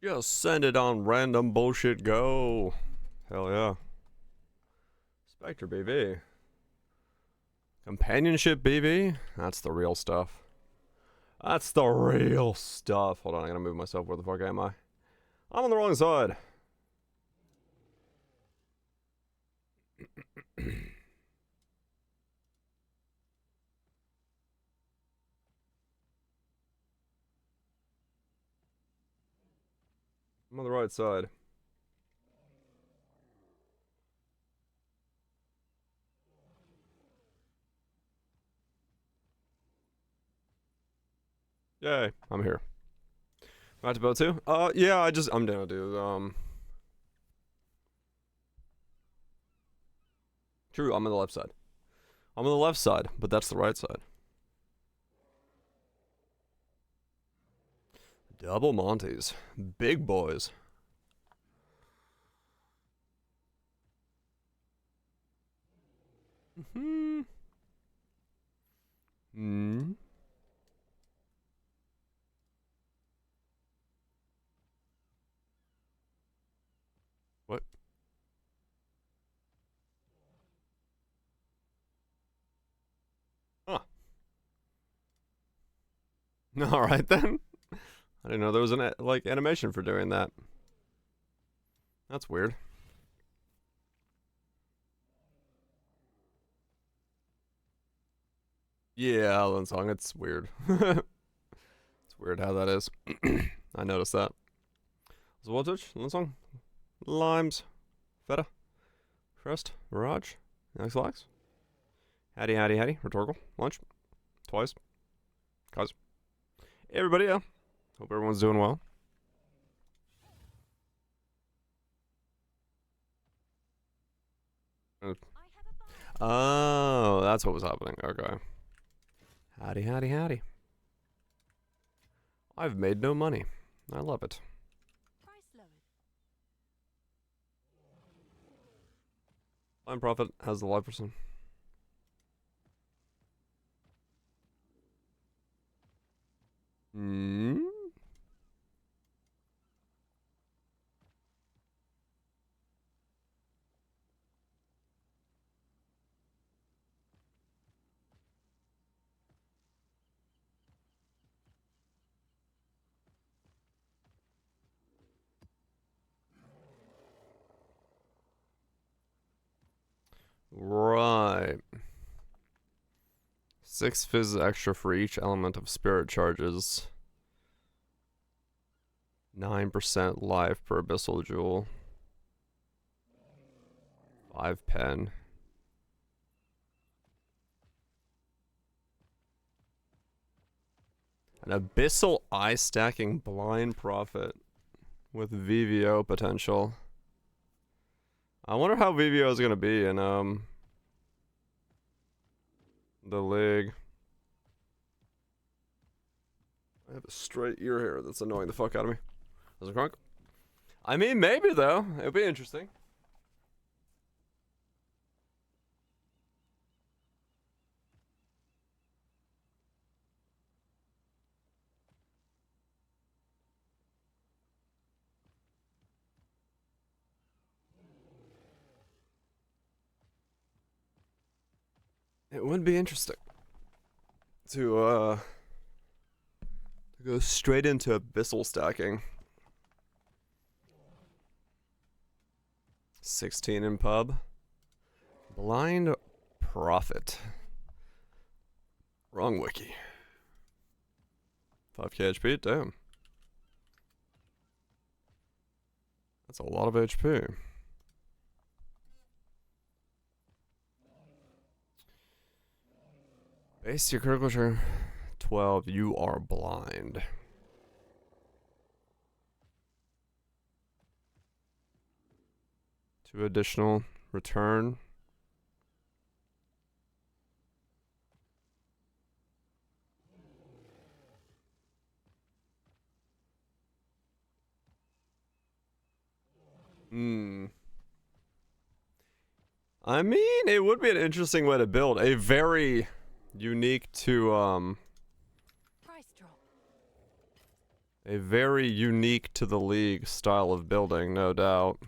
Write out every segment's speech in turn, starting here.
Just send it on random bullshit go. Hell yeah. Spectre BV. Companionship BV? That's the real stuff. That's the real stuff. Hold on, I gotta move myself. Where the fuck am I? I'm on the wrong side. I'm on the right side. Yay, I'm here. Back to PoE2? Yeah, I'm down to do, True, I'm on the left side. I'm on the left side, but that's the right side. Double Monties. Big boys. Hmm. Hmm. What? Huh. Alright then. I didn't know there was an like animation for doing that. That's weird. Yeah, Alan Song, it's weird. It's weird how that is. I noticed that. Voltage, Alan Song, Limes, Feta, Crest, Mirage, Alex Locks. Howdy, howdy, howdy. Rhetorical, Lunch, Twice, Cause. Hey everybody, yeah. Hope everyone's doing well. Oh, that's what was happening. Okay. Howdy, howdy, howdy. I've made no money. I love it. Line Profit has the live person. Hmm. Right. 6 fizz extra for each element of spirit charges. 9% life per abyssal jewel. 5 pen. An abyssal eye stacking blind profit with VVO potential. I wonder how VVO is gonna be in the league. I have a straight ear hair that's annoying the fuck out of me. Is it crunk? I mean, maybe though. It'd be interesting. It would be interesting to go straight into abyssal stacking. 16 in pub. Blind profit. Wrong wiki. 5k HP, damn. That's a lot of HP. Base your critical share 12, you are blind. Two additional return. I mean, it would be an interesting way to build. A very unique to, Price drop. A very unique to the league style of building, no doubt.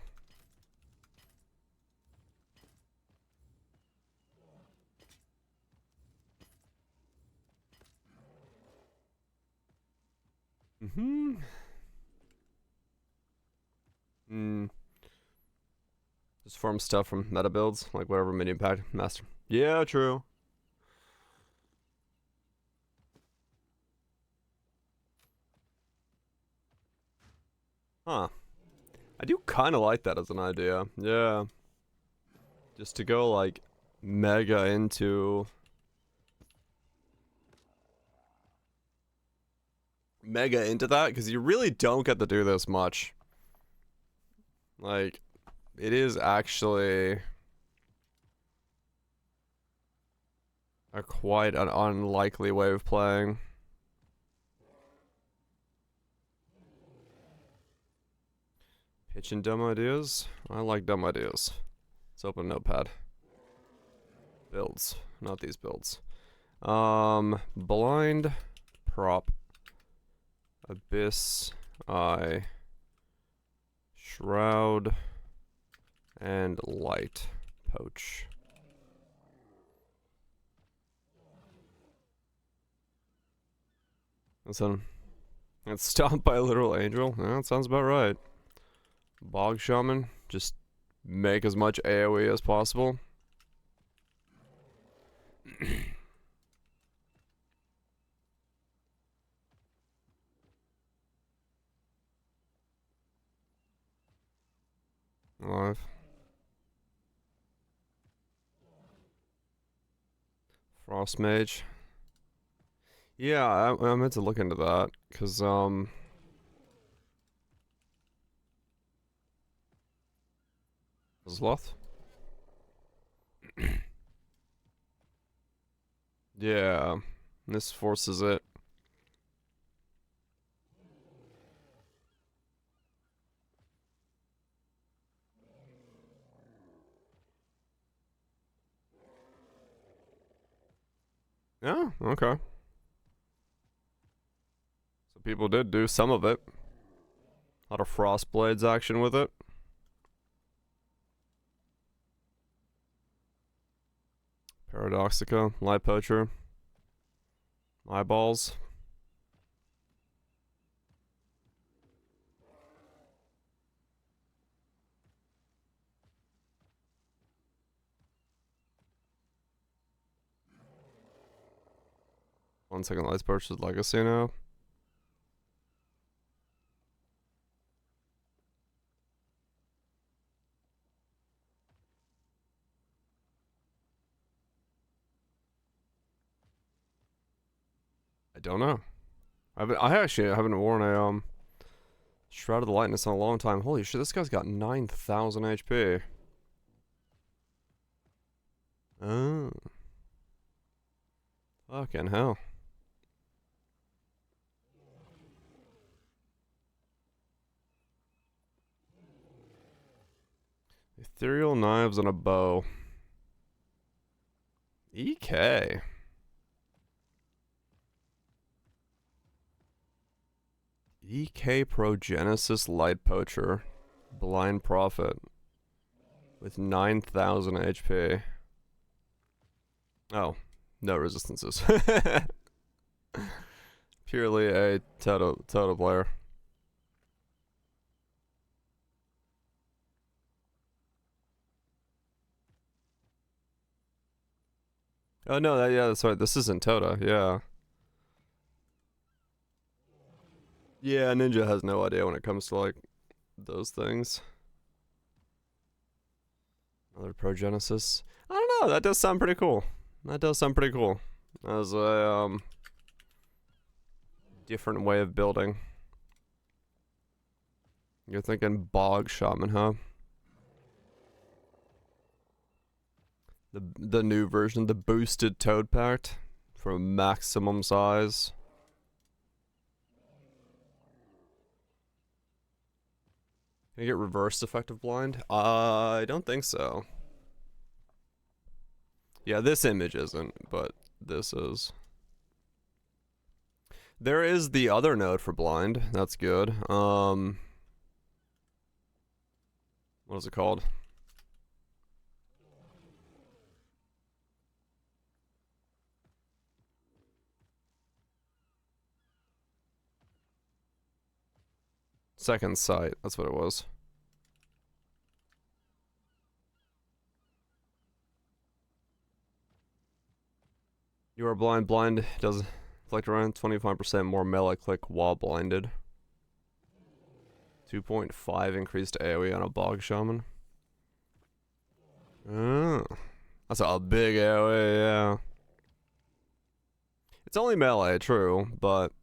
Just farm stuff from meta builds, like whatever mini pack master. Yeah, true. Huh. I do kind of like that as an idea. Yeah. Just to go like mega into that, because you really don't get to do this much. Like, it is actually a quite an unlikely way of playing. Pitching dumb ideas? I like dumb ideas. Let's open Notepad. Builds. Not these builds. Blind prop. Abyss. Eye. Shroud. And light. Poach. Listen. It's stomped by a literal angel? Yeah, that sounds about right. Bog Shaman. Just make as much AoE as possible. Live. Frost Mage. Yeah, I meant to look into that, because, Sloth? Yeah, this forces it. Yeah, okay. So people did do some of it. A lot of Frostblades action with it. Paradoxica, Light Poacher. Eyeballs. One second, Light Poacher's Legacy now. I don't know. I actually haven't worn a Shroud of the Lightness in a long time. Holy shit, this guy's got 9,000 HP. Oh. Fucking hell. Ethereal Knives and a Bow. EK. EK Progenesis Light Poacher. Blind Prophet. With 9,000 HP. Oh, no resistances. Purely a Toto player. Oh no, yeah, that's right. This isn't Tota, yeah. Yeah, Ninja has no idea when it comes to like those things. Another Progenesis. I don't know, that does sound pretty cool. That does sound pretty cool. As a different way of building. You're thinking Bog Shaman, huh? The new version, the boosted Toad Pact for maximum size. Can you get reversed effective blind? I don't think so. Yeah, this image isn't, but this is. There is the other node for blind. That's good. What is it called? Second sight. That's what it was. You are blind. Blind does inflict around 25% more melee click while blinded. 2.5 increased AoE on a bog shaman. Oh, that's a big AoE, yeah. It's only melee, true, but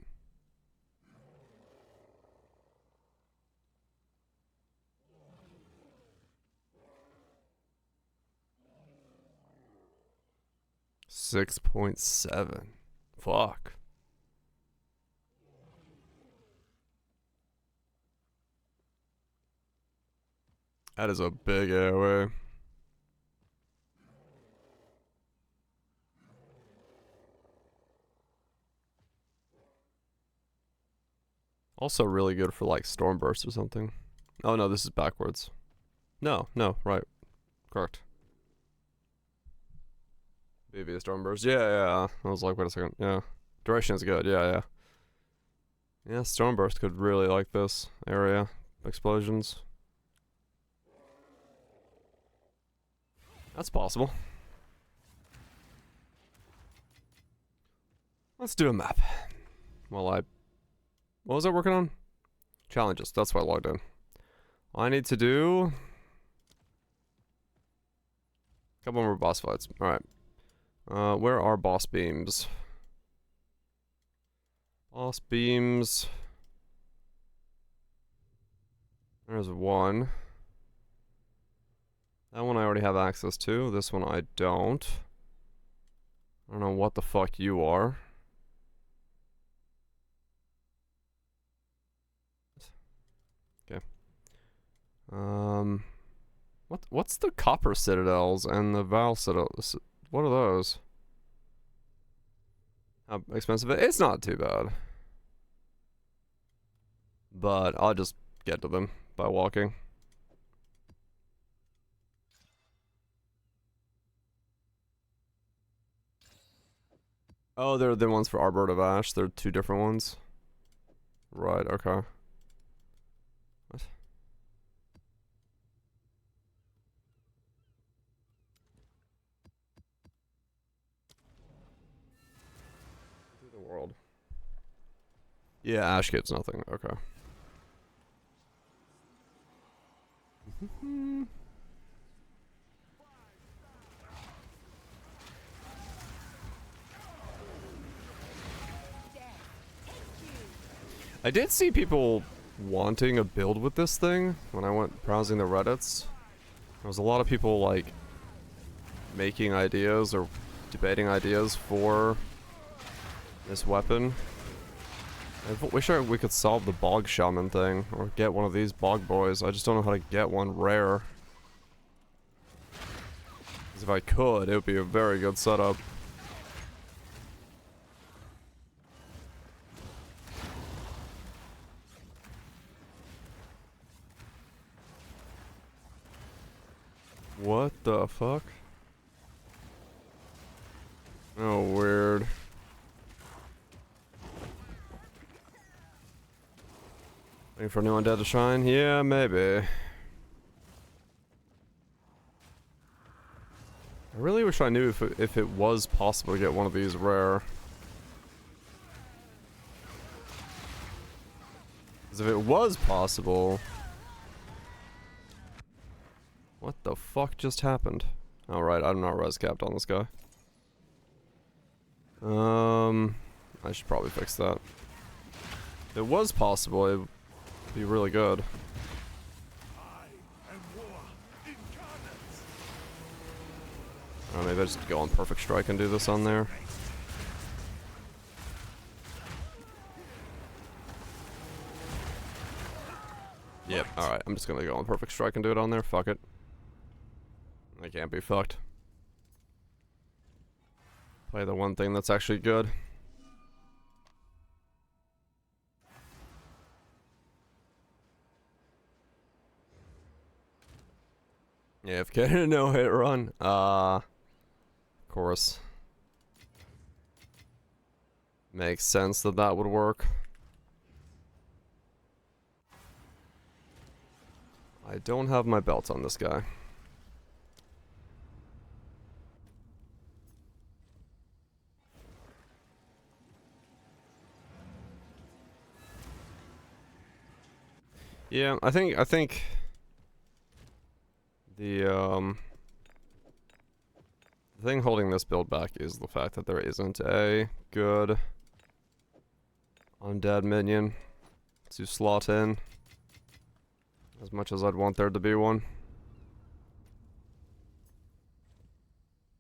6.7. Fuck. That is a big AoE. Also really good for like Stormburst or something. Oh no, this is backwards. No, right. Correct. BB Stormburst. Yeah. I was like, wait a second. Yeah. Duration is good. Yeah. Yeah, Stormburst could really like this area. Explosions. That's possible. Let's do a map. What was I working on? Challenges. That's why I logged in. I need to do a couple more boss fights. Alright. Where are boss beams? Boss beams. There's one. That one I already have access to. This one I don't. I don't know what the fuck you are. Okay. What's the copper citadels and the Val citadels? What are those? How expensive? It's not too bad. But I'll just get to them by walking. Oh, they're the ones for Arbor of Ash. They're two different ones. Right, okay. What? Through the world. Yeah, Ash gives nothing. Okay. I did see people wanting a build with this thing when I went browsing the Reddits. There was a lot of people like making ideas or debating ideas for this weapon. I wish we could solve the bog shaman thing or get one of these bog boys. I just don't know how to get one rare. Because if I could, it would be a very good setup. What the fuck? Oh, weird. Waiting for a new undead to shine? Yeah, maybe. I really wish I knew if it was possible to get one of these rare. Because if it was possible... What the fuck just happened? Alright, I'm not res capped on this guy. I should probably fix that. If it was possible, it would be really good. Maybe I just go on Perfect Strike and do this on there. Yep, alright, I'm just gonna go on Perfect Strike and do it on there, fuck it. I can't be fucked. Play the one thing that's actually good. Yeah, if getting a no-hit run. Of course. Makes sense that that would work. I don't have my belt on this guy. Yeah, I think the thing holding this build back is the fact that there isn't a good undead minion to slot in as much as I'd want there to be one.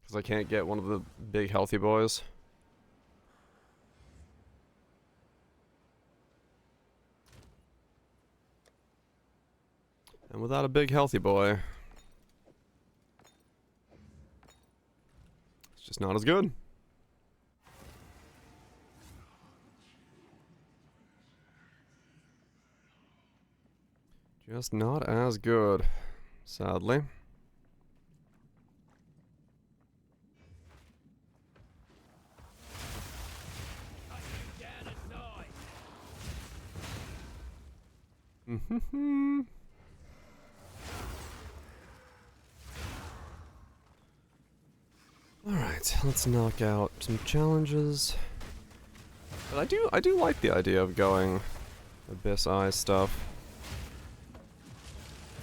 Because I can't get one of the big healthy boys. And without a big healthy boy, it's just not as good. Just not as good, sadly. Alright, let's knock out some challenges. But I do like the idea of going Abyss Eye stuff.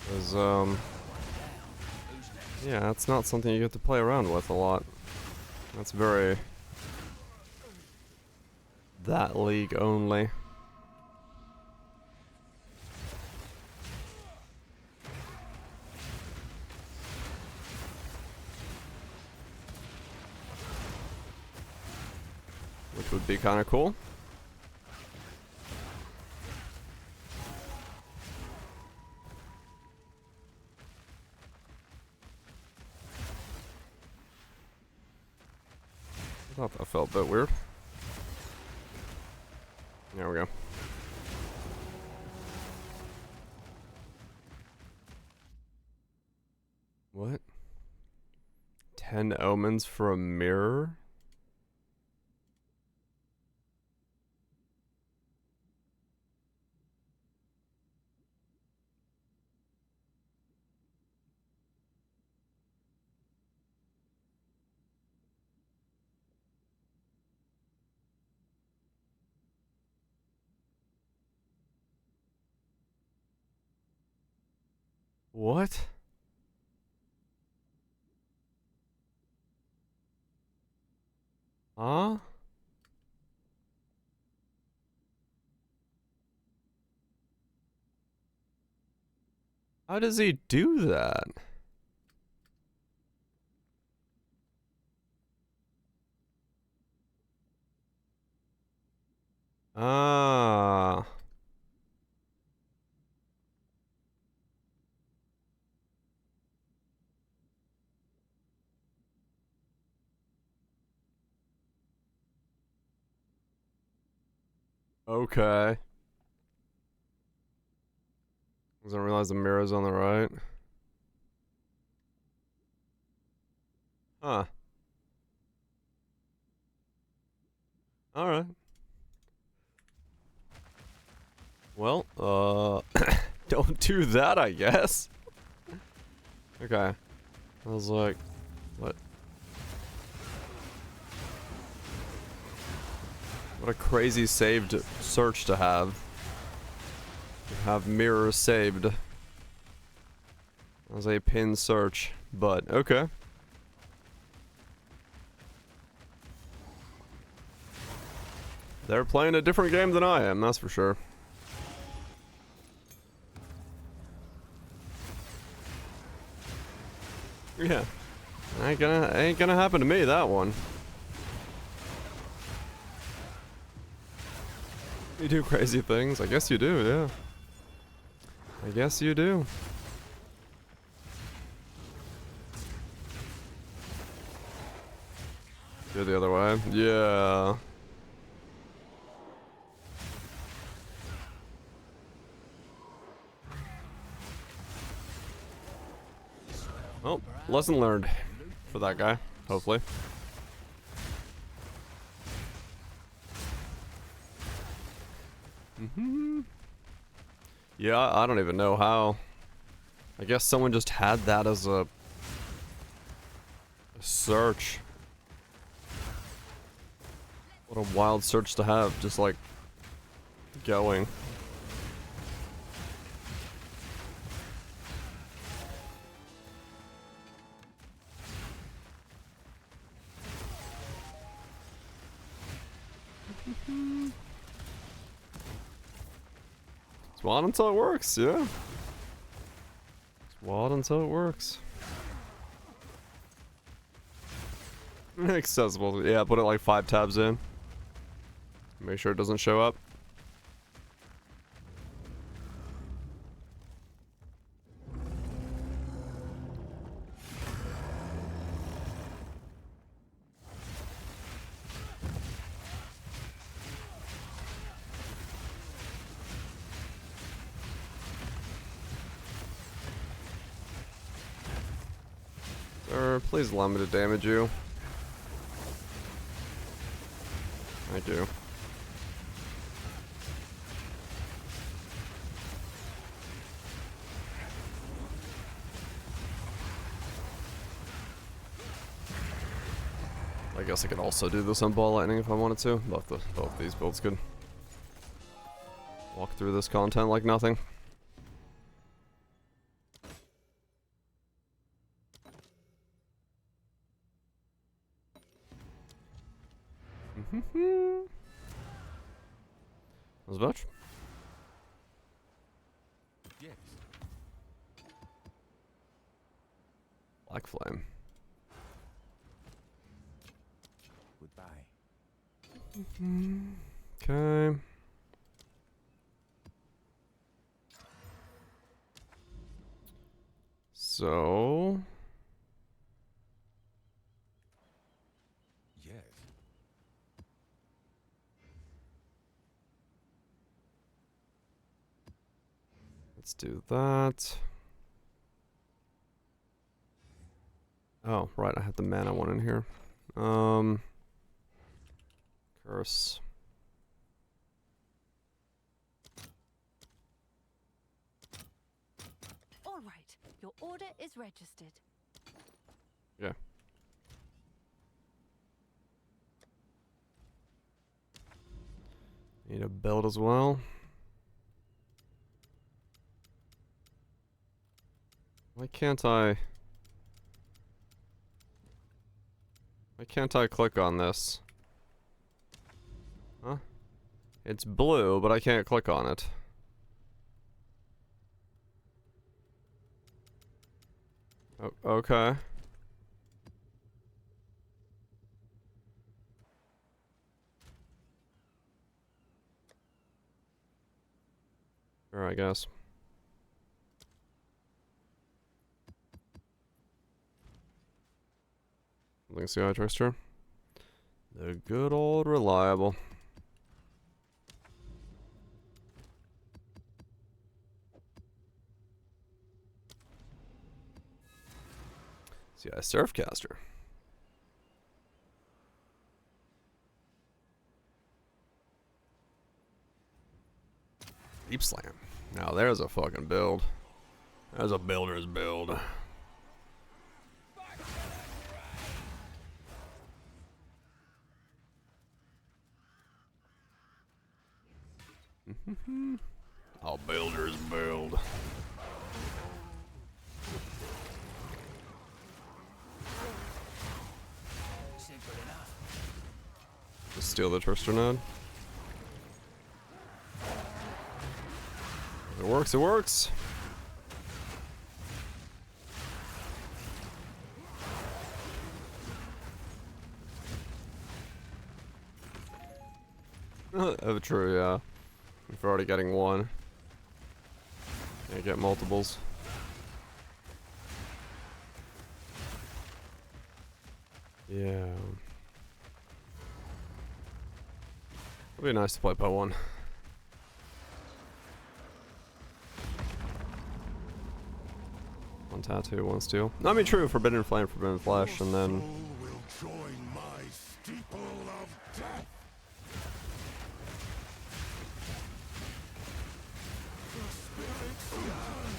Because, yeah, that's not something you get to play around with a lot. That's very that league only. Which would be kind of cool. I thought that felt a bit weird. There we go. What? 10 omens for a mirror? What? Huh? How does he do that? Ah. Okay. Doesn't realize the mirror's on the right. Huh. Alright. Well, don't do that, I guess. Okay. I was like, what? What a crazy saved search to have. To have mirror saved as a pin search, but okay. They're playing a different game than I am, that's for sure. Yeah. Ain't gonna happen to me, that one. You do crazy things. I guess you do, yeah. I guess you do. Go the other way. Yeah. Oh, lesson learned for that guy, hopefully. Yeah, I don't even know how. I guess someone just had that as a search. What a wild search to have, just like going. It's wild until it works, yeah. It's wild until it works. Accessible, yeah, put it like 5 tabs in. Make sure it doesn't show up. Sir, please allow me to damage you. Thank you. I guess I could also do this on ball lightning if I wanted to. Both these builds could walk through this content like nothing. Was much? Yes. Black flame. Goodbye. Okay. So Yes. let's do that. Oh, right, I have the mana one in here. Curse. All right, your order is registered. Yeah. Need a build as well. Why can't I click on this? Huh? It's blue, but I can't click on it. Oh, okay. Sure, I guess. Let's see how I trust her. The good old reliable. See, I Surfcaster. Deep Slam. Now there's a fucking build. There's a builder's build. I'll builder's build. Just steal the Trister node. It works, it works. Oh, true, yeah. If we're already getting one, can't get multiples. Yeah. It'd be nice to play PoE1. One tattoo, one steel. No, I mean true, Forbidden Flame, Forbidden Flesh, and then will join my steeple of death. The spirits yearn.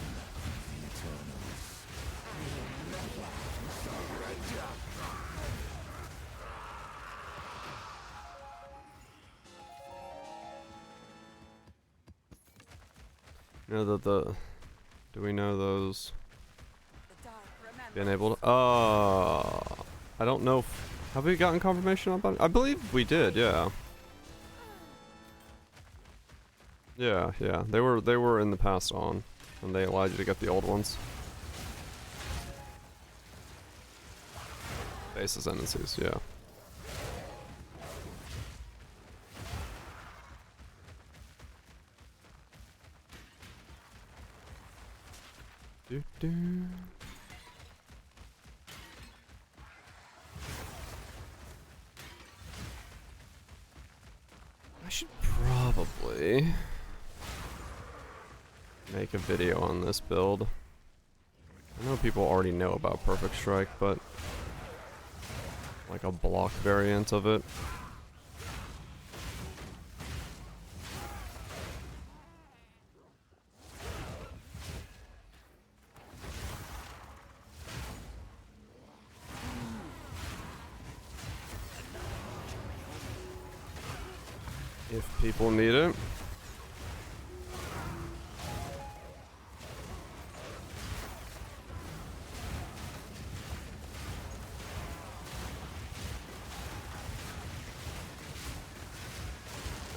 The Eternals will never surrender. you know that the do we know those The dark remembers. be enabled? I don't know if, have we gotten confirmation about it? I believe we did, yeah. Yeah, yeah. They were in the past on, and they allowed you to get the old ones. Base ascendancies, yeah. Do do. I should probably make a video on this build. I know people already know about Perfect Strike, but like a block variant of it. If people need it.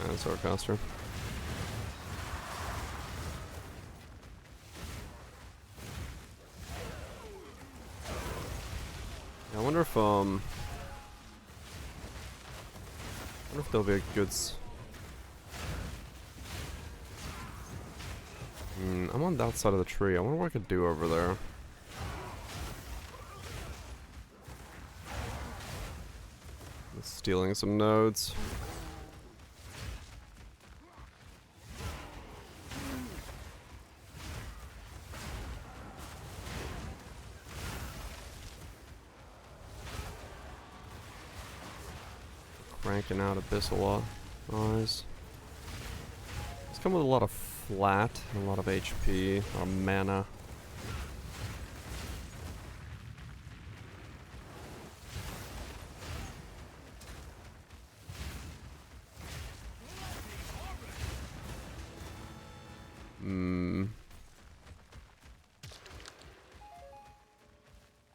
And Swordcaster. Yeah, I wonder if there'll be a good I'm on that side of the tree. I wonder what I could do over there. Stealing some nodes. Cranking out Abyss a lot. Nice. It's come with a lot of flat, and a lot of HP, a lot of mana.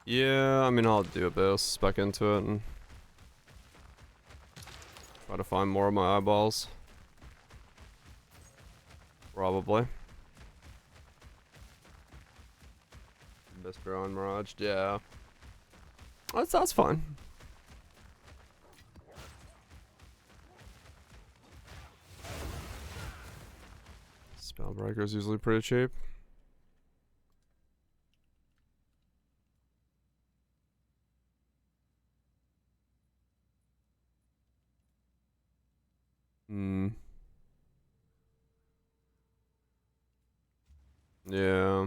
Yeah, I mean, I'll do Abyss back into it and try to find more of my eyeballs. Probably. Abyss Drone Mirage, yeah. That's fine. Spellbreaker's usually pretty cheap. Yeah.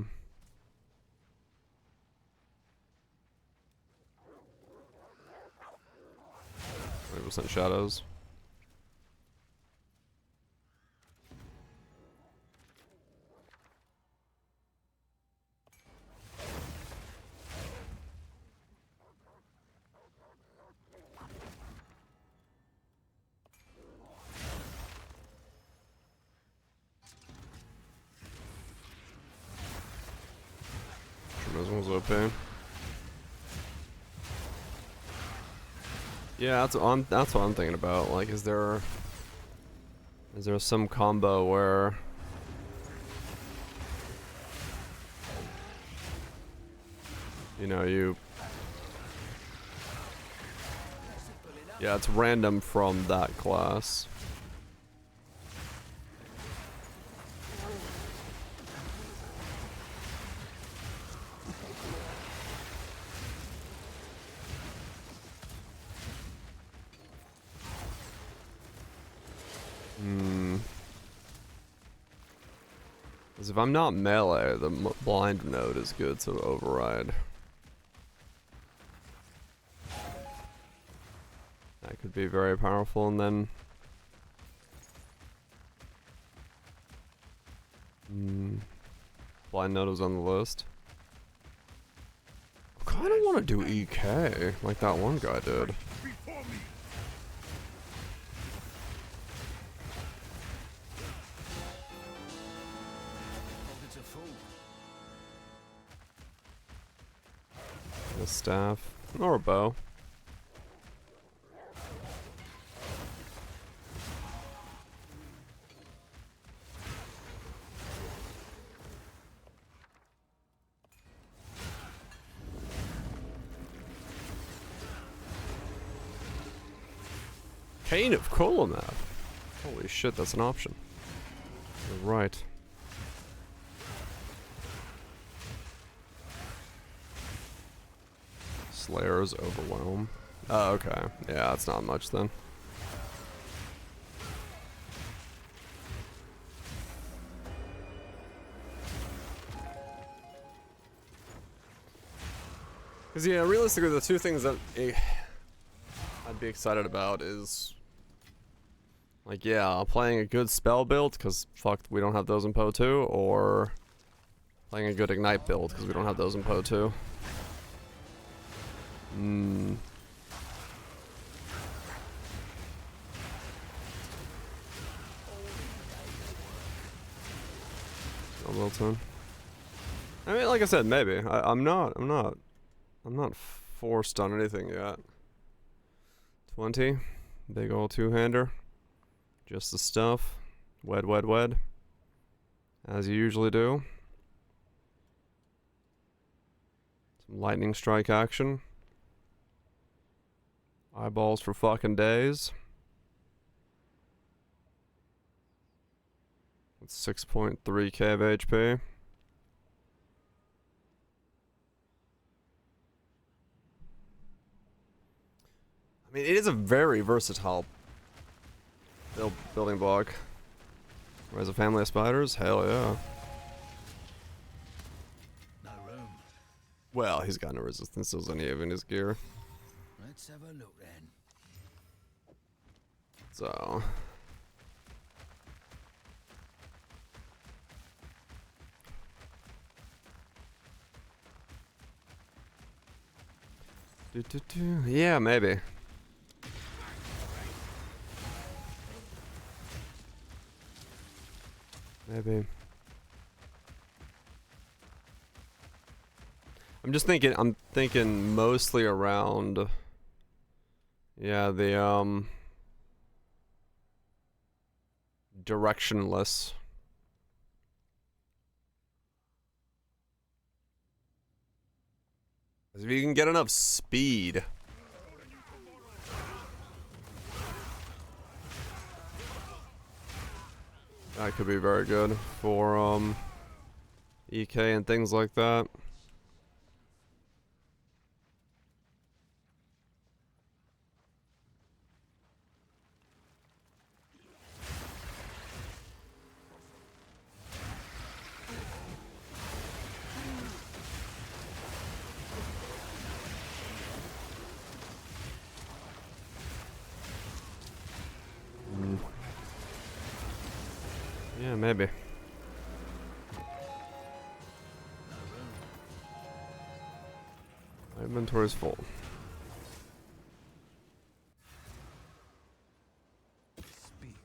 20% shadows. This one's OP. Yeah, that's what I'm thinking about. Like, is there some combo where you know yeah, it's random from that class. Because if I'm not melee, the blind node is good to override. That could be very powerful, and then... blind node was on the list. I kinda wanna do EK, like that one guy did. A staff, or a bow. Cane of Kolomap. Holy shit, that's an option. You're right. Slayer's Overwhelm. Oh, okay. Yeah, that's not much then. Because, yeah, realistically, the two things that I'd be excited about is, like, yeah, playing a good spell build, because, fuck, we don't have those in PoE2, or playing a good Ignite build, because we don't have those in PoE2. Wilton. I mean, like I said, maybe. I'm not forced on anything yet. 20. Big ol' two-hander. Just the stuff. Wed, wed, wed. As you usually do. Some lightning strike action. Eyeballs for fucking days. With 6.3k of HP. I mean, it is a very versatile building block. Raise a family of spiders? Hell yeah. No room. Well, he's got no resistances on any of in his gear. Let's have a look then. So... yeah, maybe. Maybe. I'm thinking mostly around, yeah, the, directionless. If you can get enough speed. That could be very good for, EK and things like that. Yeah, maybe. My inventory's full. Speak.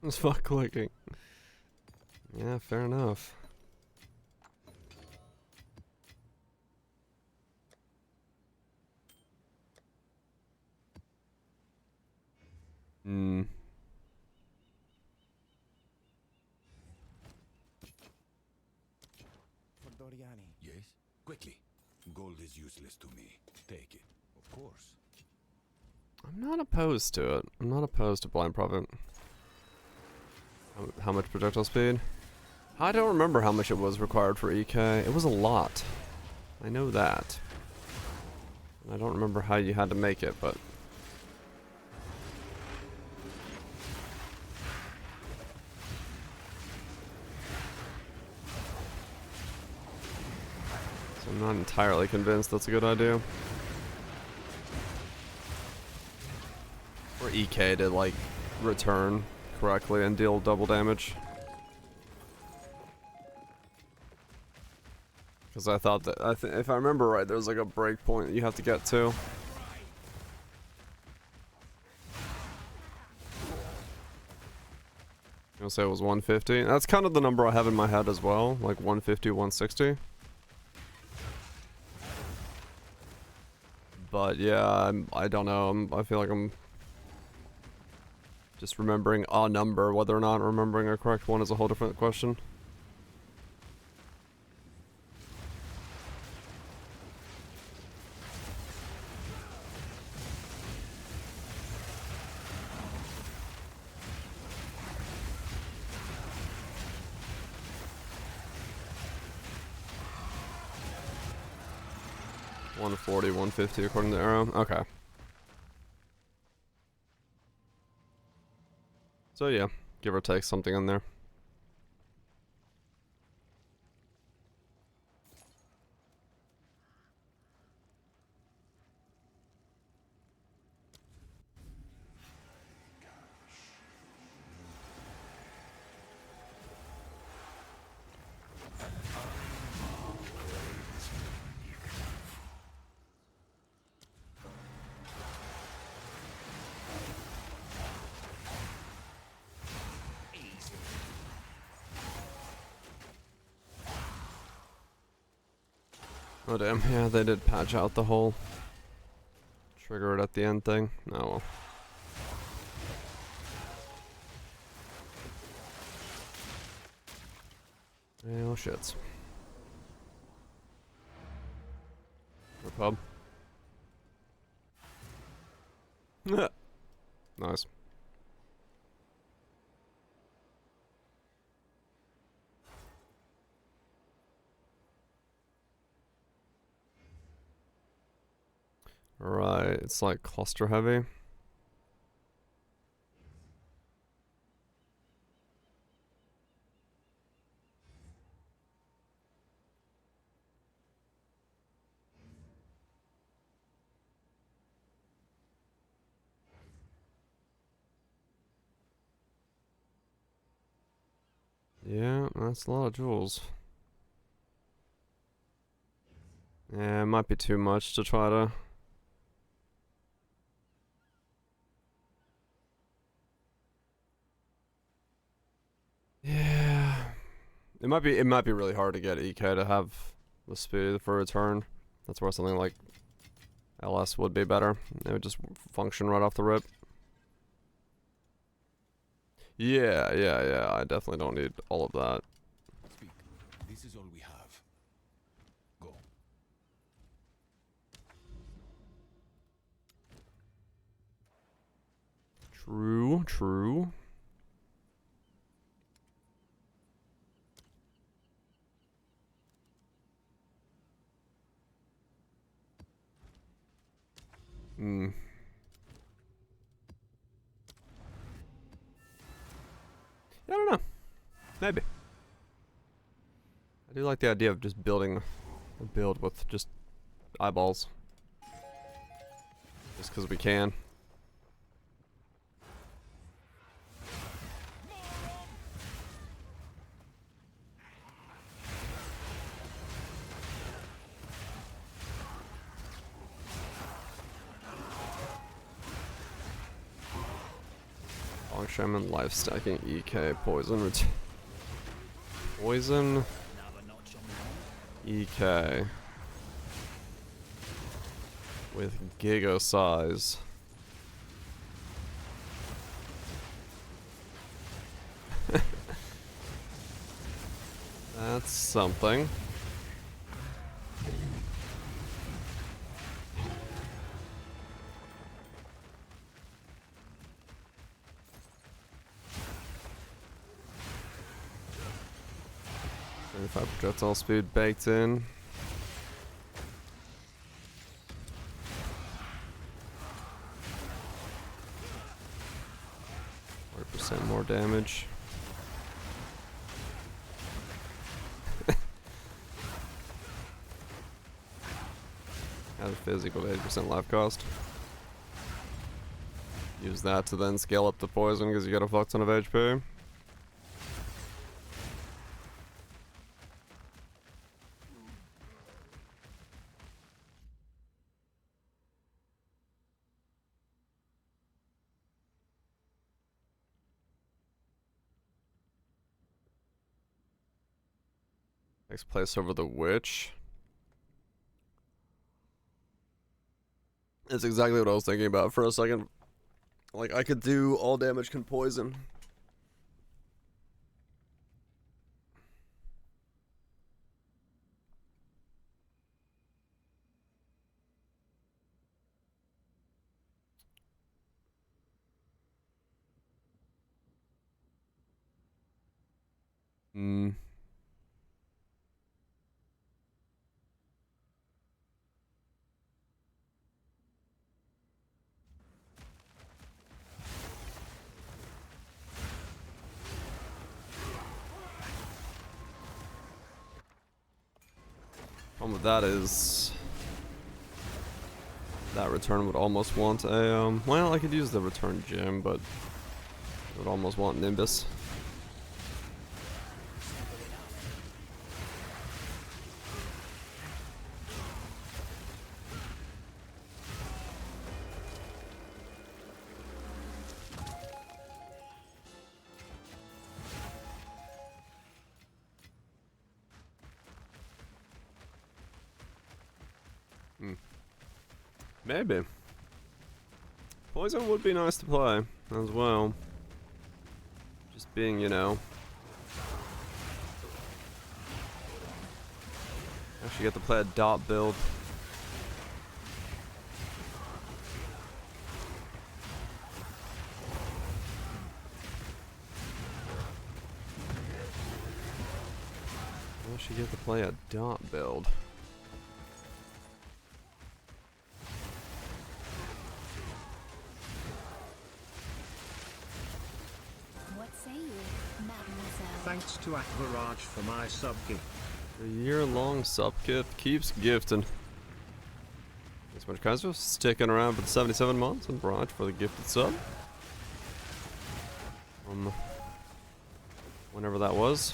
It's fuck clicking. Yeah, fair enough. Yes? Quickly. Gold is useless to me. Take it. Of course. I'm not opposed to it. I'm not opposed to blind prophet. How much projectile speed? I don't remember how much it was required for EK. It was a lot. I know that. I don't remember how you had to make it, but... I'm not entirely convinced that's a good idea. Or EK to like return correctly and deal double damage. Because I thought that, if I remember right, there's like a break point that you have to get to. I'm gonna say it was 150. That's kind of the number I have in my head as well, like 150, 160. But yeah, I don't know. I feel like I'm just remembering a number. Whether or not remembering a correct one is a whole different question. $140, $150 according to Arrow. Okay. So yeah, give or take something in there. Oh damn, yeah, they did patch out the whole trigger it at the end thing. Oh well. Oh shits. The pub. Nice. Right, it's like cluster heavy. Yeah, that's a lot of jewels. Yeah, it might be too much to try to... Yeah. It might be really hard to get EK to have the speed for return. That's where something like LS would be better. It would just function right off the rip. Yeah. I definitely don't need all of that. Speak. This is all we have. Go. True. Hmm. I don't know. Maybe. I do like the idea of just building a build with just eyeballs. Just because we can. Long Shaman, life stacking, EK, poison, poison, EK, with giga size. That's something. Projectile speed baked in. 100% more damage. Add a fizz equal to 80% life cost. Use that to then scale up the poison because you got a fuck ton of HP. Takes place over the witch. That's exactly what I was thinking about for a second. Like, I could do all damage can poison. Hmm. Problem with that is that return would almost want a well, I could use the return gem, but I would almost want Nimbus. Maybe. Poison would be nice to play as well. Just being, you know. Actually get to play a dot build. Actually get to play a dot build. Thanks to Akbaraj for my sub gift. A year-long sub gift keeps gifting. Thanks so much, Kaiser. Sticking around for the 77 months and Barrage for the gifted sub. Whenever that was.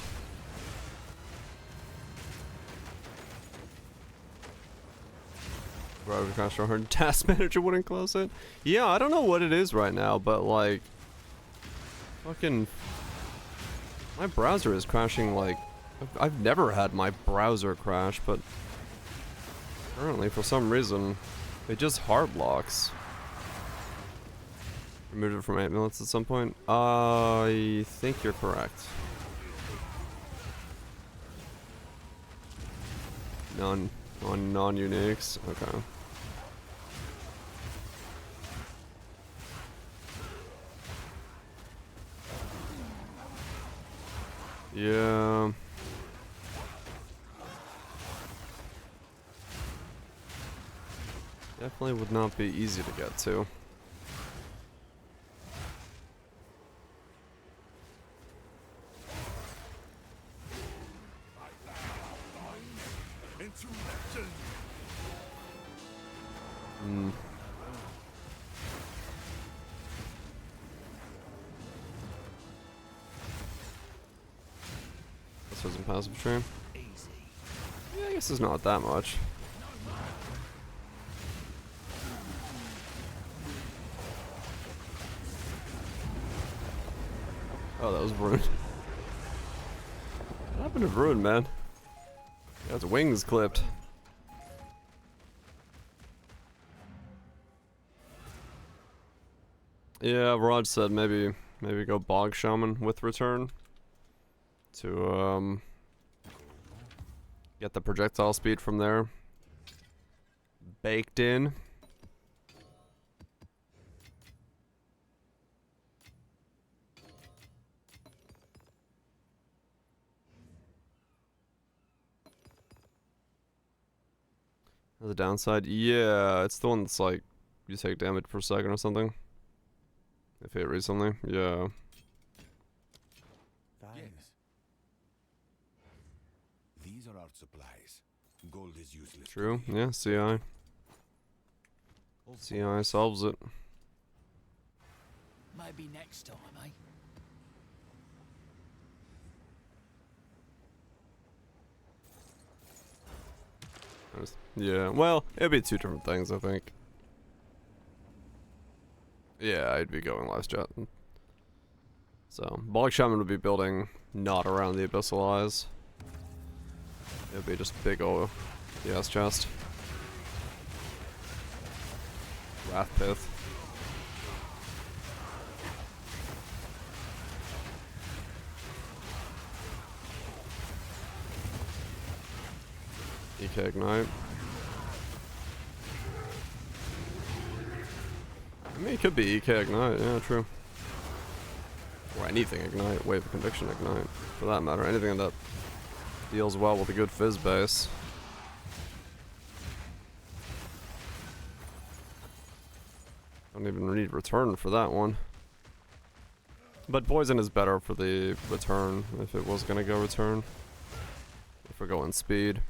Barrage Crash heard Task Manager wouldn't close it. Yeah, I don't know what it is right now, but like, fucking. My browser is crashing like... I've never had my browser crash, but... Currently, for some reason, it just hard locks. Removed it from 8 minutes at some point? I think you're correct. Non-uniques? Okay. Yeah. Definitely would not be easy to get to. Hmm. This wasn't passive stream. Yeah, I guess it's not that much. Oh, that was ruined. What happened to Ruin, man? Got his wings clipped. Yeah, Raj said maybe go Bog Shaman with return to get the projectile speed from there baked in. The downside, yeah, it's the one that's like you take damage per second or something. If hit recently, yeah. Yes. These are our supplies. Gold is useless. True, yeah, CI. CI solves it. Maybe next time, eh? Yeah, well, it'd be two different things, I think. Yeah, I'd be going last jet. So, Bollock Shaman would be building not around the Abyssal Eyes. It'd be just big ol' DS chest. Wrath Pith. EK Ignite. I mean, it could be EK Ignite, yeah, true. Or anything Ignite, Wave of Conviction Ignite, for that matter. Anything that deals well with a good fizz base. Don't even need return for that one. But Poison is better for the return, if it was gonna go return. If we're going speed.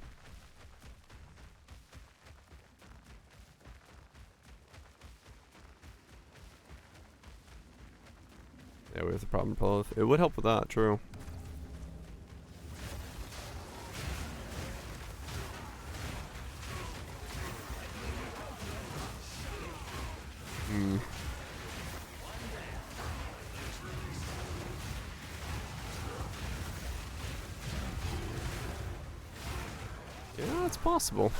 Yeah, we have the problem both. It would help with that, true. Hmm. Yeah, it's possible.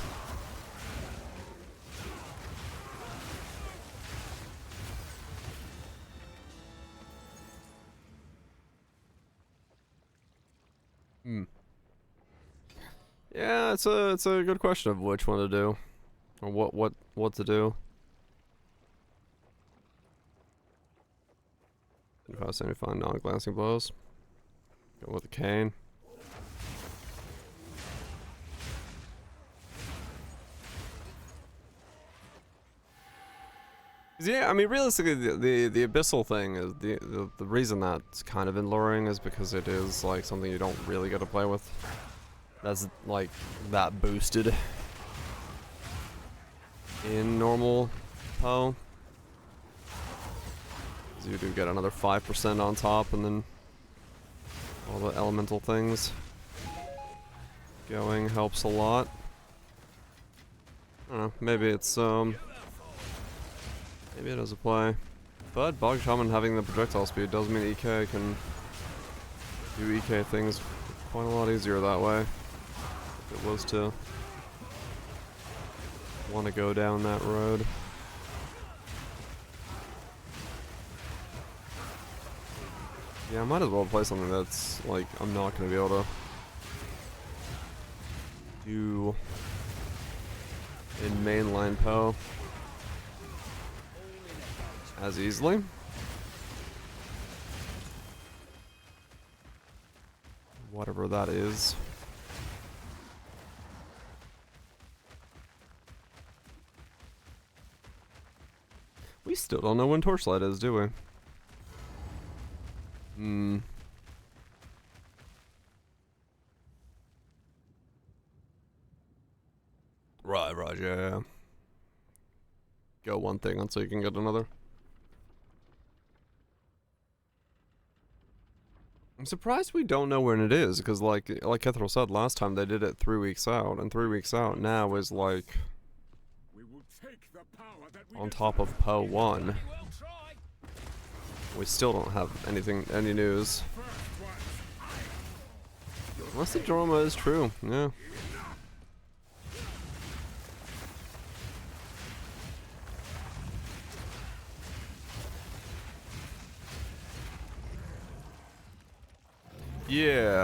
Hmm. Yeah, it's a good question of which one to do, or what to do. 75 non-glancing blows. Go with the cane. Yeah, I mean, realistically, the abyssal thing is the reason that's kind of alluring is because it is like something you don't really get to play with. That's like that boosted in normal PoE. So you do get another 5% on top, and then all the elemental things going helps a lot. I don't know, maybe it's maybe it has a play. But Bog Shaman having the projectile speed does mean EK can do EK things quite a lot easier that way. If it was to want to go down that road. Yeah, I might as well play something that's like I'm not going to be able to do in mainline PoE as easily. Whatever that is. We still don't know when Torchlight is, do we? Hmm. Right, yeah. Go one thing until you can get another. I'm surprised we don't know when it is, because like Kethral said last time, they did it 3 weeks out, and 3 weeks out now is like on top of PoE1. We still don't have any news. Unless the drama is true, yeah.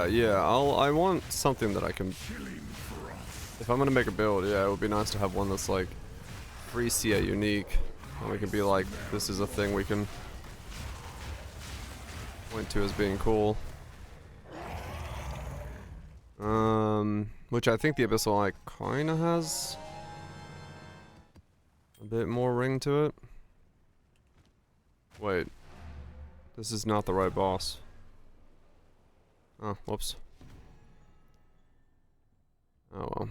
Yeah, I want something that I can... If I'm gonna make a build, yeah, it would be nice to have one that's like free CA unique. And we can be like, this is a thing we can point to as being cool. Which I think the Abyssal like kinda has a bit more ring to it. Wait. This is not the right boss. Oh, whoops. Oh well.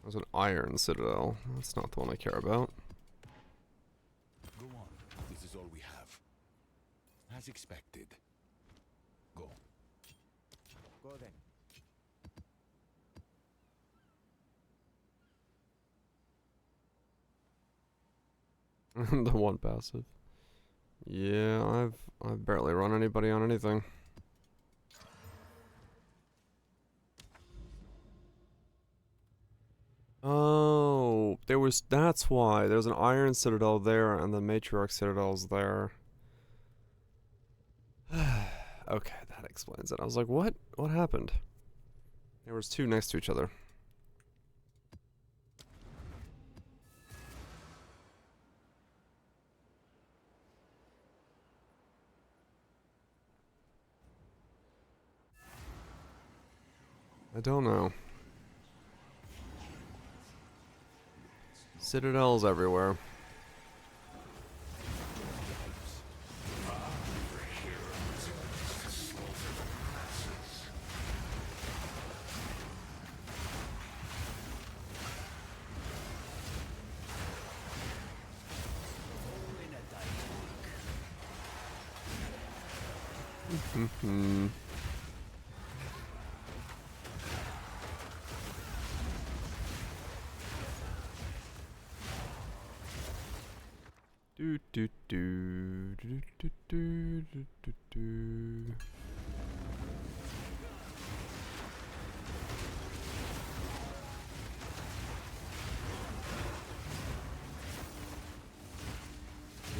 There's an iron citadel. That's not the one I care about. Go on. This is all we have. As expected. Go. Go then. The one passive. Yeah, I've barely run anybody on anything. Oh, that's why. There's an iron citadel there and the matriarch citadel's there. Okay, that explains it. I was like, what? What happened? There was two next to each other. I don't know. Citadels everywhere. Do do do do do do do do do.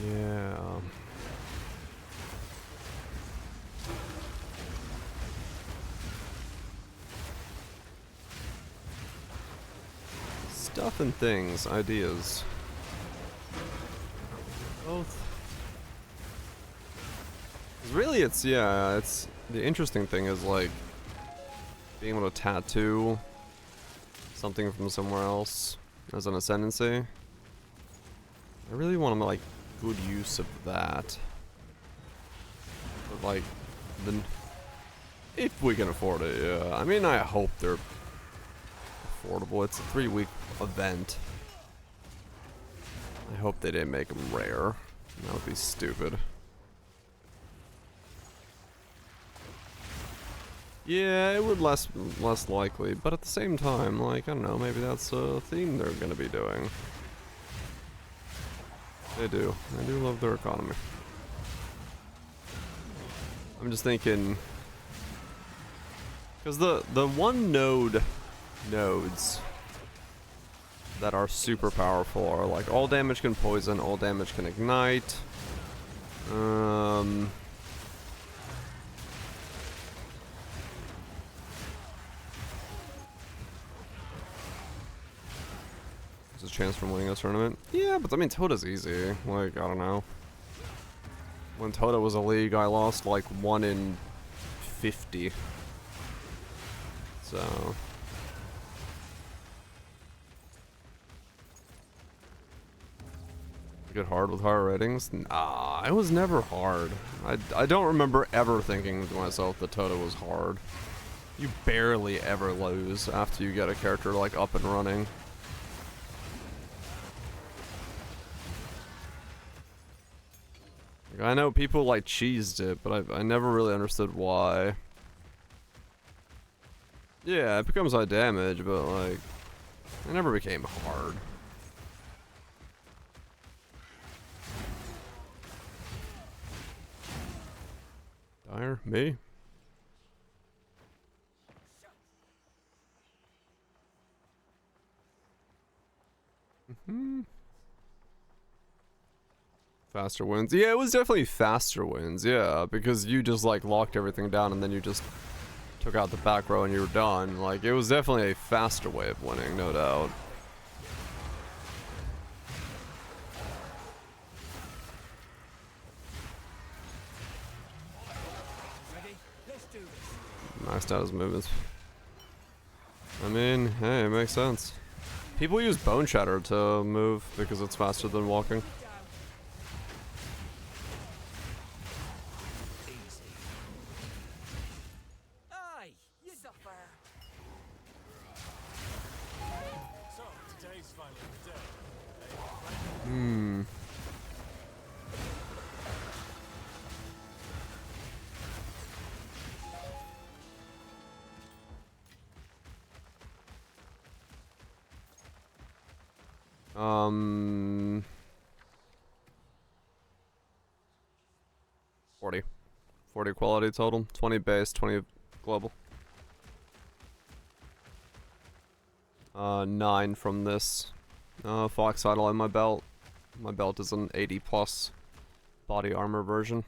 Yeah. Stuff and things, ideas. Both. Really, it's the interesting thing is like being able to tattoo something from somewhere else as an ascendancy. I really want to make good use of that. But like, if we can afford it, yeah. I mean, I hope they're affordable. It's a 3-week event. I hope they didn't make them rare. That would be stupid. Yeah, it would less likely, but at the same time, like, I don't know, maybe that's a theme they're gonna be doing. They do love their economy. I'm just thinking, because the one nodes that are super powerful are like all damage can poison, all damage can ignite. There's a chance from winning a tournament. Yeah, but I mean Tota's easy. Like, I don't know. When Tota was a league, I lost like 1 in 50. So get hard with higher ratings? Nah, it was never hard. I don't remember ever thinking to myself that Tota was hard. You barely ever lose after you get a character like up and running. Like, I know people like cheesed it, but I never really understood why. Yeah, it becomes high damage, but like, it never became hard. Dire? Me? Faster wins. Yeah, it was definitely faster wins, yeah, because you just like locked everything down and then you just took out the back row and you were done. Like, it was definitely a faster way of winning, no doubt. Maxed out his movements. I mean, hey, it makes sense. People use Bone Shatter to move because it's faster than walking. Aye, you suffer. So, Um, 40. 40 quality total. 20 base, 20 global. 9 from this. Fox idol in my belt. My belt is an 80 plus body armor version.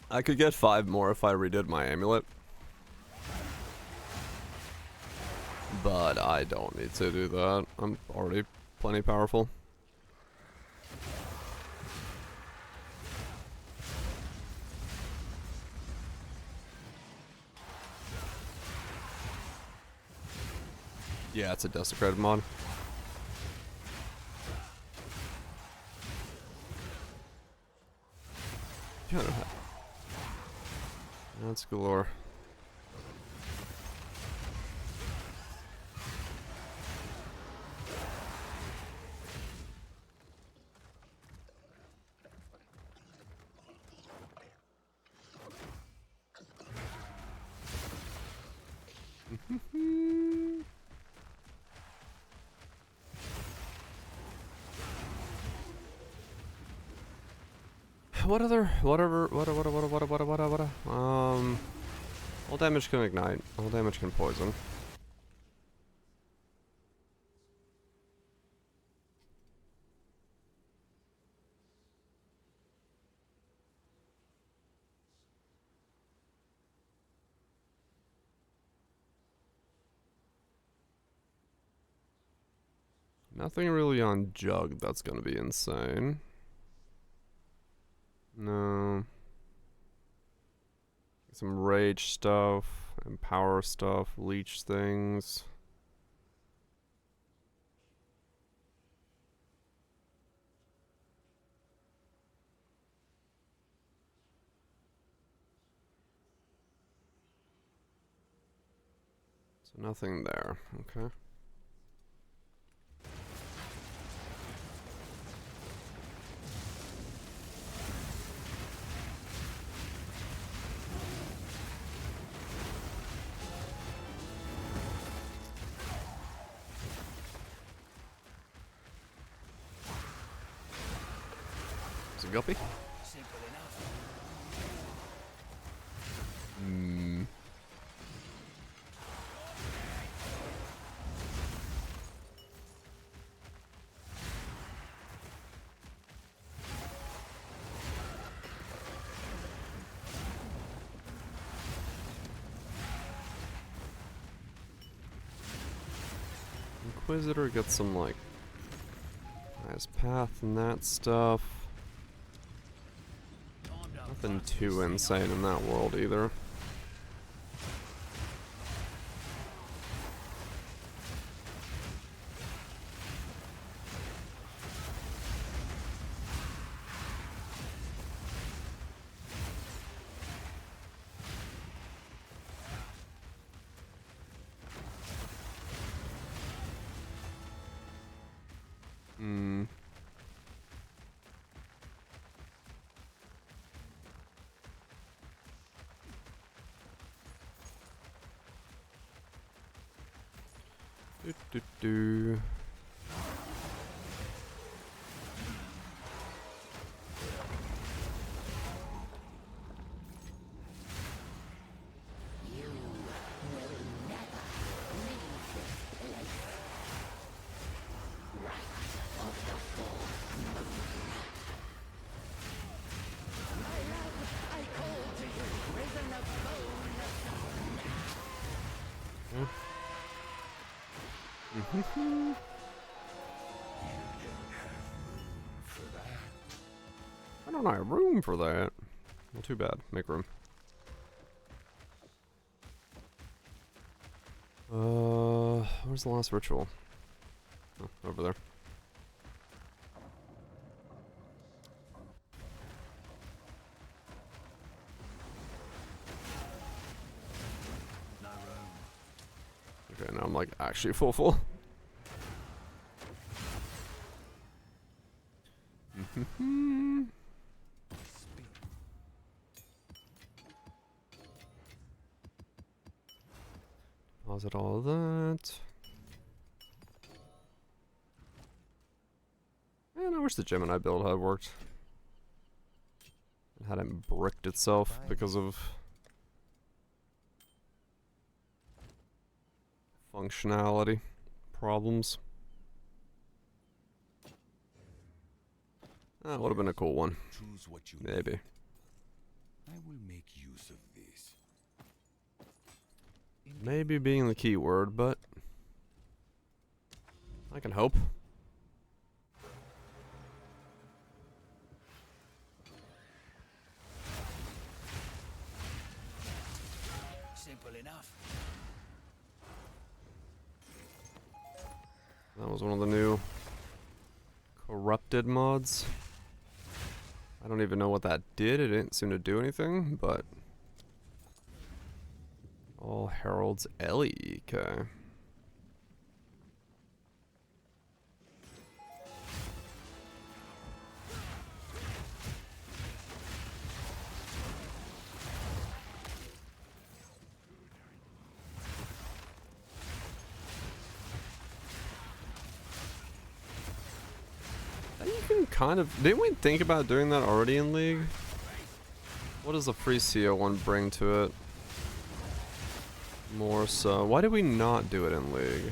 I could get 5 more if I redid my amulet. But I don't need to do that. I'm already plenty powerful. Yeah, it's a desecrated mod. Yeah, that's galore. What other, all damage can ignite, all damage can poison. Nothing really on Jug that's gonna be insane. No. Some rage stuff, and power stuff, leech things. So nothing there, okay. Is it Guppy? Simple enough. Hmm. Inquisitor gets some, like, nice path and that stuff. Nothing too insane in that world either. Hmm. Do. I don't have room for that. Well, too bad. Make room. Where's the last ritual? Oh, over there. No room. Okay, now I'm like actually full. Speak. Deposit all of that. Man, I wish the Gemini build had worked. It hadn't bricked itself because of functionality problems. That would have been a cool one. Choose what you Maybe. need. I will make use of this. Maybe being the key word, but I can hope. Simple enough. That was one of the new corrupted mods. I don't even know what that did. It didn't seem to do anything, but all heralds Ellie. Okay. You can kind of... Didn't we think about doing that already in League? What does the free CO one bring to it? More so. Why did we not do it in League?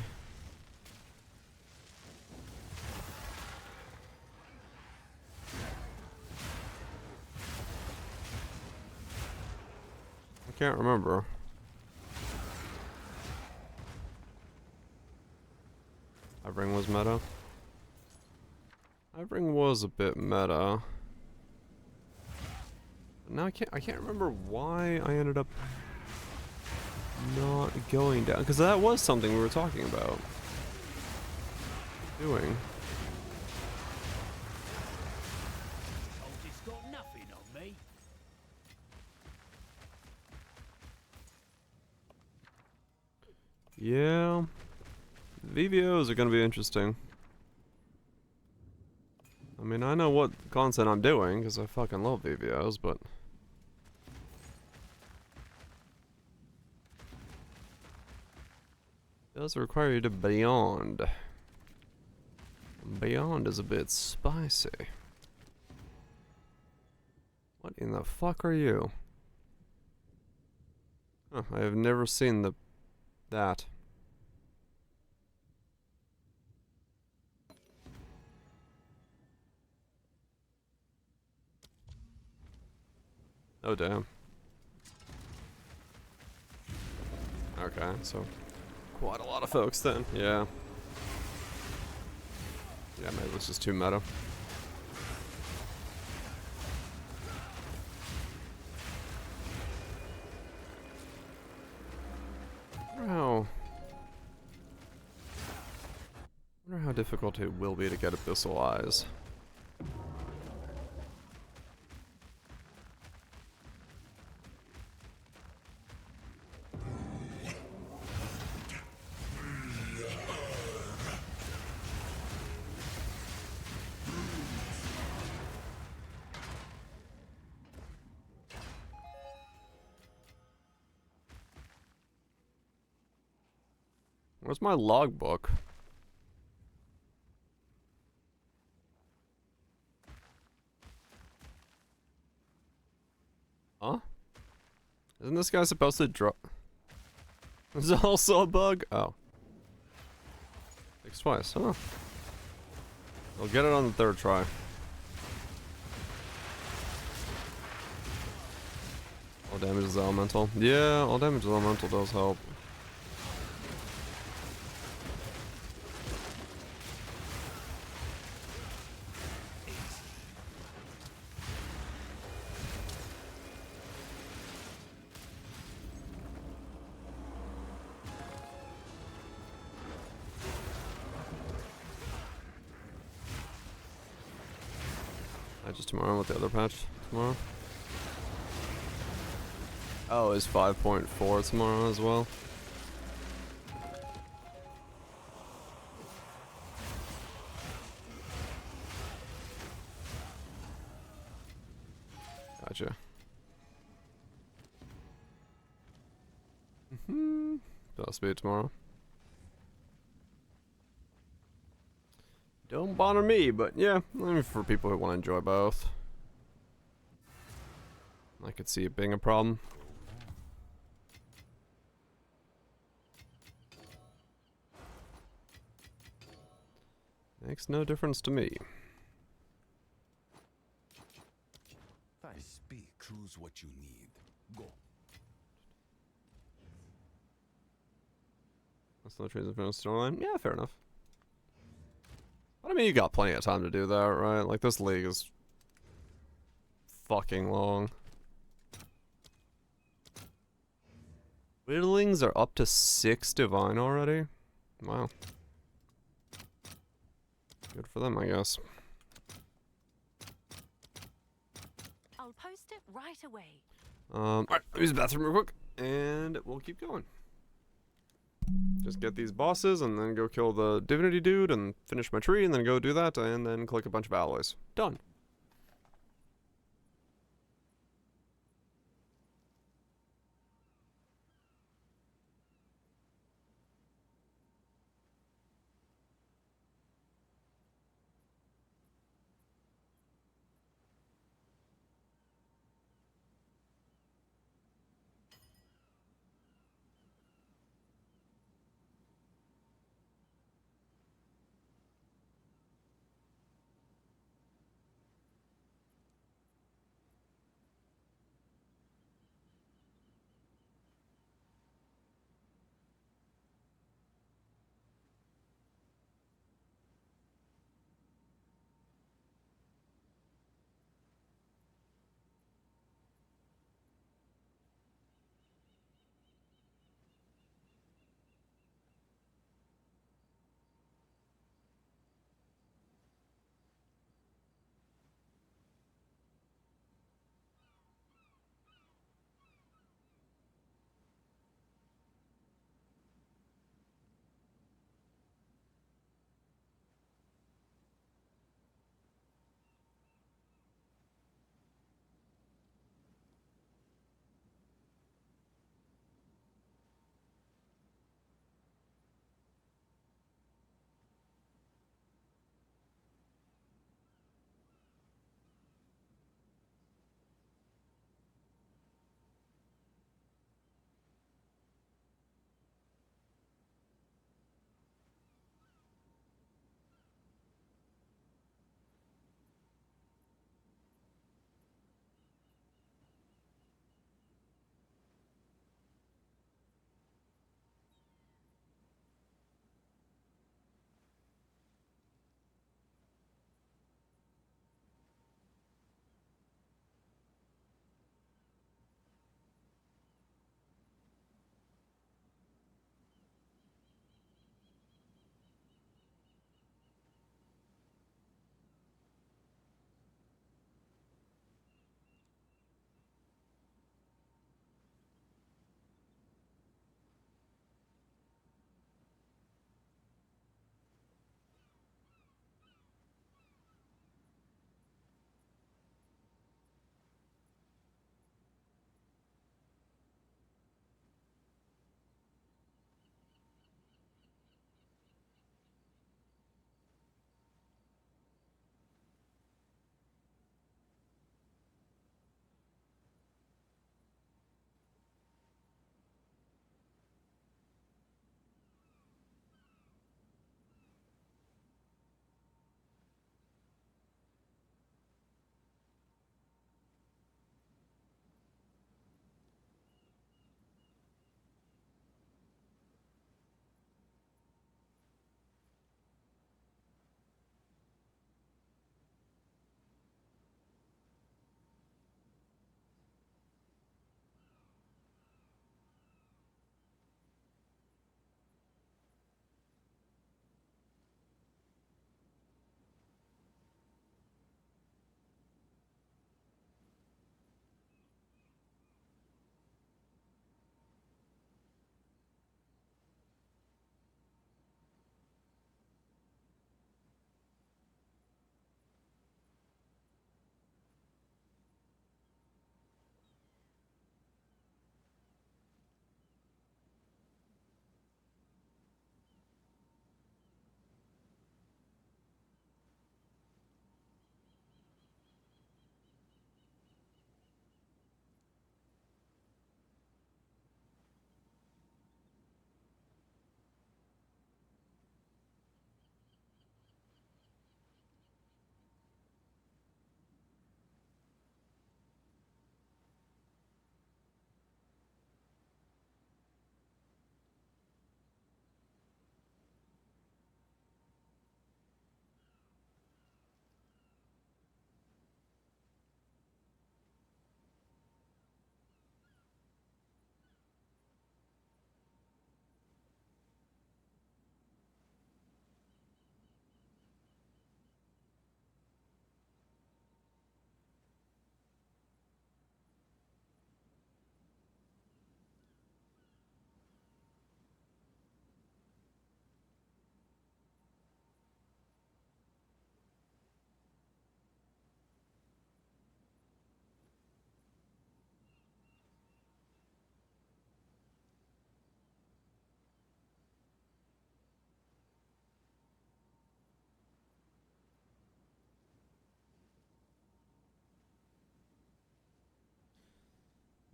I can't remember. Ivering was meta. Ivering was a bit meta. But now I can't remember why I ended up not going down, because that was something we were talking about doing. It's got nothing on me. Yeah, VVOs are gonna be interesting. I mean, I know what content I'm doing because I fucking love VVOs, but it does require you to beyond. Beyond is a bit spicy. What in the fuck are you? Huh, I have never seen that. Oh damn. Okay, so quite a lot of folks then. Yeah. Yeah, maybe this is too meta. I wonder how difficult it will be to get Abyssal Eyes. Where's my logbook? Huh? Isn't this guy supposed to drop? There's also a bug? Oh. Fixed twice, huh? I'll get it on the third try. All damage is elemental. Yeah, all damage is elemental does help. Just tomorrow with the other patch tomorrow. Oh, it's 5.4 tomorrow as well. Gotcha. supposed to be tomorrow. Don't bother me, but yeah, I mean, for people who want to enjoy both, I could see it being a problem. Makes no difference to me. I speak. Choose what you need. Go. That's no trees in front of the storyline. Yeah, fair enough. But I mean, you got plenty of time to do that, right? Like, this league is fucking long. Whittlings are up to 6 divine already? Wow. Good for them, I guess. I'll post it right away. Alright, let me use the bathroom real quick, and we'll keep going. Just get these bosses, and then go kill the divinity dude, and finish my tree, and then go do that, and then collect a bunch of alloys. Done.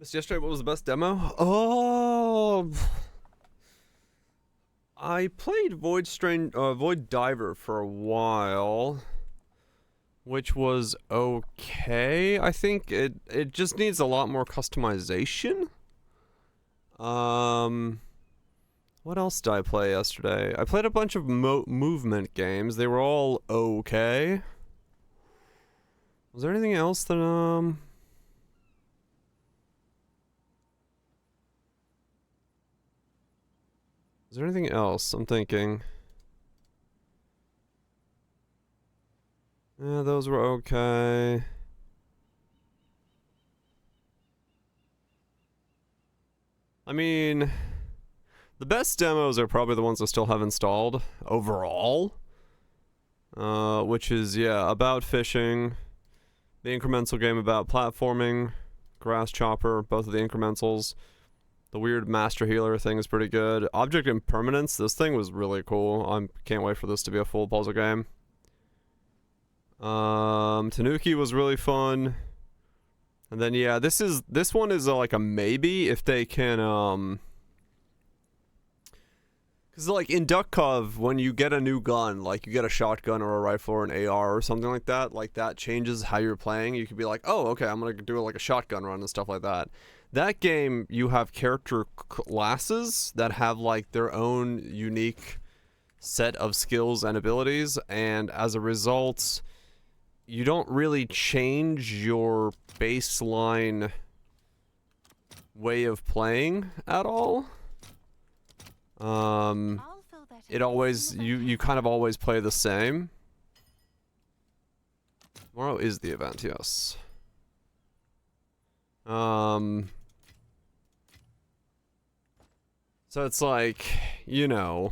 Just yesterday, what was the best demo? Oh, I played Void Diver for a while, which was okay. I think it just needs a lot more customization. What else did I play yesterday? I played a bunch of movement games. They were all okay. Was there anything else that is there anything else? I'm thinking. Yeah, those were okay. I mean, the best demos are probably the ones I still have installed overall. Which is, yeah, about fishing, the incremental game about platforming, Grass Chopper, both of the incrementals. The weird Master Healer thing is pretty good. Object Impermanence, this thing was really cool. I can't wait for this to be a full puzzle game. Tanuki was really fun. And then, yeah, this one is like a maybe if they can, because, like, in Duck Cove, when you get a new gun, like, you get a shotgun or a rifle or an AR or something like that changes how you're playing. You could be like, oh, okay, I'm going to do, like, a shotgun run and stuff like that. That game, you have character classes that have, like, their own unique set of skills and abilities, and as a result, you don't really change your baseline way of playing at all. It always, you kind of always play the same. Tomorrow is the event, yes. So it's like, you know,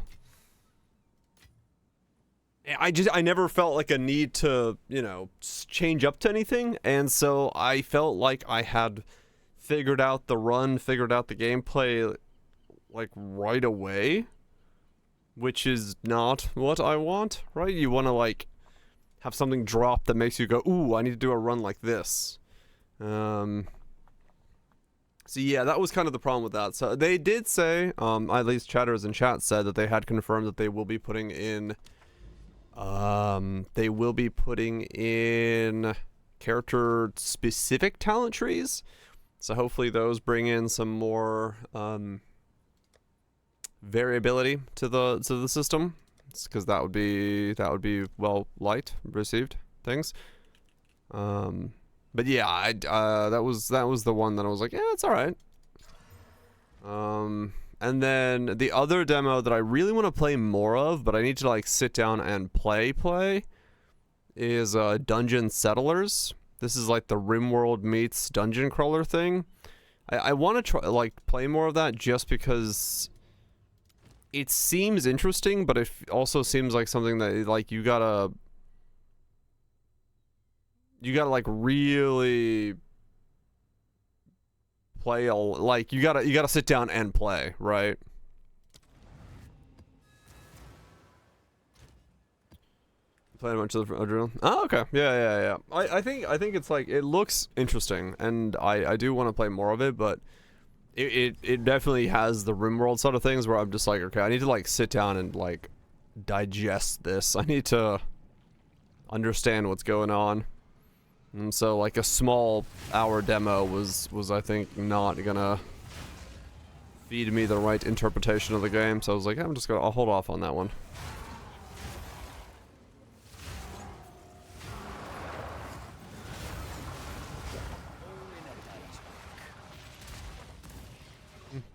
I never felt like a need to, you know, change up to anything, and so I felt like I had figured out the run, figured out the gameplay, like, right away, which is not what I want, right? You want to, like, have something drop that makes you go, ooh, I need to do a run like this. So yeah, that was kind of the problem with that. So they did say, at least chatters in chat said that they had confirmed that they will be putting in, character-specific talent trees. So hopefully those bring in some more, variability to the system, because that would be well received things. But yeah, that was the one that I was like, yeah, it's all right. And then the other demo that I really want to play more of, but I need to, like, sit down and play is Dungeon Settlers. This is like the RimWorld meets Dungeon Crawler thing. I want to try, like, play more of that just because it seems interesting, but it also seems like something that, like, you gotta like really play like, you gotta sit down and play, right? Playing a bunch of Adrenaline. Oh, okay. Yeah. I think it's like, it looks interesting, and I do want to play more of it, but it definitely has the RimWorld sort of things where I'm just like, okay, I need to, like, sit down and, like, digest this. I need to understand what's going on. And so, like, a small hour demo was I think not gonna feed me the right interpretation of the game, so I was like, I'll hold off on that one.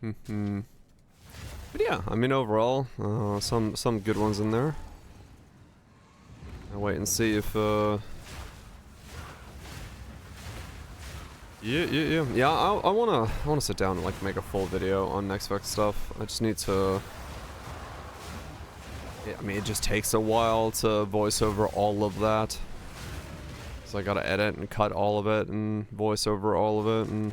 But yeah, I mean, overall, some good ones in there. I'll wait and see if yeah, I wanna sit down and, like, make a full video on Next Vex stuff. I just need to, I mean, it just takes a while to voice over all of that, so I gotta edit and cut all of it and voice over all of it, and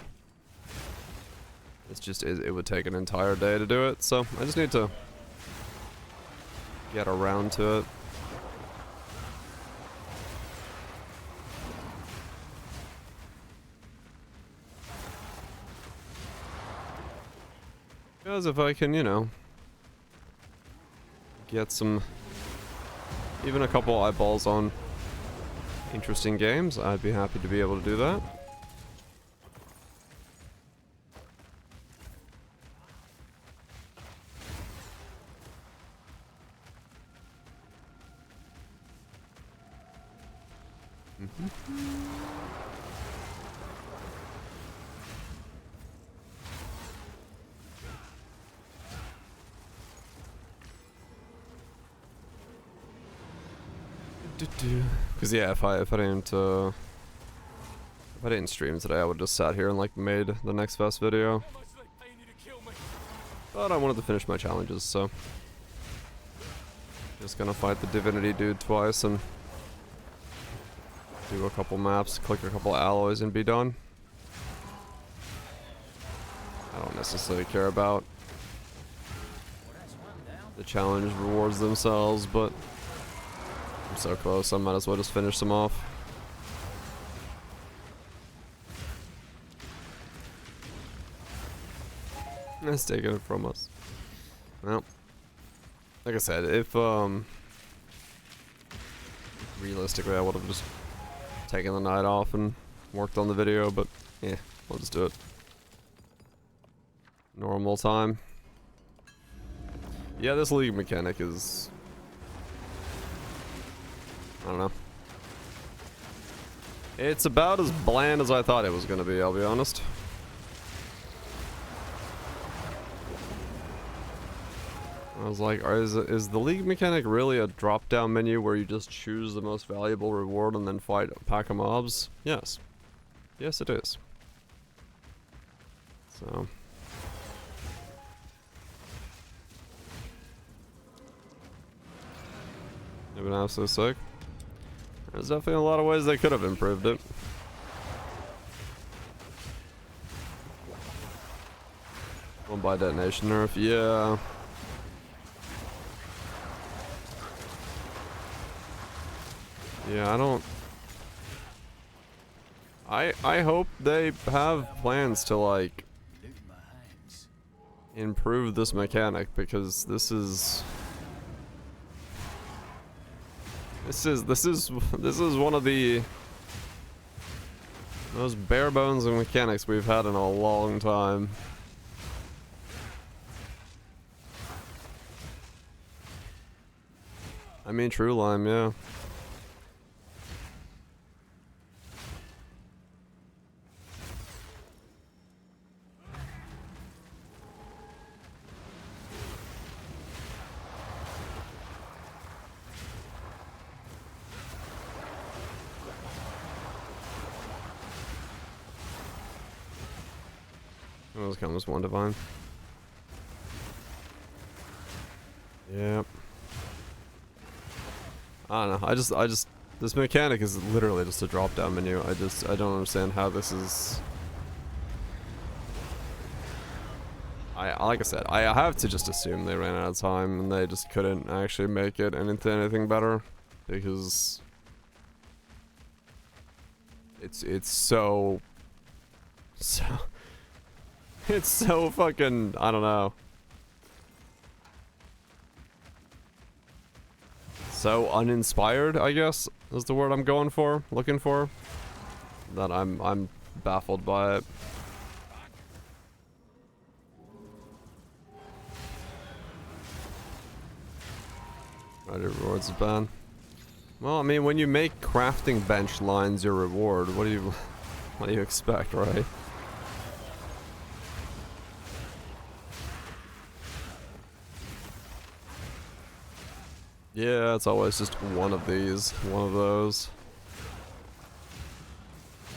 it's just, it would take an entire day to do it, so I just need to get around to it. Because if I can, you know, get some, even a couple eyeballs on interesting games, I'd be happy to be able to do that. Because yeah, if I didn't stream today, I would just sat here and like made the next best video. But I wanted to finish my challenges, so just gonna fight the divinity dude twice and do a couple maps, click a couple alloys, and be done. I don't necessarily care about the challenge rewards themselves, but I'm so close, I might as well just finish them off. It's taking it from us. Well, like I said, if realistically I would have just taken the night off and worked on the video, but yeah, we'll just do it. Normal time. Yeah, this league mechanic is, I don't know. It's about as bland as I thought it was gonna be, I'll be honest. I was like, is the league mechanic really a drop-down menu where you just choose the most valuable reward and then fight a pack of mobs? Yes. Yes, it is. So. They've been absolutely sick. There's definitely a lot of ways they could have improved it. One by detonation nerf, yeah. Yeah, I don't... I hope they have plans to, like, improve this mechanic, because this is one of the most bare bones of mechanics we've had in a long time. I mean, True Lime, yeah. Those comes one divine. Yep. I don't know. I just this mechanic is literally just a drop down menu. I don't understand how this is. Like I said, I have to just assume they ran out of time and they just couldn't actually make it anything better, because it's so it's so fucking, I don't know. So uninspired, I guess, is the word I'm looking for. That I'm baffled by it. Rider rewards is bad. Well, I mean, when you make crafting bench lines your reward, what do you expect, right? Yeah, it's always just one of these, one of those.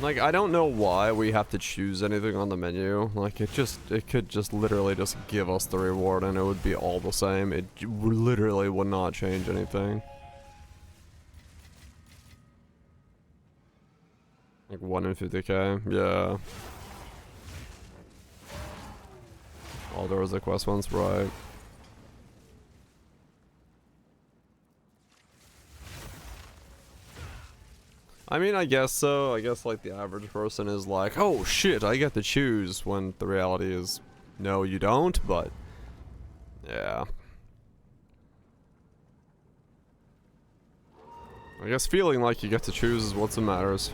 Like, I don't know why we have to choose anything on the menu. Like, it could just literally just give us the reward and it would be all the same. It literally would not change anything. Like 1 in 50k, yeah. All there was the quest ones, right. I mean, I guess so. I guess, like, the average person is like, oh shit, I get to choose, when the reality is, no, you don't, but Yeah. I guess feeling like you get to choose is what matters.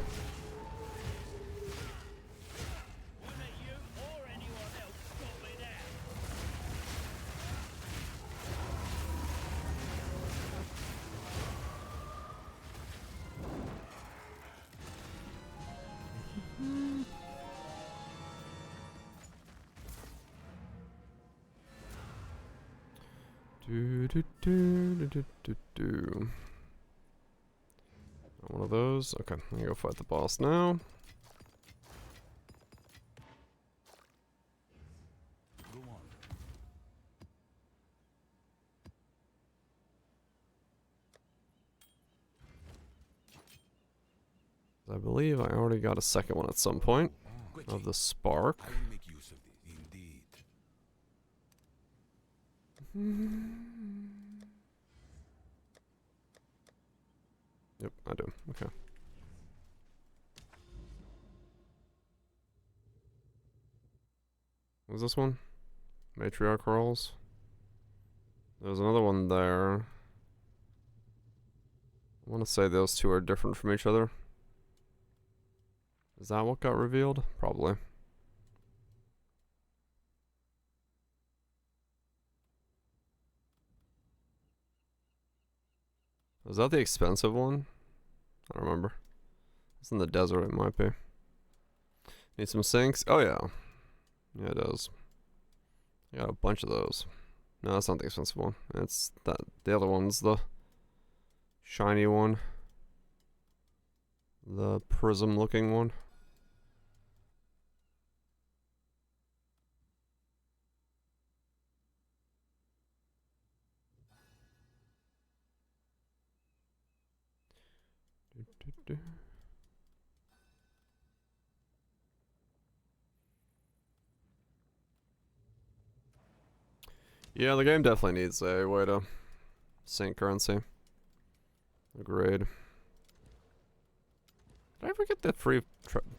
Do. One of those. Okay, I'm gonna go fight the boss now. Go on. I believe I already got a second one at some point Quickly. of the spark. I will make use of this. Indeed. Yep, I do. Okay. What was this one? Matriarch rolls. There's another one there. I want to say those two are different from each other. Is that what got revealed? Probably. Was that the expensive one? I don't remember. It's in the desert, it might be. Need some sinks? Oh yeah. Yeah, it does. I got a bunch of those. No, that's not the expensive one. It's that the other one's the shiny one. The prism looking one. Yeah, the game definitely needs a way to sync currency. Agreed. Did I ever get that free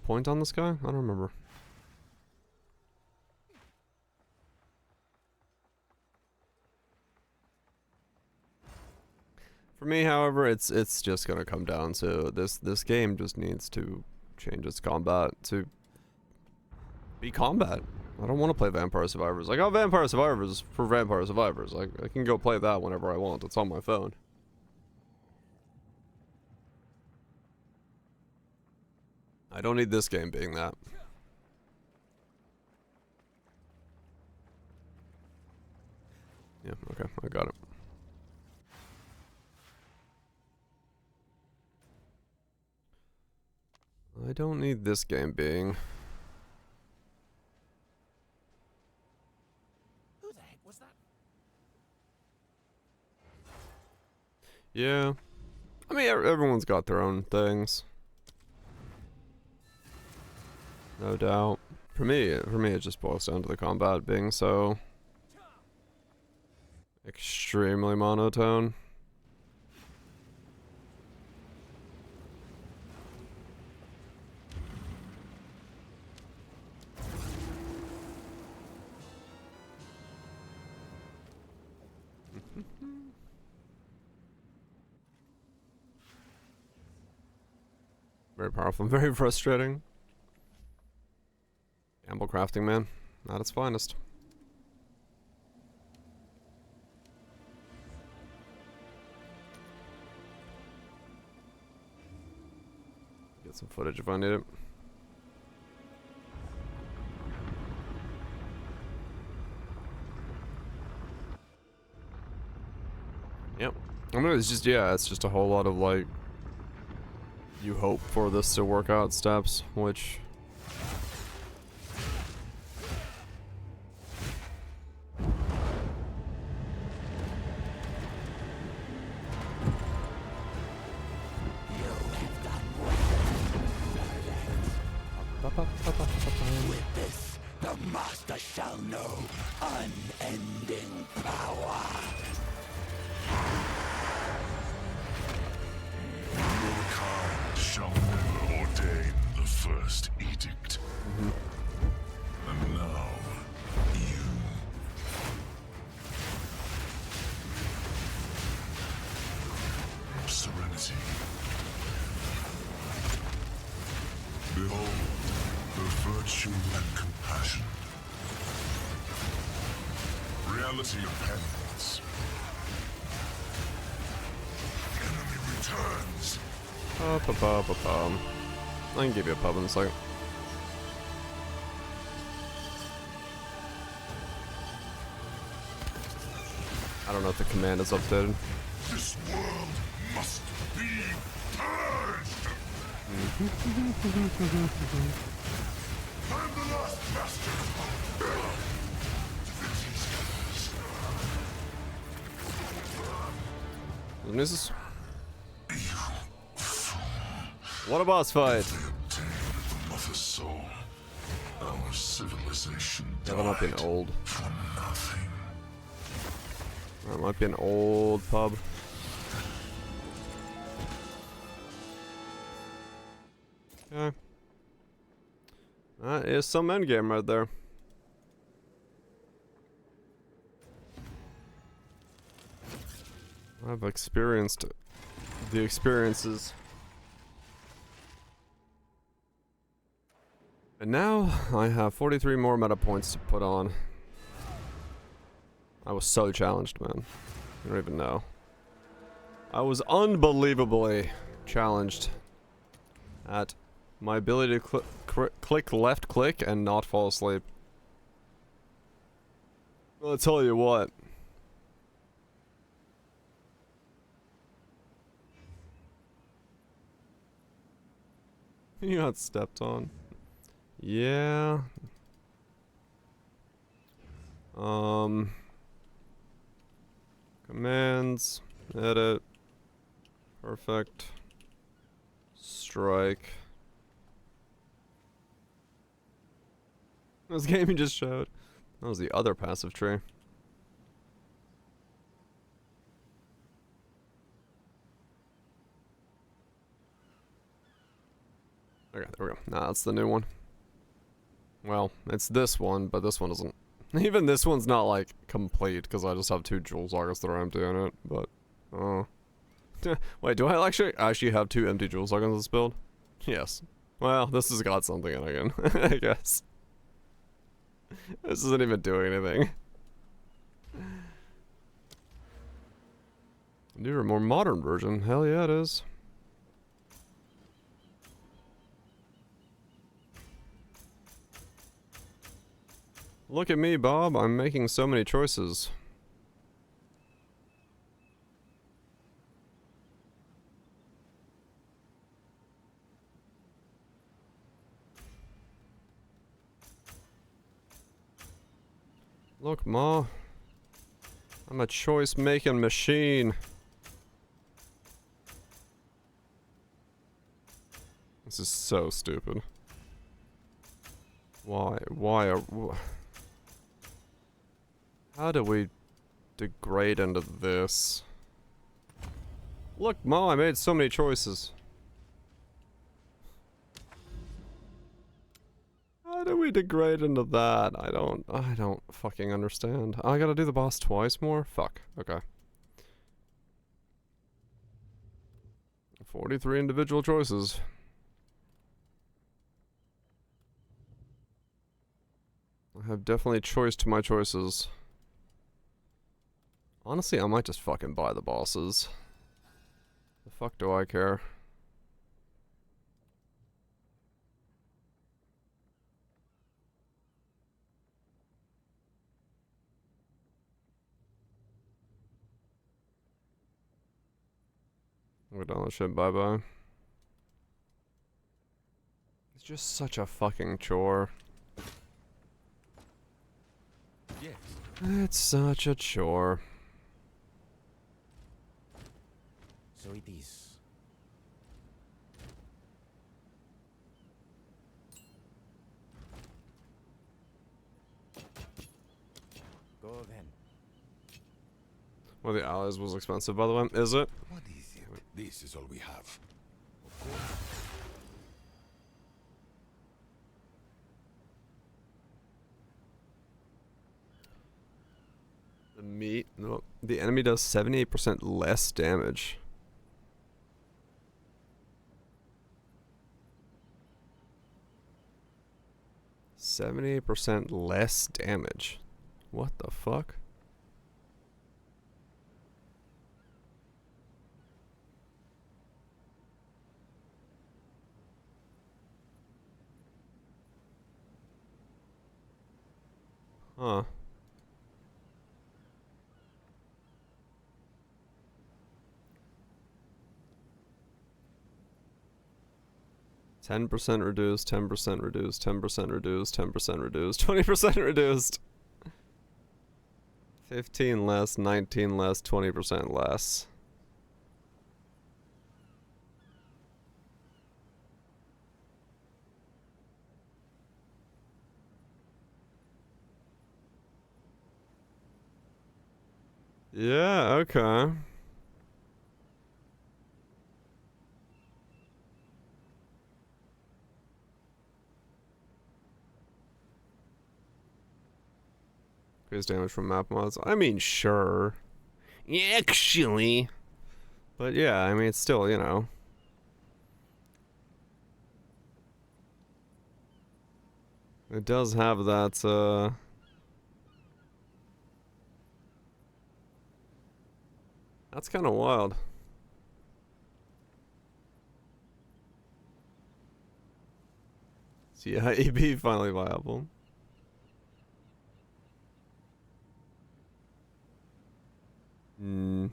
point on this guy? I don't remember. For me, however, it's just gonna come down to this game just needs to change its combat to be combat. I don't want to play Vampire Survivors. I got Vampire Survivors for Vampire Survivors. I can go play that whenever I want. It's on my phone. I don't need this game being that. Yeah, okay, I got it. I don't need this game being. Who the heck was that? Yeah. I mean, everyone's got their own things. No doubt. For me, it just boils down to the combat being so extremely monotone. Very powerful and very frustrating. Amble crafting, man. At its finest. Get some footage if I need it. Yep. I mean, it's just, yeah, it's just a whole lot of, like, you hope for this to work out steps, which... With this, the master shall know unending power. Your kind shall never ordain the first edict. And now, you. humanity. Behold, the virtue and compassion. Reality appends. Enemy returns. I can give you a pub in a second. I don't know if the command is updated. This world must be purged. I'm the last master. Divinity's curse. What is this? What a boss fight! They obtained the mother's soul. Our civilization Yeah, that might be an died old. for nothing. That might be an old pub. Okay. That is some endgame right there. I've experienced the experiences. And now I have 43 more meta points to put on. I was so challenged, man. You don't even know. I was unbelievably challenged at my ability to click left click and not fall asleep. Well, I'll tell you what. You got stepped on. Yeah. Commands, edit, perfect, strike. This game you just showed. That was the other passive tree. Okay, there we go. Nah, that's the new one. Well, it's this one, but this one isn't. Even this one's not, like, complete, because I just have 2 jewel sockets that are empty in it, but, wait, do I actually have 2 empty jewel sockets in this build? Yes. Well, this has got something in again, I guess. This isn't even doing anything. Newer, more modern version. Hell yeah, it is. Look at me, Bob. I'm making so many choices. Look, Ma. I'm a choice-making machine. This is so stupid. Why? How do we degrade into this? Look, Ma, I made so many choices. How do we degrade into that? I don't fucking understand. I gotta do the boss twice more? Fuck. Okay. 43 individual choices. I have definitely choiced my choices. Honestly, I might just fucking buy the bosses. The fuck do I care? We're done with shit, bye-bye. It's just such a fucking chore. Yes. It's such a chore. So it is. Go then. Well, the allies was expensive, by the way. Is it? What is it? This is all we have. Of course. The meat? No. The enemy does 78% less damage. 78% less damage. What the fuck? Huh. %, reduced, 10% reduced, 10% reduced, 10% reduced, 20% reduced. 15 less, 19 less, 20% less. Yeah, okay. Increased damage from map mods. I mean, sure. Actually. But yeah, I mean, it's still, you know. It does have that, that's kind of wild. So yeah, EB finally viable. Hmm.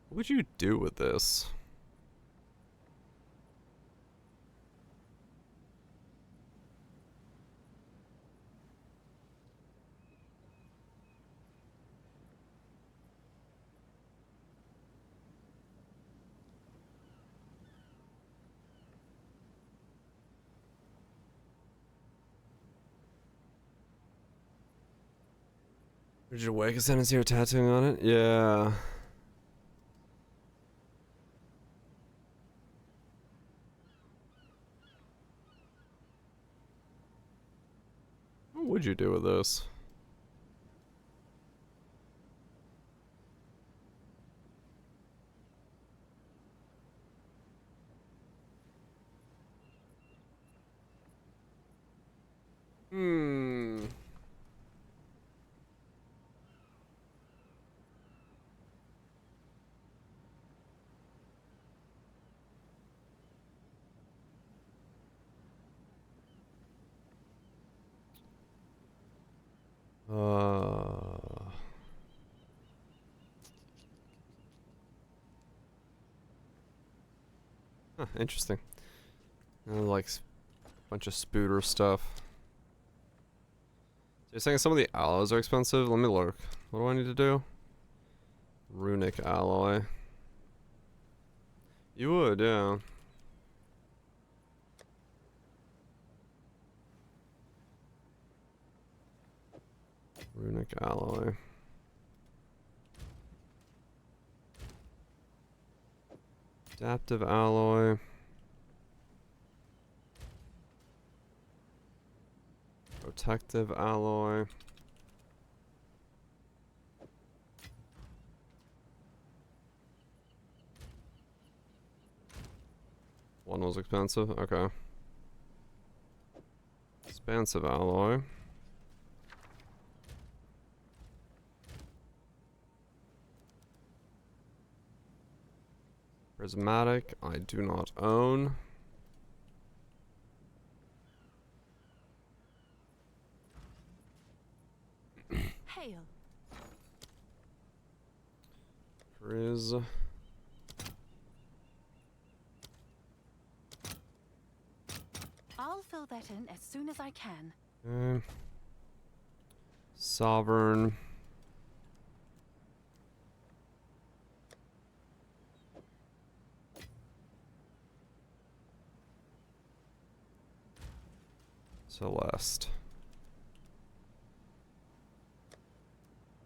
What would you do with this? Did you wake a sentence here tattooing on it? Yeah. What would you do with this? Hmm. Huh, interesting. Like bunch of spooter stuff. So you're saying some of the alloys are expensive? Let me look. What do I need to do? Runic alloy. You would, yeah. Runic alloy. Adaptive alloy. Protective alloy. One was expensive? Okay. Expansive alloy. Prismatic, I do not own. Hail. Priz. I'll fill that in as soon as I can. Okay. Sovereign. Celeste.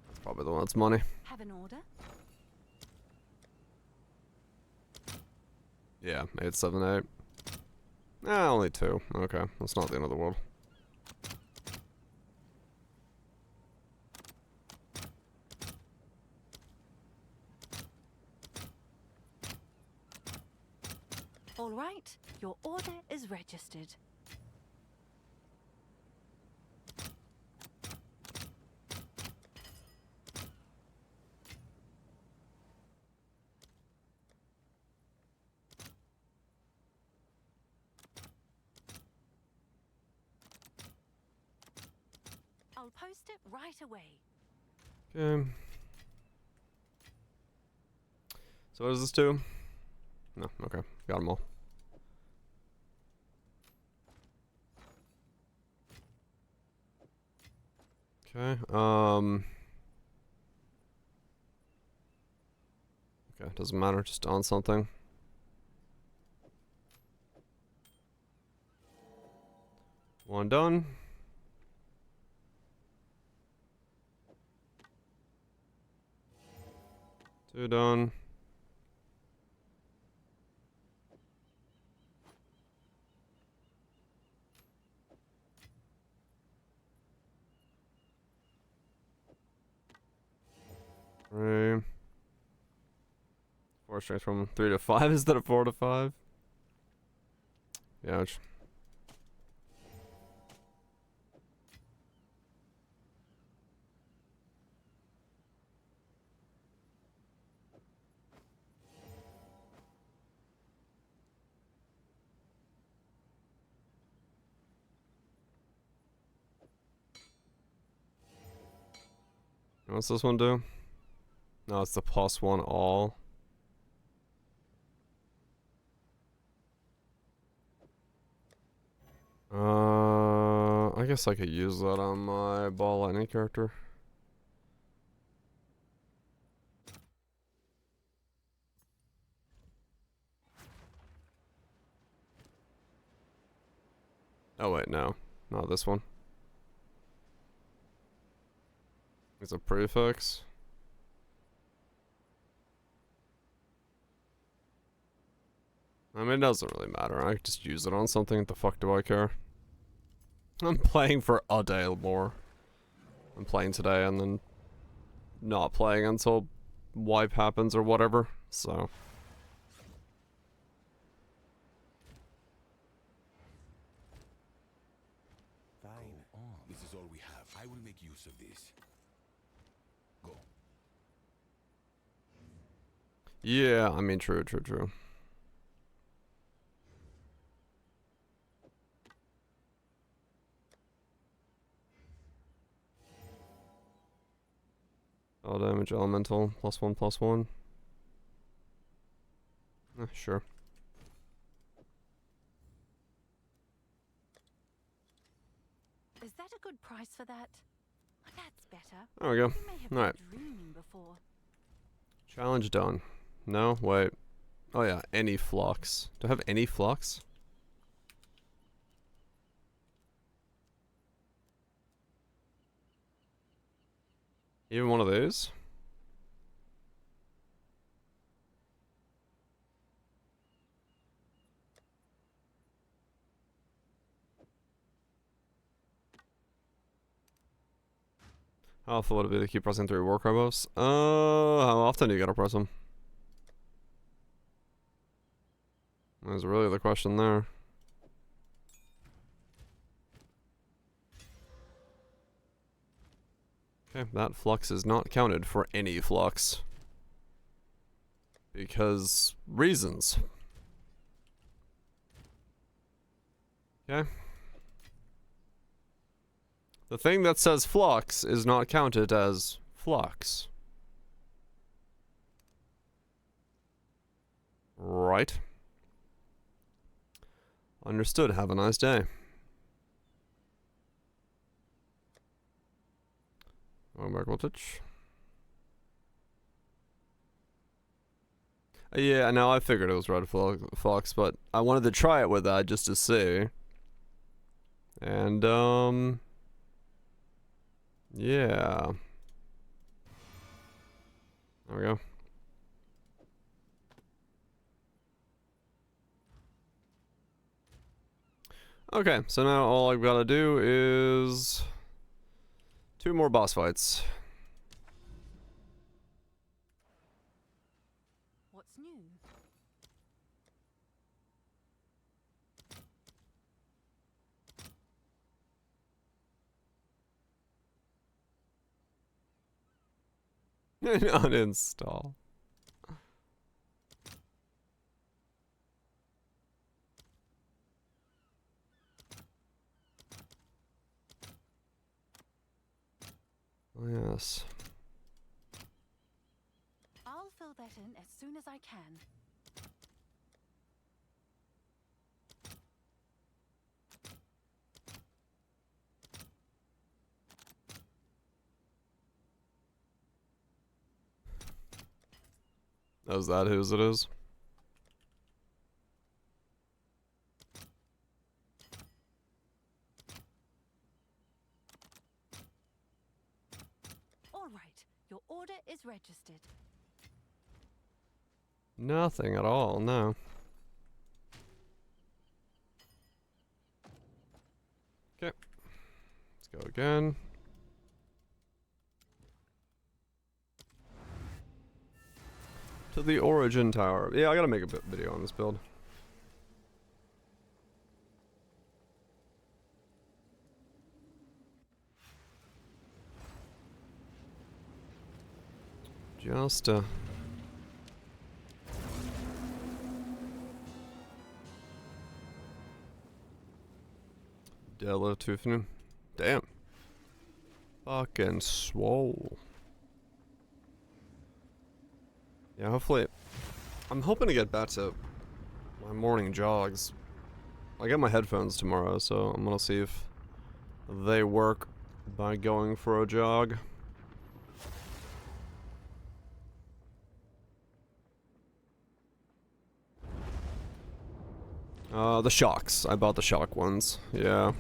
That's probably the one that's money. Have an order? Yeah, 878. Only 2. Okay, that's not the end of the world. All right, your order is registered. I'll post it right away. Okay. So what does this do? No, okay. Got them all. Okay, okay, doesn't matter, just on something. One done. Two done. Three. 4 strength from 3 to 5 instead of 4 to 5. Ouch. What's this one do? No, it's the +1 all. I guess I could use that on my ball lightning character. Oh wait, no. Not this one. It's a prefix. I mean, it doesn't really matter. I could just use it on something. What the fuck do I care? I'm playing for a day more. I'm playing today and then not playing until wipe happens or whatever. So. Fine. This is all we have. I will make use of this. Go. Yeah, I mean, true. All damage, elemental, +1/+1. Sure. Is that a good price for that? That's better. There we go. You may have Alright. been dreaming before. Challenge done. No, wait. Oh yeah, any flux. Do I have any flux? Even one of these? How often would it be to keep pressing 3 war combos? How often do you gotta press them? That's really the question there. Okay, that flux is not counted for any flux. Because reasons. Okay. The thing that says flux is not counted as flux. Right. Understood. Have a nice day. Going back voltage. Yeah, no, I figured it was red flux, but I wanted to try it with that just to see. And, yeah. There we go. Okay, so now all I've got to do is 2 more boss fights. What's new? Uninstall. Yes. I'll fill that in as soon as I can. Is that whose it is? All right, your order is registered. Nothing at all, no. Okay. Let's go again. To the origin tower. Yeah, I gotta make a video on this build. Just Della Tufnu. Damn. Fucking swole. Yeah, hopefully. I'm hoping to get back to my morning jogs. I get my headphones tomorrow, so I'm gonna see if they work by going for a jog. The shocks. I bought the shock ones. Yeah.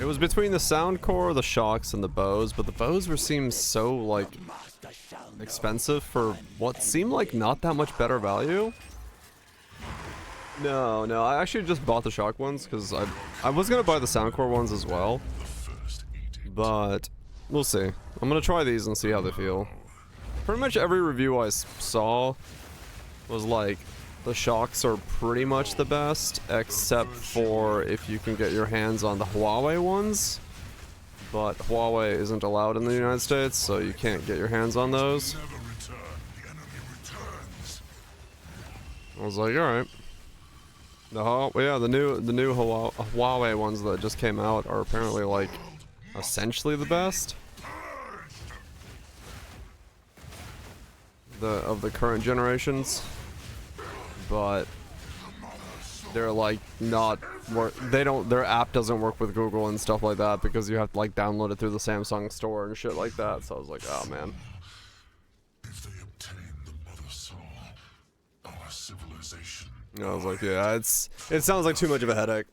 It was between the sound core, the shocks, and the bows, but the bows seemed so, like, expensive for what seemed like not that much better value. No, I actually just bought the shock ones, because I was gonna buy the sound core ones as well. But, we'll see. I'm gonna try these and see how they feel. Pretty much every review I saw was like, the shocks are pretty much the best, except for if you can get your hands on the Huawei ones. But Huawei isn't allowed in the United States, so you can't get your hands on those. I was like, alright. The new Huawei ones that just came out are apparently, like, essentially the best. Of the current generations. But they're like not work. Their app doesn't work with Google and stuff like that because you have to like download it through the Samsung store and shit like that. So I was like, oh man. If they obtain the mother soul, our civilization. I was like, yeah, it sounds like too much of a headache.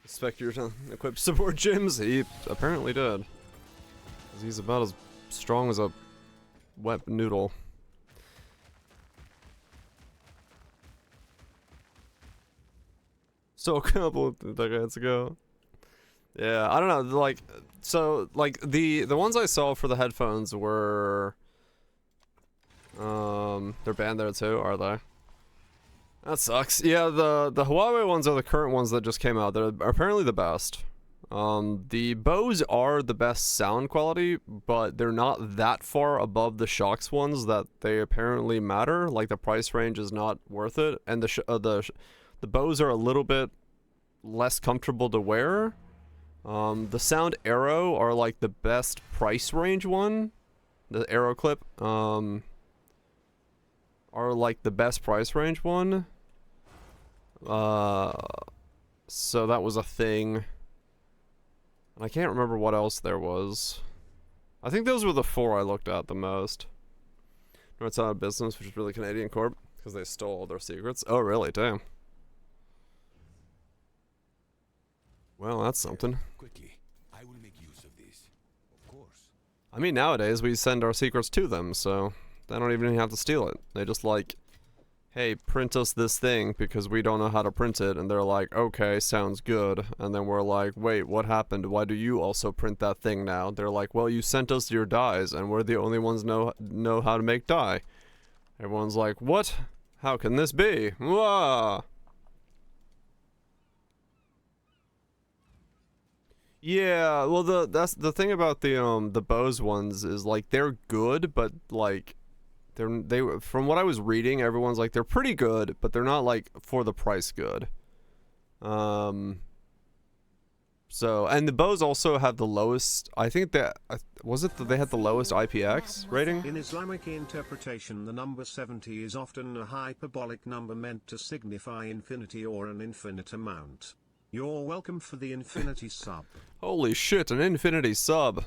Expect your equipped support gyms. He apparently did. 'Cause he's about as strong as a wet noodle. So a couple of decades ago. Yeah, I don't know, like, so, like, the ones I saw for the headphones were, they're banned there too, are they? That sucks. Yeah, the Huawei ones are the current ones that just came out. They're apparently the best. The bows are the best sound quality, but they're not that far above the shocks ones that they apparently matter. Like, the price range is not worth it, and the bows are a little bit less comfortable to wear. The Sound Arrow are like the best price range one. The Arrow Clip are like the best price range one. So that was a thing. And I can't remember what else there was. I think those were the 4 I looked at the most. North Side Business, which is really Canadian Corp, because they stole all their secrets. Oh, really? Damn. Well, that's something. Quickly, I will make use of this. Of course. I mean, nowadays we send our secrets to them, so they don't even have to steal it. They just like, hey, print us this thing because we don't know how to print it. And they're like, okay, sounds good. And then we're like, wait, what happened? Why do you also print that thing now? They're like, well, you sent us your dyes and we're the only ones know how to make dye. Everyone's like, what? How can this be? Wah! Yeah, well that's the thing about the Bose ones is like they're good, but like they from what I was reading, everyone's like they're pretty good, but they're not like for the price good. So and the Bose also have the lowest. I think that was it that they had the lowest IPX rating. In Islamic interpretation, the number 70 is often a hyperbolic number meant to signify infinity or an infinite amount. You're welcome for the infinity sub. Holy shit, an infinity sub.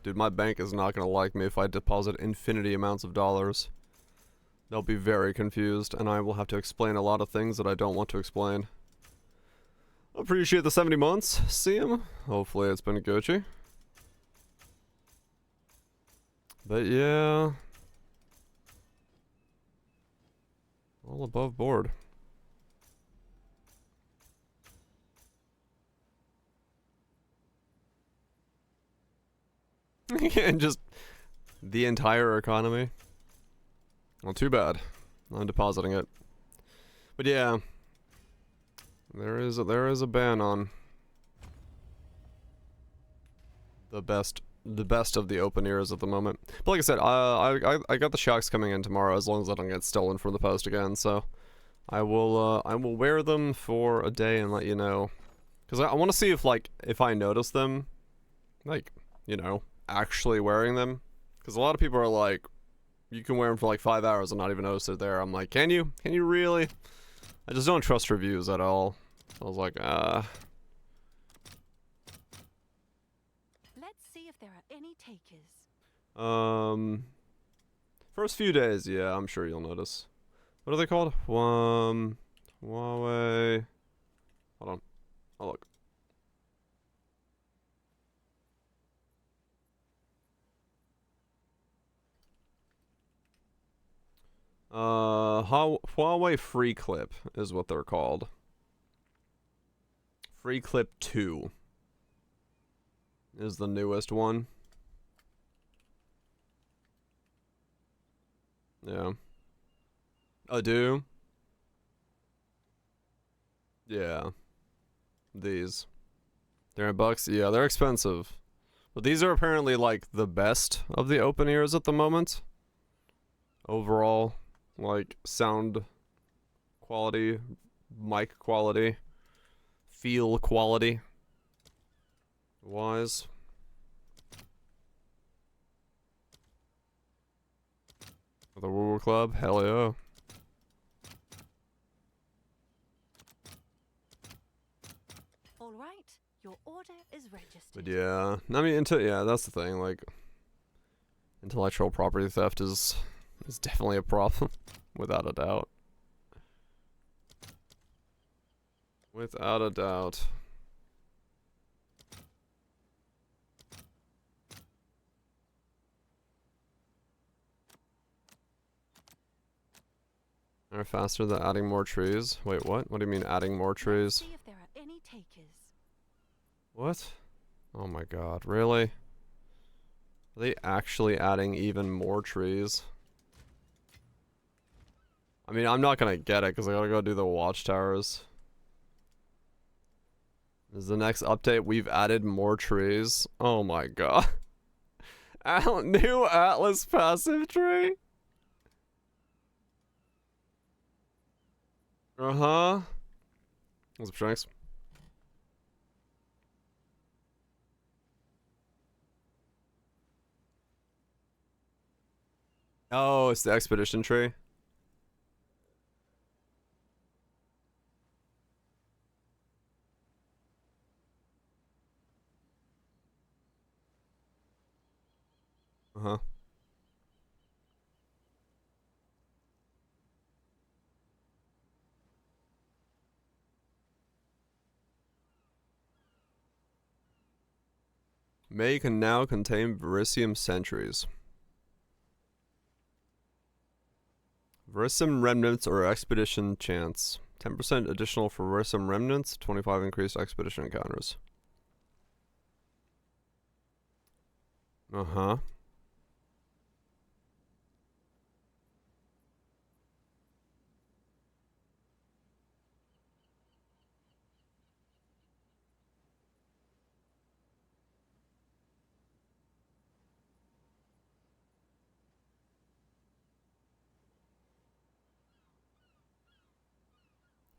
Dude, my bank is not gonna like me if I deposit infinity amounts of dollars. They'll be very confused, and I will have to explain a lot of things that I don't want to explain. Appreciate the 70 months, see him. Hopefully it's been Gucci. But yeah. All above board. And just the entire economy. Well, too bad. I'm depositing it. But yeah, there is a ban on the best of the open ears at the moment. But like I said, I got the shocks coming in tomorrow as long as I don't get stolen from the post again. So I will wear them for a day and let you know, because I want to see if I notice them, like, you know, actually wearing them, because a lot of people are like, you can wear them for like 5 hours and not even notice they're there. I'm like, can you really? I just don't trust reviews at all. I was like, Let's see if there are any takers. First few days, yeah, I'm sure you'll notice. What are they called? Huawei. Hold on, I'll look. Huawei Free Clip is what they're called. Free Clip 2 is the newest one. Yeah. Do? Yeah. These. They're $100. Yeah, they're expensive. But these are apparently like the best of the open ears at the moment. Overall, like sound quality, mic quality, feel quality wise. The Woo Woo Club, hell yeah. All right, your order is registered. But yeah, I mean, that's the thing. Like, intellectual property theft is definitely a problem, without a doubt. Without a doubt. Are faster than adding more trees? Wait, what? What do you mean adding more trees? See if there are any takers. What? Oh my god, really? Are they actually adding even more trees? I mean, I'm not gonna get it because I gotta go do the watchtowers. Is the next update we've added more trees? Oh my god. New Atlas passive tree? Uh-huh. What's up, Shanks? Oh, it's the expedition tree. Uh-huh. May can now contain Verisium sentries. Verisum remnants or expedition chance. 10% additional for Verisum remnants, 25 increased expedition encounters. Uh-huh.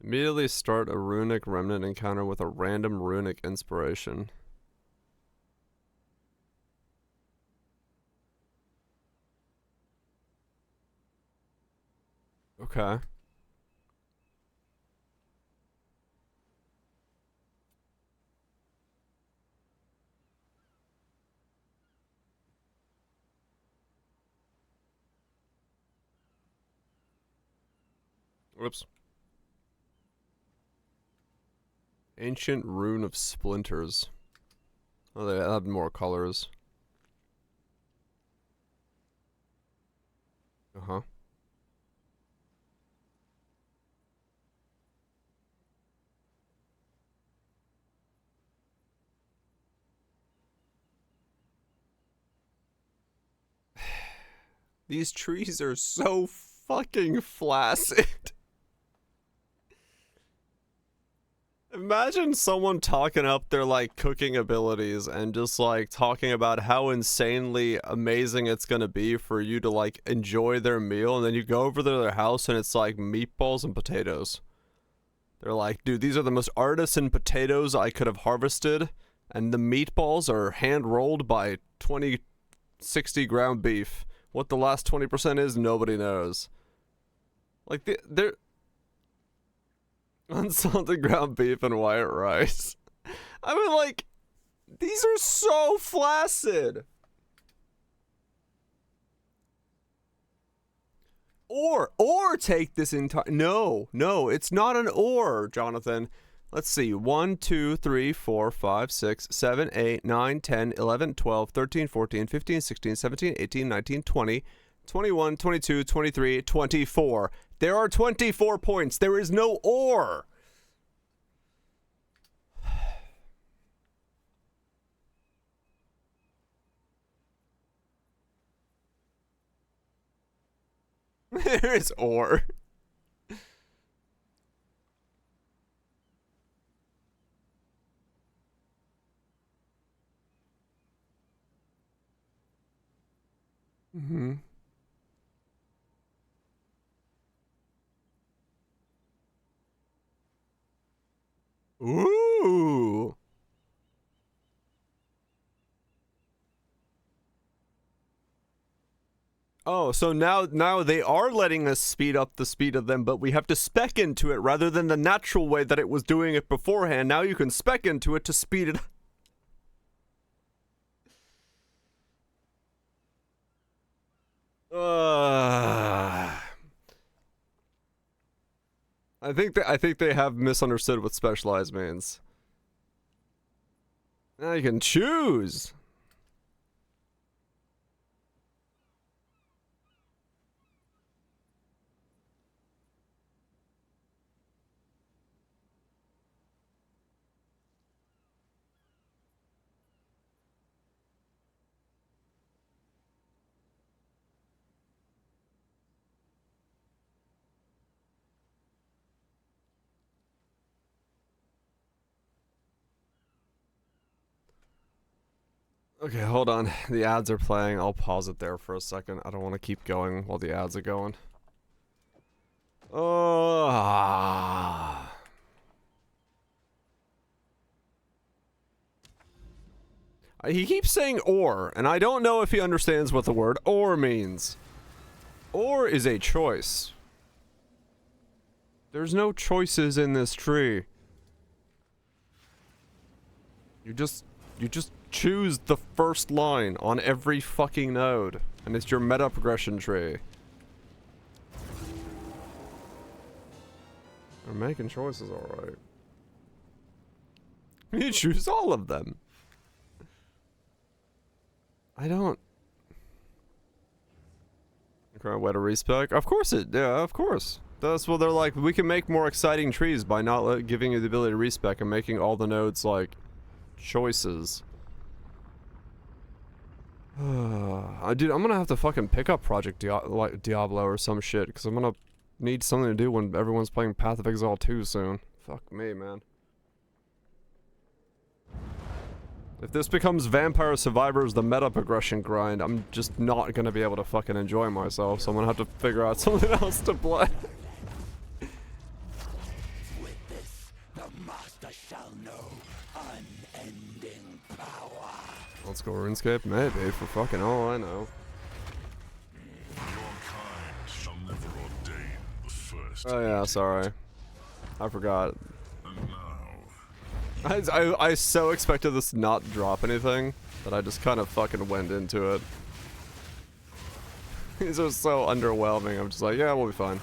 Immediately start a runic remnant encounter with a random runic inspiration. Okay. Whoops. Ancient Rune of Splinters. Oh, they add more colors. Uh-huh. These trees are so fucking flaccid. Imagine someone talking up their, like, cooking abilities and just, like, talking about how insanely amazing it's gonna be for you to, like, enjoy their meal, and then you go over to their house and it's, like, meatballs and potatoes. They're like, dude, these are the most artisan potatoes I could have harvested, and the meatballs are hand-rolled by 60 ground beef. What the last 20% is, nobody knows. Like, they're... unsalted ground beef and white rice. I mean, like, these are so flaccid. Or take this entire... No, it's not an or, Jonathan. Let's see. 1, 2, 3, 4, 5, 6, 7, 8, 9, 10, 11, 12, 13, 14, 15, 16, 17, 18, 19, 20, 21, 22, 23, 24. There are 24 points. There is no or. There is or. Mm-hmm. Ooh. Oh, so now they are letting us speed up the speed of them, but we have to spec into it rather than the natural way that it was doing it beforehand. Now you can spec into it to speed it up. I think they have misunderstood what specialized means. Now you can choose. Okay, hold on. The ads are playing. I'll pause it there for a second. I don't want to keep going while the ads are going. Oh. He keeps saying or, and I don't know if he understands what the word or means. Or is a choice. There's no choices in this tree. You just choose the first line on every fucking node, and it's your meta progression tree. They're making choices, alright. You choose all of them. I don't... Current way to respec? Of course it, yeah, of course. That's what they're like, we can make more exciting trees by not giving you the ability to respec and making all the nodes, like, choices. Dude, I'm gonna have to fucking pick up Project Diablo or some shit, because I'm gonna need something to do when everyone's playing Path of Exile 2 soon. Fuck me, man. If this becomes Vampire Survivors, the meta progression grind, I'm just not gonna be able to fucking enjoy myself, so I'm gonna have to figure out something else to play. With this, the master shall know unending power. Let's go RuneScape? Maybe, for fucking all I know. Your kind shall never ordain the first. Oh yeah, sorry. I forgot. And now, I so expected this to not drop anything that I just kind of fucking went into it. These are so underwhelming. I'm just like, yeah, we'll be fine.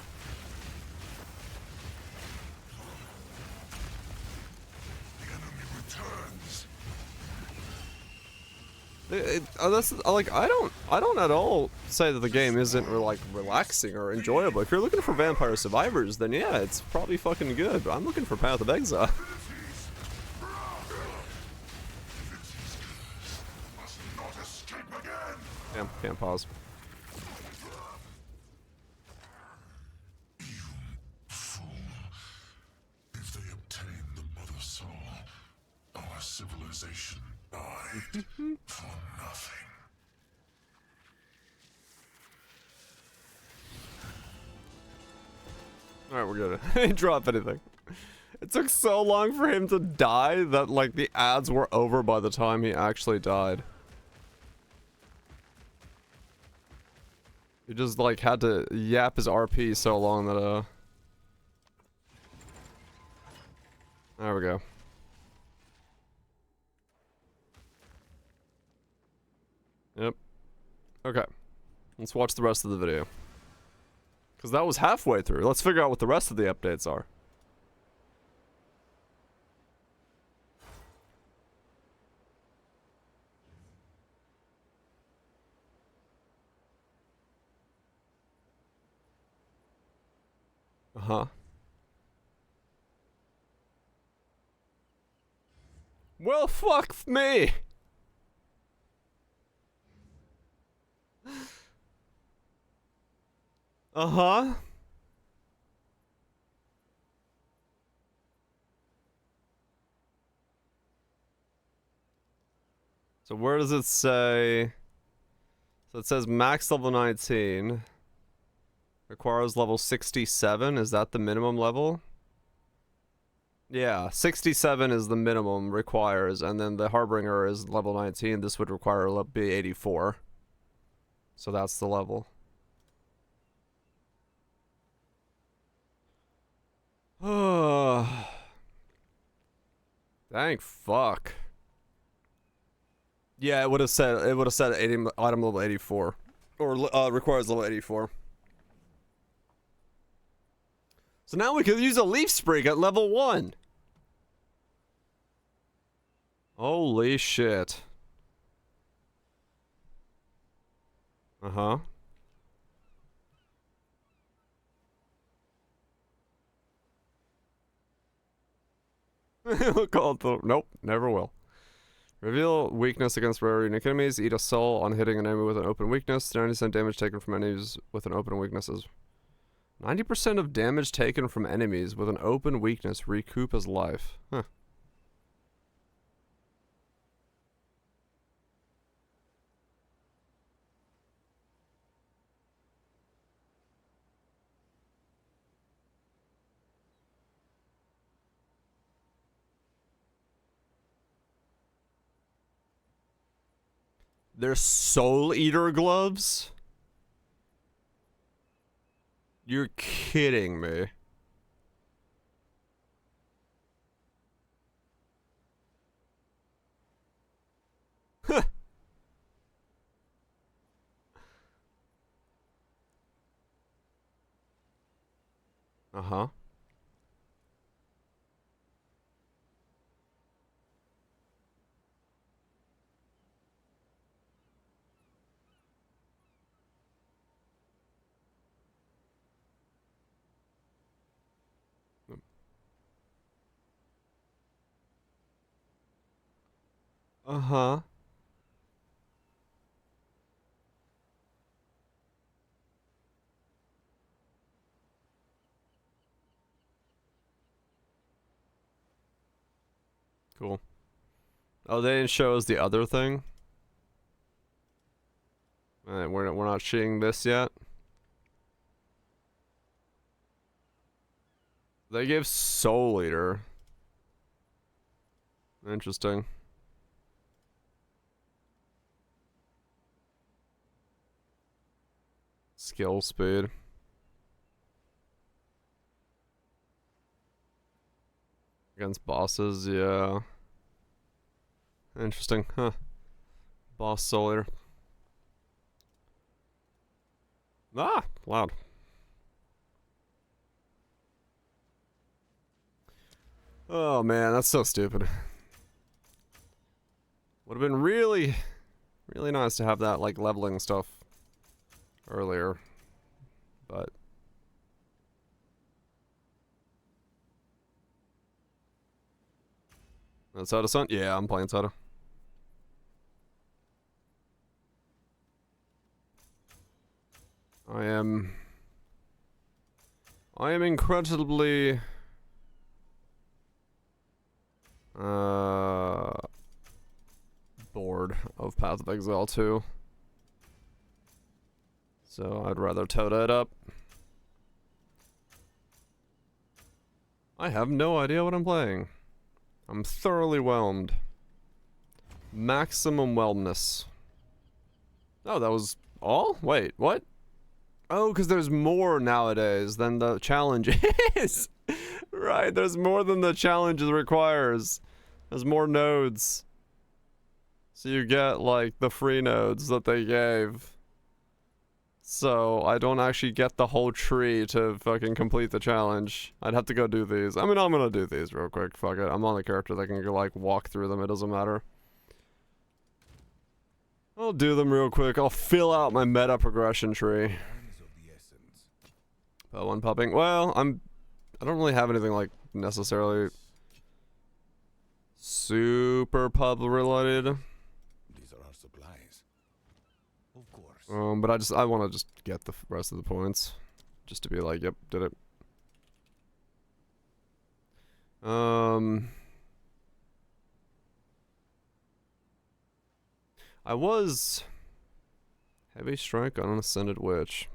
the enemy returns. Like I don't at all say that the game isn't like relaxing or enjoyable. If you're looking for Vampire Survivors, then yeah, it's probably fucking good. But I'm looking for Path of Exile. Damn, can't pause. Fool. If they obtain the Mother Soul, our civilization died for nothing. Alright, we're good. I didn't drop anything. It took so long for him to die that like the ads were over by the time he actually died. He just like had to yap his RP so long that there we go. Yep. Okay. Let's watch the rest of the video. Because that was halfway through. Let's figure out what the rest of the updates are. Uh-huh. Well, fuck me! Uh-huh. So where does it say? So it says max level 19. Requires level 67. Is that the minimum level? Yeah, 67 is the minimum requires, and then the Harbinger is level 19. This would require be 84. So that's the level. Thank fuck. Yeah, it would have said 80 item level 84, or requires level 84. So now we could use a leaf sprig at level 1. Holy shit. Uh-huh. Nope, never will. Reveal weakness against rare unique enemies. Eat a soul on hitting an enemy with an open weakness. 90% damage taken from enemies with an open weaknesses. 90% of damage taken from enemies with an open weakness recoup as life. Huh. They're Soul Eater gloves? You're kidding me. Uh-huh. Uh-huh. Cool. Oh, they didn't show us the other thing? Alright, we're not seeing this yet. They gave Soul Eater. Interesting. Skill speed. Against bosses, yeah. Interesting, huh. Boss Soul Eater. Ah, loud. Oh man, that's so stupid. Would have been really, really nice to have that, like, leveling stuff earlier. But Soda Sun? Yeah, I'm playing Soda. I am incredibly bored of Path of Exile 2. So I'd rather Toda it up. I have no idea what I'm playing. I'm thoroughly whelmed. Maximum whelmness. Oh, that was all? Wait, what? Oh, because there's more nowadays than the challenge is. Right, there's more than the challenge requires. There's more nodes. So you get, like, the free nodes that they gave. So I don't actually get the whole tree to fucking complete the challenge. I'd have to go do these. I mean, I'm gonna do these real quick. Fuck it. I'm on the character that can, like, walk through them. It doesn't matter. I'll do them real quick. I'll fill out my meta progression tree. PoE1 popping. Well, I don't really have anything, like, necessarily super pub related. These are our supplies. Of course. But I want to just get the rest of the points, just to be like, yep, did it. I was heavy strike on an ascended witch.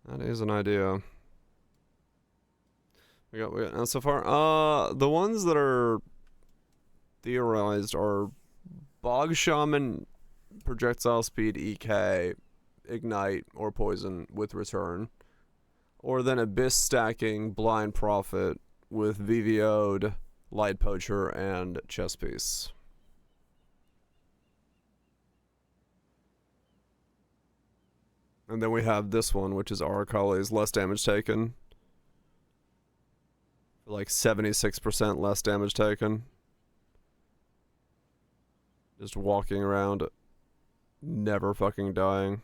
That is an idea. We got and so far. The ones that are theorized are Bog Shaman, projectile speed, EK, ignite, or poison with return, or then Abyss stacking, blind prophet with VVO'd, light poacher, and chess piece. And then we have this one, which is Aracali's less damage taken. Like 76% less damage taken. Just walking around, never fucking dying.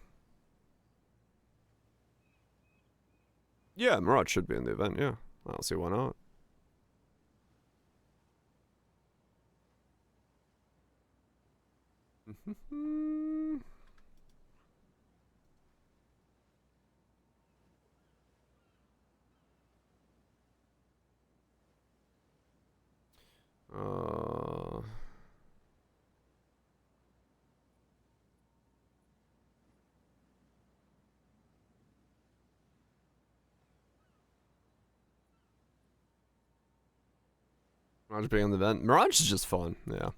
Yeah, Mirage should be in the event, yeah. I don't see why not. Mirage being in the event. Mirage is just fun, yeah.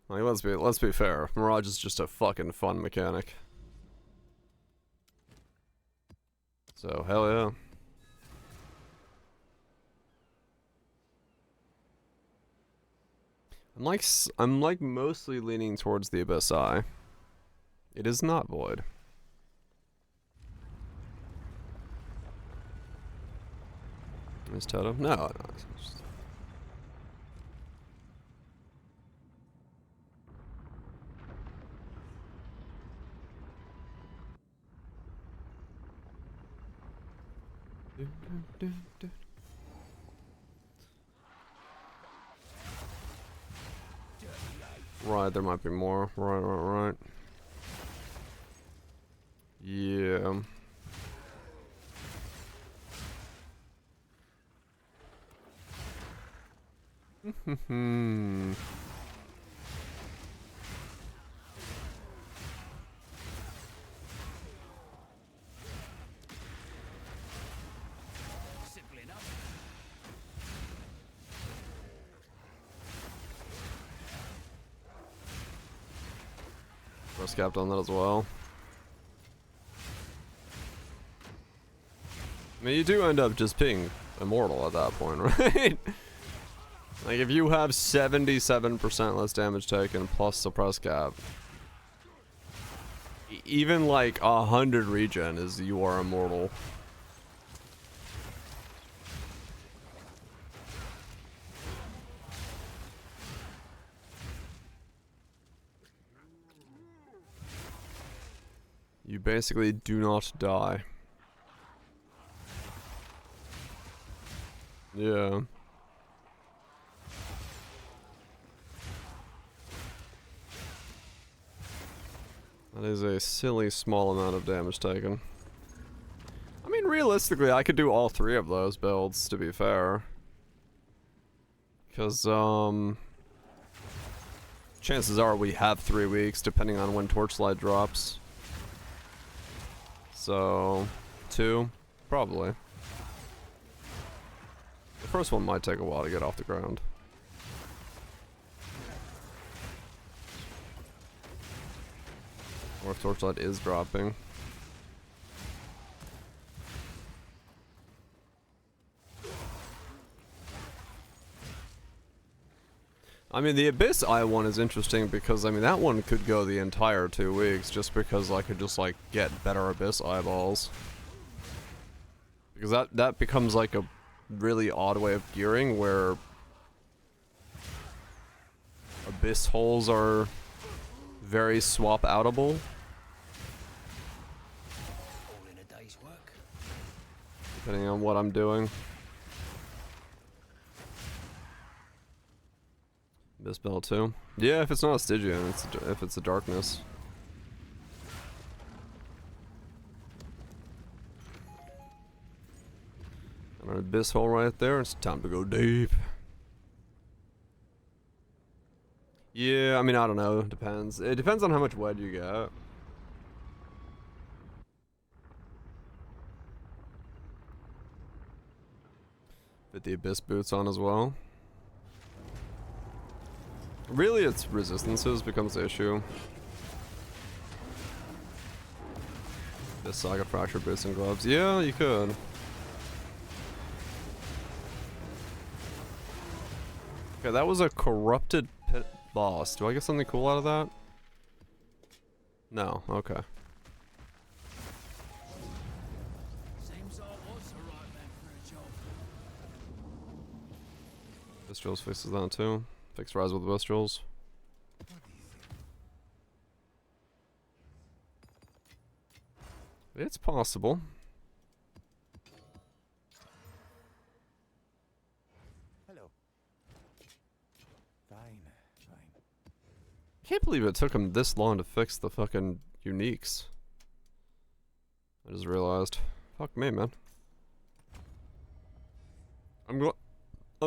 Like, let's be fair. Mirage is just a fucking fun mechanic. So hell yeah. I'm like mostly leaning towards the Abyss Eye. It is not void. Is Toto? No. It's just... Right, there might be more. Right. Yeah. Simple enough. Press capped on that as well. I mean, you do end up just being immortal at that point, right? Like, if you have 77% less damage taken plus suppress cap, even like 100 regen is you are immortal. You basically do not die. Yeah. That is a silly small amount of damage taken. I mean, realistically, I could do all three of those builds, to be fair. Because, chances are we have 3 weeks, depending on when Torchlight drops. So, 2? Probably. The first one might take a while to get off the ground. Or if Torchlight is dropping. I mean, the Abyss Eye one is interesting because, I mean, that one could go the entire 2 weeks just because I could just, like, get better Abyss Eyeballs. Because that becomes, like, a really odd way of gearing where Abyss holes are very swap-outable. All in a day's work. Depending on what I'm doing. This bell too. Yeah, if it's not a Stygian, if it's a darkness. And an abyss hole right there. It's time to go deep. Yeah, I mean, I don't know. It depends. It depends on how much wedge you get. Fit the abyss boots on as well. Really, it's resistances becomes the issue. This Saga Fracture boots and gloves. Yeah, you could. Okay, that was a corrupted pit boss. Do I get something cool out of that? No, okay. Seems I was the right man for a job. Bistrels fixes that too. Fix rise with Bistrels. It's possible. Hello. Fine. Can't believe it took him this long to fix the fucking uniques. I just realized. Fuck me, man. I'm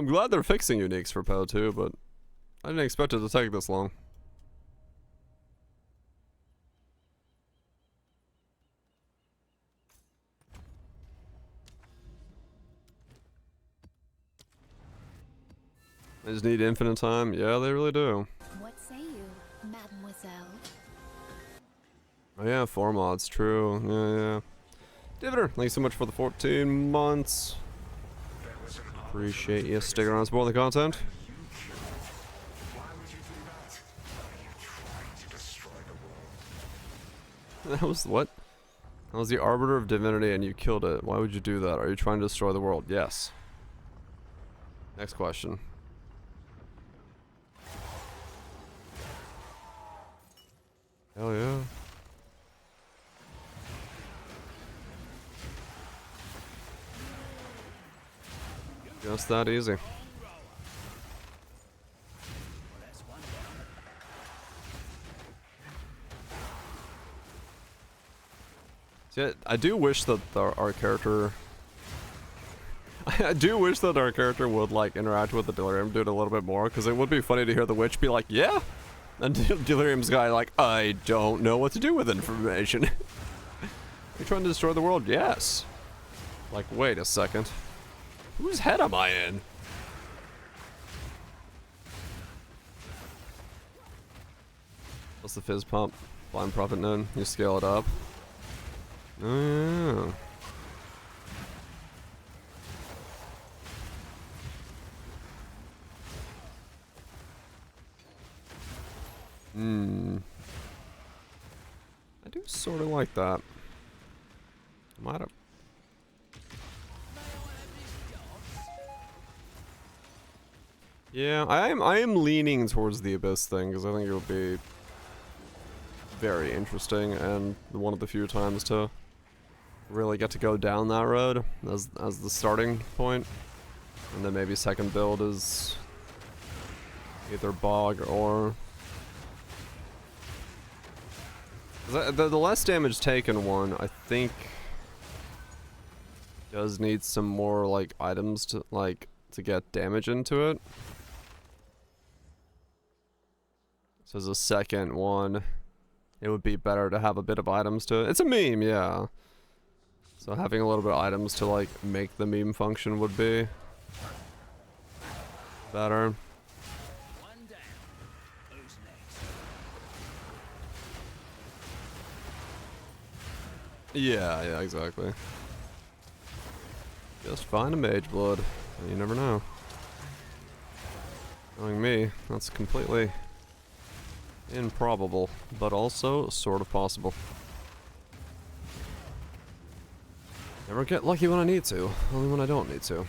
glad they're fixing uniques for PoE2, but I didn't expect it to take this long. They just need infinite time? Yeah, they really do. What say you, mademoiselle? Oh yeah, 4 mods, true. Yeah. Dividor, thanks so much for the 14 months. Appreciate you sticking around and supporting the content. That was what? That was the Arbiter of Divinity and you killed it. Why would you do that? Are you trying to destroy the world? Yes. Next question. Hell yeah. Just that easy. See, I do wish that our character... I do wish that our character would, like, interact with the Delirium dude a little bit more, because it would be funny to hear the witch be like, yeah? And Delirium's guy like, I don't know what to do with information. You're trying to destroy the world? Yes. Like, wait a second. Whose head am I in? What's the fizz pump? Blind Prophet node. You scale it up. Oh, yeah. I do sort of like that. Might have. Yeah, I am leaning towards the Abyss thing because I think it would be very interesting and one of the few times to really get to go down that road as the starting point, and then maybe second build is either Bog or the less damage taken one. I think does need some more like items to get damage into it. So as a second one, it would be better to have a bit of items to it. It's a meme, yeah. So having a little bit of items to like make the meme function would be better. Yeah, exactly. Just find a mage blood. You never know. Knowing me, that's completely improbable, but also sort of possible. Never get lucky when I need to, only when I don't need to.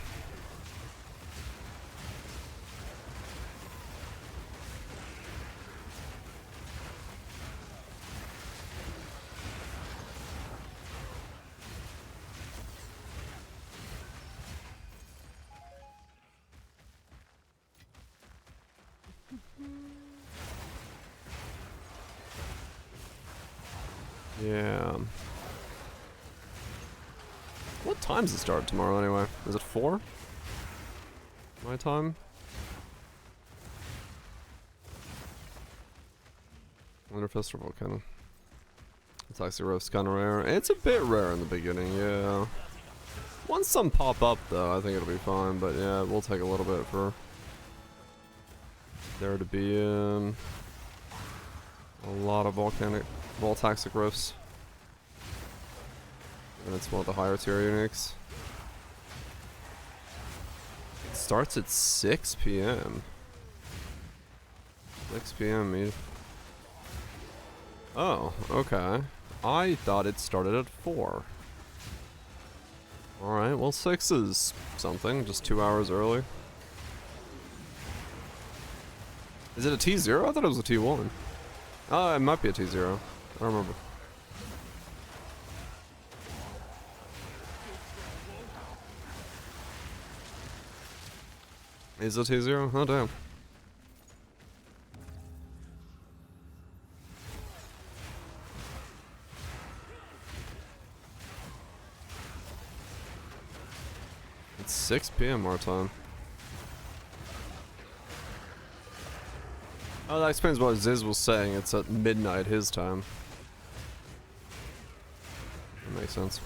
Yeah. What time's it start tomorrow anyway? Is it 4? My time? Winter Festival kind of. It's actually roast kind of rare. It's a bit rare in the beginning, yeah. Once some pop up though, I think it'll be fine, but yeah, it will take a little bit for there to be a lot of voltaxic rifts. And it's one of the higher tier uniques. It starts at 6 p.m. 6 p.m. Oh, okay. I thought it started at 4. Alright, well 6 is something, just 2 hours early. Is it a T0? I thought it was a T1. Oh, it might be a T0. I don't remember. Is it T0? Oh, damn. It's 6 p.m. our time. Oh, that explains what Ziz was saying. It's at midnight his time. That makes sense.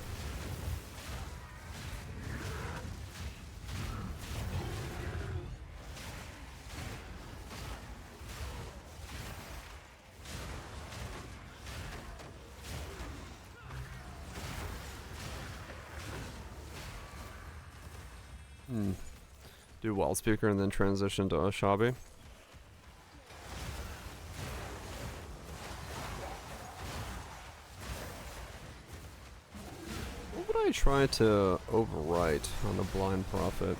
Do wall speaker and then transition to Ashabi. What would I try to overwrite on the blind prophet?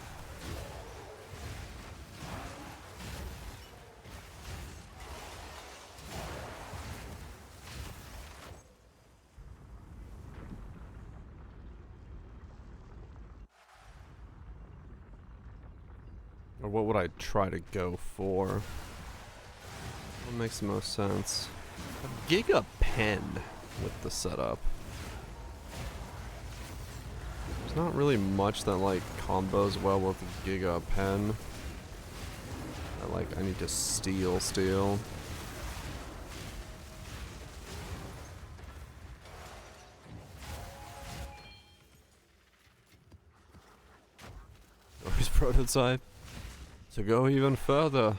Or what would I try to go for? What makes the most sense? A Giga Pen with the setup. There's not really much that like combos well with Giga Pen. I need to steal. His prototype to go even further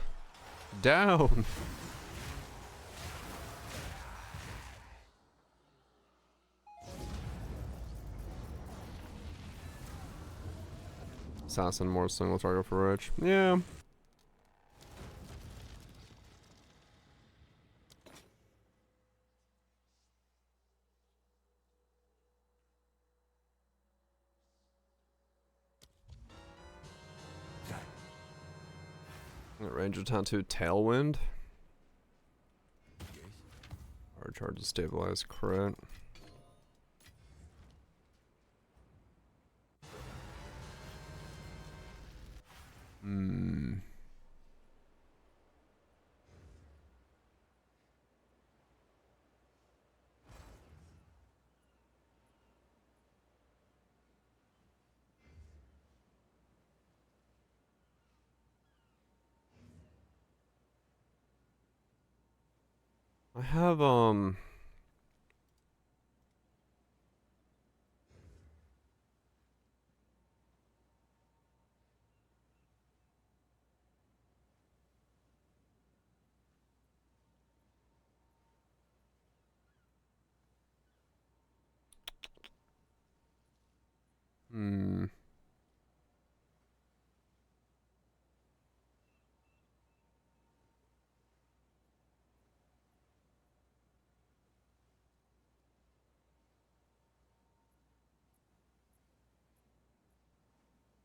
down. Assassin more single target for Rich. Yeah. Ranger Tattoo Tailwind. Hard charge to stabilize crit. I have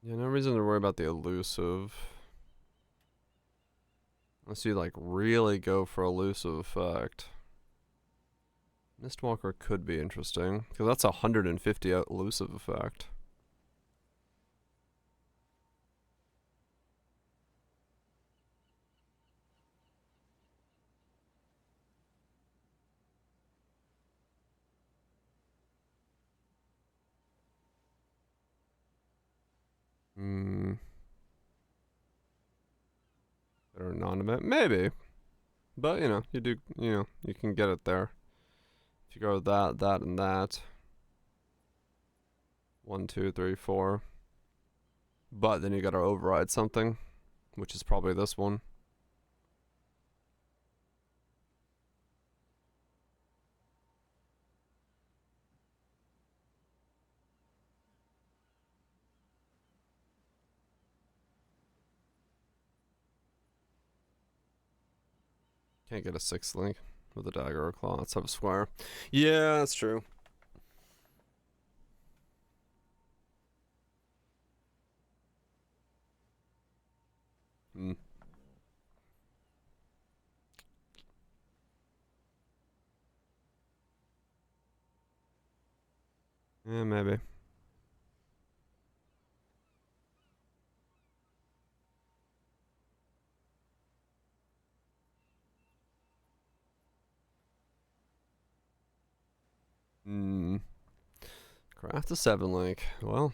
yeah, no reason to worry about the elusive. Unless you like really go for elusive effect. Mistwalker could be interesting, because that's 150 elusive effect. Better non-event? Maybe. But, you know, you can get it there. If you go that, and that. 1, 2, 3, 4. But then you gotta override something, which is probably this one. Can't get a 6th link with a dagger or a claw. Let's have a squire. Yeah, that's true. Yeah, maybe. Craft a 7 link. Well,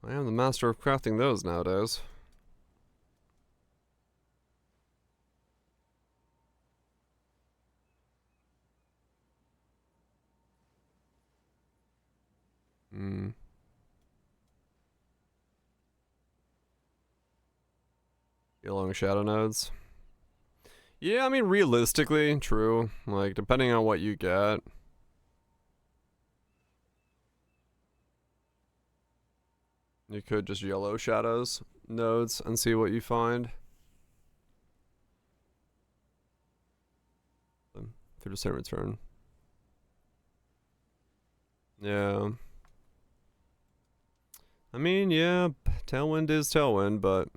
I am the master of crafting those nowadays. Yellow shadow nodes. Yeah, I mean, realistically, true. Like, depending on what you get. You could just yellow shadows nodes and see what you find. Through the same return. Yeah. I mean, yeah, Tailwind is Tailwind, but...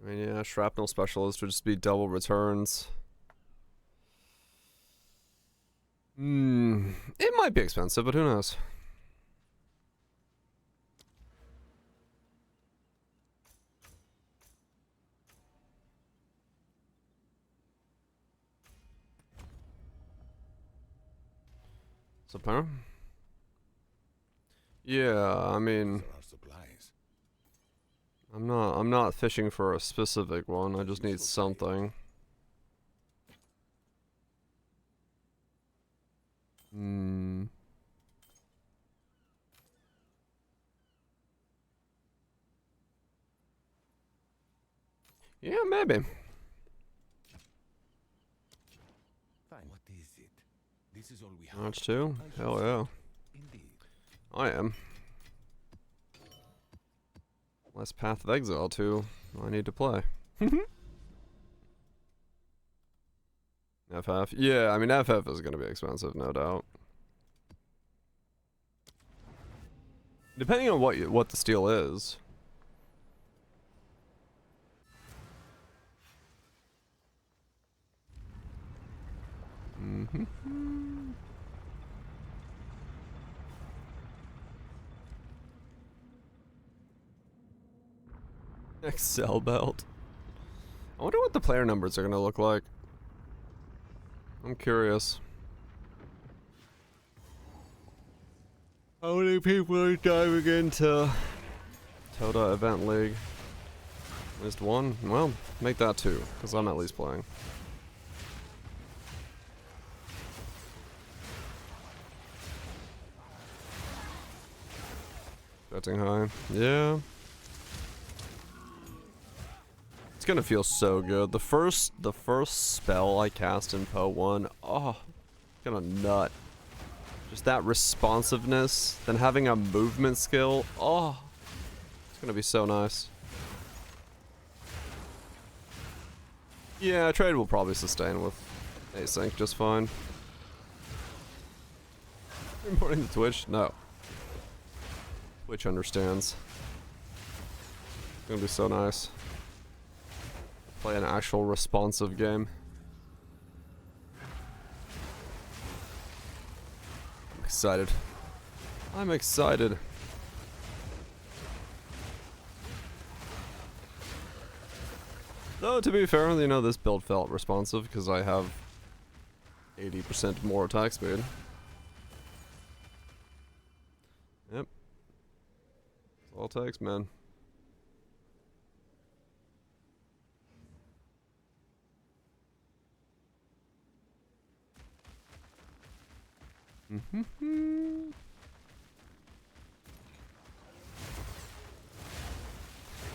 I mean, yeah, Shrapnel Specialist would just be double returns. It might be expensive, but who knows? Supplier? Yeah, I mean, There are supplies. I'm not fishing for a specific one. I just need something. Hmm. Yeah, maybe. Fine. What is it? This is all we have. March 2? I Hell use yeah. it. Indeed. I am. Less Path of Exile 2. I need to play. FF. Yeah, I mean FF is gonna be expensive, no doubt. Depending on what the steel is. Excel belt. I wonder what the player numbers are gonna look like. I'm curious. How many people are diving into Toda Event League? At least one? Well, make that two, because I'm at least playing. Betting high. Yeah. It's gonna feel so good. The first spell I cast in PoE1, oh, gonna nut. Just that responsiveness, then having a movement skill, oh, it's gonna be so nice. Yeah, trade will probably sustain with async just fine. Importing to Twitch? No. Twitch understands. It's gonna be so nice. Play an actual responsive game. I'm excited. I'm excited. Though, to be fair, you know, this build felt responsive because I have 80% more attack speed. Yep. That's all it takes, man. I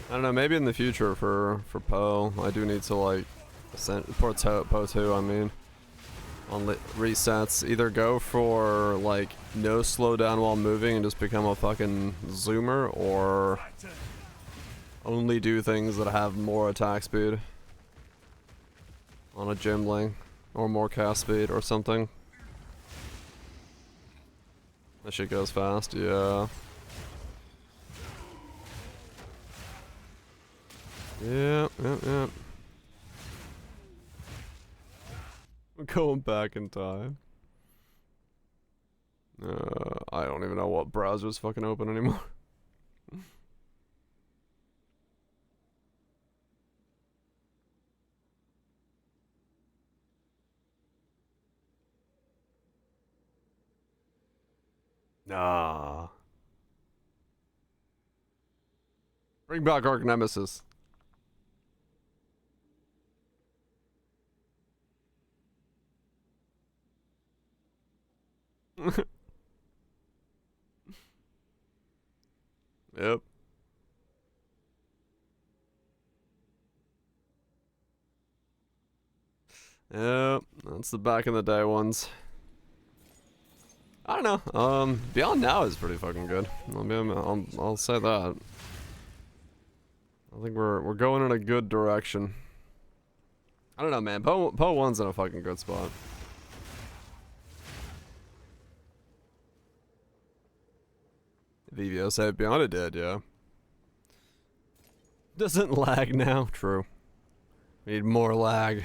don't know, maybe in the future for Poe, I do need to like for PoE2, I mean, on resets, either go for like no slowdown while moving and just become a fucking zoomer, or only do things that have more attack speed on a gym lane, or more cast speed or something. That shit goes fast, yeah. Yeah. I'm going back in time. I don't even know what browser's fucking open anymore. Nah. Bring back Arch Nemesis. Yep. Yep, that's the back in the day ones. I don't know. Beyond Now is pretty fucking good. I'll say that. I think we're going in a good direction. I don't know, man. PoE1's in a fucking good spot. VVO saved Beyond, it did, yeah. Doesn't lag now. True. We need more lag.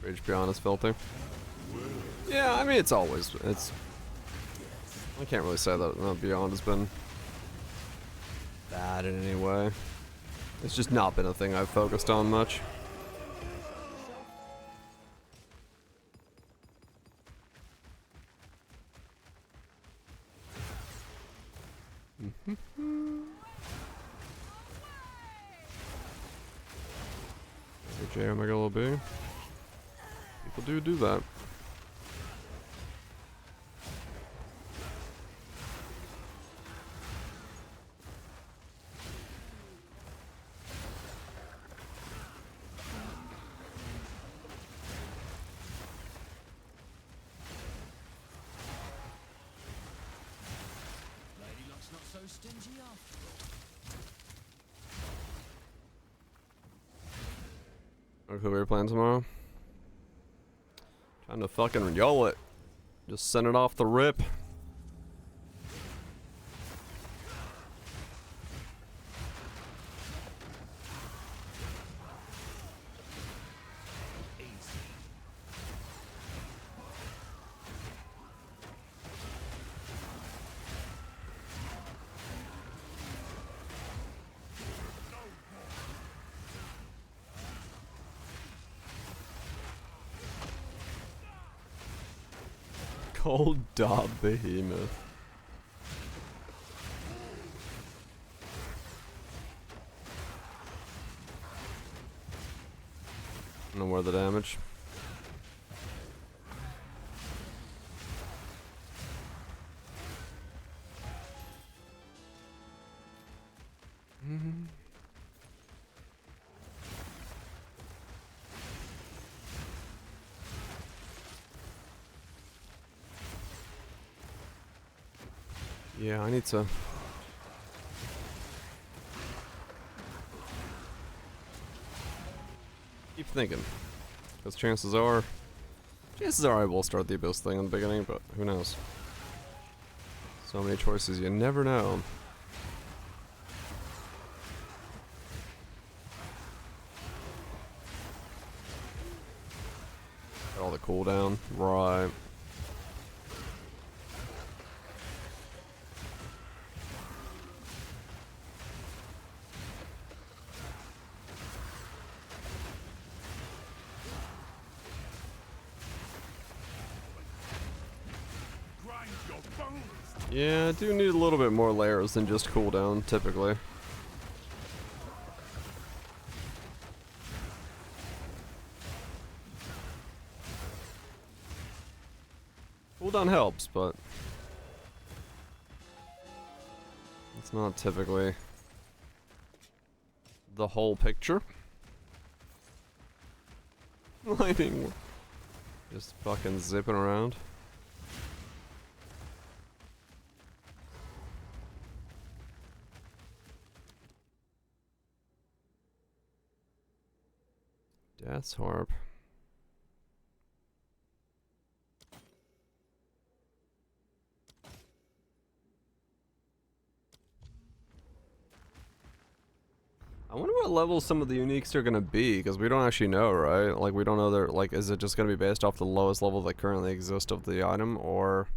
Rage Beyond is filthy. Yeah, I mean, it's always, I can't really say that Beyond has been bad in any way. It's just not been a thing I've focused on much. J Omega little B. People do that. Okay, we're playing tomorrow. Trying to fucking YOLO it. Just send it off the rip. Cold Dot Behemoth. No more of the damage. Yeah, I need to. Keep thinking. Because chances are I will start the Abyss thing in the beginning, but who knows? So many choices, you never know. Got all the cooldown, right. Yeah, I do need a little bit more layers than just cooldown, typically. Cooldown helps, but it's not typically the whole picture. Lightning. Just fucking zipping around. Death's Harp. I wonder what level some of the uniques are gonna be, because we don't actually know, right? Like, we don't know they're, like, is it just gonna be based off the lowest level that currently exists of the item, or...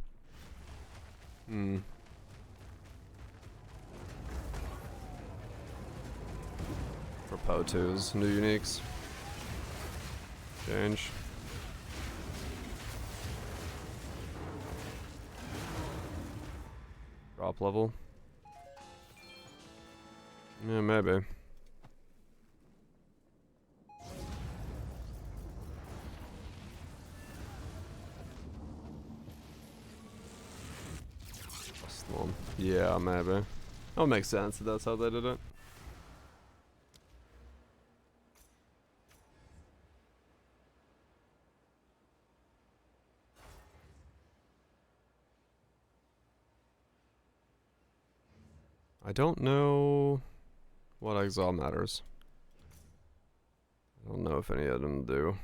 For PoE2's new uniques. Change. Drop level. Yeah, maybe. Yeah, maybe. That makes sense if that's how they did it. I don't know what exile matters. I don't know if any of them do.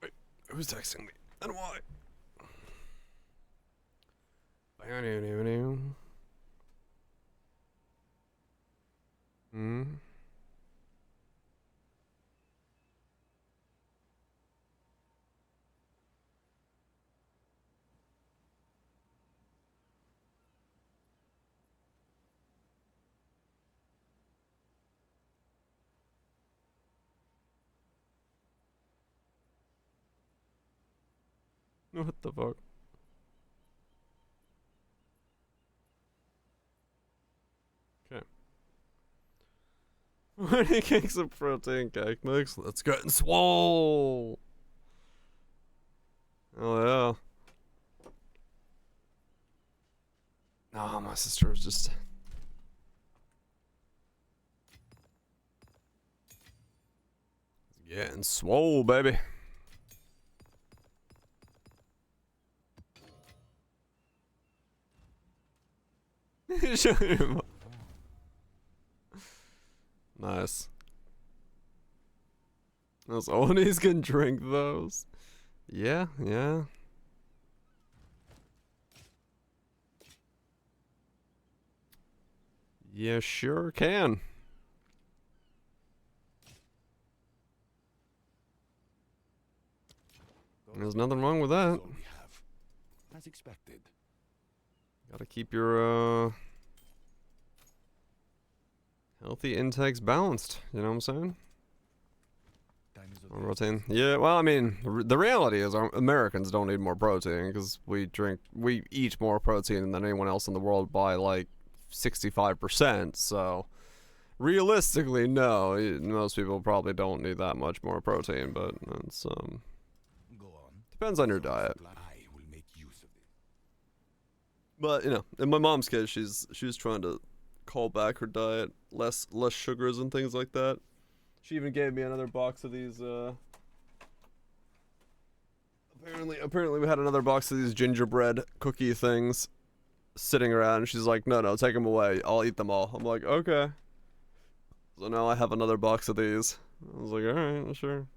Wait, who's texting me? And why? Hmm. What the fuck? 20 cakes of protein cake mix. Let's get in swole. Oh yeah. Oh, my sister was just getting swole, baby. Nice. Those Onis can drink those. Yeah, yeah. Yeah, sure can. There's nothing wrong with that. All we have. As expected. Gotta keep your healthy intakes balanced. You know what I'm saying? Time is of More the protein. Yeah, well, I mean, the reality is our Americans don't need more protein because we eat more protein than anyone else in the world by like 65%. So realistically, no, most people probably don't need that much more protein, but it's Go on. depends on your So diet. I will make use of it. But you know, in my mom's case, she's trying to call back her diet, less sugars and things like that. She even gave me another box of these. Apparently, we had another box of these gingerbread cookie things sitting around. She's like, no, take them away. I'll eat them all. I'm like, okay. So now I have another box of these. I was like, all right, sure.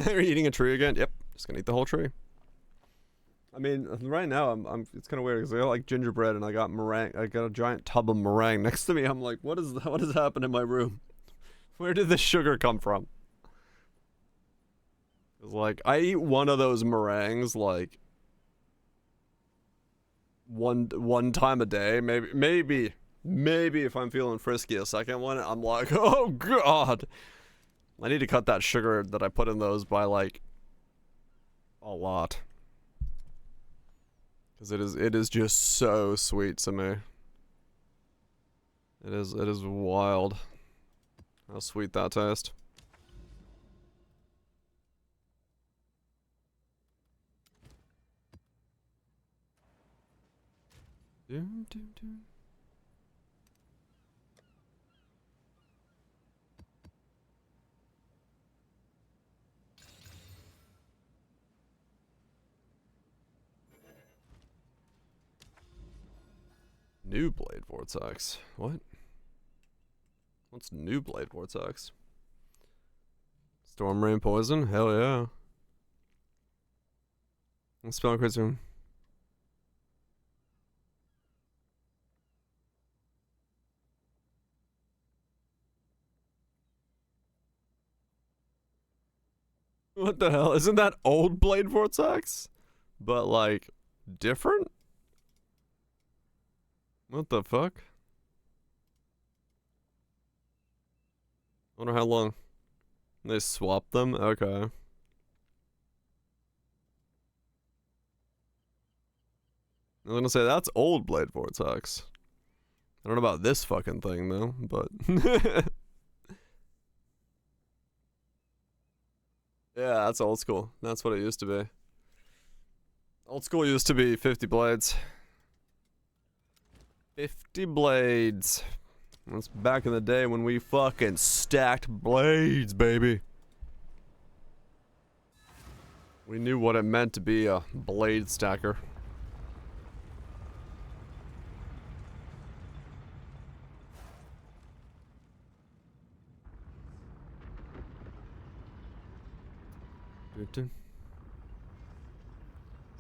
Are you eating a tree again? Yep, just gonna eat the whole tree. I mean, right now I'm it's kind of weird because I got like gingerbread and I got meringue. I got a giant tub of meringue next to me. I'm like, what has happened in my room? Where did this sugar come from? It's like I eat one of those meringues like one time a day, maybe if I'm feeling frisky, a second one. I'm like, oh god, I need to cut that sugar that I put in those by like a lot. Because it is just so sweet to me. It is wild how sweet that tastes. Doom, doom, doom. New Blade Vortex. What? What's New Blade Vortex? Storm Rain Poison? Hell yeah. Spell Crazy. What the hell? Isn't that old Blade Vortex? But like different? What the fuck? Wonder how long they swapped them. Okay. I was gonna say that's old Blade Vortex. I don't know about this fucking thing though, but yeah, that's old school. That's what it used to be. Old school used to be 50 blades. 50 blades. That's back in the day when we fucking stacked blades, baby. We knew what it meant to be a blade stacker.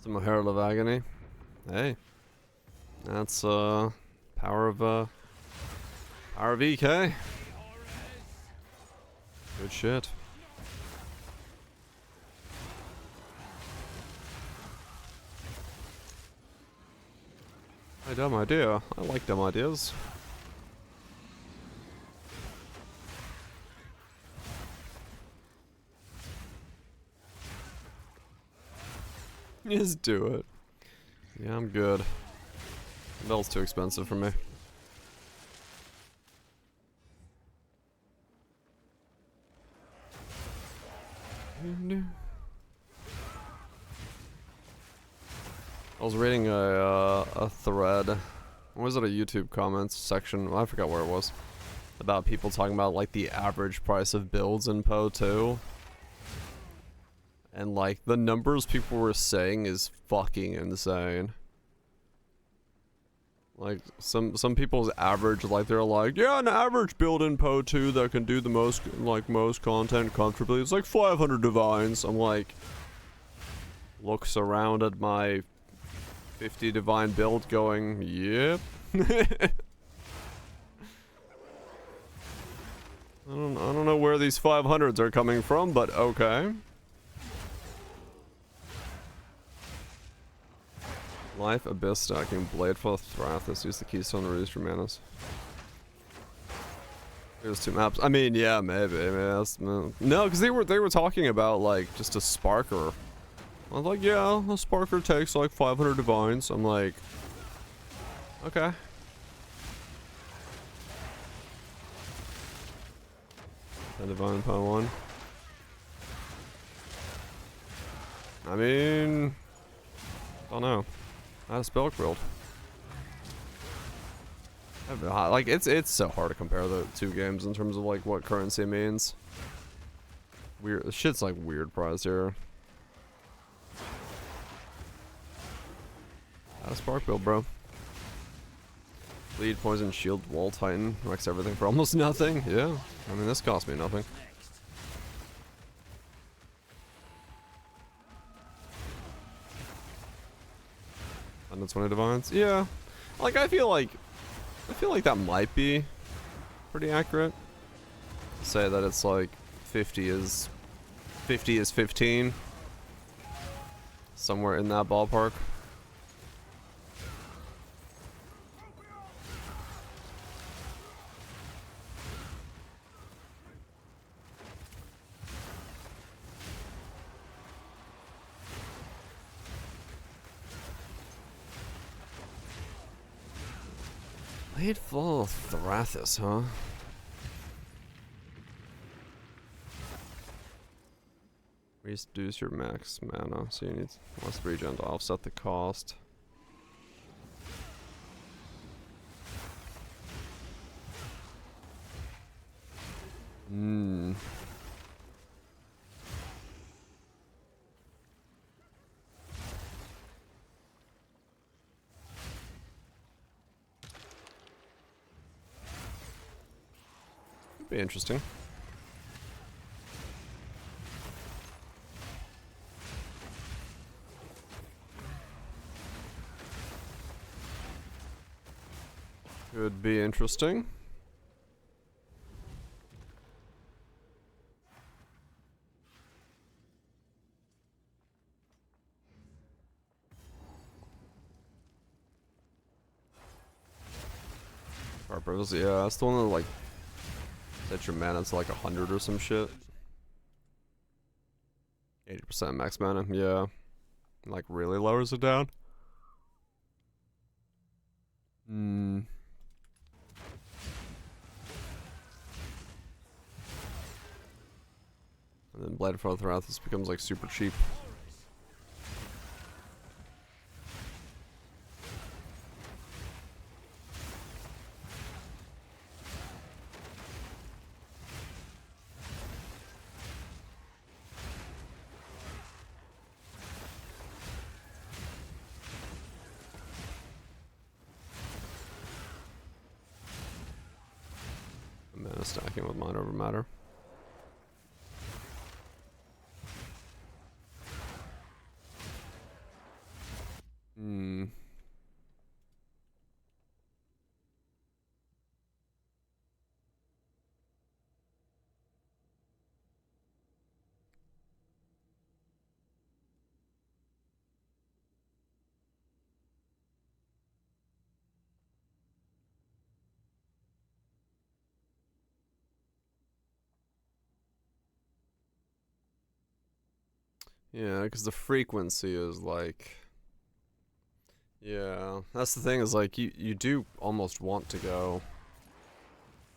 Some Herald of Agony. Hey. That's power of EK. Good shit. A dumb idea. I like dumb ideas. Just do it. Yeah, I'm good. The bell's too expensive for me. I was reading a thread. Was it a YouTube comments section? I forgot where it was. About people talking about like the average price of builds in PoE2. And like the numbers people were saying is fucking insane. Like some people's average, like they're like, yeah, an average build in PoE2 that can do the most content comfortably, it's like 500 divines. I'm like, looks around at my 50 divine build going, yep. I don't know where these 500s are coming from, but okay. Life, Abyss stacking, Blade for Thrathus, use the Keystone to reduce your manas. There's 2 maps. I mean, yeah, maybe. That's, no, because they were talking about like just a Sparker. I was like, yeah, a Sparker takes like 500 divines. I'm like, okay. A divine PoE1. I mean, don't know. Not a spell build. Like it's so hard to compare the 2 games in terms of like what currency means. Weird shit's like weird price here. Not a spark build, bro. Lead, poison, shield, wall, titan, wrecks everything for almost nothing. Yeah, I mean this cost me nothing. 120 divines. Yeah, like I feel like that might be pretty accurate. Say that it's like 50 is 15, somewhere in that ballpark. Blade full of Thrathus, huh? Reduce your max mana, so you need less regen to offset the cost. Hmm. Be interesting. Could be interesting. Harper's, yeah, that's the one that like set your mana to like 100 or some shit. 80% max mana, yeah. Like really lowers it down. Hmm. And then Blade for Thrathus becomes like super cheap. Mana stacking with Mind Over Matter. Hmm. Yeah, because the frequency is like... Yeah, that's the thing is like, you do almost want to go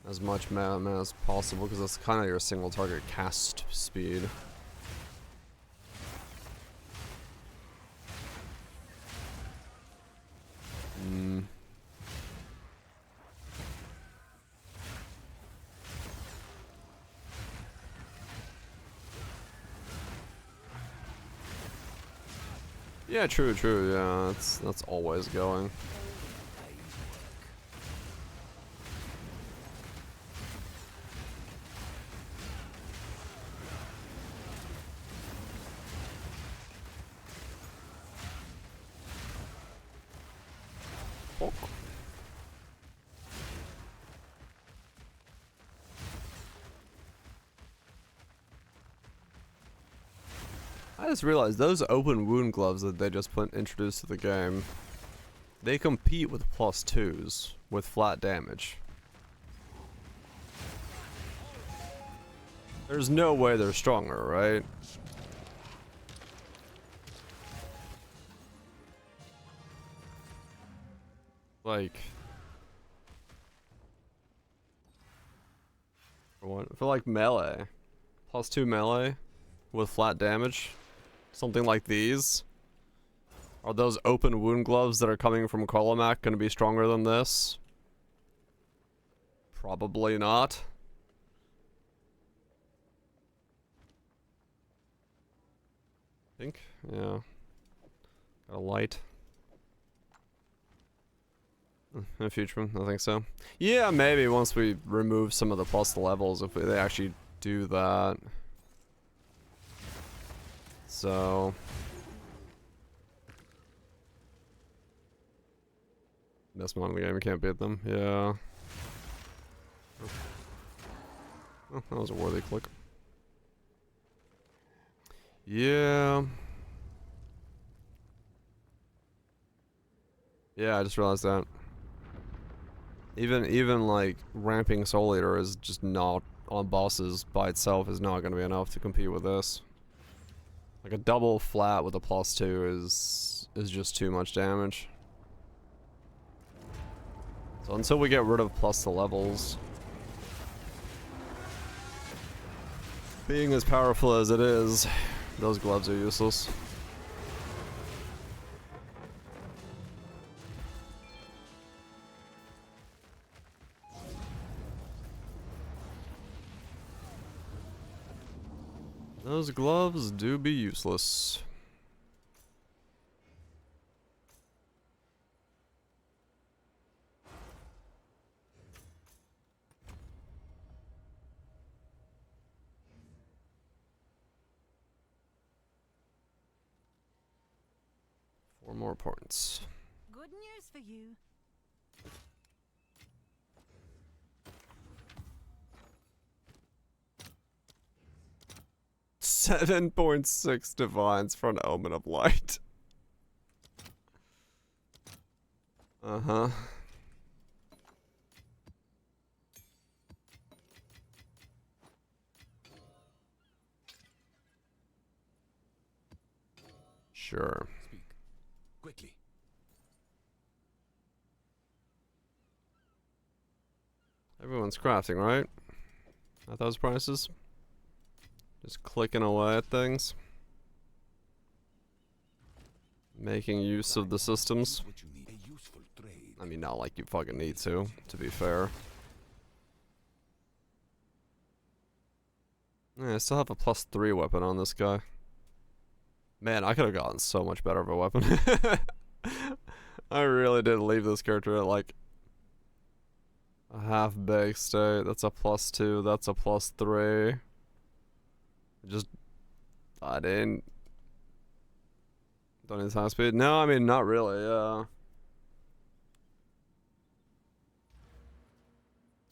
as much mana as possible because that's kind of your single target cast speed. Hmm. Yeah, true, yeah, that's always going. Oh. I just realized those open wound gloves that they just introduced to the game, they compete with +2s with flat damage. There's no way they're stronger, right? Like, for like melee, +2 melee with flat damage, something like these. Are those open wound gloves that are coming from Kolomak going to be stronger than this? Probably not. I think, yeah. Got a light. In future, I think so. Yeah, maybe once we remove some of the plus levels, if they actually do that. So... Best mod in the game, you can't beat them. Yeah. Oh, that was a worthy click. Yeah. Yeah, I just realized that. Even like ramping Soul Eater is just not on bosses by itself is not going to be enough to compete with this. Like a double flat with a +2 is just too much damage. So until we get rid of plus the levels, being as powerful as it is, those gloves are useless. Those gloves do be useless. Four more points. Good news for you. $7.6 divines for an Omen of Light. Uh-huh. Sure. Speak. Quickly. Everyone's crafting, right? At those prices? Just clicking away at things. Making use of the systems. What you need. A useful trade. I mean, not like you fucking need to be fair. Yeah, I still have a +3 weapon on this guy. Man, I could have gotten so much better of a weapon. I really did leave this character at like a half-baked state. That's a +2, that's a +3. Just, I didn't Don't need high speed? No, I mean, not really,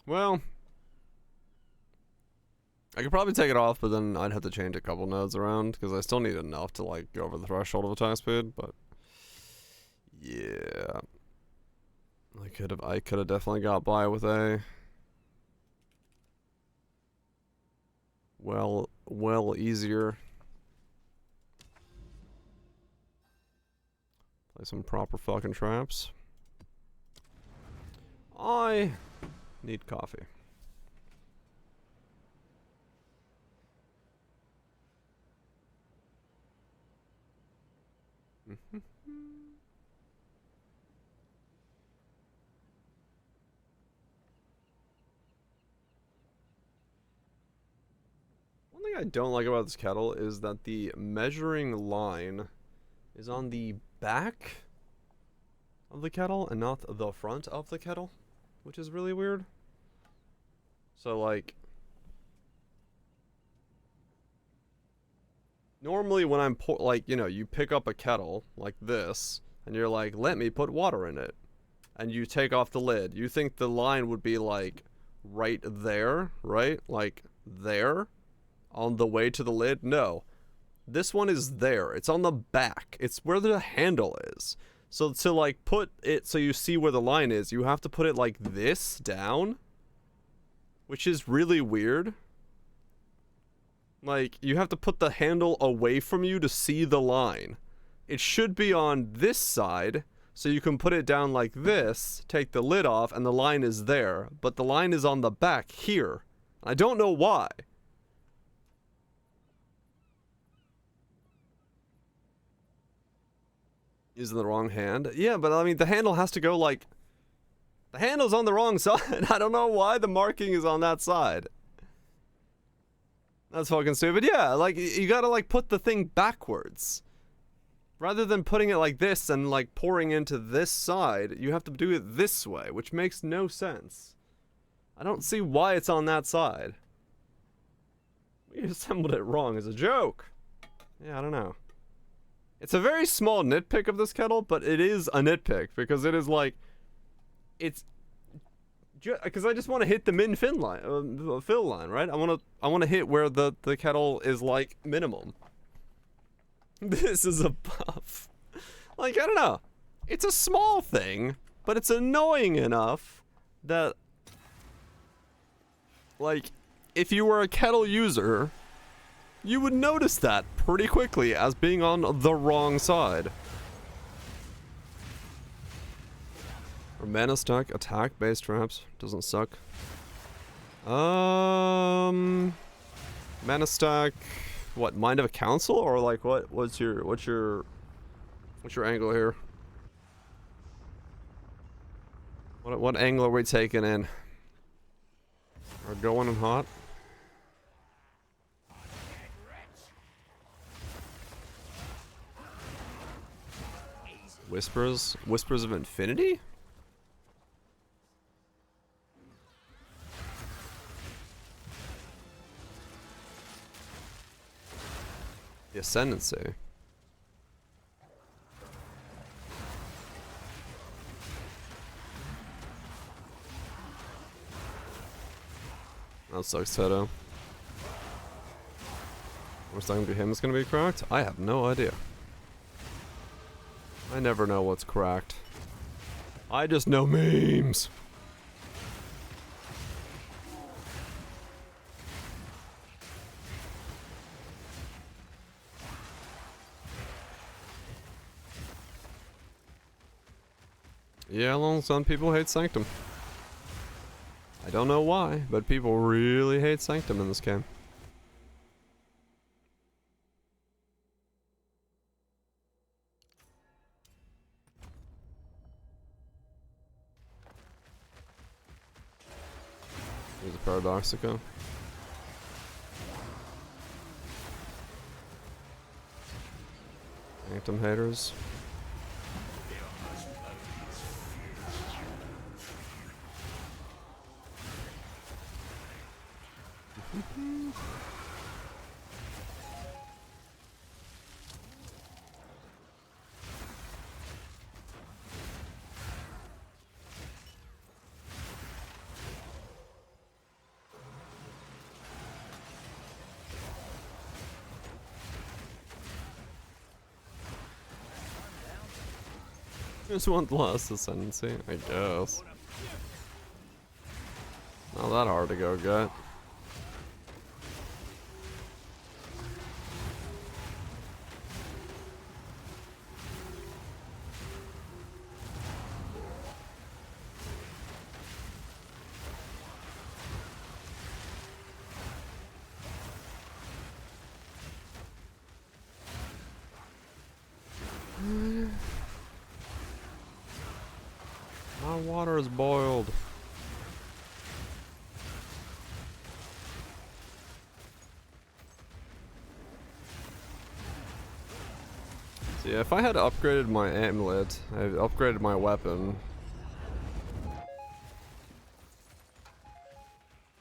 well, I could probably take it off, but then I'd have to change a couple nodes around, because I still need enough to, like, go over the threshold of attack speed, but... Yeah... I could have definitely got by with a... Well easier. Play some proper fucking traps. I need coffee. One thing I don't like about this kettle is that the measuring line is on the back of the kettle and not the front of the kettle, which is really weird. So, like, normally when I'm like, you know, you pick up a kettle like this and you're like, let me put water in it, and you take off the lid, you think the line would be like right there, right? Like there on the way to the lid. No, this one is there. It's on the back. It's where the handle is. So to like put it so you see where the line is, you have to put it like this down, which is really weird. Like, you have to put the handle away from you to see the line. It should be on this side, so you can put it down like this, take the lid off, and the line is there. But the line is on the back here. I don't know why. Using the wrong hand? Yeah, but I mean, the handle has to go like... The handle's on the wrong side. I don't know why the marking is on that side. That's fucking stupid. Yeah, like, you gotta, like, put the thing backwards. Rather than putting it like this and, like, pouring into this side, you have to do it this way, which makes no sense. I don't see why it's on that side. We assembled it wrong as a joke. Yeah, I don't know. It's a very small nitpick of this kettle, but it is a nitpick, because it is, like, it's... Because I just want to hit the min-fin line, fill line, right? I want to hit where the kettle is, like, minimum. This is a buff. Like, I don't know. It's a small thing, but it's annoying enough that, like, if you were a kettle user, you would notice that pretty quickly as being on the wrong side. Or mana stack, attack, base traps. Doesn't suck. Mana stack. What, Mind of a Council? Or like what's your angle here? What angle are we taking in? We're going in hot. Whispers of Infinity? The Ascendancy. That sucks, Teto. What's that gonna be? Him is gonna be cracked? I have no idea. I never know what's cracked. I just know memes. Yeah, well, some people hate Sanctum. I don't know why, but people really hate Sanctum in this game. There's a Paradoxica. Sanctum haters. Just want last ascendancy, I guess. Not that hard to go get. My water is boiled. So yeah, if I had upgraded my amulet, I upgraded my weapon,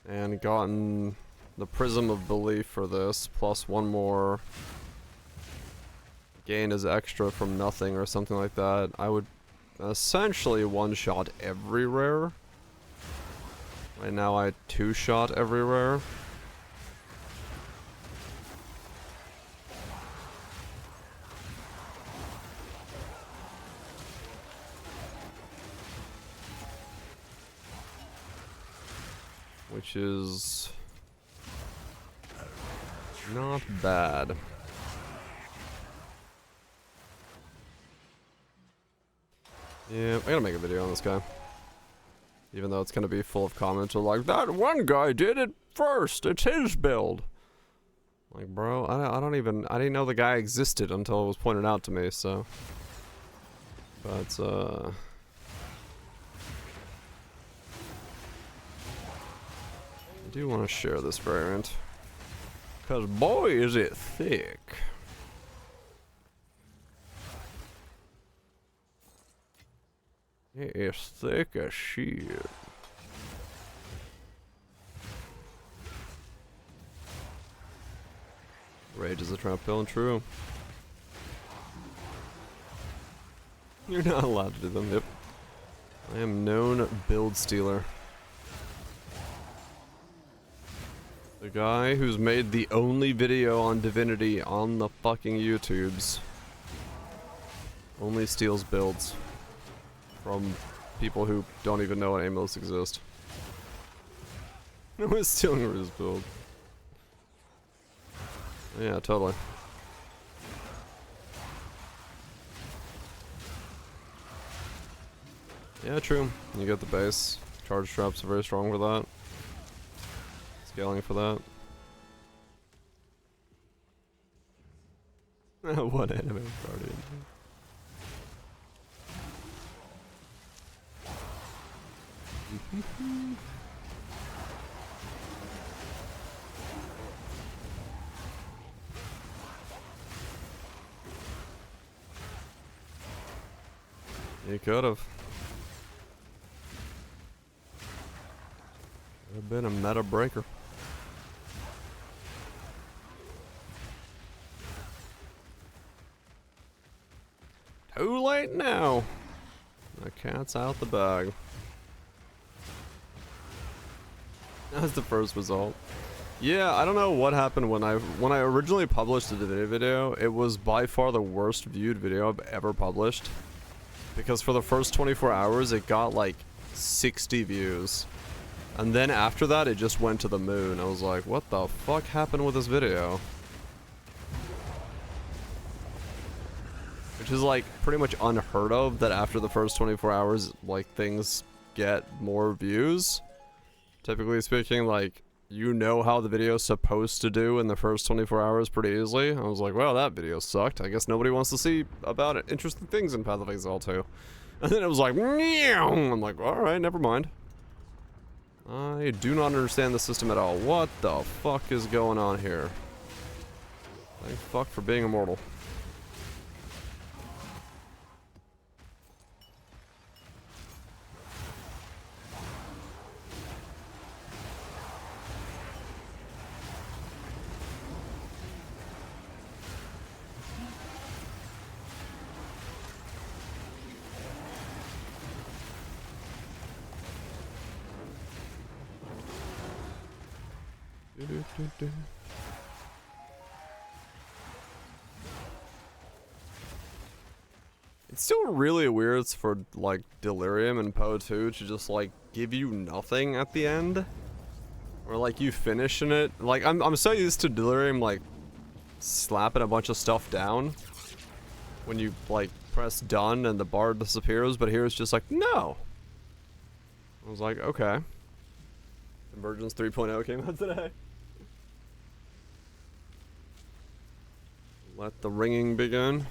and gotten the Prism of Belief for this, plus one more gain as extra from nothing or something like that, I would essentially one-shot every rare. Right now I two-shot every rare. Which is not bad. Yeah, I gotta make a video on this guy. Even though it's gonna be full of comments like, that one guy did it first, it's his build. Like, bro, I didn't know the guy existed until it was pointed out to me, so. But, I do want to share this variant. Cause boy is it thick. It is thick as shit. Rage is a trap pill and true. You're not allowed to do them, yep. I am known build stealer. The guy who's made the only video on Divinity on the fucking YouTubes only steals builds from people who don't even know what amulets exist. No one's stealing Rue's build. Yeah, totally. Yeah, true. You get the base. Charge traps are very strong for that. Scaling for that. What anime guardian? You could have. Could have been a meta breaker. Too late now. The cat's out the bag. That's the first result. Yeah, I don't know what happened when I originally published the Divinity video. It was by far the worst viewed video I've ever published. Because for the first 24 hours, it got like 60 views. And then after that, it just went to the moon. I was like, what the fuck happened with this video? Which is like pretty much unheard of that after the first 24 hours, like things get more views. Typically speaking, like, you know how the video's supposed to do in the first 24 hours pretty easily. I was like, well, that video sucked. I guess nobody wants to see about it. Interesting things in Path of Exile 2. And then it was like, meow! I'm like, alright, never mind. I do not understand the system at all. What the fuck is going on here? Thank fuck for being immortal. It's still really weird for, like, Delirium and PoE2 to just, like, give you nothing at the end. Or, like, you finishing it. Like, I'm so used to Delirium, like, slapping a bunch of stuff down when you, like, press done and the bar disappears, but here it's just like, no! I was like, okay. Convergence 3.0 came out today. Let the ringing begin.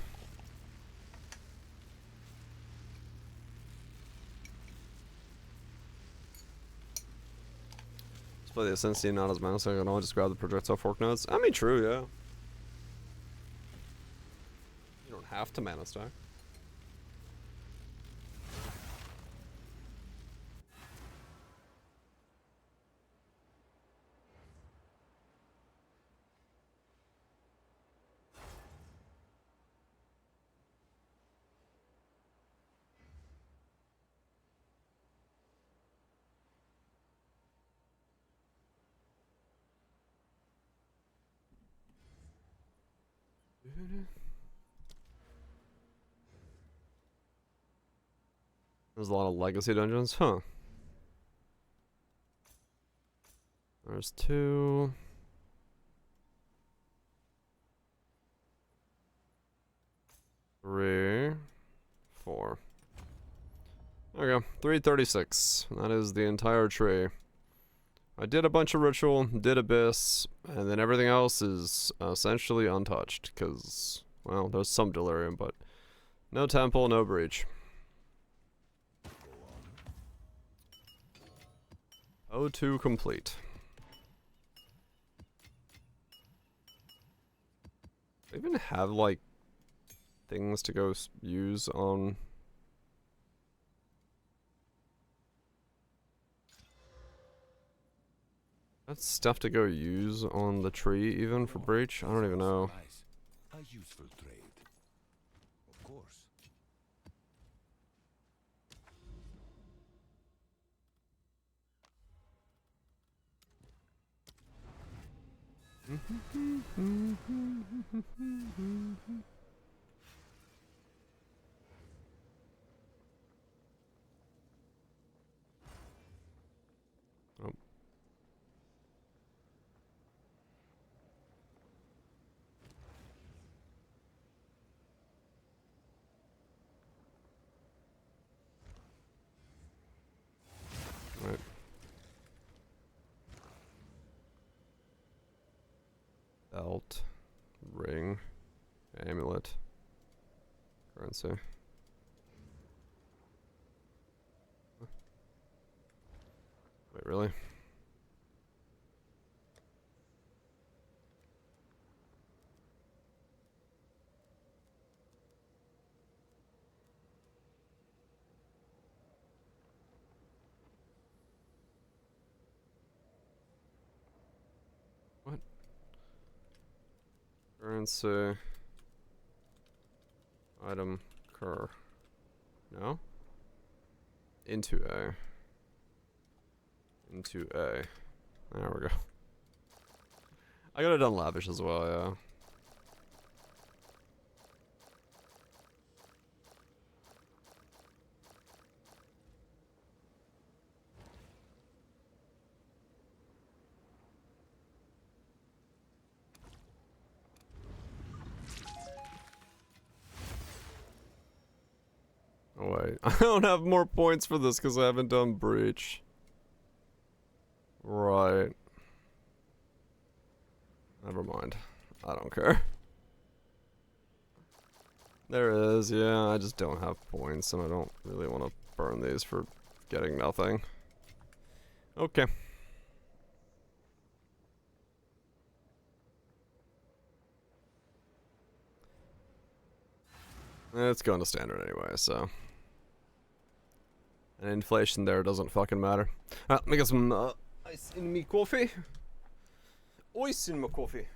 Let's play the Ascension not as mana, so I can only just grab the projectile fork nodes. I mean, true, yeah. You don't have to mana stack. There's a lot of legacy dungeons, huh? There's 2. 3. 4. Okay, 336. That is the entire tree. I did a bunch of ritual, did abyss, and then everything else is essentially untouched, because, well, there's some delirium, but no temple, no breach. PoE2 complete. They even have, like, things to go use on... That's stuff to go use on the tree, even for breach? I don't even know. A useful trade. Of course. Oh. Right. Belt, ring, amulet, currency. Wait, really? What? Currency. Item. Cur. No? Into A. Into A. There we go. I could have done lavish as well, yeah. Oh wait, I don't have more points for this because I haven't done breach. Right. Never mind. I don't care. There it is, yeah, I just don't have points and I don't really want to burn these for getting nothing. Okay. It's going to standard anyway, so. And inflation there doesn't fucking matter. Let me get some ice in me coffee. Ice in my coffee.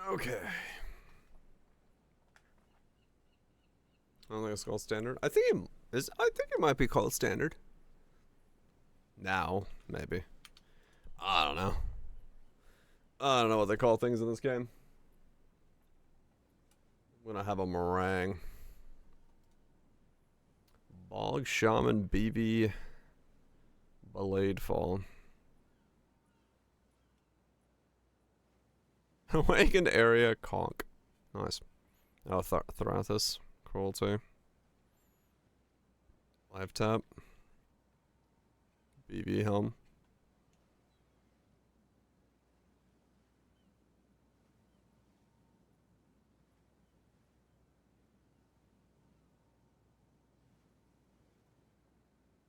Okay. I don't think it's called standard. I think it is. I think it might be called standard. Now, maybe. I don't know. I don't know what they call things in this game. I'm gonna have a meringue. Bog Shaman BV Blade Fall. Awakened area conk. Nice. Oh, Thrathis. Cruelty. Live tap. BV helm.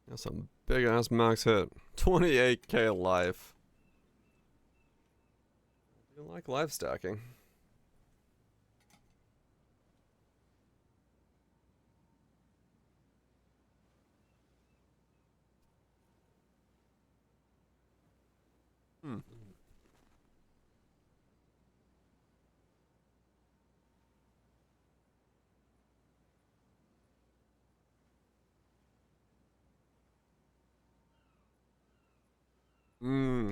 That's some big ass max hit. 28k life. I do like life stacking. Hmm. Hmm.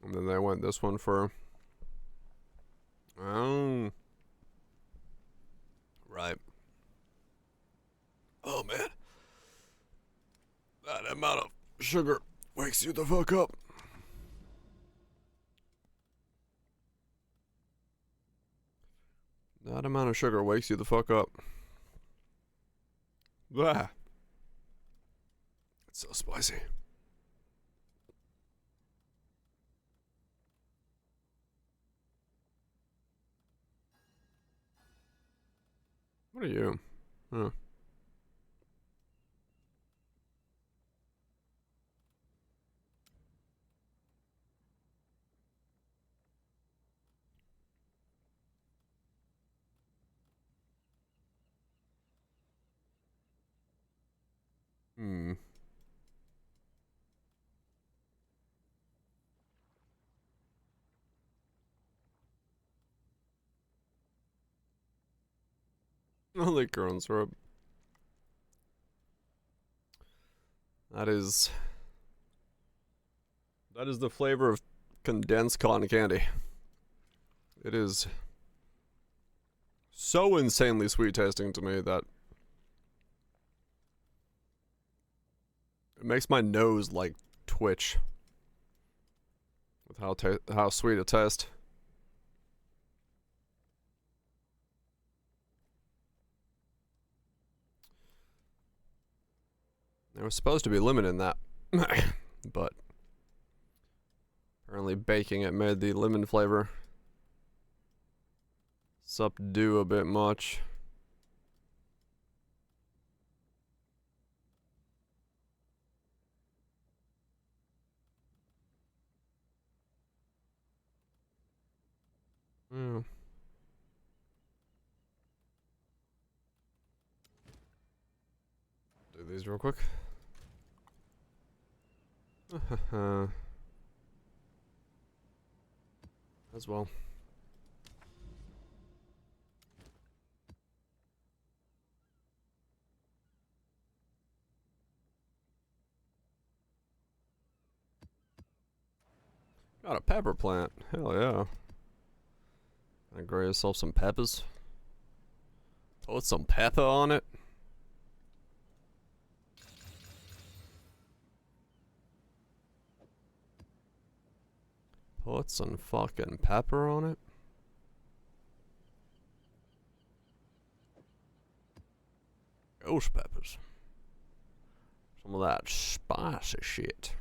And then they went this one for. Oh. Right. Oh man. That amount of sugar wakes you the fuck up. That amount of sugar wakes you the fuck up. Blah. It's so spicy. What are you? Huh. Hmm. Only corn syrup. That is the flavor of condensed cotton candy. It is so insanely sweet tasting to me that it makes my nose like twitch with how sweet it tastes. There was supposed to be lemon in that, but apparently baking it made the lemon flavor subdue a bit much. Mm. Do these real quick. As well. Got a pepper plant. Hell yeah. Gonna grow yourself some peppers. Put some pepper on it. Put some fucking pepper on it. Ghost peppers. Some of that spicy shit.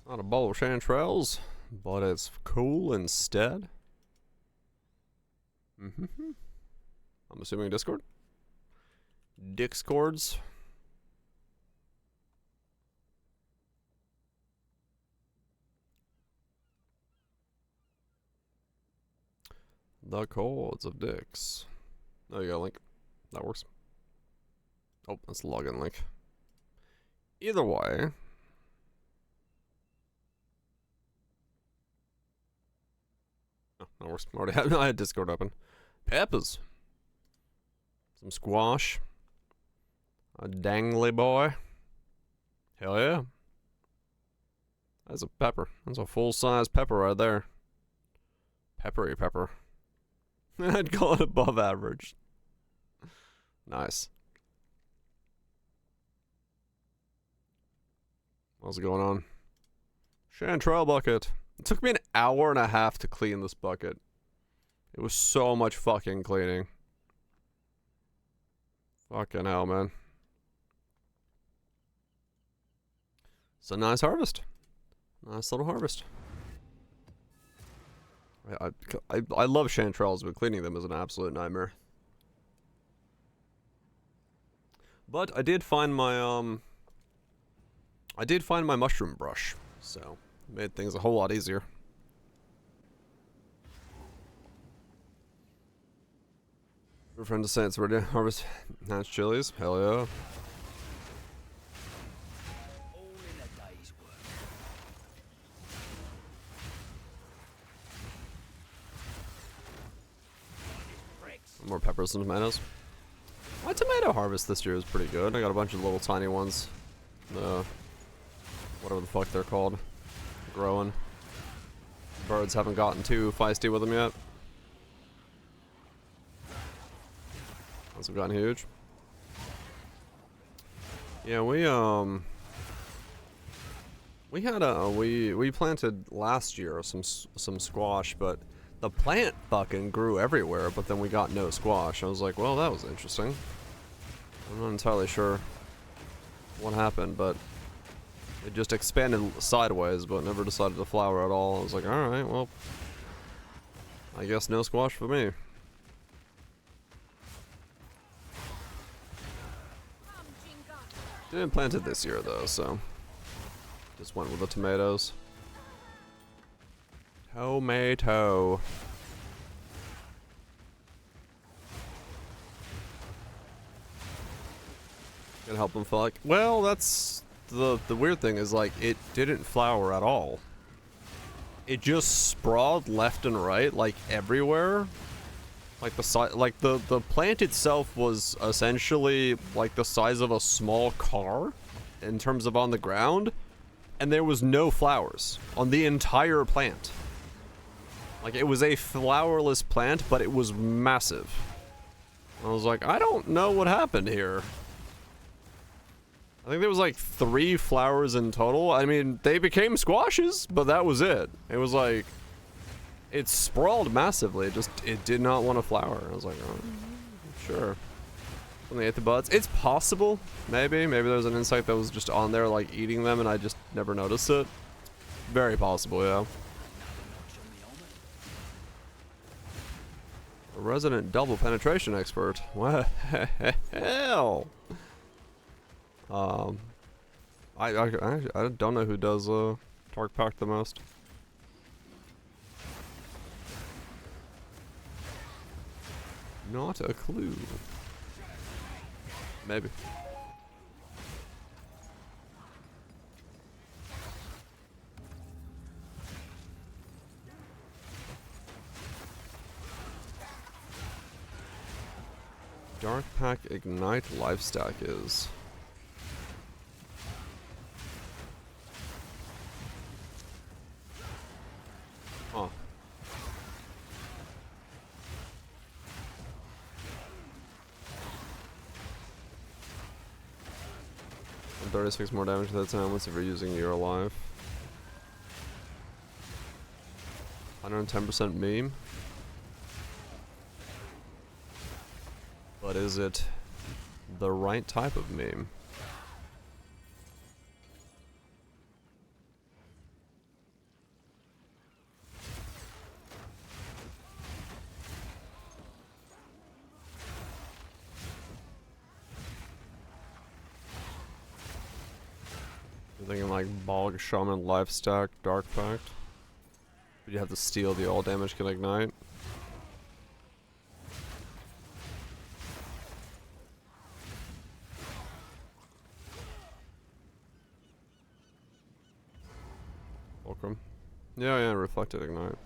Not a bowl of chanterelles, but it's cool instead. Mm-hmm. I'm assuming Discord. Discords. The chords of Dix. There you go, link. That works. Oh, that's the login link. Either way. Oh, that works. I had Discord open. Peppers. Some squash. A dangly boy. Hell yeah. That's a pepper. That's a full-size pepper right there. Peppery pepper. I'd call it above average. Nice. What's going on? Chanterelle bucket. It took me an hour and a half to clean this bucket. It was so much fucking cleaning. Fucking hell, man. It's a nice harvest. Nice little harvest. I love chanterelles, but cleaning them is an absolute nightmare. But I did find my mushroom brush, so it made things a whole lot easier. Your friend to say it's ready to harvest hatch chilies. Hell yeah. More peppers and tomatoes. My tomato harvest this year is pretty good. I got a bunch of little tiny ones. Whatever the fuck they're called. Growing. Birds haven't gotten too feisty with them yet. Those have gotten huge. Yeah, we planted last year some squash, but the plant fucking grew everywhere, but then we got no squash. I was like, well, that was interesting. I'm not entirely sure what happened, but it just expanded sideways, but never decided to flower at all. I was like, alright, well, I guess no squash for me. Didn't plant it this year, though, so just went with the tomatoes. Tomato. Gonna help them flower. Well, that's the weird thing is, like, it didn't flower at all. It just sprawled left and right, like everywhere. Like the plant itself was essentially like the size of a small car in terms of on the ground, and there was no flowers on the entire plant. Like, it was a flowerless plant, but it was massive. I was like, I don't know what happened here. I think there was like 3 flowers in total. I mean, they became squashes, but that was it. It was like, it sprawled massively. It did not want to flower. I was like, oh, sure. When they ate the buds. It's possible, maybe. Maybe there's an insect that was just on there, like, eating them, and I just never noticed it. Very possible, yeah. A resident double penetration expert. Well, hell. I don't know who does Tark Pack the most. Not a clue. Maybe. Dark Pack Ignite life stack is. Huh. And 36 more damage that time once if you're using You're Alive. 110% meme. But is it the right type of meme? thinking like Bog Shaman Lifestack Dark Pact. But you have to steal the all damage can ignite. Fulcrum. Yeah, reflected ignite.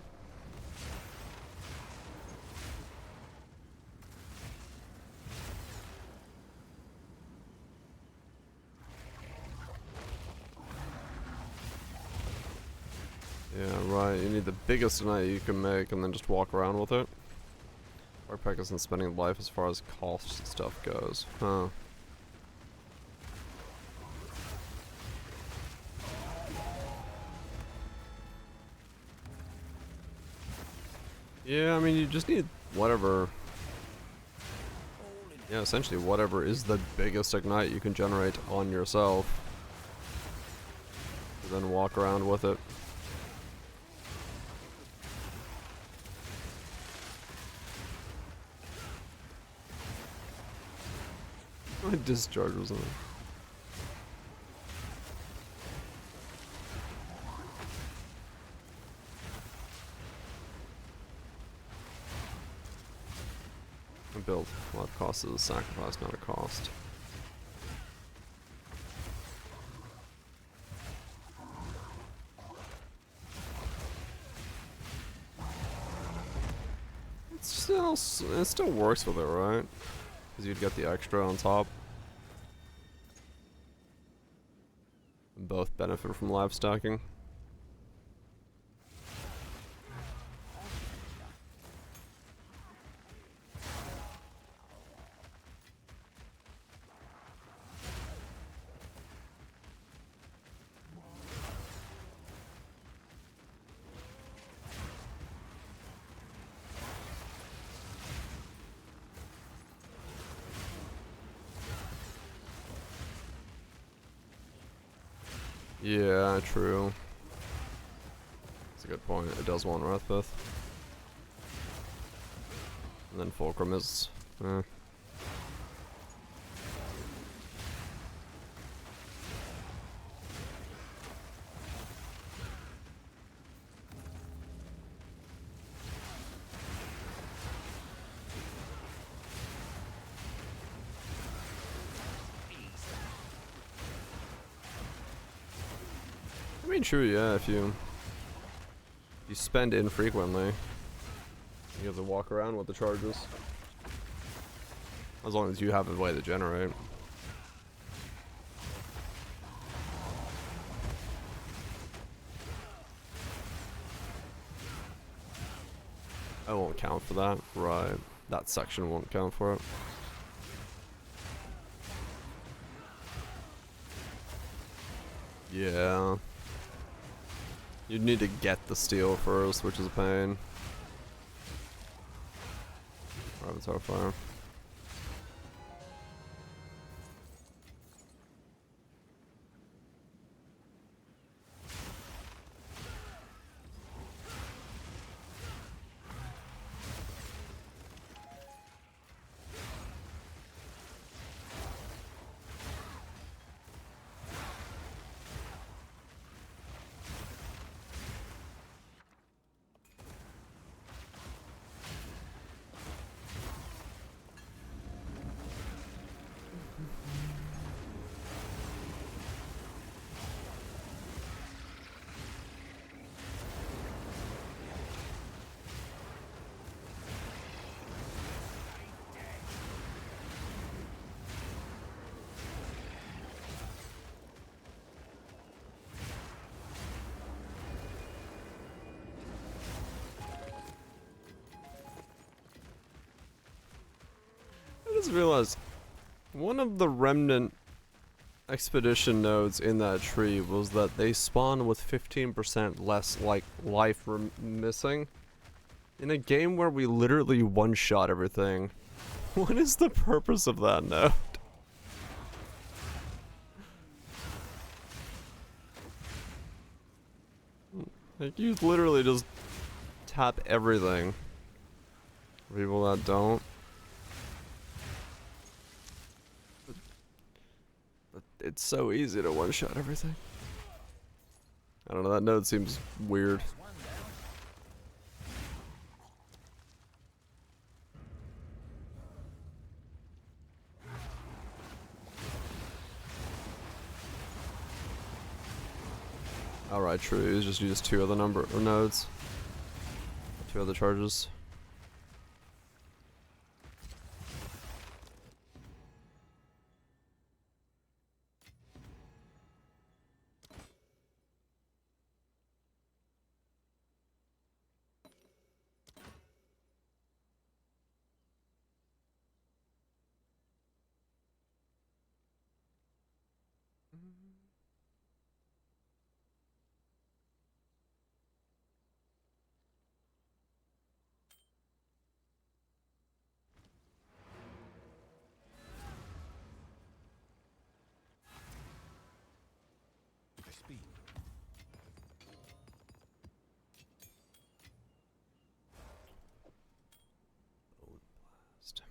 Yeah, right. You need the biggest ignite you can make and then just walk around with it. Our pack isn't spending life as far as cost stuff goes. Huh. Yeah, I mean, you just need whatever. Yeah, essentially whatever is the biggest ignite you can generate on yourself. And then walk around with it. My discharge was in it. A build. Well, cost is a sacrifice, not a cost. It still works with it, right? Because you'd get the extra on top. And both benefit from live stacking. Yeah, true. That's a good point. It does want Wrathpith. And then Fulcrum is... I mean, true, yeah, if you spend infrequently, you have to walk around with the charges. As long as you have a way to generate. I won't count for that, right. That section won't count for it. Yeah. You'd need to get the steel first, which is a pain. Avatar fire. I just realized one of the remnant expedition nodes in that tree was that they spawn with 15% less life missing in a game where we literally one-shot everything. What is the purpose of that node? Like, you literally just tap everything. For people that don't. But it's so easy to one-shot everything. I don't know, that node seems weird. Alright, true. He's just used 2 other nodes. 2 other charges. Speed. Blast.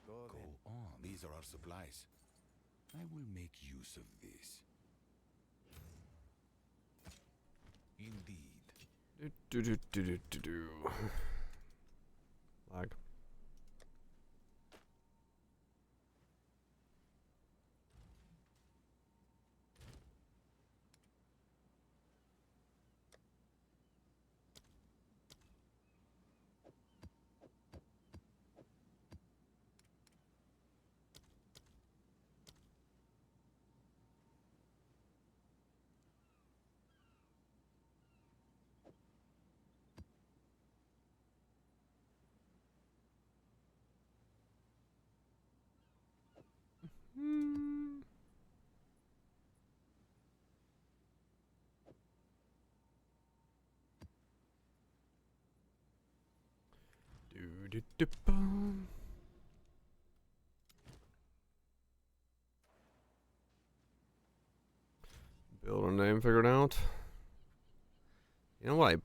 Go on. These are our supplies. I will make use of this. Indeed. Do. Lag. Bum. Build a name figured out. You know what I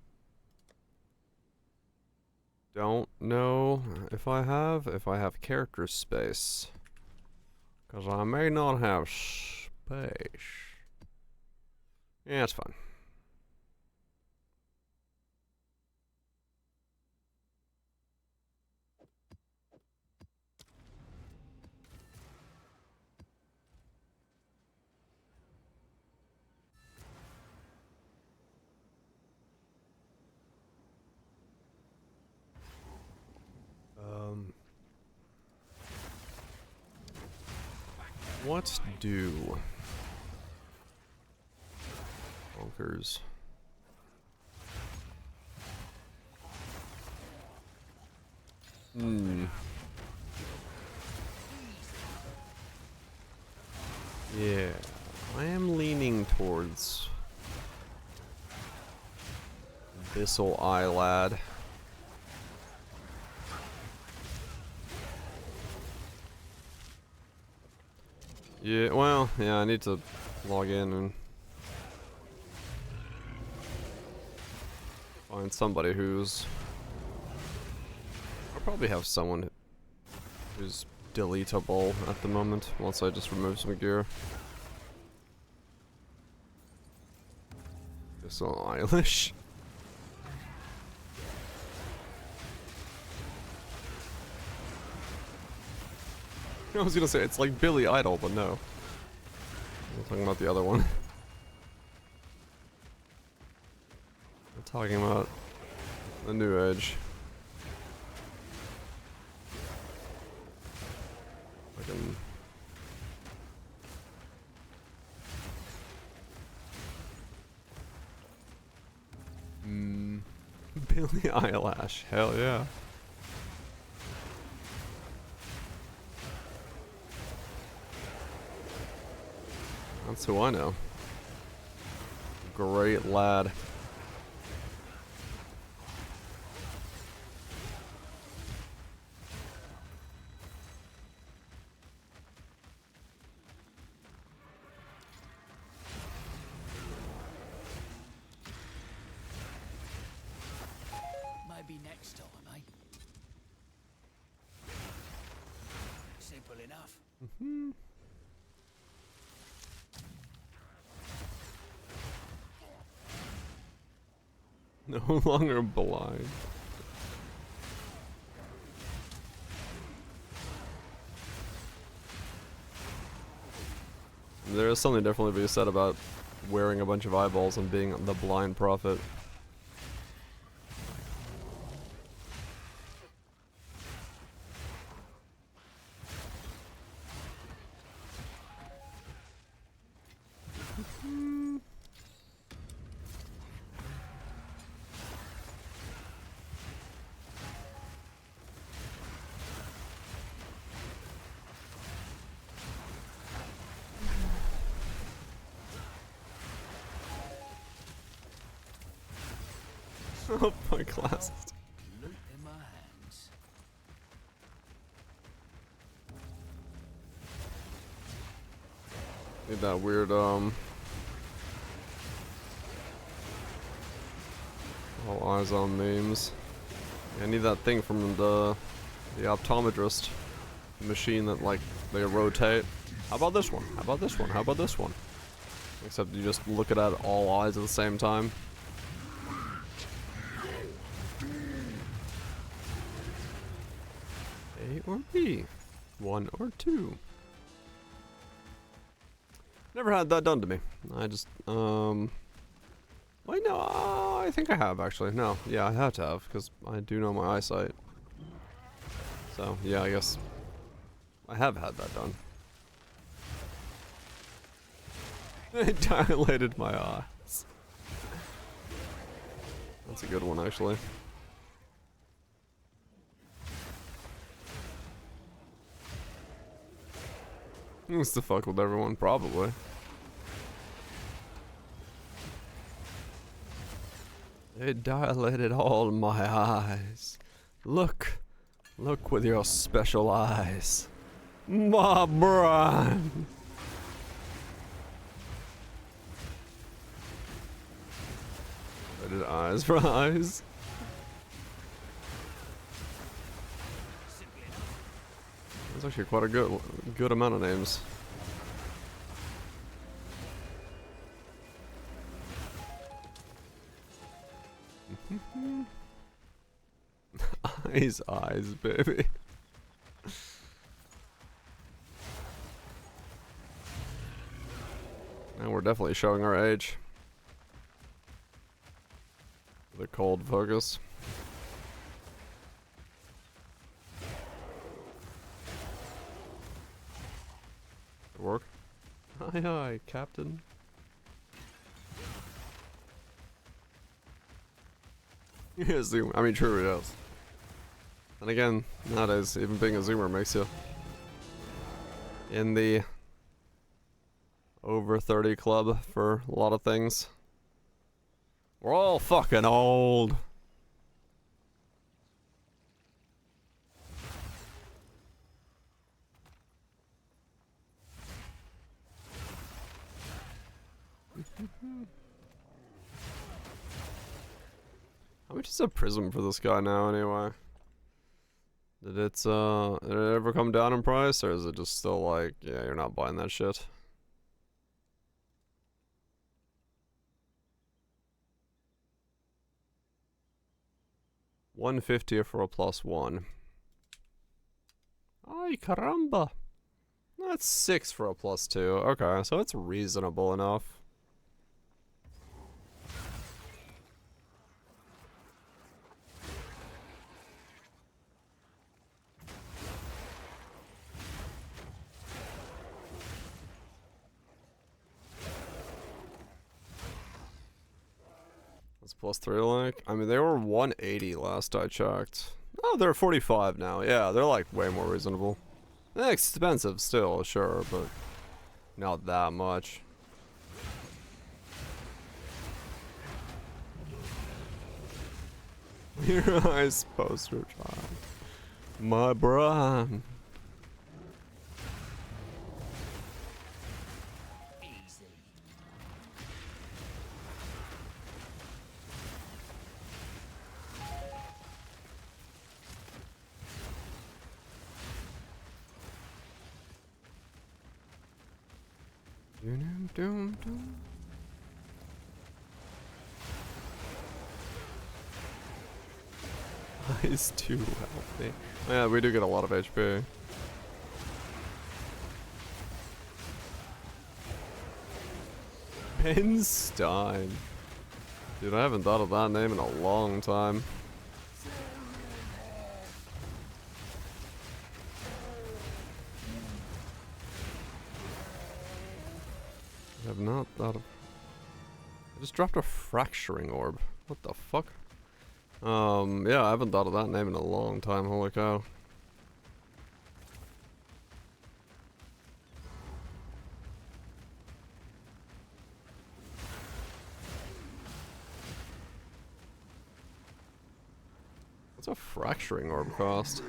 don't know if I have character space. Because I may not have space. Yeah, it's fine. What do bonkers? Yeah, I am leaning towards This'll I lad. Yeah, well, yeah, I need to log in and find somebody who's... I'll probably have someone who's deletable at the moment, once I just remove some gear. This all Eilish. I was gonna say, it's like Billy Idol, but no. I'm talking about the other one. I'm talking about the New Age. Billy Eyelash, hell yeah. That's who I know. Great lad. enough. No longer blind. There is something definitely to be said about wearing a bunch of eyeballs and being the blind prophet. Oh, my glasses. Loot in my hands. Need that weird, all eyes on memes. Yeah, I need that thing from the optometrist machine that, like, they rotate. How about this one? How about this one? How about this one? Except you just look at all eyes at the same time. A or B? 1 or 2? Never had that done to me. I just, wait, no, I think I have, actually. No, yeah, I have to have, because I do know my eyesight. So, yeah, I guess I have had that done. It dilated my eyes. That's a good one, actually. It's to fuck with everyone, probably. It dilated all my eyes. Look. Look with your special eyes. My brain. I did eyes for eyes. That's actually quite a good amount of names. Eyes, baby. And we're definitely showing our age. The cold focus. Work. Aye, aye, Captain. Yeah, zoom. I mean, true, it does. And again, nowadays, even being a zoomer makes you in the over 30 club for a lot of things. We're all fucking old. How much is a prism for this guy now, anyway? Did it ever come down in price, or is it just still like, yeah, you're not buying that shit? $150 for a +1. Ay caramba! That's 6 for a +2. Okay, so it's reasonable enough. +3 like? I mean, they were 180 last I checked. Oh, they're 45 now. Yeah, they're like way more reasonable. They're expensive still, sure, but not that much. Your eyes poster child. My brain. He's too healthy. Yeah, we do get a lot of HP. Ben Stein. Dude, I haven't thought of that name in a long time. I have not thought of... I just dropped a fracturing orb. What the fuck? Yeah, I haven't thought of that name in a long time, holy cow. What's a fracturing orb cost?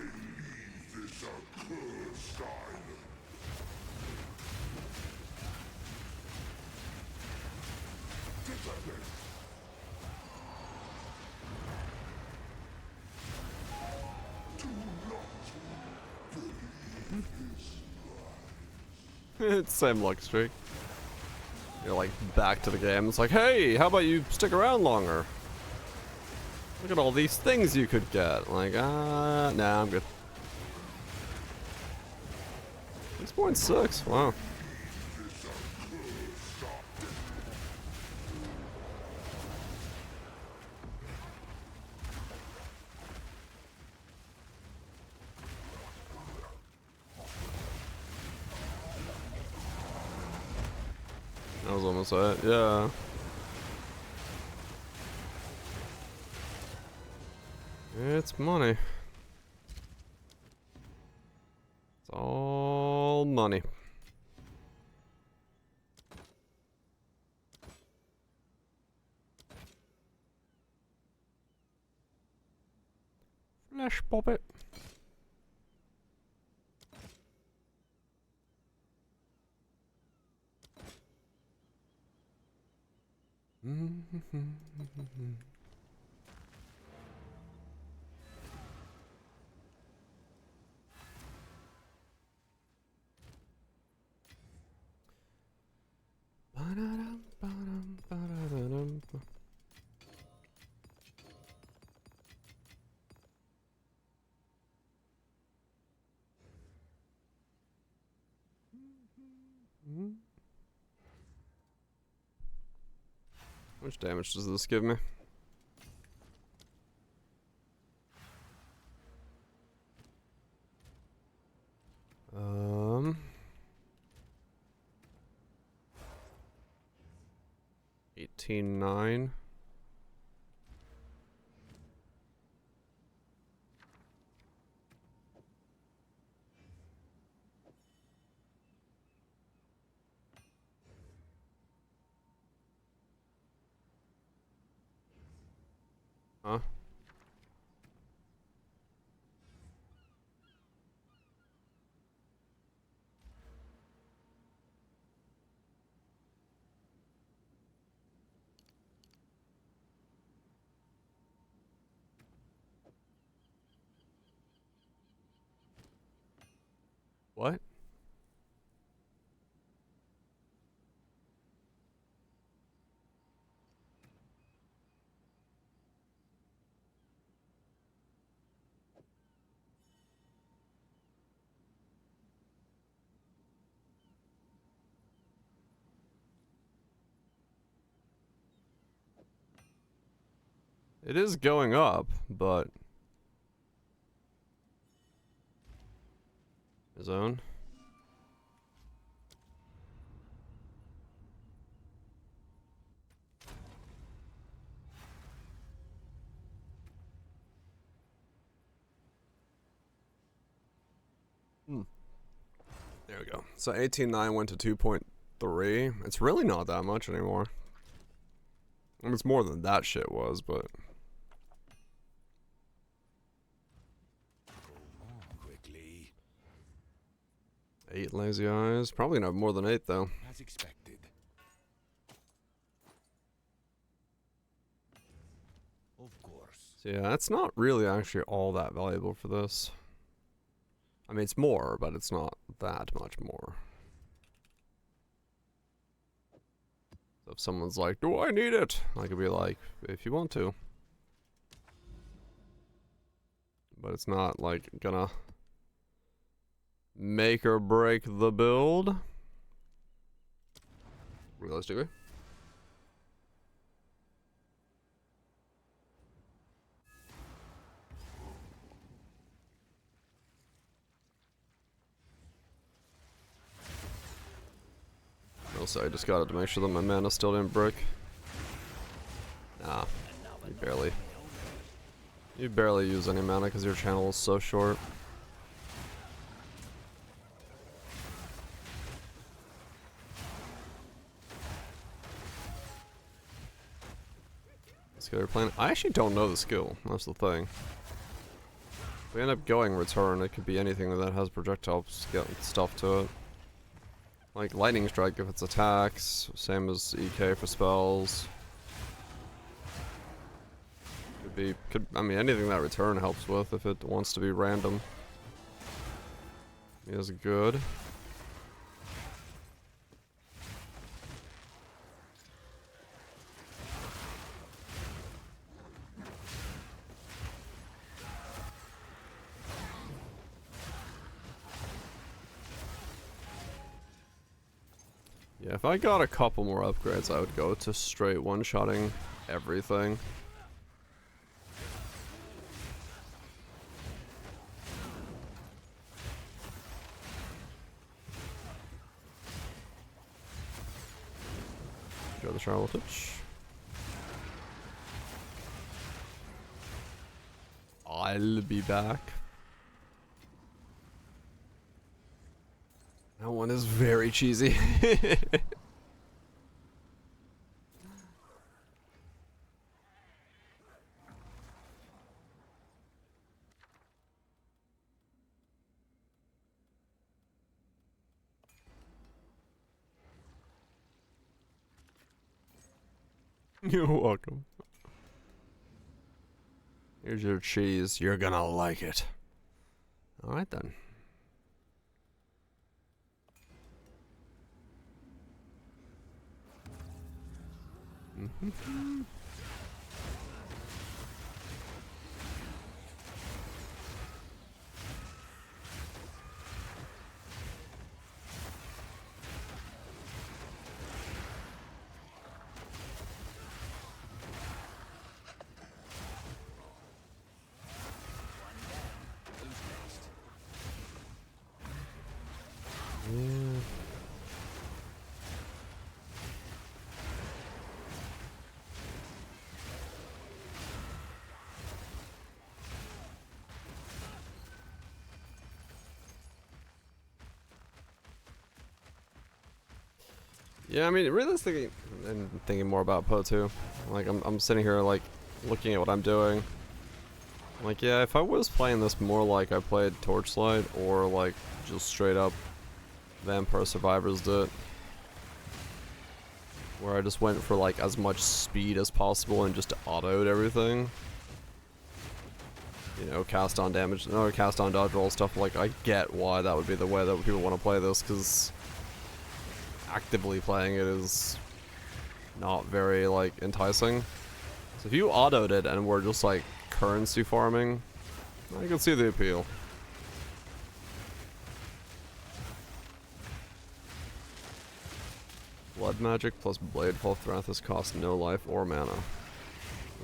It's same luck streak. You're like back to the game. It's like, hey, how about you stick around longer? Look at all these things you could get. Like, nah, I'm good. 6.6, wow. That was almost it, yeah. It's money. It's all money. Flash puppet. How much damage does this give me? Um, 18.9. Huh? What? It is going up, but his own. There we go. So 18.9 went to 2.3. It's really not that much anymore. I mean, it's more than that shit was, but Quickly, 8 lazy eyes. Probably not more than 8 though. as expected. Of course. So yeah, that's not really actually all that valuable for this. I mean, it's more, but it's not that much more. if someone's like, do I need it? I could be like, if you want to. But it's not like gonna make or break the build. Realistically. Also, I just got it to make sure that my mana still didn't break. Nah, you barely use any mana because your channel is so short. Let's get her playing. I actually don't know the skill. That's the thing. If we end up going return, it could be anything that has projectile stuff to it. Like lightning strike if it's attacks, same as EK for spells. I mean anything that return helps with if it wants to be random. Is good. Yeah, if I got a couple more upgrades, I would go to straight one-shotting everything. Go the Charlotte Touch. I'll be back. That one is very cheesy. You're welcome. Here's your cheese. You're gonna like it. Alright then. Yeah, I mean, realistically, and thinking more about PoE2, like, I'm sitting here, like, looking at what I'm doing. Like, yeah, if I was playing this more like I played Torchlight, or, like, just straight up Vampire Survivors did, where I just went for, like, as much speed as possible and just autoed everything. You know, cast on damage, no, cast on dodge roll stuff, like, I get why that would be the way that people want to play this, because actively playing it is not very, like, enticing. So if you autoed it and were just, like, currency farming, I can see the appeal. Blood magic plus Blade Fall Thrathis costs no life or mana.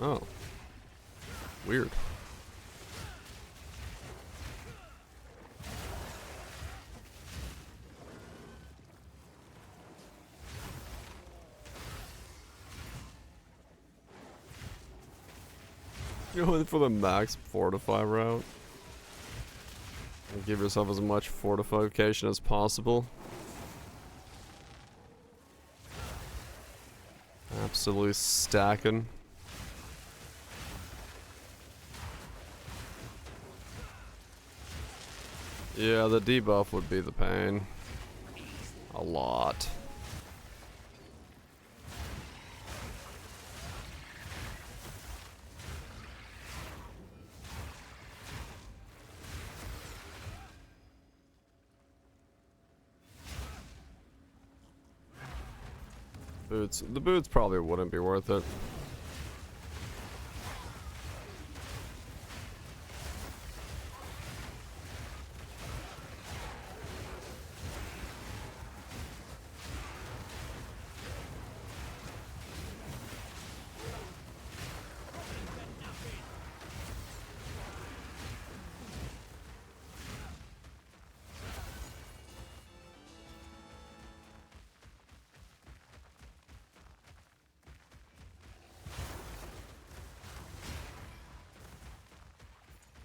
Oh. Weird. Going for the max fortify route. And give yourself as much fortification as possible. Absolutely stacking. Yeah, the debuff would be the pain. A lot. Boots. The boots probably wouldn't be worth it.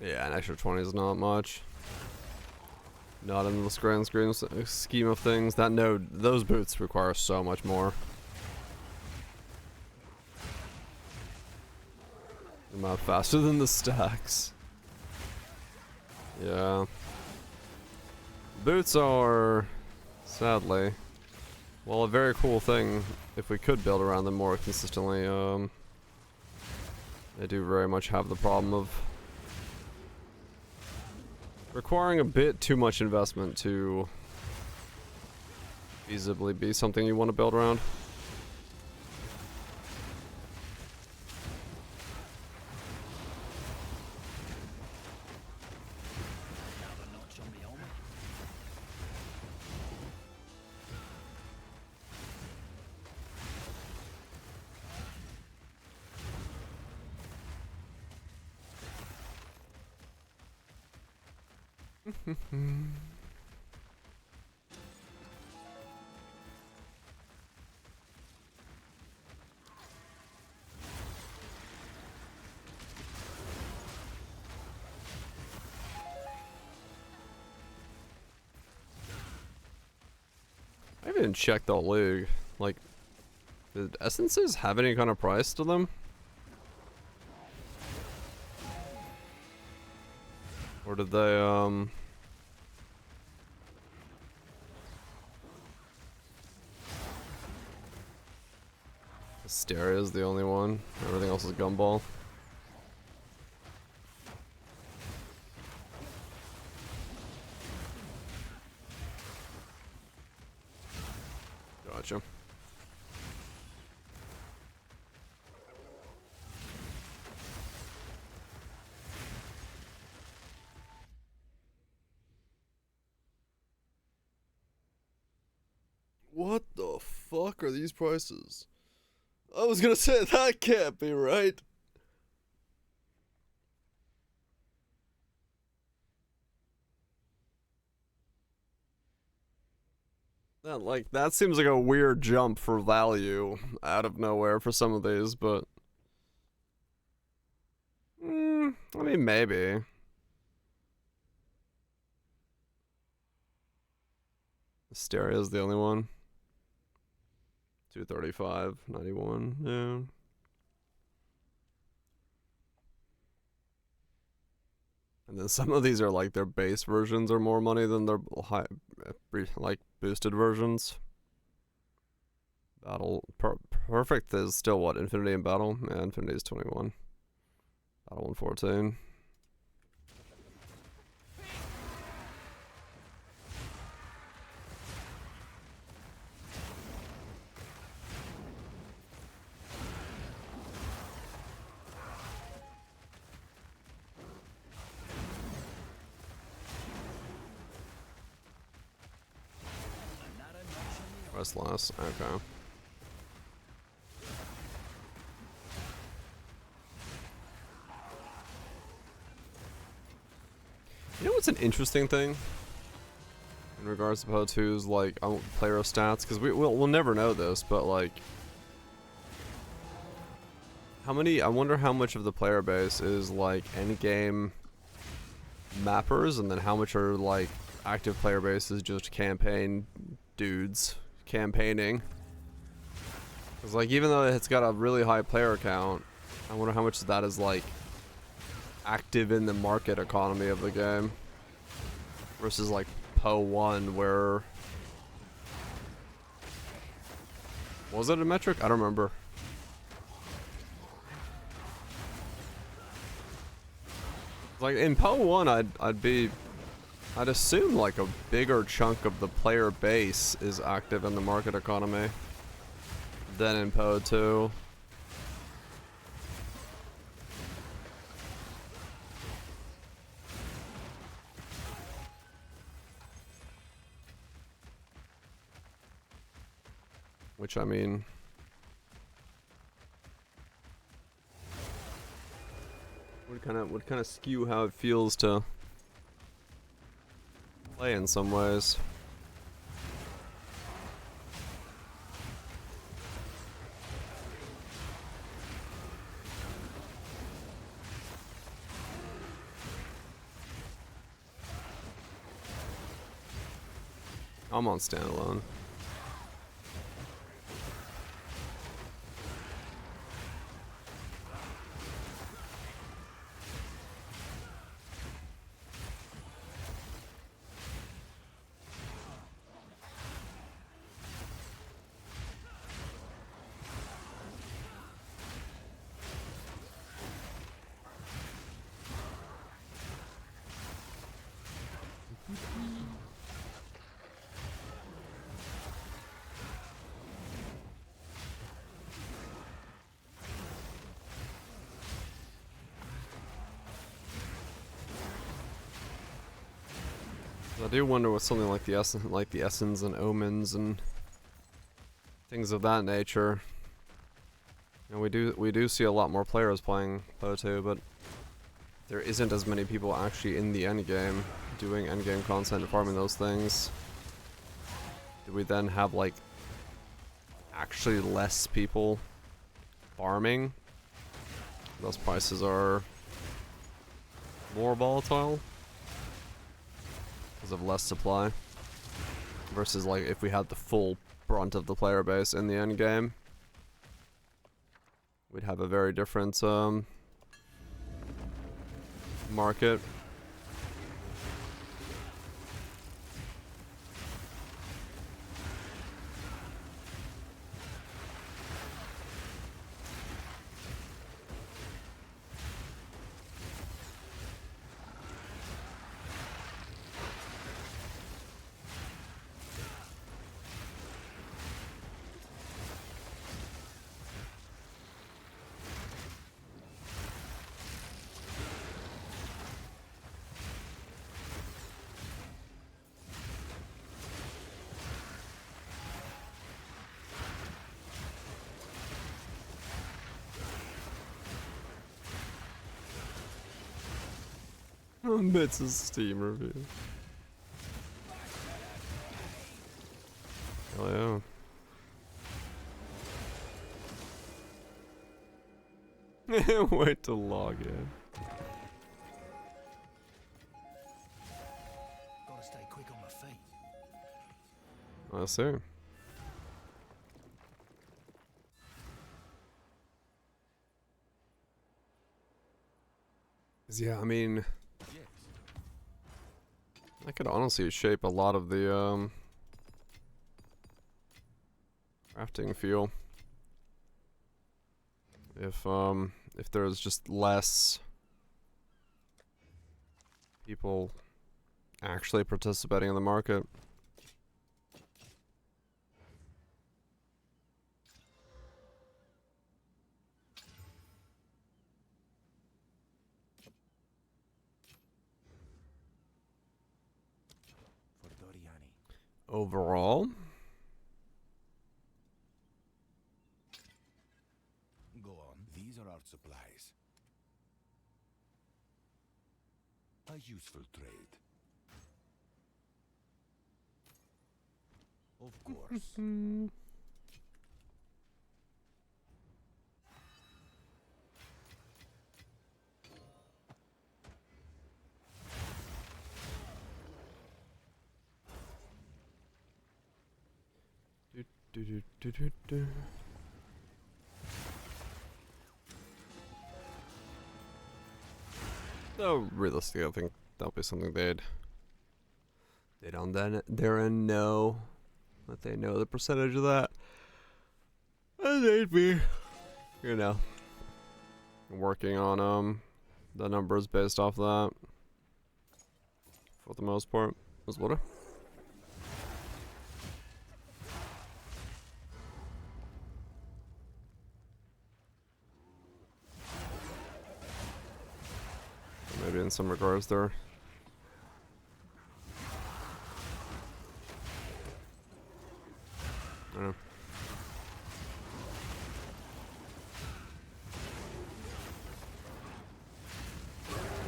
Yeah, an extra 20 is not much. Not in this grand scheme of things. That node, those boots require so much more. They're not faster than the stacks. Yeah. Boots are, sadly, well, a very cool thing if we could build around them more consistently. They do very much have the problem of requiring a bit too much investment to feasibly be something you want to build around. I haven't checked the league. Like, did essences have any kind of price to them? Or did they, Hysteria is the only one. Everything else is gumball. Gotcha. What the fuck are these prices? I was gonna say, that can't be right. That seems like a weird jump for value out of nowhere for some of these, but I mean, maybe. Hysteria is the only one. 235, 91, yeah. And then some of these are like their base versions are more money than their high, like boosted versions. Perfect is still what? Infinity and Battle? Yeah, Infinity is 21. Battle 114. Restless, okay. You know what's an interesting thing in regards to PoE2's like player stats? Because we'll never know this, but like, how many? I wonder how much of the player base is like endgame mappers, and then how much are like active player base is just campaign dudes campaigning. Because like, even though it's got a really high player count, I wonder how much of that is like active in the market economy of the game versus like PoE1, where was it a metric? I don't remember. Like in PoE1, I'd assume like a bigger chunk of the player base is active in the market economy Then in PoE2. Which I mean, would kind of skew how it feels to play in some ways. I'm on standalone. I do wonder what something like the Essence and Omens and things of that nature. You know, we do see a lot more players playing PoE2, but there isn't as many people actually in the endgame doing endgame content and farming those things. Do we then have like actually less people farming? Those prices are more volatile because of less supply versus like if we had the full brunt of the player base in the end game, we'd have a very different market. It's a Steam review. Hell yeah. Wait to log in. Gotta stay quick on my feet. I see. Yeah, I mean, Yes. I could honestly shape a lot of the crafting feel if there's just less people actually participating in the market. For Doriani. Overall, Go on. These are our supplies. A useful trade. Of course. though realistically, I think that'll be something they'd on then there and know that they know the percentage of that, and they'd be, you know, working on the numbers based off that for the most part. Was what? Maybe in some regards there. I don't know.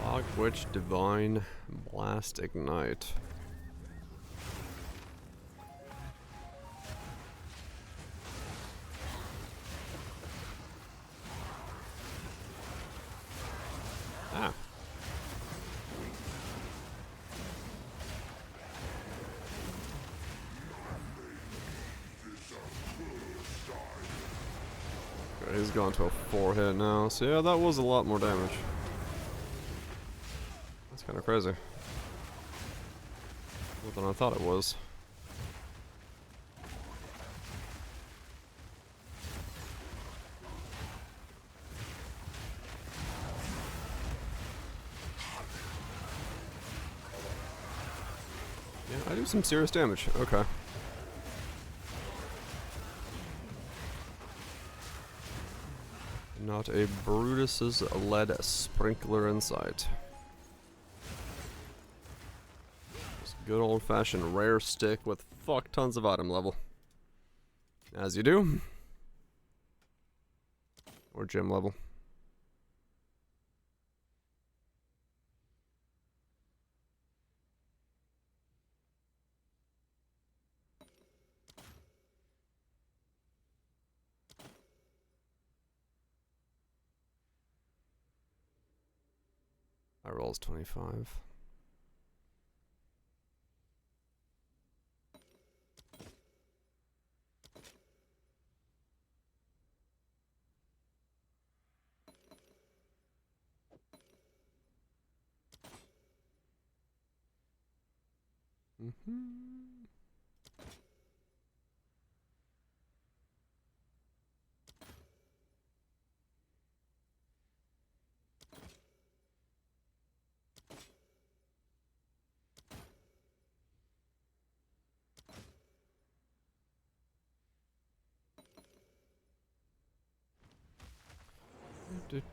Fog Witch Divine Blast Ignite. Ah. Okay, he's going to a 4-hit now, so yeah, that was a lot more damage. That's kind of crazy. More than I thought it was. Yeah, I do some serious damage. Okay. Not a Brutus's lead sprinkler in sight. Just good old-fashioned rare stick with fuck tons of item level. As you do. Or gym level. I rolls 25.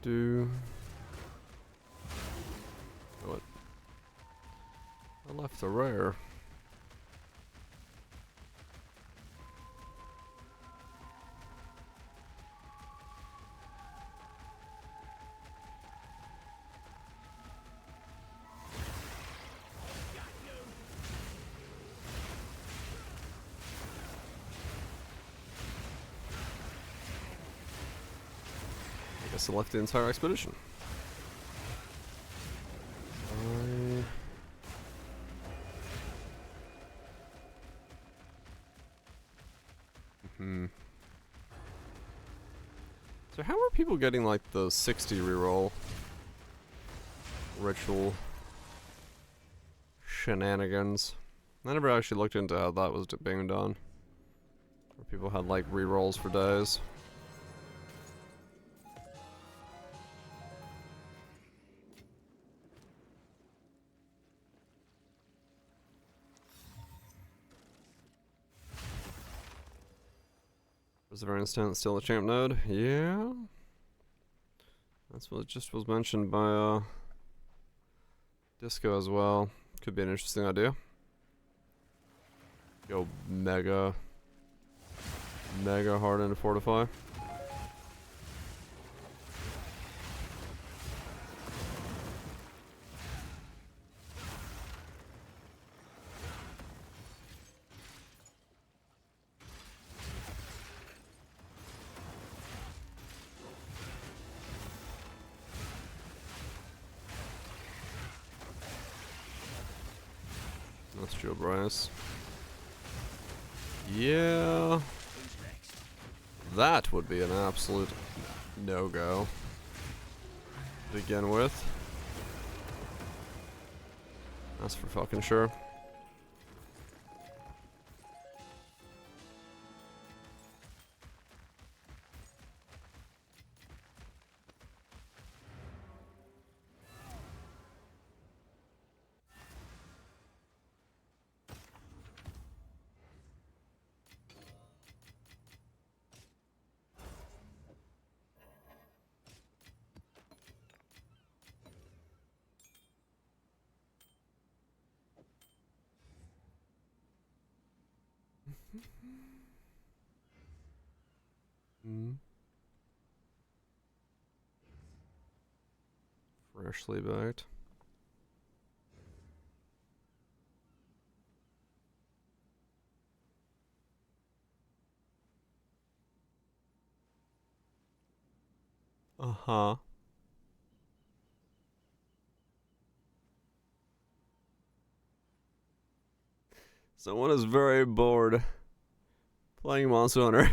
Do. What? I left a rare. I guess I left the entire expedition. So how are people getting like the 60 reroll ritual shenanigans? I never actually looked into how that was being done. Where people had like rerolls for days. Perseverance instant still a champ node? Yeah. That's what just was mentioned by Disco as well. Could be an interesting idea. Go mega hard into Fortify. That's Joe Bryce. Yeah. That would be an absolute no-go. To begin with. That's for fucking sure. Freshly baked. Uh-huh. Someone is very bored playing Monster Hunter.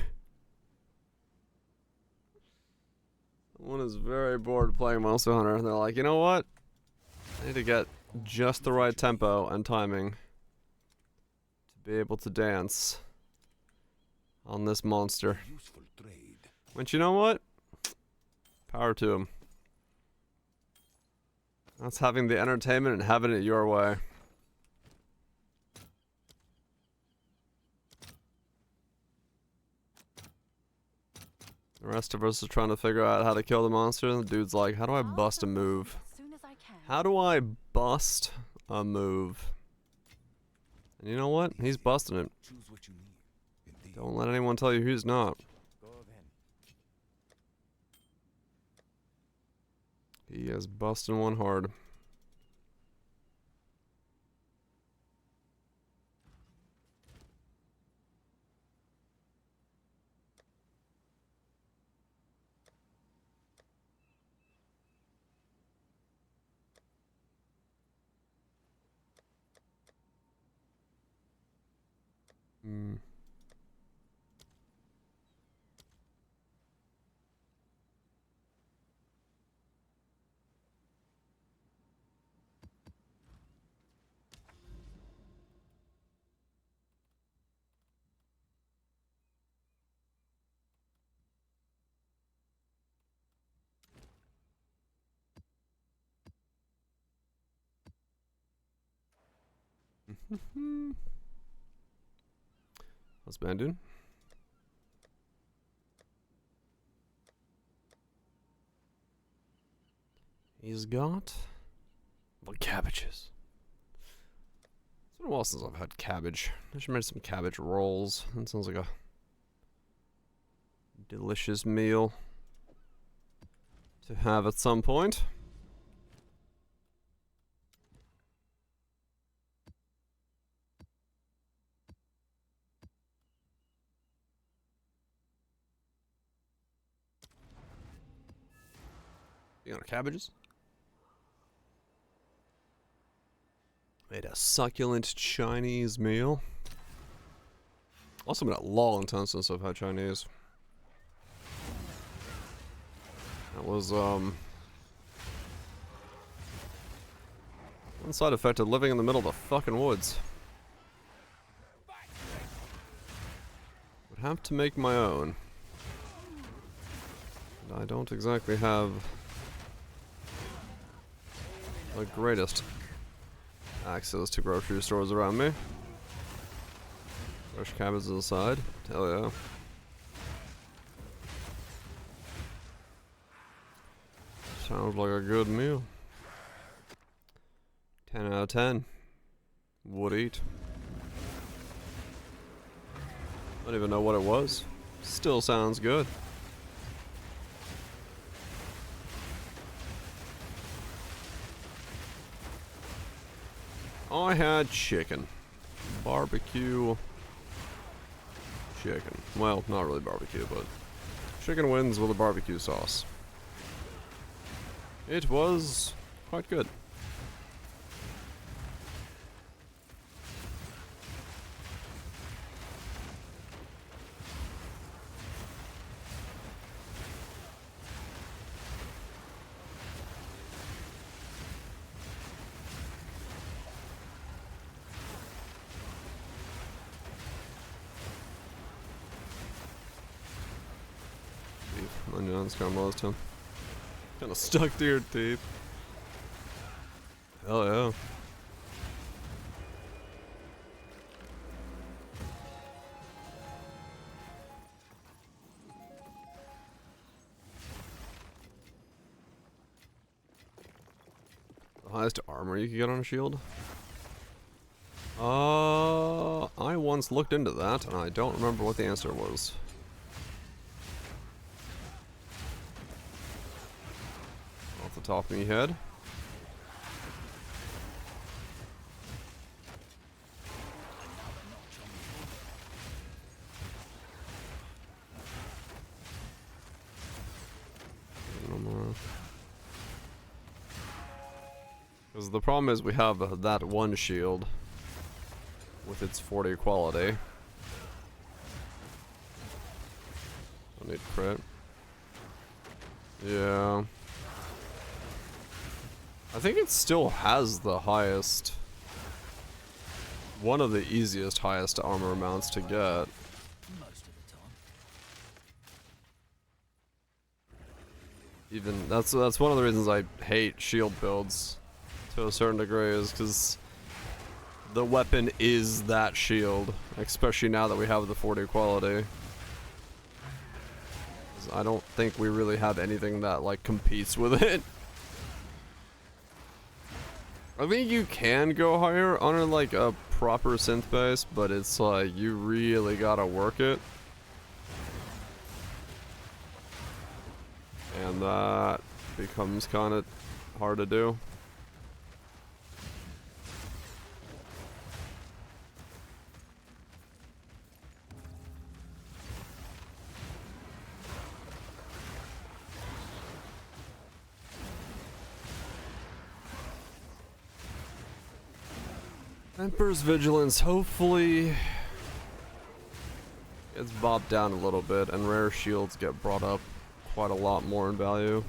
Someone is very bored playing Monster Hunter, and they're like, you know what? I need to get just the right tempo and timing to be able to dance on this monster. Useful trade. But you know what? Power to him. That's having the entertainment and having it your way. The rest of us are trying to figure out how to kill the monster, and the dude's like, how do I bust a move? As soon as I can. How do I bust a move? And you know what? He's busting it. Choose what you need. Indeed. Don't let anyone tell you who's not. Go then. He is busting one hard. Hmm. What's man doing? He's got the cabbages. It's been a while since I've had cabbage. I should make some cabbage rolls. That sounds like a delicious meal to have at some point. You got cabbages? Made a succulent Chinese meal. Also been a long time since I've had Chinese. That was one side effect of living in the middle of the fucking woods. Would have to make my own. And I don't exactly have the greatest access to grocery stores around me. Fresh cabbages aside. Hell yeah. Sounds like a good meal. 10 out of 10. Would eat. I don't even know what it was. Still sounds good. I had chicken. Barbecue chicken. Well, not really barbecue, but chicken wings with a barbecue sauce. It was quite good. Onions, caramelized him. Kinda stuck to your teeth. Hell yeah. The highest armor you can get on a shield? I once looked into that, and I don't remember what the answer was. Off the top of my head. Because the problem is we have that one shield with its 40 quality. I need crit. Yeah. I think it still has the highest, one of the easiest highest armor amounts to get. Most of the time. Even that's one of the reasons I hate shield builds to a certain degree, is because the weapon is that shield, especially now that we have the 40 quality. 'Cause I don't think we really have anything that like competes with it. I think you can go higher on like a proper synth base, but it's like you really gotta work it. And that becomes kind of hard to do. Emperor's Vigilance hopefully gets bopped down a little bit, and rare shields get brought up quite a lot more in value.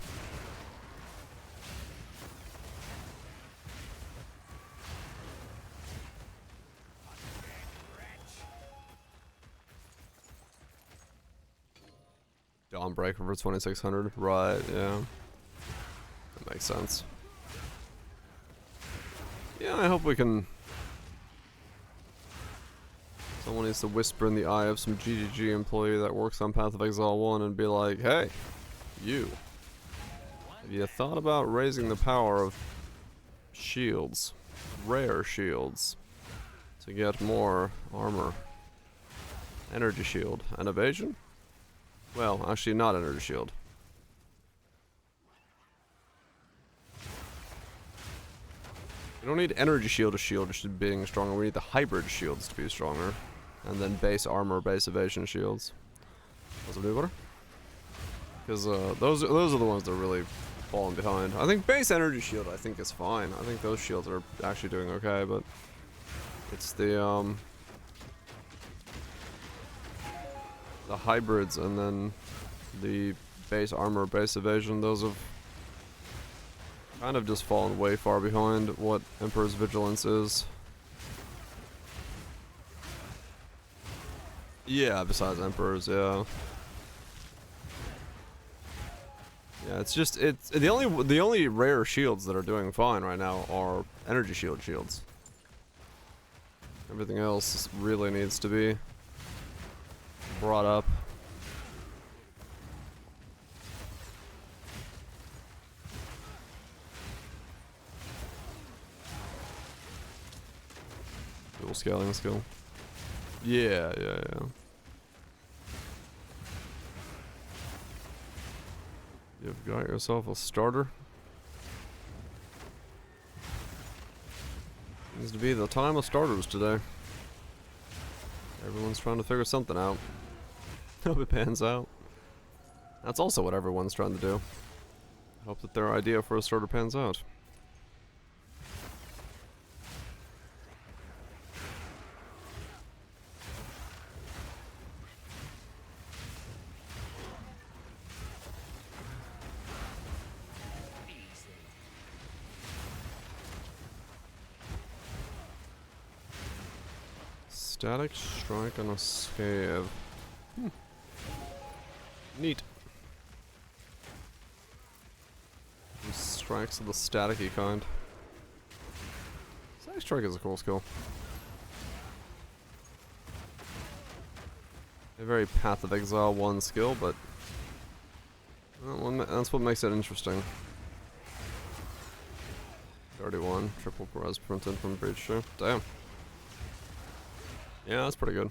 Dawnbreaker for 2600, right, yeah. That makes sense. Yeah, I hope we can... Someone needs to whisper in the eye of some GGG employee that works on Path of Exile 1 and be like, hey, you. Have you thought about raising the power of shields, rare shields, to get more armor? Energy shield and evasion? Well, actually not energy shield. We don't need energy shield to shield just being stronger, we need the hybrid shields to be stronger. And then base armor, base evasion shields. What's up, Newborn? Because those are the ones that are really falling behind. I think base energy shield I think is fine. I think those shields are actually doing okay, but it's the hybrids and then the base armor, base evasion, those have kind of just fallen way far behind what Emperor's Vigilance is. Yeah, besides Emperor's, yeah. Yeah, it's just the only rare shields that are doing fine right now are energy shields. Everything else really needs to be brought up. Dual scaling skill. Yeah. You've got yourself a starter. Seems to be the time of starters today. Everyone's trying to figure something out. Hope it pans out. That's also what everyone's trying to do. Hope that their idea for a starter pans out. Static strike on a scave. Neat. Some strikes of the staticky kind. Static strike is a cool skill. A very Path of Exile 1 skill, but well, that's what makes it interesting. 31, triple res printed from Breach Show. Damn. Yeah, that's pretty good.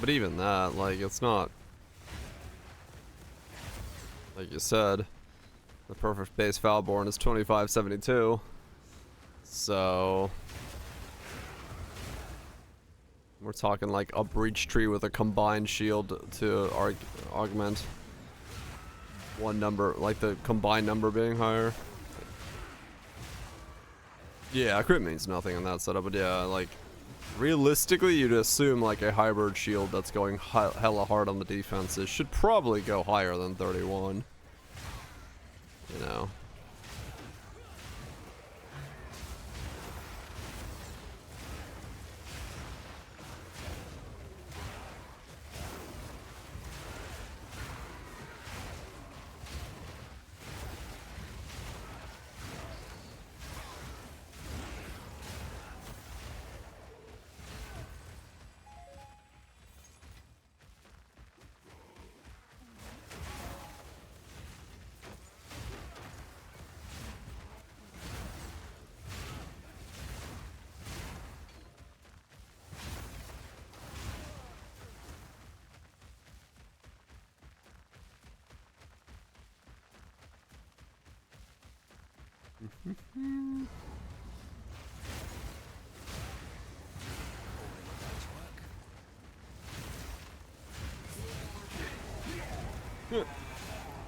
But even that, like, it's not... Like you said, the perfect base Valborn is 2572. So... We're talking like a breach tree with a combined shield to augment one number, like the combined number being higher. Yeah, crit means nothing in that setup, but yeah, like realistically, you'd assume like a hybrid shield that's going hella hard on the defenses should probably go higher than 31. You know.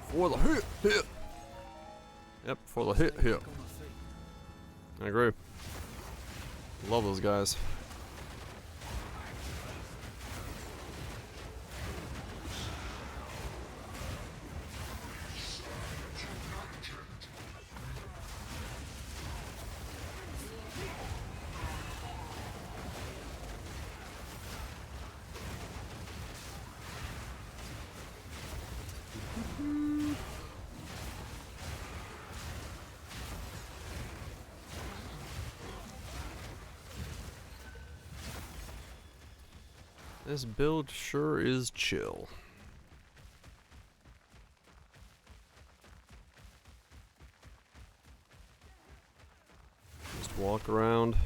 For the hit. Yep, for the hit. I agree. Love those guys. This build sure is chill. Just walk around.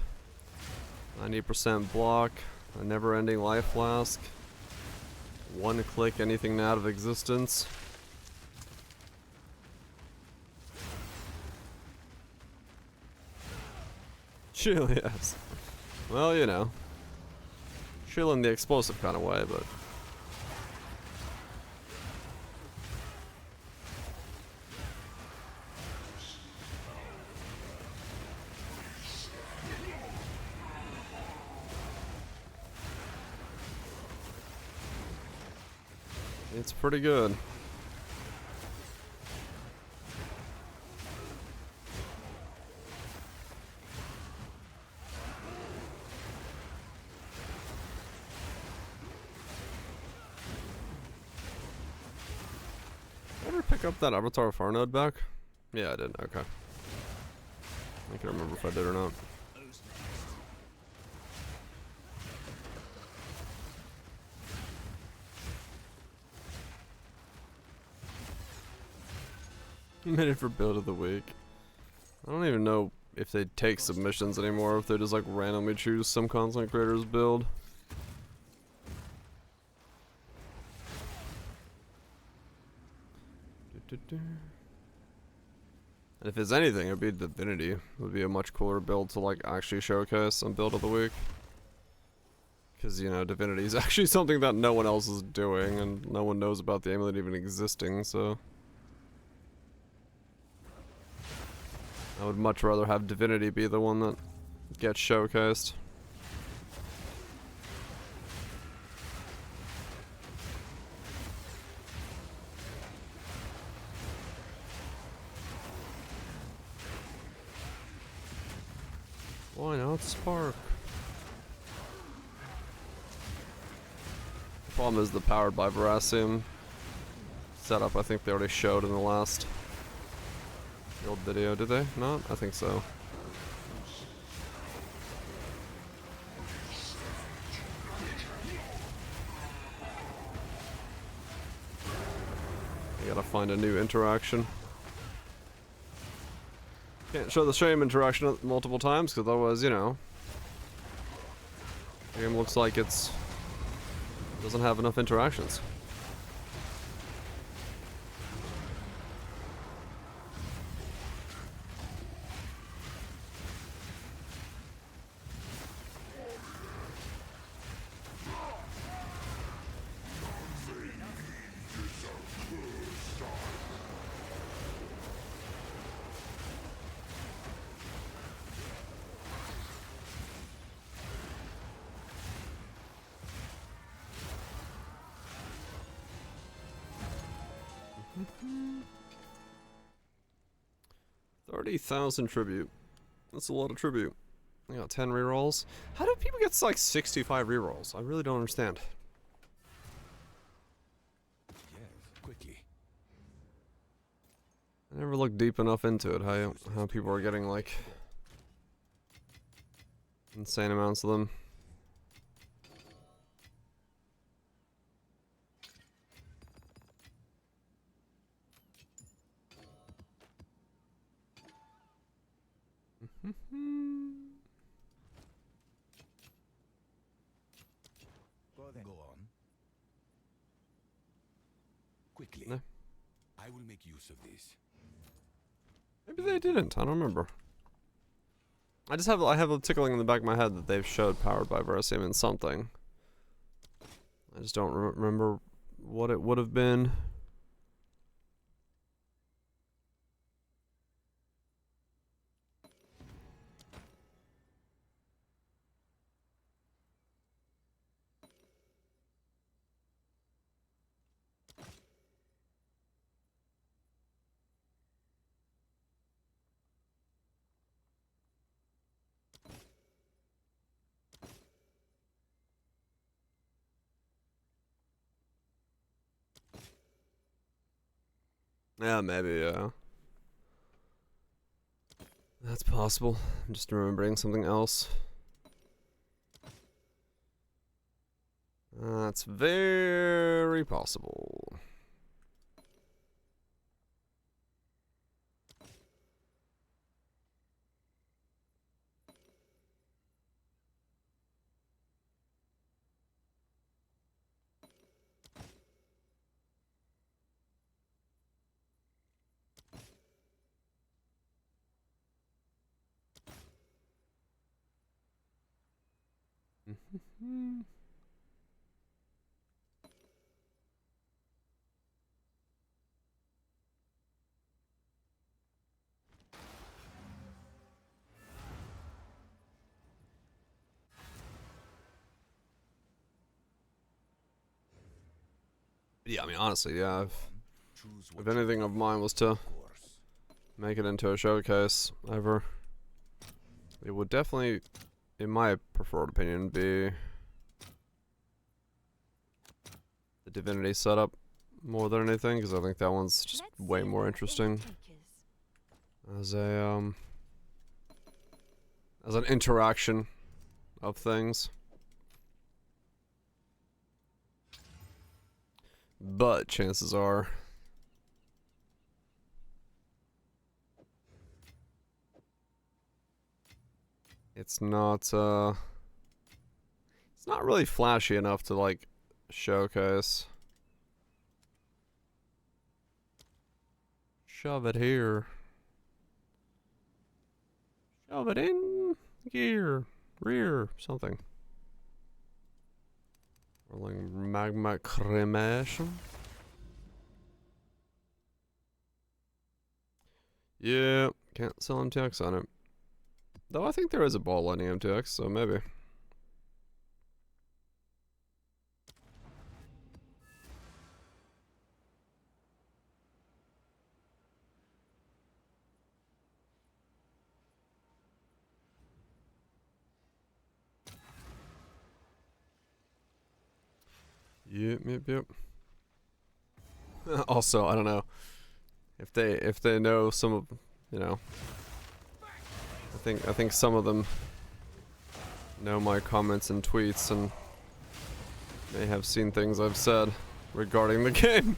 90% block. A never-ending life flask. One click anything out of existence. Chill, yes. Well, you know. Chill in the explosive kind of way, but... it's pretty good. Pick up that avatar far node back? Yeah, I did. Okay. I can't remember if I did or not. Minute for build of the week. I don't even know if they take submissions anymore, if they just like randomly choose some content creators build. And if it's anything, it'd be Divinity. It would be a much cooler build to like actually showcase on build of the week. Because, you know, Divinity is actually something that no one else is doing, and no one knows about the amulet even existing, so... I would much rather have Divinity be the one that gets showcased. Why not Spark? The problem is the powered by Verasium setup. I think they already showed in the last old video. Did they? Not? I think so. I gotta find a new interaction. Can't show the same interaction multiple times, because otherwise, you know, the game looks like doesn't have enough interactions. $30,000 tribute. That's a lot of tribute. I got 10 rerolls. How do people get like 65 rerolls? I really don't understand. Yes, quickly. I never looked deep enough into it, how people are getting like insane amounts of them. Go on. Quickly. No. I will make use of this. Maybe they didn't. I don't remember. I have a tickling in the back of my head that they've showed powered by Versium in something. I just don't remember what it would have been. Yeah, maybe, yeah. That's possible. I'm just remembering something else. That's very possible. Yeah, I mean, honestly, yeah. If anything of mine was to make it into a showcase ever, it would definitely, in my preferred opinion, be the Divinity setup more than anything, because I think that one's just way more interesting as a as an interaction of things. But chances are it's not really flashy enough to like showcase. Shove it here. Shove it in gear. Rear. Something. Rolling magma cremation. Yeah, can't sell MTX on it. Though I think there is a ball lightning MTX, so maybe. Yep. Also, I don't know if they know some of, you know, I think some of them know my comments and tweets and may have seen things I've said regarding the game.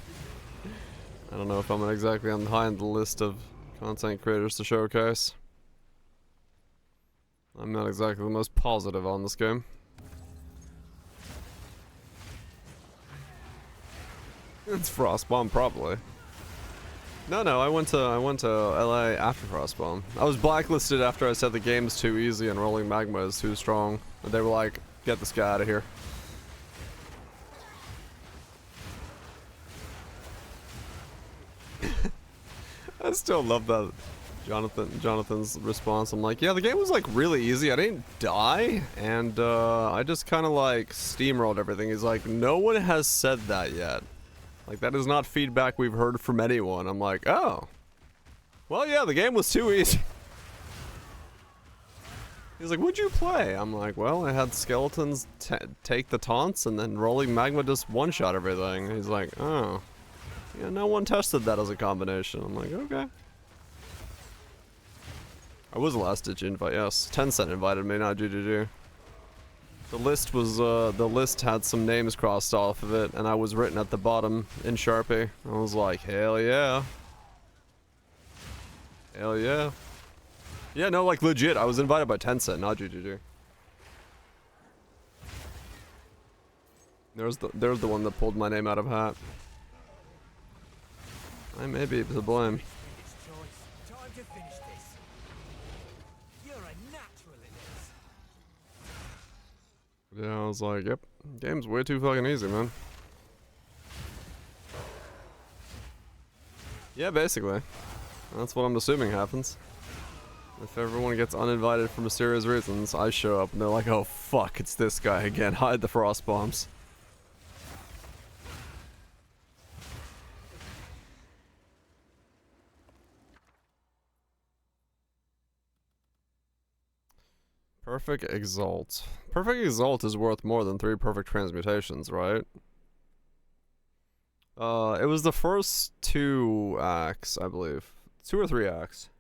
I don't know if I'm exactly on high on the list of content creators to showcase. I'm not exactly the most positive on this game. It's Frostbomb, probably. No, I went to LA after Frostbomb. I was blacklisted after I said the game's too easy and Rolling Magma is too strong. And they were like, get this guy out of here. I still love that Jonathan's response. I'm like, yeah, the game was like really easy. I didn't die, and I just kind of like steamrolled everything. He's like, no one has said that yet. Like, that is not feedback we've heard from anyone. I'm like, oh. Well, yeah, the game was too easy. He's like, what'd you play? I'm like, well, I had skeletons take the taunts and then rolling magma just one-shot everything. He's like, oh. Yeah, no one tested that as a combination. I'm like, okay. I was a last-ditch invite, yes. Tencent invited me, not GGG. The list was, the list had some names crossed off of it, and I was written at the bottom in Sharpie. I was like, hell yeah. Hell yeah. Yeah, no, like, legit, I was invited by Tencent, not GGG. There's the one that pulled my name out of hat. I may be to blame. Time to finish this. You're a natural in this. Yeah, I was like, yep, game's way too fucking easy, man. Yeah, basically. That's what I'm assuming happens. If everyone gets uninvited for mysterious reasons, I show up and they're like, oh fuck, it's this guy again, hide the frost bombs. Perfect Exalt. Perfect Exalt is worth more than 3 perfect transmutations, right? It was the first 2 acts, I believe. 2 or 3 acts.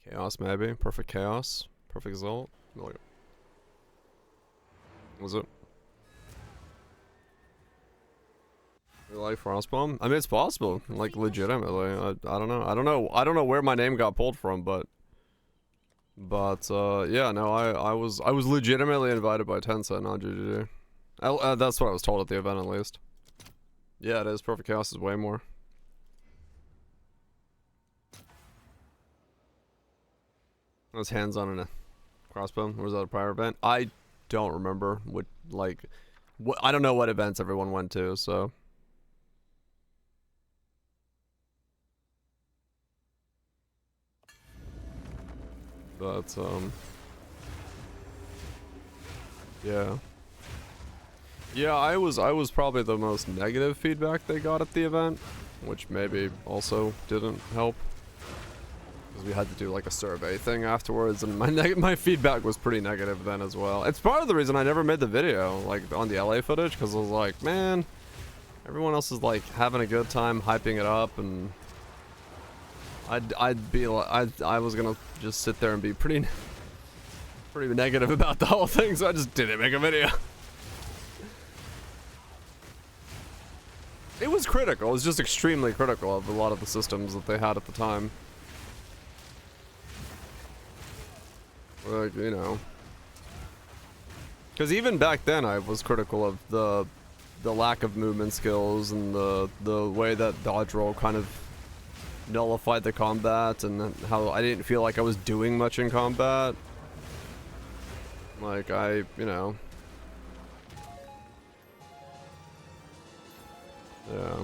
Chaos, maybe. Perfect Chaos. Perfect Exalt. Was it? You like Frostbomb? I mean, it's possible. Like, legitimately. I don't know. I don't know where my name got pulled from, but yeah, no, I was legitimately invited by Tencent, not GGG. That's what I was told at the event, at least. Yeah, it is. Perfect Chaos is way more. I was hands-on in a crossbow. Or was that a prior event? I don't remember what, like, I don't know what events everyone went to, so. But, yeah. Yeah, I was probably the most negative feedback they got at the event, which maybe also didn't help. Because we had to do like a survey thing afterwards, and my feedback was pretty negative then as well. It's part of the reason I never made the video, like, on the LA footage, because I was like, man, everyone else is like having a good time hyping it up, and I'd be like, I was gonna just sit there and be pretty negative about the whole thing, so I just didn't make a video. It was critical. It was just extremely critical of a lot of the systems that they had at the time. Like, you know. Because even back then I was critical of the lack of movement skills and the way that dodge roll kind of nullified the combat, and how I didn't feel like I was doing much in combat. Like, you know. Yeah.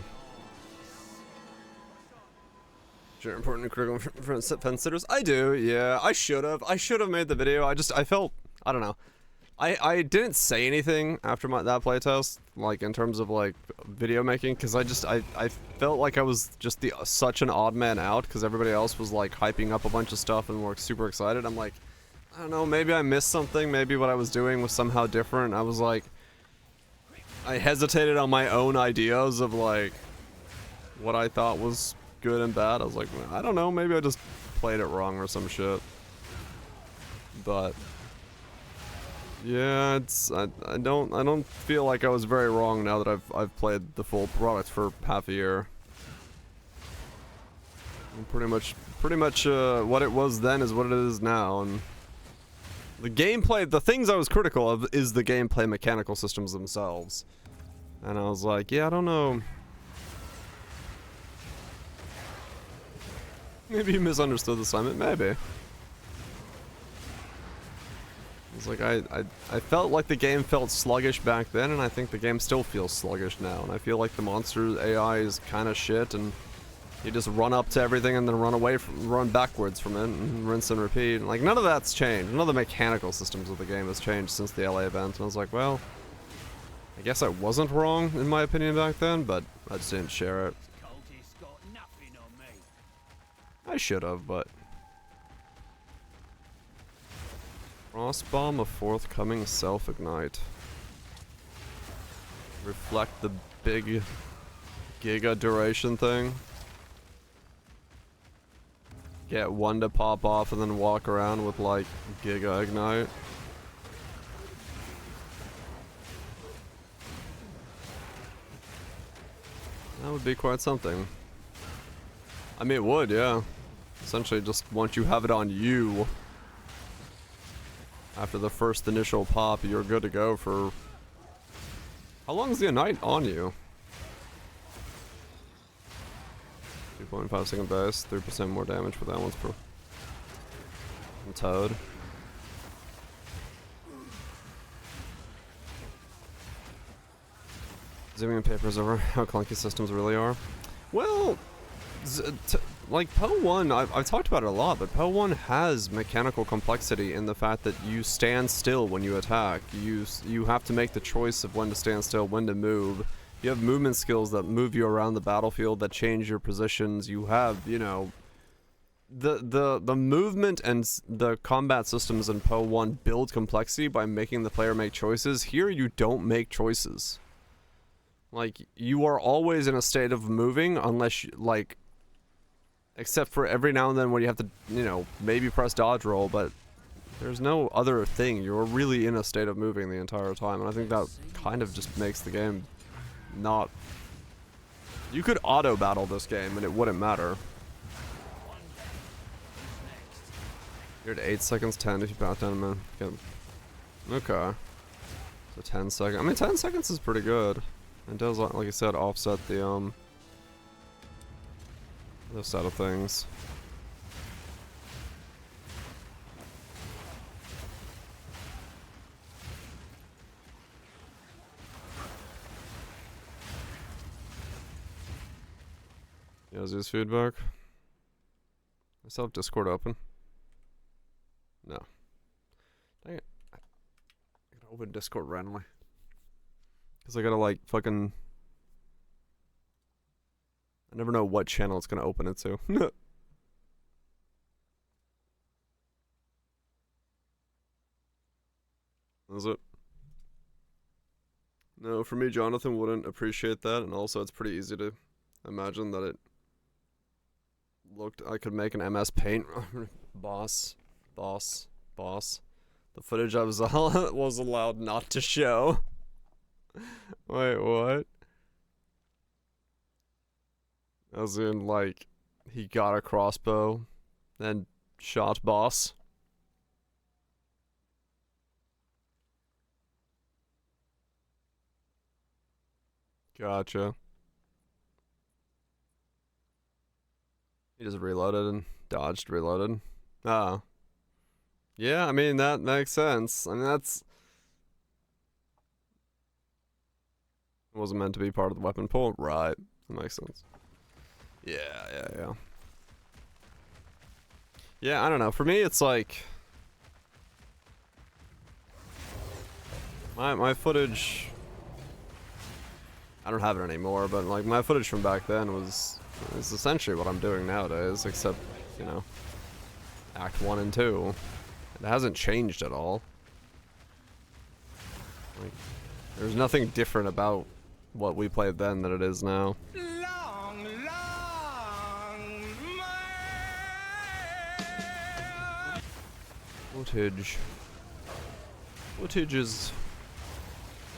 Sure, important and critical for fence sitters. I do, yeah. I should have made the video. I felt, I don't know. I didn't say anything after that playtest, like, in terms of, like, video making, because I felt like I was just such an odd man out, because everybody else was, like, hyping up a bunch of stuff and were super excited. I'm like, I don't know, maybe I missed something, maybe what I was doing was somehow different. I was like, I hesitated on my own ideas of, like, what I thought was good and bad. I was like, I don't know, maybe I just played it wrong or some shit. But yeah, I don't feel like I was very wrong now that I've played the full product for half a year. And pretty much what it was then is what it is now, and the gameplay, the things I was critical of is the gameplay mechanical systems themselves. And I was like, yeah, I don't know. Maybe you misunderstood the assignment, maybe. It's like, I felt like the game felt sluggish back then, and I think the game still feels sluggish now. And I feel like the monster AI is kind of shit, and you just run up to everything and then run backwards from it, and rinse and repeat. Like, none of that's changed. None of the mechanical systems of the game has changed since the LA event. And I was like, well, I guess I wasn't wrong in my opinion back then, but I just didn't share it. Cultist got nothing on me. I should have, but... Frostbomb, a forthcoming self-ignite. Reflect the big giga duration thing. Get one to pop off and then walk around with like giga ignite. That would be quite something. I mean, it would, yeah. Essentially, just once you have it on you, after the first initial pop, you're good to go for... How long is the ignite on you? 2.5 second base, 3% more damage for that one's per... Toad. Zooming in papers over how clunky systems really are. Well, like PoE1, I've talked about it a lot, but PoE1 has mechanical complexity in the fact that you stand still when you attack. You have to make the choice of when to stand still, when to move. You have movement skills that move you around the battlefield, that change your positions. You have, you know, the movement and the combat systems in PoE1 build complexity by making the player make choices. Here, you don't make choices. Like, you are always in a state of moving unless you, like, except for every now and then when you have to, you know, maybe press dodge roll, but there's no other thing. You're really in a state of moving the entire time, and I think that kind of just makes the game not... You could auto-battle this game and it wouldn't matter. You're at 8 seconds, 10 if you bat down, man. Okay. So 10 seconds. I mean, 10 seconds is pretty good. It does, like I said, offset the, this side of things. Yazoo's feedback. I still have Discord open. No. Dang it. I gotta open Discord randomly. Because I gotta, like, fucking... I never know what channel it's gonna open it to. Is it? No, for me, Jonathan wouldn't appreciate that, and also it's pretty easy to imagine that it looked... I could make an MS Paint boss. The footage I was allowed not to show. Wait, what? As in, like, he got a crossbow and shot boss. Gotcha. He just reloaded and dodged, reloaded. Ah. Yeah, I mean, that makes sense. I mean, that's... It wasn't meant to be part of the weapon pool? Right. That makes sense. Yeah. Yeah, I don't know. For me, it's like... My footage... I don't have it anymore, but like my footage from back then is essentially what I'm doing nowadays, except, you know, Act 1 and 2. It hasn't changed at all. Like, there's nothing different about what we played then than it is now.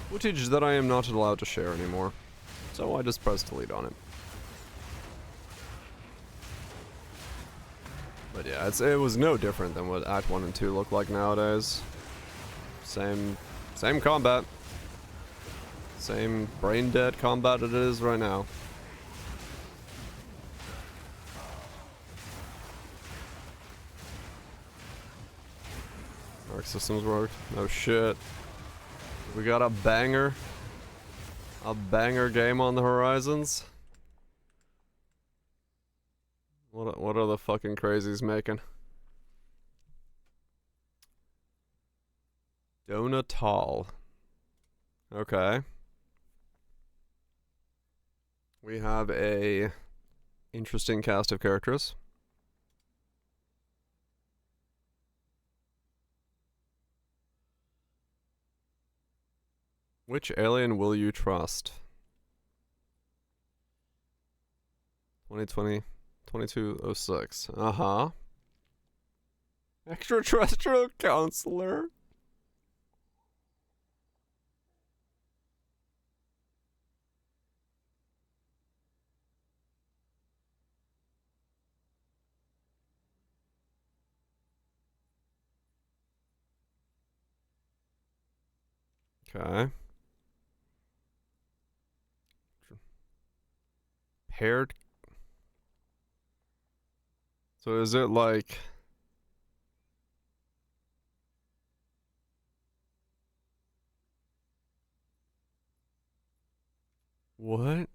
Footage that I am not allowed to share anymore. So I just press delete on it. But yeah, it was no different than what Act 1 and 2 look like nowadays. Same combat. Same brain dead combat it is right now. Arc systems worked. No shit. We got a banger game on the horizons. What are the fucking crazies making? Donatal. Okay. We have a interesting cast of characters. Which alien will you trust? 2020, 2206. Uh-huh. Extraterrestrial counselor. Okay. Paired. So is it like... What?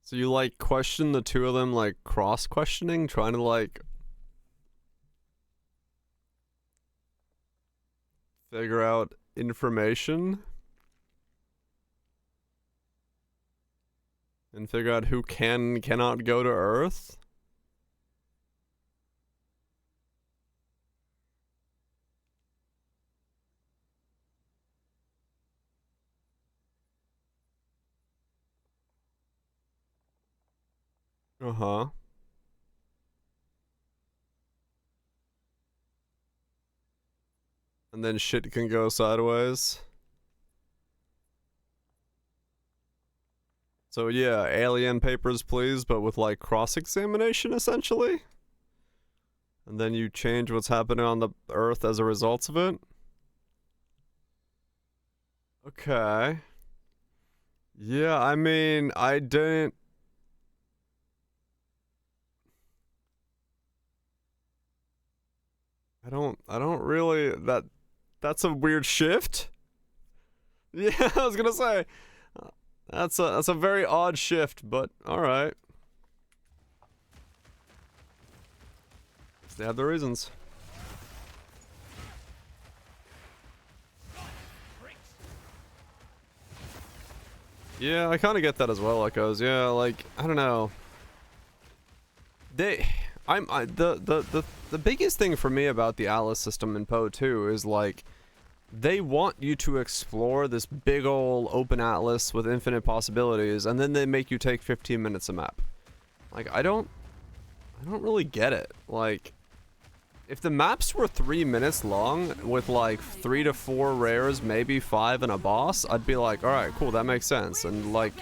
So you like question the two of them like cross-questioning, trying to like figure out information? And figure out who cannot go to Earth? Uh-huh. And then shit can go sideways. So yeah, alien papers please, but with like cross-examination essentially? And then you change what's happening on the Earth as a result of it? Okay. Yeah, I mean, I don't really, that's a weird shift. Yeah, I was gonna say, that's a very odd shift, but alright. They have their reasons. Yeah, I kind of get that as well, Echoes. Yeah, like, I don't know. The biggest thing for me about the Atlas system in PoE2 is like they want you to explore this big ol' open atlas with infinite possibilities, and then they make you take 15 minutes a map. Like I don't really get it. Like if the maps were 3 minutes long with like 3 to 4 rares, maybe 5 and a boss, I'd be like, all right, cool, that makes sense. And like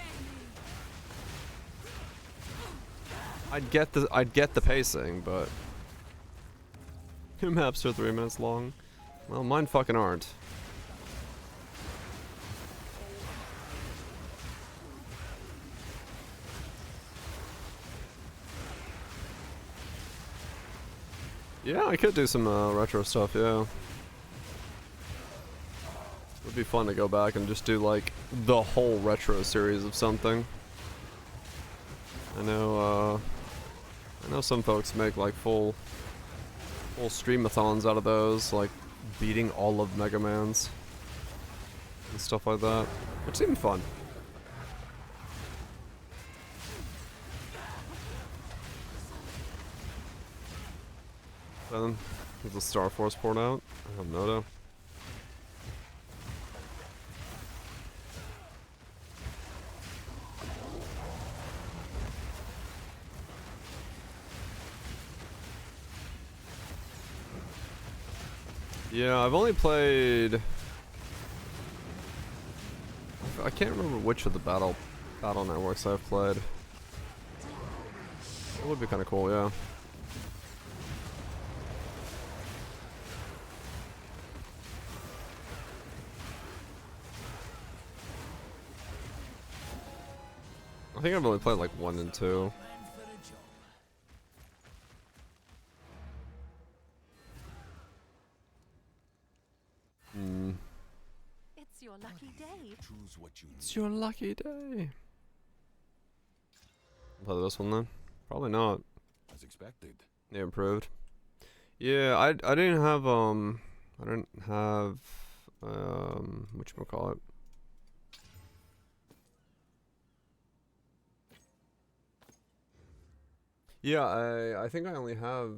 I'd get the pacing, but two maps are 3 minutes long. Well, mine fucking aren't. Yeah, I could do some retro stuff, yeah. Would be fun to go back and just do like the whole retro series of something. I know some folks make like full streamathons out of those, like beating all of Mega Man's and stuff like that, which seemed fun. Then is the Star Force poured out? I have no idea. Yeah, I've only played... I can't remember which of the battle networks I've played. It would be kind of cool, yeah. I think I've only played like 1 and 2. It's your lucky day. Choose what you It's your lucky day. Play this one then? Probably not. as expected. They improved. Yeah, I didn't have whatchamacallit. Yeah, I think I only have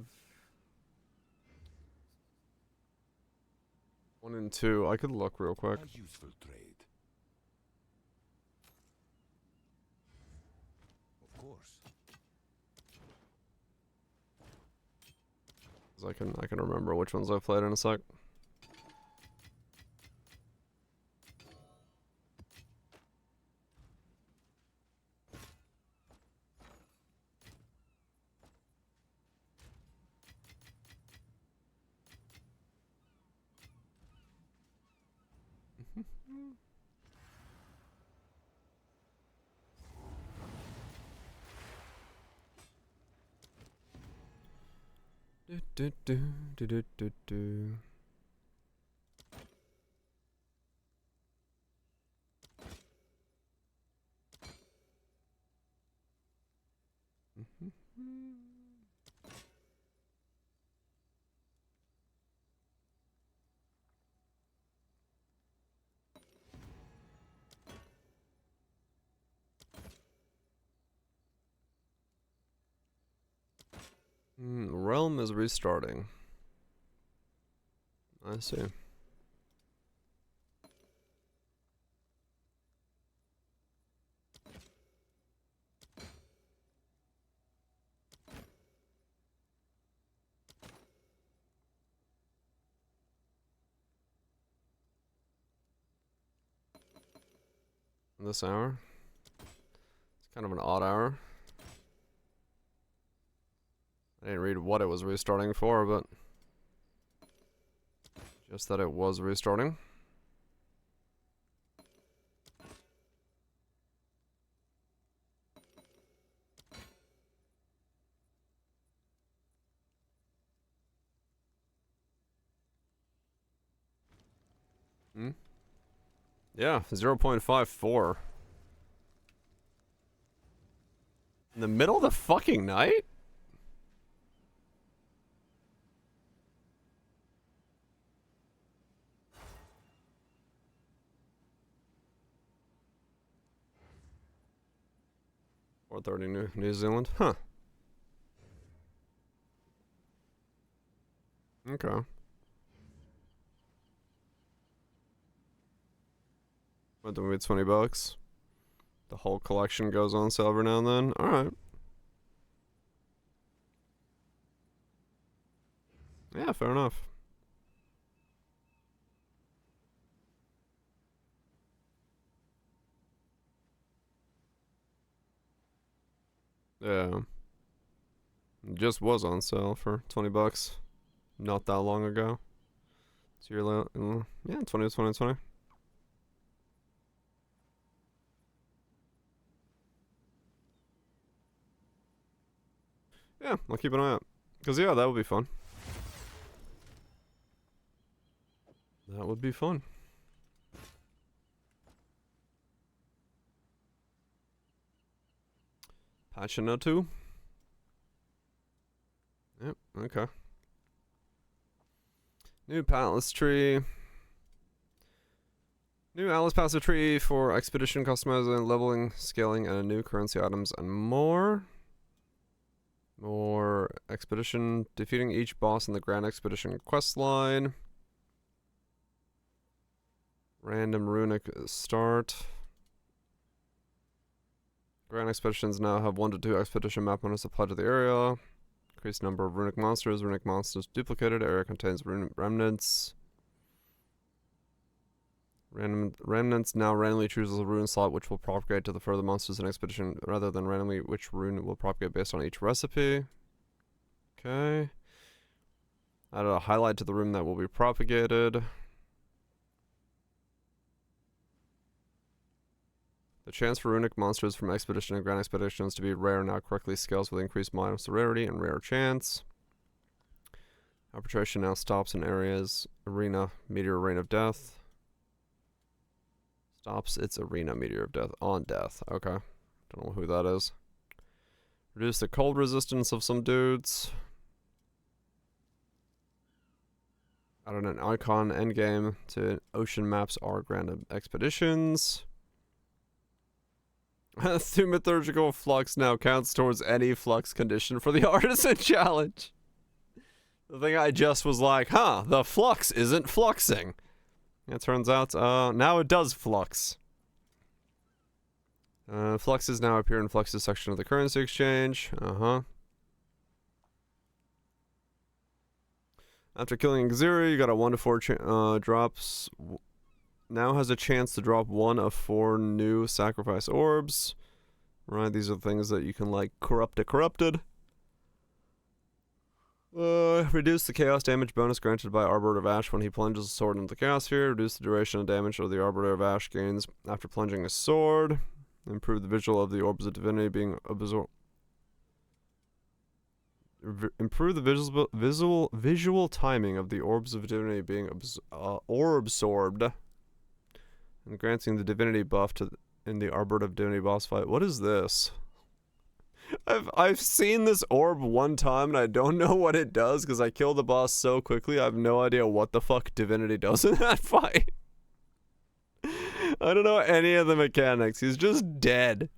1 and 2. I could look real quick. A useful trade. Of course. 'Cause I can remember which ones I've played in a sec. Do, do, do, do, do, do. Realm is restarting. I see. This hour? It's kind of an odd hour. I didn't read what it was restarting for, but just that it was restarting. Yeah, 0.54. In the middle of the fucking night? New Zealand? Huh. Okay. What, then we had $20? The whole collection goes on sale every now and then? Alright. Yeah, fair enough. Yeah. It just was on sale for $20 not that long ago. So you're yeah, 2020. Yeah, I'll keep an eye out. Because, yeah, that would be fun. That would be fun. Pachinotu? Yep, okay. New Palace Tree. New Alice Passive Tree for expedition customizing, leveling, scaling, and new currency items and more. More expedition, defeating each boss in the Grand Expedition quest line. Random runic start. Grand expeditions now have 1 to 2 expedition map bonus applied to the area. Increased number of runic monsters. Runic monsters duplicated. Area contains runic remnants. Remnants now randomly chooses a rune slot which will propagate to the further monsters in expedition rather than randomly which rune will propagate based on each recipe. Okay. Add a highlight to the rune that will be propagated. The chance for runic monsters from expedition and grand expeditions to be rare now correctly scales with increased minus rarity and rare chance. Arbitration now stops in areas. Arena, Meteor Rain of Death. Stops its arena Meteor of Death on death. Okay. Don't know who that is. Reduce the cold resistance of some dudes. Added an icon endgame to ocean maps or grand expeditions. Thaumaturgical flux now counts towards any flux condition for the artisan challenge. The thing I just was like, huh, the flux isn't fluxing. It turns out, now it does flux. Fluxes now appear in Flux's section of the currency exchange. After killing Xeri, you got a 1 to 4 drops. Now has a chance to drop 1 of 4 new sacrifice orbs. Right, these are things that you can, like, corrupt a corrupted. Reduce the chaos damage bonus granted by Arbiter of Ash when he plunges a sword into the chaos sphere. Reduce the duration of damage of the Arbiter of Ash gains after plunging a sword. Improve the visual of the orbs of divinity being absorbed. Improve the visual timing of the orbs of divinity being orbsorbed. And granting the divinity buff in the Arbiter of Divinity boss fight. What is this? I've seen this orb one time and I don't know what it does because I killed the boss so quickly. I have no idea what the fuck divinity does in that fight. I don't know any of the mechanics. He's just dead.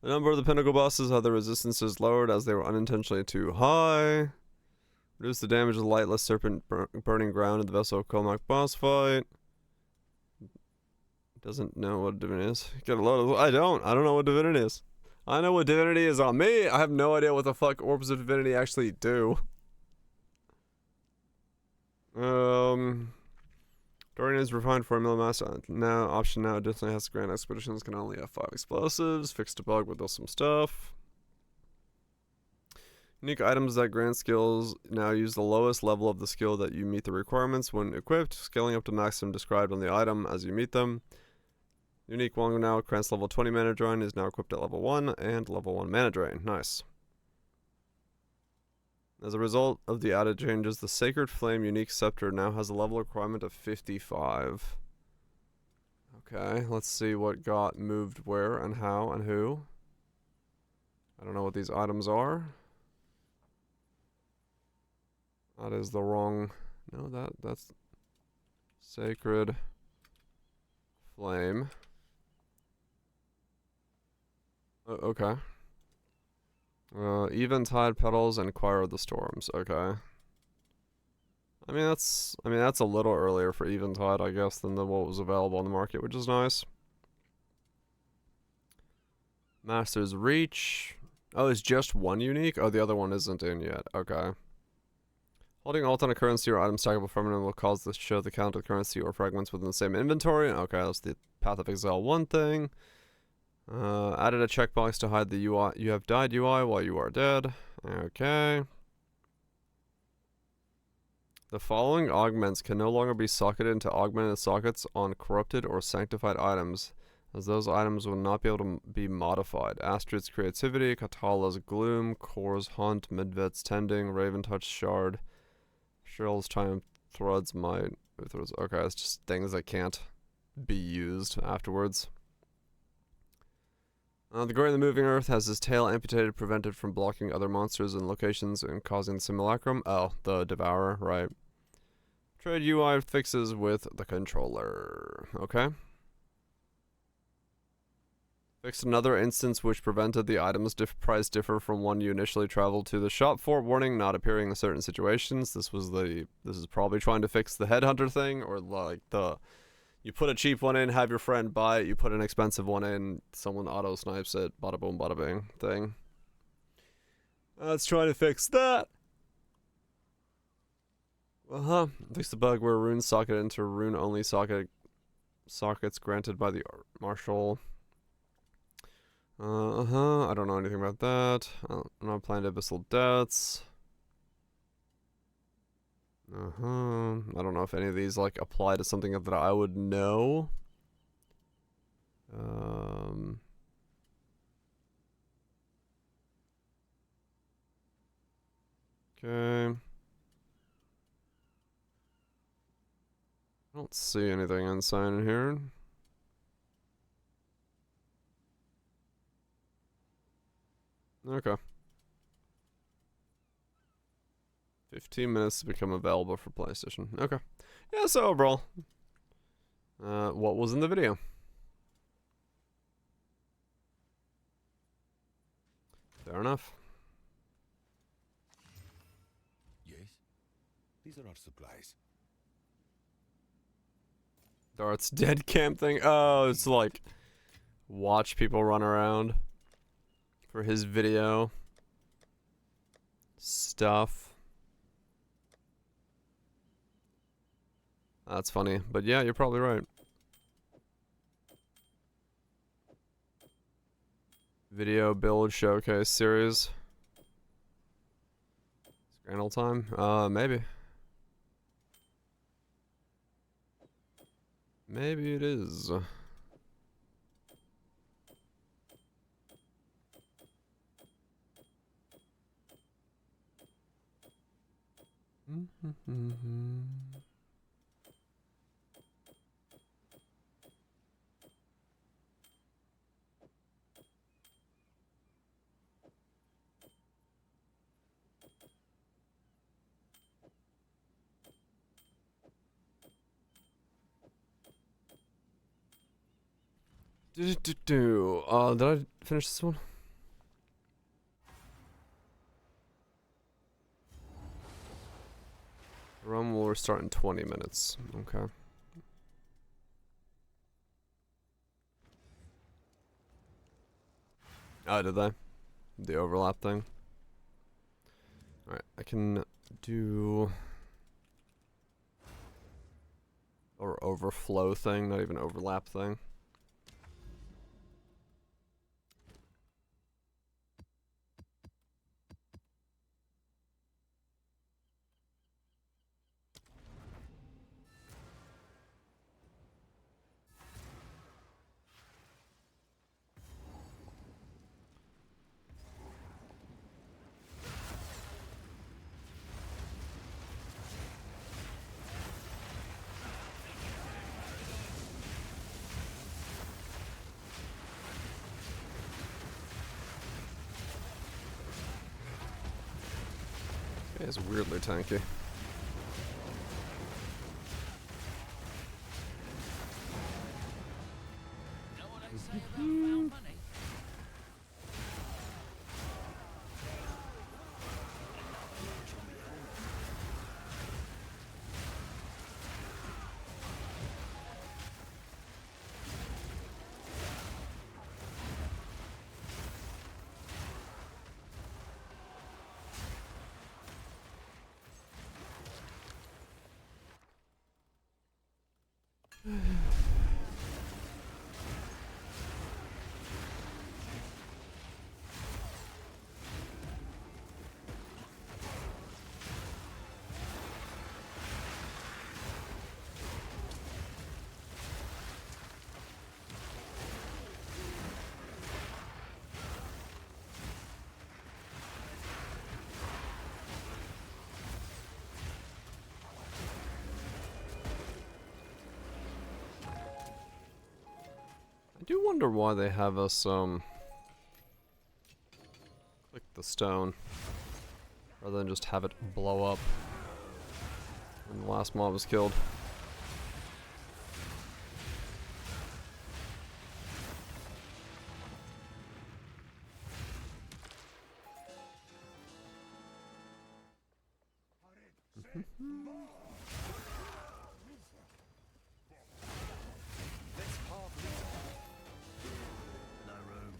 The number of the pinnacle bosses had the resistance is lowered as they were unintentionally too high. Reduce the damage of the lightless serpent burning ground in the Vessel of Comac boss fight. Doesn't know what divinity is. Get a load of. I don't know what divinity is. I know what divinity is on me. I have no idea what the fuck orbs of divinity actually do. During his refined formula master now option now additionally has grand expeditions can only have 5 explosives. Fixed a bug with some stuff. Unique items that grant skills now use the lowest level of the skill that you meet the requirements when equipped, scaling up to maximum described on the item as you meet them. Unique one now grants level 20 mana drain is now equipped at level 1 and level 1 mana drain. Nice. As a result of the added changes, the Sacred Flame Unique Scepter now has a level requirement of 55. Okay, let's see what got moved where and how and who. I don't know what these items are. That is the wrong... No, that's... Sacred Flame. Okay. Eventide Petals and Choir of the Storms. Okay. I mean that's a little earlier for Eventide, I guess, than what was available on the market, which is nice. Master's Reach. Oh, it's just one unique? Oh, the other one isn't in yet. Okay. Holding Alt on a currency or item stackable permanent will cause this to show the count of currency or fragments within the same inventory. Okay, that's the Path of Exile 1 thing. Added a checkbox to hide the UI. You have died UI while you are dead. Okay. The following augments can no longer be socketed into augmented sockets on corrupted or sanctified items, as those items will not be able to be modified. Astrid's Creativity, Katala's Gloom, Kor's Hunt, Midvet's Tending, Raventouch's Shard, Cheryl's Triumph, Thread's Might. Okay, it's just things that can't be used afterwards. The Great and the Moving Earth has his tail amputated, prevented from blocking other monsters and locations and causing the simulacrum. Oh, the Devourer, right. Trade UI fixes with the controller. Okay. Fixed another instance which prevented the item's price differ from one you initially traveled to the shop for. Warning, not appearing in certain situations. This is probably trying to fix the headhunter thing, or like you put a cheap one in, have your friend buy it, you put an expensive one in, someone auto snipes it, bada boom, bada bing thing. Let's try to fix that. Fix the bug where runes socket into rune only sockets granted by the marshal. I don't know anything about that. I'm not playing Abyssal Debts. I don't know if any of these like apply to something that I would know. Okay. I don't see anything insane in here. Okay. 15 minutes to become available for PlayStation. Okay. Yeah, so overall, what was in the video? Fair enough. Yes? These are our supplies. Dart's dead camp thing. Oh, it's like watch people run around for his video stuff. That's funny, but yeah, you're probably right. Video build showcase series. Grand old time? Maybe. Maybe it is. Did I finish this one? Run will restart in 20 minutes. Okay. Oh, did they? The overlap thing? Alright, I can do... Or overflow thing, not even overlap thing. It's weirdly tanky. Know what they say about found money? I do wonder why they have us, click the stone, rather than just have it blow up when the last mob was killed. No room.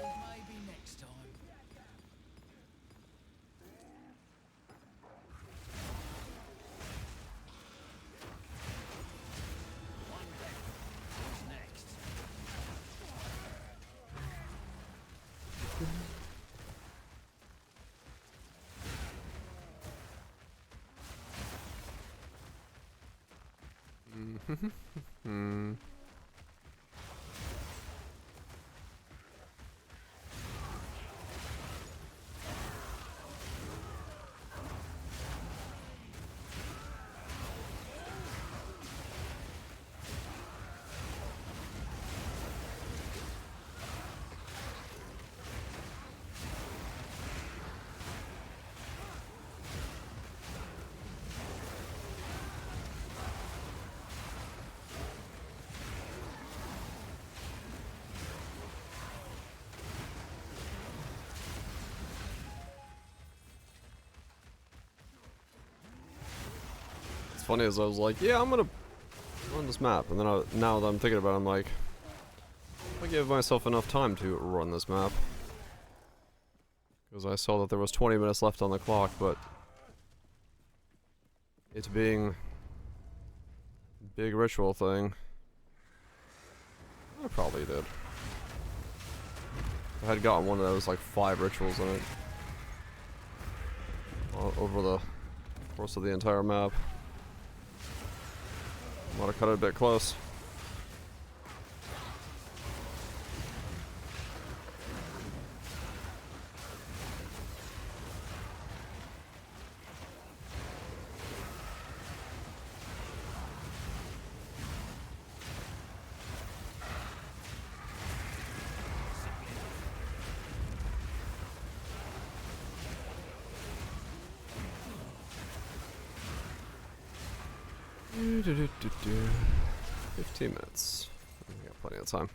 Maybe next time. One deck. Who's next? Hmm. funny is I was like, yeah, I'm gonna run this map, and then now that I'm thinking about it, I'm like, I give myself enough time to run this map. Because I saw that there was 20 minutes left on the clock, but it being a big ritual thing, I probably did. I had gotten one of those like 5 rituals in it over the course of the entire map. Might have cut it a bit close. Do. 15 minutes. We got plenty of time.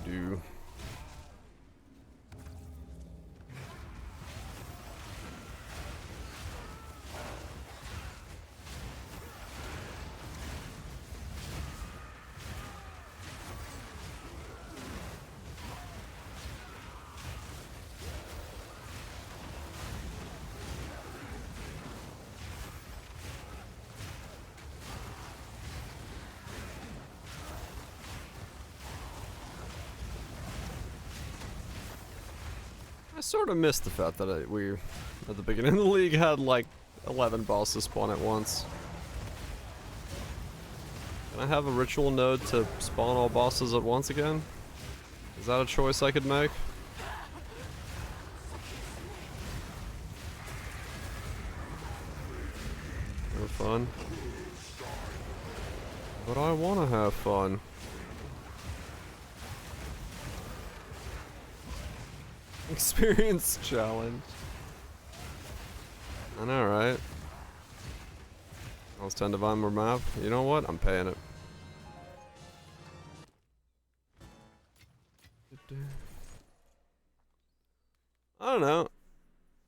Do. I sort of missed the fact that we, at the beginning of the league, had like 11 bosses spawn at once. Can I have a ritual node to spawn all bosses at once again? Is that a choice I could make? No fun. But I want to have fun. Experience challenge. I know, right? I'll stand divine more map. You know what? I'm paying it. I don't know.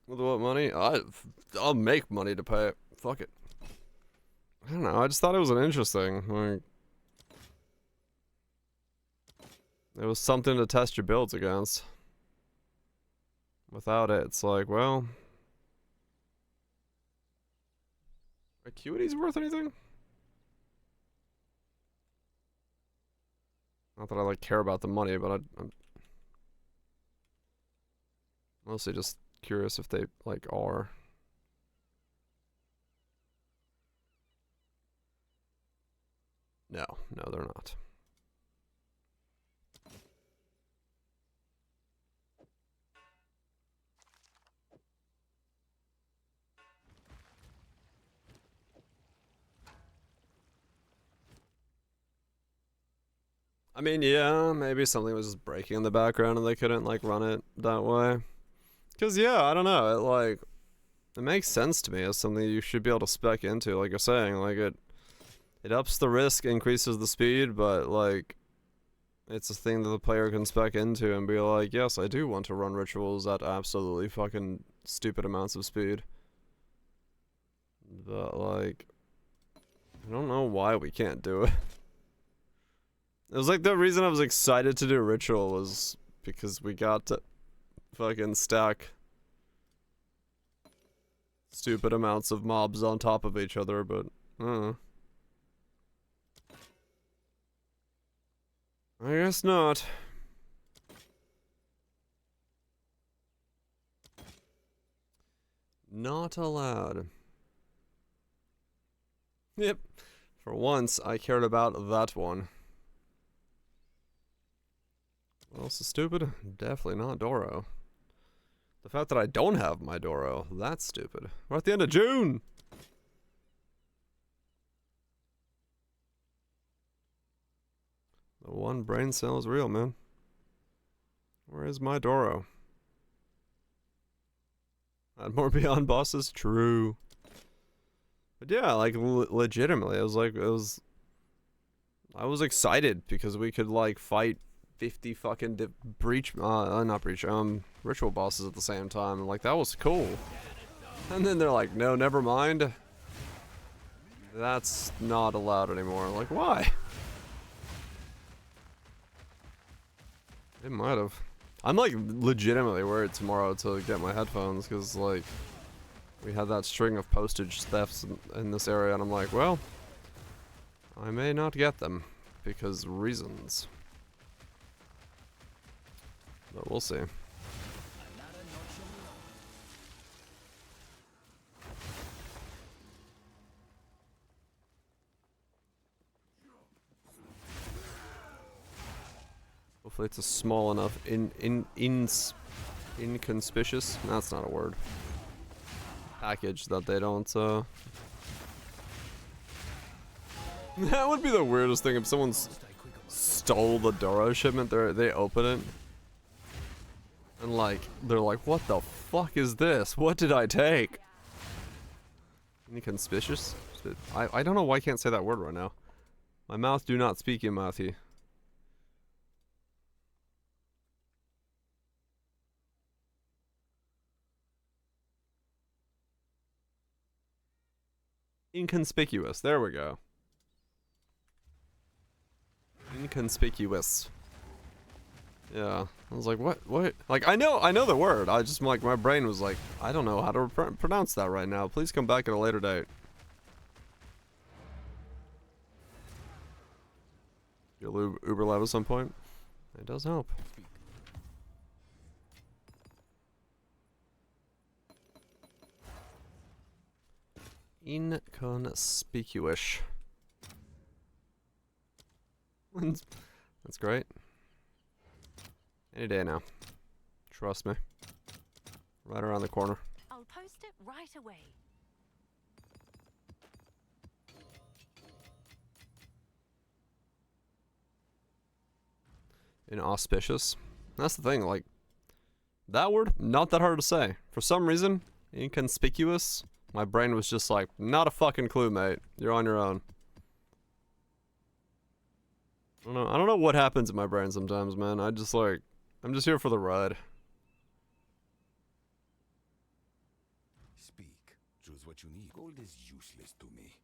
With what money? I'll make money to pay it. Fuck it. I don't know. I just thought it was an interesting. Like, it was something to test your builds against. Without it, it's like, well, Acuity's worth anything? Not that I like care about the money, but I'm mostly just curious if they like are. No, they're not. I mean, yeah, maybe something was just breaking in the background and they couldn't like run it that way. Cause yeah, I don't know, it makes sense to me as something you should be able to spec into, like you're saying, like it ups the risk, increases the speed, but like it's a thing that the player can spec into and be like, yes, I do want to run rituals at absolutely fucking stupid amounts of speed. But like, I don't know why we can't do it. It was like the reason I was excited to do ritual was because we got to fucking stack stupid amounts of mobs on top of each other, but I don't know. I guess not. Not allowed. Yep. For once, I cared about that one. What else is stupid? Definitely not Doro. The fact that I don't have my Doro, that's stupid. We're at the end of June! The one brain cell is real, man. Where is my Doro? Add more Beyond bosses? True. But yeah, like, legitimately, I was excited because we could, like, fight 50 fucking ritual bosses at the same time. Like, that was cool. And then they're like, no, never mind. That's not allowed anymore. Like, why? It might have. I'm, like, legitimately worried tomorrow to get my headphones because, like, we had that string of postage thefts in this area, and I'm like, well, I may not get them because reasons. But we'll see. Hopefully it's a small enough inconspicuous. That's not a word. Package that they don't that would be the weirdest thing if someone stole the Doro shipment. They open it and like they're like, what the fuck is this? What did I take? Inconspicuous? I don't know why I can't say that word right now. My mouth do not speak in Matthew. Inconspicuous. There we go. Inconspicuous. Yeah. I was like, what? Like, I know the word. I just, like, my brain was like, I don't know how to pronounce that right now. Please come back at a later date. You'll Uber Live at some point. It does help. Inconspicuous. That's great. Any day now. Trust me. Right around the corner. I'll post it right away. Inauspicious. That's the thing, like, that word, not that hard to say. For some reason, inconspicuous, my brain was just like, not a fucking clue, mate. You're on your own. I don't know what happens in my brain sometimes, man. I'm just here for the ride. Speak. Choose what you need. Gold is useless to me.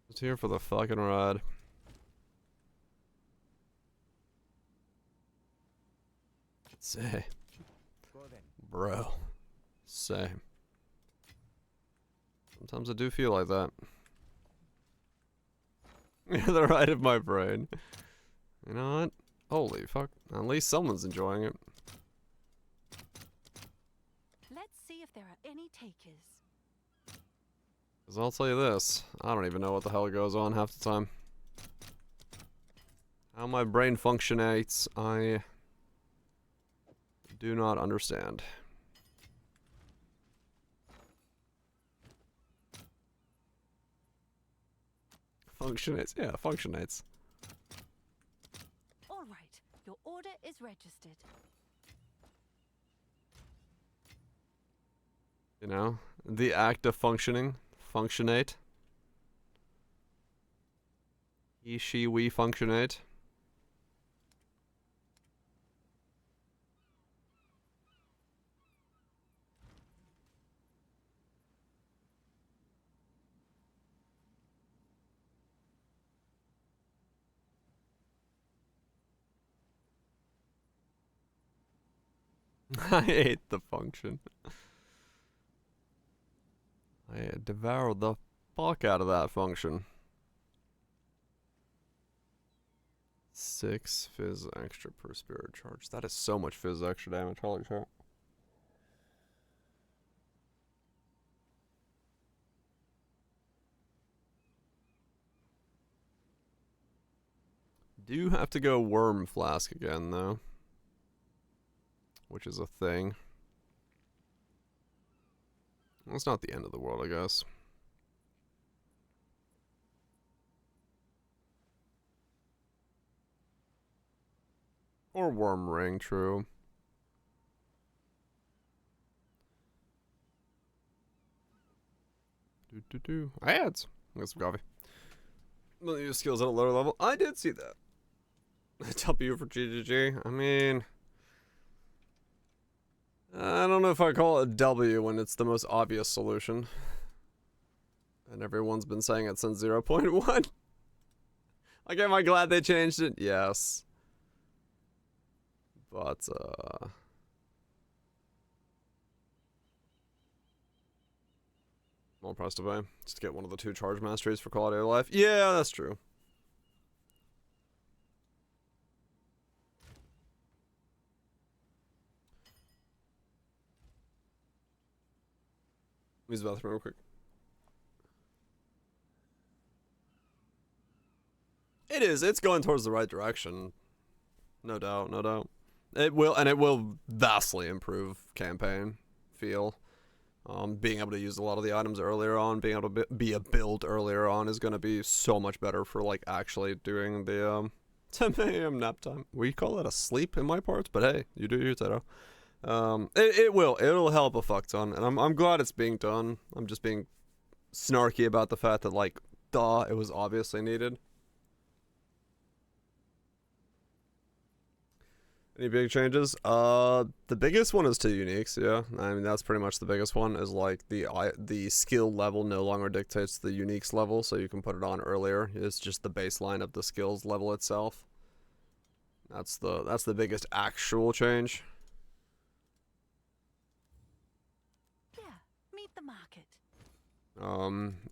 Just here for the fucking ride. Say. Bro. Same. Sometimes I do feel like that. Yeah, the right of my brain. You know what? Holy fuck. At least someone's enjoying it. Let's see if there are any takers. Because I'll tell you this. I don't even know what the hell goes on half the time. How my brain functionates, I do not understand. Functionates. Yeah, functionates. All right, your order is registered. You know, the act of functioning. Functionate. He, she, we functionate. I hate the function. I devoured the fuck out of that function. 6 fizz extra per spirit charge. That is so much fizz extra damage. Holy shit. Do have to go worm flask again though, which is a thing. Well, it's not the end of the world, I guess. Or worm ring, true. Ads. Get some coffee. Will use skills at a lower level. I did see that. W for GGG. I mean, I don't know if I call it a W when it's the most obvious solution. And everyone's been saying it since 0.1. Like, am I glad they changed it? Yes. But, more pressed to buy. Just to get one of the 2 charge masteries for quality of life. Yeah, that's true. Use the bathroom real quick. It is. It's going towards the right direction. No doubt, no doubt. It will vastly improve campaign feel. Being able to use a lot of the items earlier on, being able to be a build earlier on is going to be so much better for like actually doing the 10 a.m. nap time. We call it a sleep in my parts, but hey, you do your Tato. It'll help a fuck ton, and I'm glad it's being done. I'm just being snarky about the fact that like, it was obviously needed. Any big changes? The biggest one is 2 uniques, yeah. I mean, that's pretty much the biggest one, is like the skill level no longer dictates the uniques level, so you can put it on earlier. It's just the baseline of the skills level itself. That's the biggest actual change. Yeah, meet the market.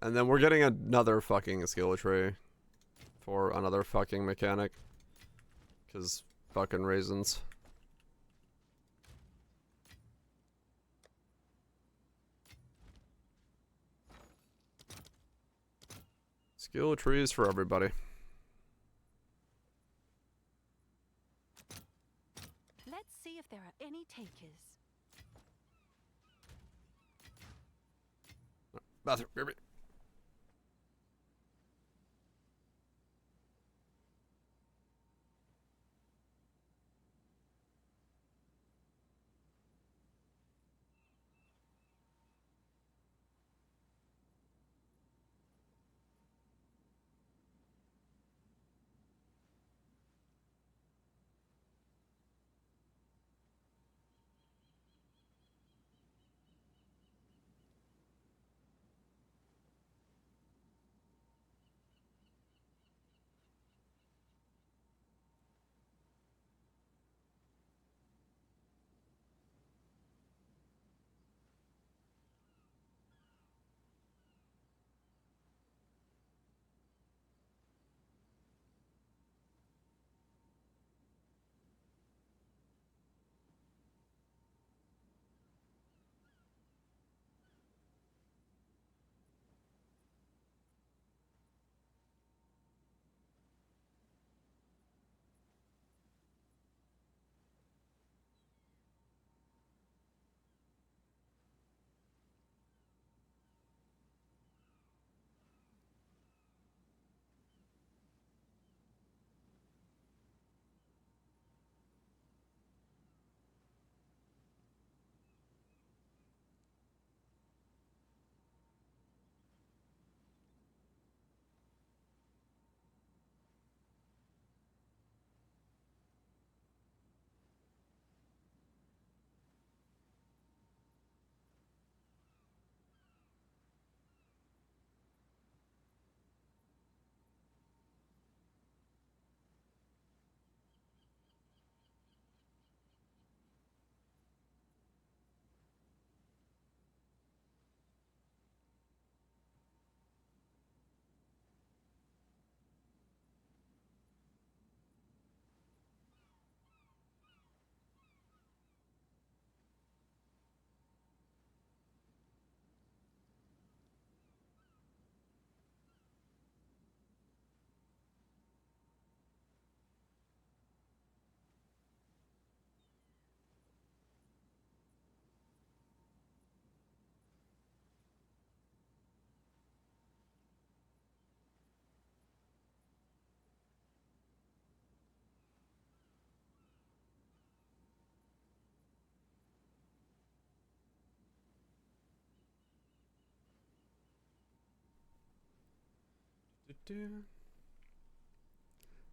And then we're getting another fucking skill tree for another fucking mechanic. 'Cause fucking reasons. Skill trees for everybody. Let's see if there are any takers. Bathroom, baby.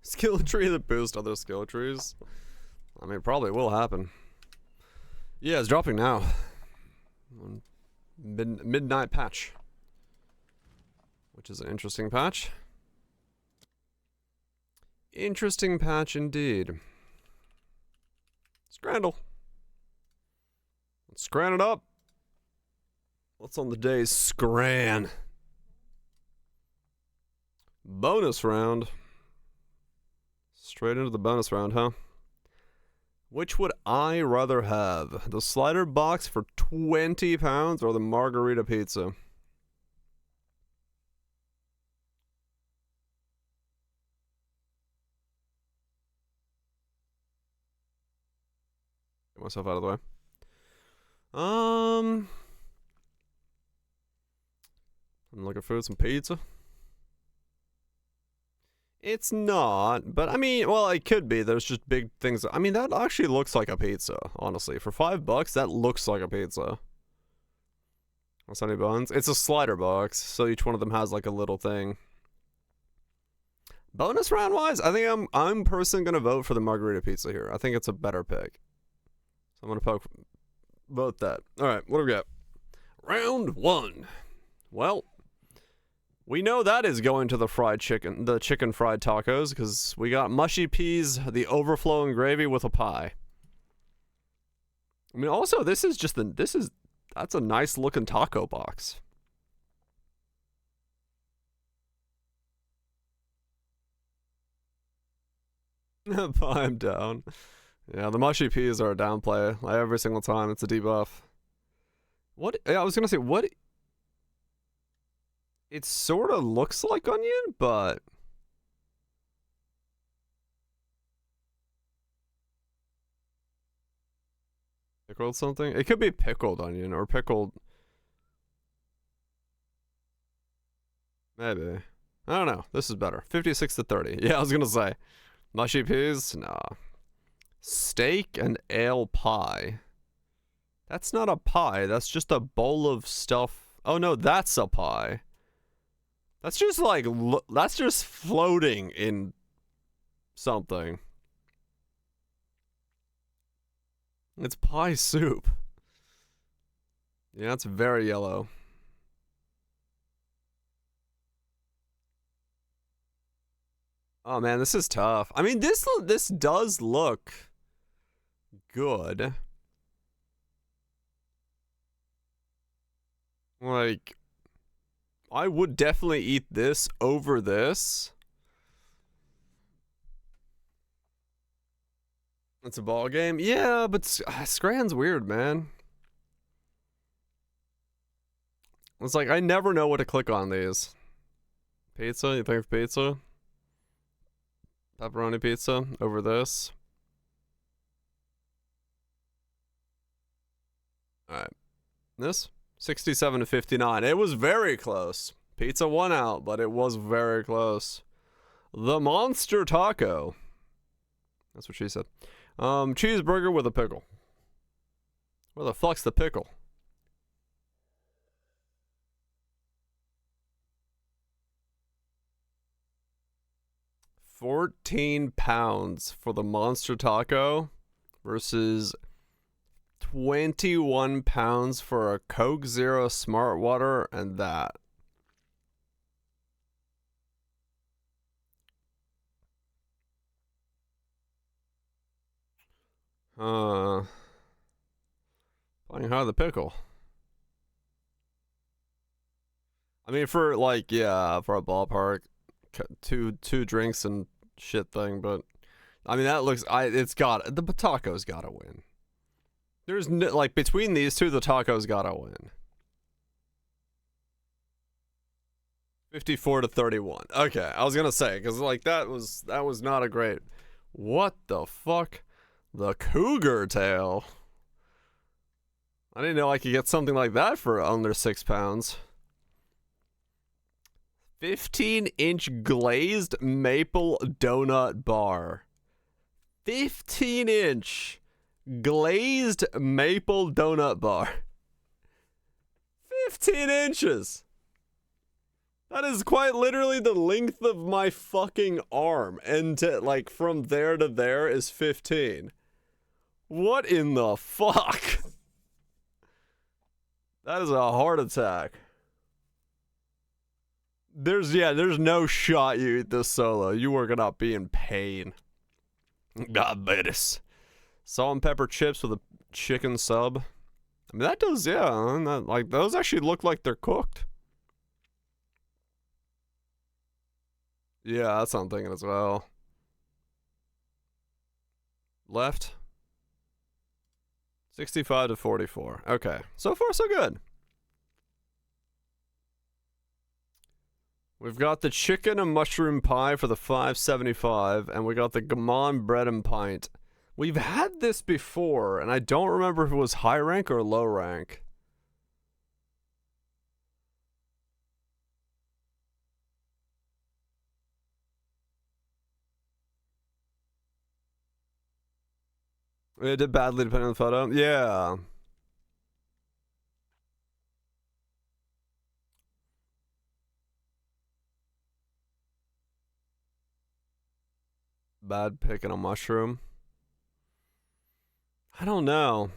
Skill tree that boosts other skill trees. I mean, probably will happen. Yeah, it's dropping now. Midnight patch. Which is an interesting patch. Interesting patch indeed. Scrandle. Let's scran it up. What's on the day's scran? Bonus round. Straight into the bonus round, huh? Which would I rather have? The slider box for 20 pounds or the margarita pizza? Get myself out of the way. I'm looking for some pizza. It's not, but I mean, well, it could be. There's just big things. I mean, that actually looks like a pizza, honestly. For $5, that looks like a pizza. Sunny buns. It's a slider box, so each one of them has like a little thing. Bonus round wise, I think I'm personally gonna vote for the margarita pizza here. I think it's a better pick. So I'm gonna vote that. All right, what do we got? Round 1. Well, we know that is going to the fried chicken, the chicken fried tacos, because we got mushy peas, the overflowing gravy with a pie. I mean, also, that's a nice looking taco box. I'm down. Yeah, the mushy peas are a downplay. Like, every single time, it's a debuff. What? I was gonna say, what? It sort of looks like onion, but... Pickled something? It could be pickled onion or pickled... Maybe. I don't know. This is better. 56 to 30. Yeah, I was gonna say. Mushy peas? Nah. Steak and ale pie. That's not a pie. That's just a bowl of stuff. Oh no, that's a pie. That's just like, that's just floating in something. It's pie soup. Yeah, it's very yellow. Oh man, this is tough. I mean, this does look good. Like, I would definitely eat this over this. It's a ball game? Yeah, but Scran's weird, man. It's like, I never know what to click on these. Pizza? You think of pizza? Pepperoni pizza over this? Alright. This? 67 to 59. It was very close. Pizza won out, but it was very close. The monster taco. That's what she said. Cheeseburger with a pickle. Where the fuck's the pickle? £14 for the monster taco versus £21 for a Coke Zero Smart Water and that. Playing hard the pickle. I mean, for like, yeah, for a ballpark, two drinks and shit thing, but I mean, that looks, the taco's gotta win. There's no, like, between these two, the taco's gotta win. 54 to 31. Okay, I was gonna say, because like that was not a great. What the fuck? The cougar tail. I didn't know I could get something like that for under £6. 15-inch glazed maple donut bar. 15-inch glazed maple donut bar. 15 inches. That is quite literally the length of my fucking arm. And to, like, from there to there is 15. What in the fuck? That is a heart attack. There's no shot you eat this solo. You are gonna be in pain. Diabetes. Salt and pepper chips with a chicken sub. I mean, that does, yeah. Like, those actually look like they're cooked. Yeah, that's what I'm thinking as well. Left. 65 to 44. Okay. So far, so good. We've got the chicken and mushroom pie for the $5.75, and we got the gammon bread and pint. We've had this before, and I don't remember if it was high rank or low rank. It did badly depending on the photo. Yeah. Bad picking a mushroom. I don't know.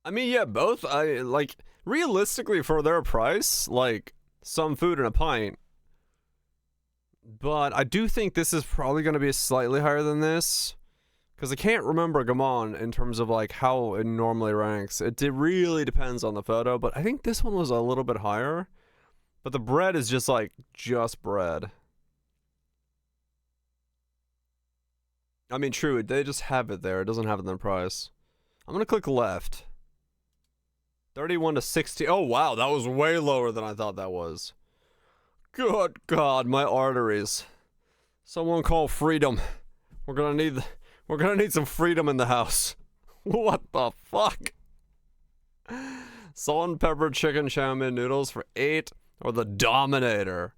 I mean, yeah, both. I like realistically for their price, like some food and a pint. But I do think this is probably going to be slightly higher than this. Because I can't remember Gammon in terms of like how it normally ranks. It really depends on the photo, but I think this one was a little bit higher. But the bread is just like, just bread. I mean, true, they just have it there. It doesn't have it in their price. I'm going to click left. 31 to 60. Oh, wow, that was way lower than I thought that was. Good God, my arteries. Someone call freedom. We're gonna need some freedom in the house. What the fuck? Salt and pepper chicken chow mein noodles for 8, or the Dominator.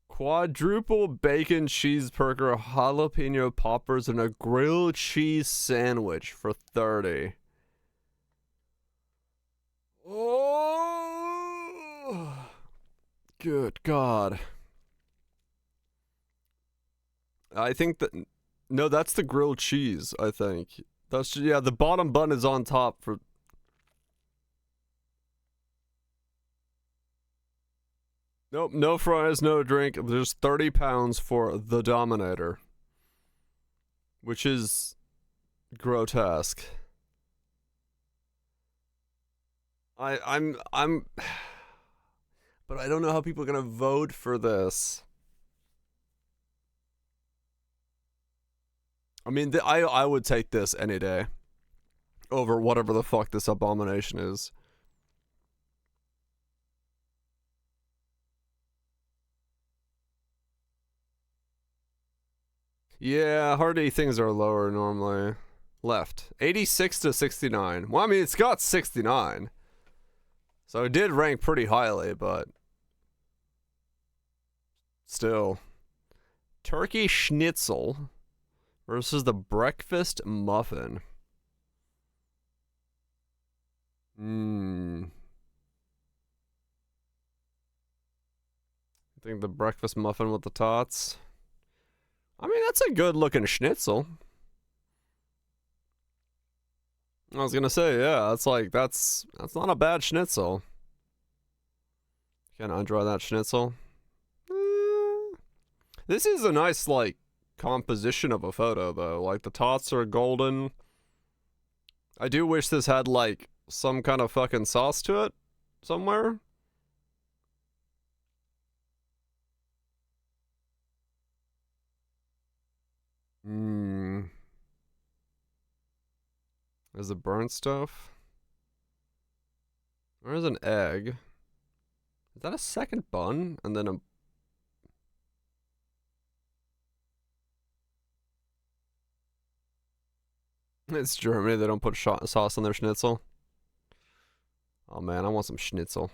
Quadruple bacon cheeseburger, jalapeno poppers, and a grilled cheese sandwich for 30. Oh, good God. I think that, no, that's the grilled cheese, I think. That's, yeah, the bottom bun is on top for... Nope, no fries, no drink. There's 30 pounds for the Dominator. Which is grotesque. I'm but I don't know how people are gonna vote for this. I mean, I would take this any day over whatever the fuck this abomination is. Yeah, hardy things are lower normally. Left. 86 to 69. Well, I mean, it's got 69. So it did rank pretty highly, but still. Turkey schnitzel versus the breakfast muffin. I think the breakfast muffin with the tots. I mean, that's a good looking schnitzel. I was gonna say, yeah, that's like, that's not a bad schnitzel. Can't undraw that schnitzel. This is a nice, like, composition of a photo, though. Like, the tots are golden. I do wish this had, like, some kind of fucking sauce to it somewhere. Is it burnt stuff? Where's an egg? Is that a second bun? And then a... It's Germany, they don't put sauce on their schnitzel. Oh man, I want some schnitzel.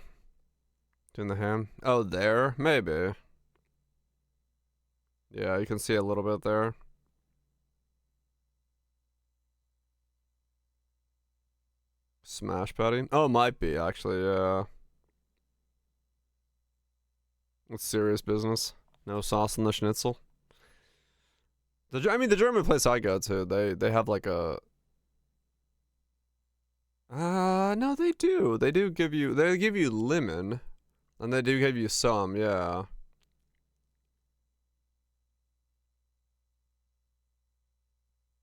Doing the ham. Oh, there? Maybe. Yeah, you can see a little bit there. Smash patty? Oh, might be actually. Yeah. It's serious business. No sauce on the schnitzel. I mean, the German place I go to, they have like a. No, they do. They give you lemon, and they do give you some, yeah.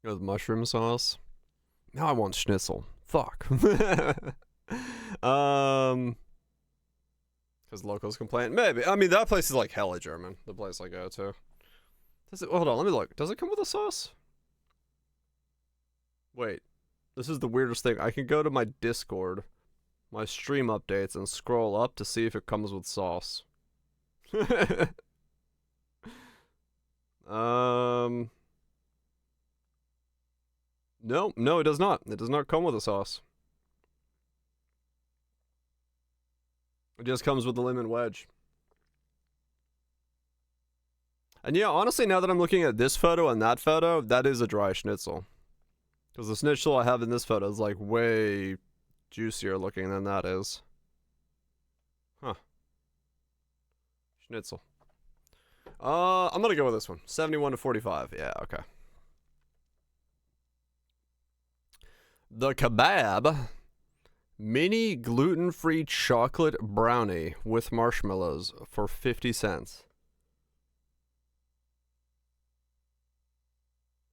With mushroom sauce. Now I want schnitzel. Fuck. Because locals complain. Maybe. I mean, that place is like hella German. The place I go to. Does it? Hold on. Let me look. Does it come with a sauce? Wait. This is the weirdest thing. I can go to my Discord, my stream updates, and scroll up to see if it comes with sauce. No, it does not. It does not come with a sauce. It just comes with the lemon wedge. And yeah, honestly, now that I'm looking at this photo and that photo, that is a dry schnitzel. Because the schnitzel I have in this photo is like way juicier looking than that is. Huh. Schnitzel. I'm gonna go with this one. 71 to 45. Yeah, okay. The Kebab mini gluten-free chocolate brownie with marshmallows for 50 cents.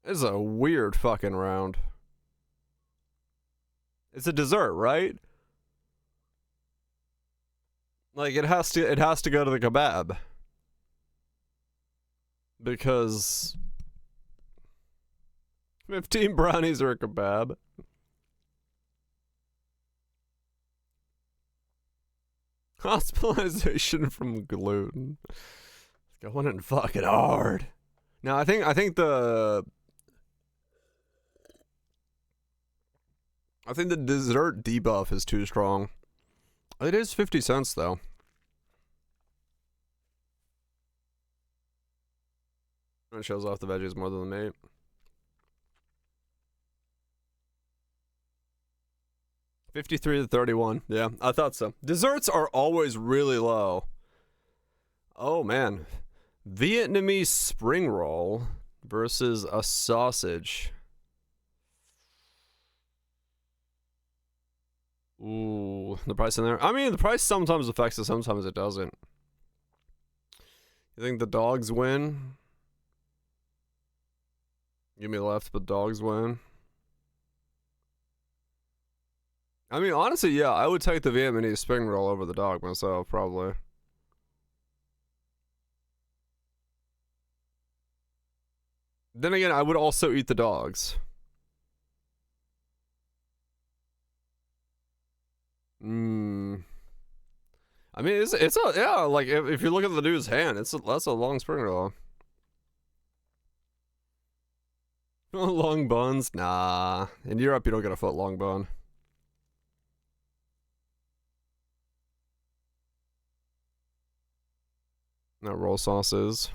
This is a weird fucking round. It's a dessert, right? Like it has to go to the kebab. Because 15 brownies are a kebab. Hospitalization from gluten. Going in fucking hard. Now I think the dessert debuff is too strong. It is 50 cents though. It shows off the veggies more than the meat. $53 to $31. Yeah, I thought so. Desserts are always really low. Oh man. Vietnamese spring roll versus a sausage. Ooh, the price in there. I mean, the price sometimes affects it, sometimes it doesn't. You think the dogs win? Give me left, but dogs win. I mean, honestly, yeah, I would take the Vietnamese spring roll over the dog myself, probably. Then again, I would also eat the dogs. I mean, it's a, yeah, like, if you look at the dude's hand, that's a long spring roll. Long buns? Nah. In Europe, you don't get a foot long bun. No roll sauces.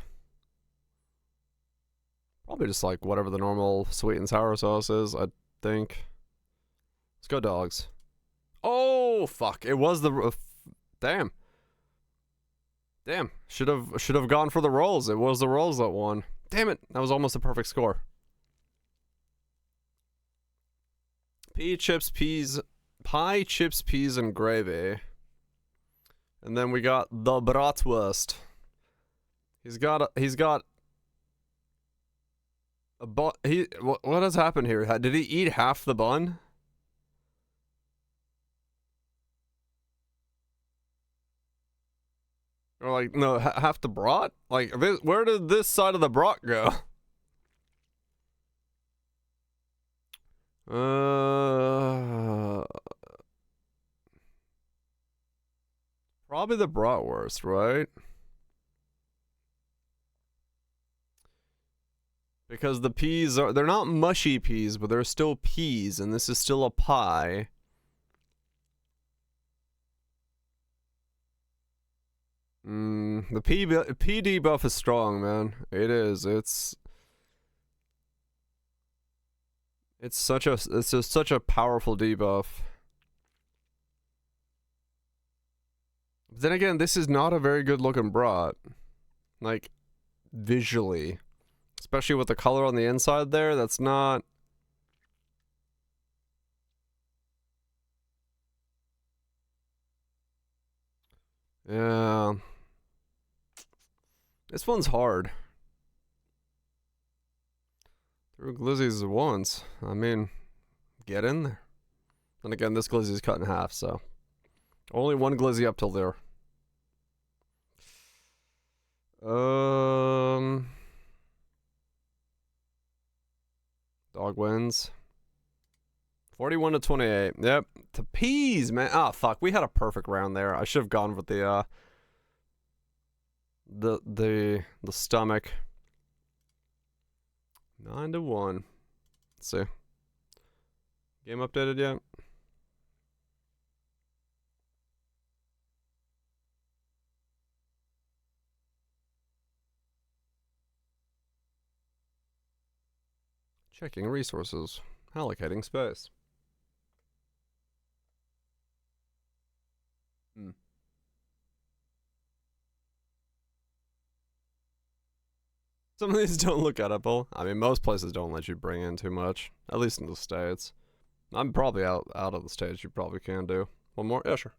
Probably just like whatever the normal sweet and sour sauce is, I think. Let's go dogs. Oh, fuck. It was the... damn. Damn. Should have gone for the rolls. It was the rolls that won. Damn it. That was almost a perfect score. Pie, chips, peas, and gravy. And then we got the bratwurst. He's got a bun. What has happened here? Did he eat half the bun? Or like, no, half the brat? Like, where did this side of the brat go? Probably the bratwurst, right? Because the peas they're not mushy peas, but they're still peas, and this is still a pie. The P debuff is strong, man. It is. It's such a powerful debuff. But then again, this is not a very good looking brat. Like, visually. Especially with the color on the inside there, that's not... Yeah. This one's hard. Through glizzies once. I mean, get in there. And again, this glizzy's cut in half, so... Only one glizzy up till there. Dog wins. 41 to 28. Yep. To peas, man. Ah, fuck. We had a perfect round there. I should have gone with the stomach. 9 to 1. Let's see. Game updated yet? Checking resources. Allocating space. Some of these don't look edible. I mean, most places don't let you bring in too much. At least in the States. I'm probably out of the States. You probably can do. One more? Yeah, sure.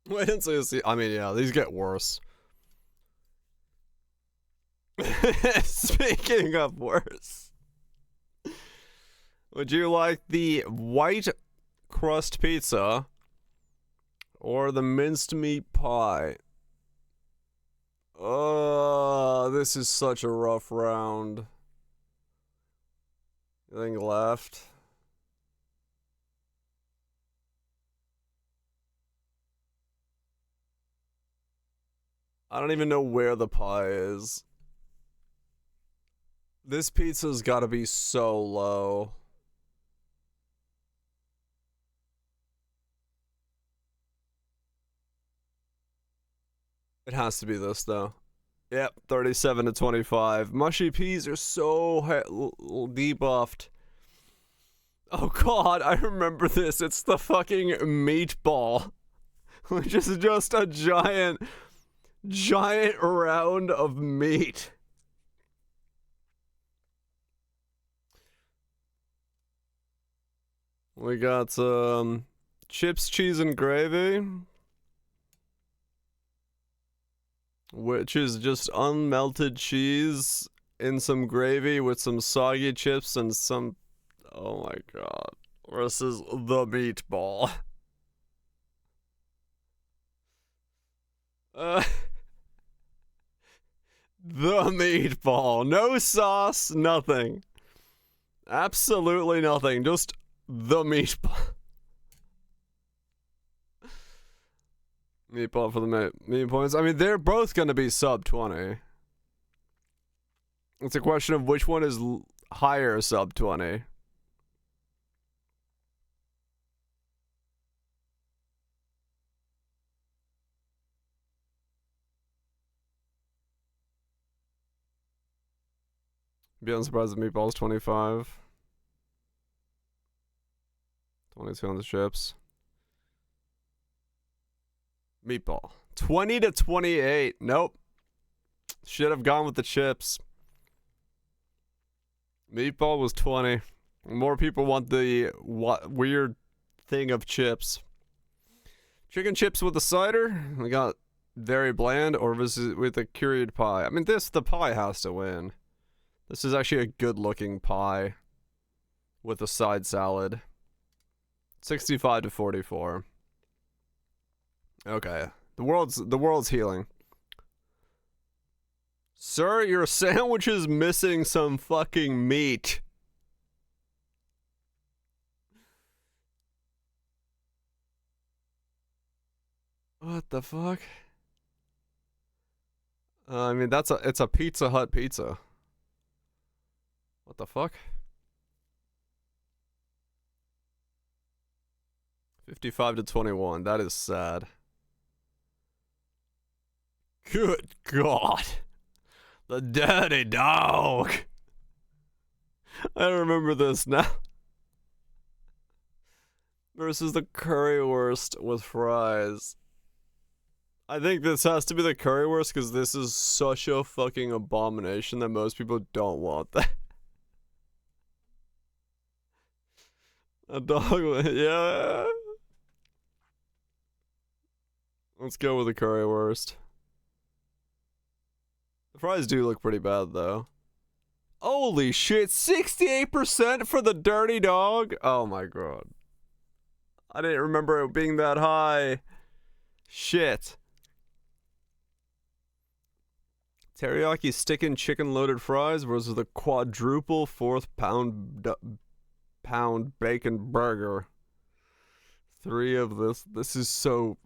Wait until you see. I mean, yeah, these get worse. Speaking of worse. Would you like the white crust pizza or the minced meat pie? Oh, this is such a rough round. Anything left? I don't even know where the pie is. This pizza's gotta be so low. It has to be this, though. Yep, 37 to 25. Mushy peas are so debuffed. Oh god, I remember this. It's the fucking meatball. Which is just a giant round of meat. We got chips, cheese, and gravy. Which is just unmelted cheese in some gravy with some soggy chips and some... Oh my god. This is the meatball. The meatball. No sauce, nothing. Absolutely nothing. Just the meatball. Meatball for the meat points. I mean, they're both going to be sub 20. It's a question of which one is higher sub 20. Be unsurprised if meatball's 25. 22 on the chips. Meatball. 20 to 28. Nope. Should have gone with the chips. Meatball was 20. More people want the weird thing of chips. Chicken chips with a cider. We got very bland or with a cured pie. I mean, the pie has to win. This is actually a good looking pie with a side salad. 65 to 44. Okay. The world's healing. Sir, your sandwich is missing some fucking meat. What the fuck? I mean, it's a Pizza Hut pizza. What the fuck? 55 to 21. That is sad. Good God. The dirty dog. I remember this now. versus the currywurst with fries. I think this has to be the currywurst because this is such a fucking abomination that most people don't want that. A dog with, yeah. Let's go with the currywurst. The fries do look pretty bad though. Holy shit, 68% for the dirty dog? Oh my god. I didn't remember it being that high. Shit. Teriyaki stickin' chicken loaded fries versus the quadruple fourth pound bacon burger. 3 of this. This is so.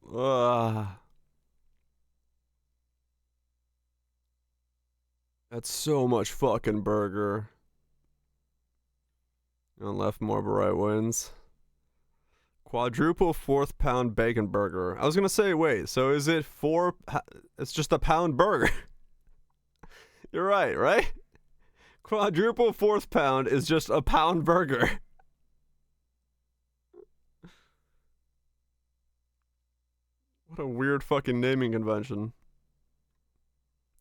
That's so much fucking burger. And left more right wins. Quadruple fourth pound bacon burger. I was gonna say, wait, so is it 4? It's just a pound burger. You're right, right? Quadruple fourth pound is just a pound burger. What a weird fucking naming convention.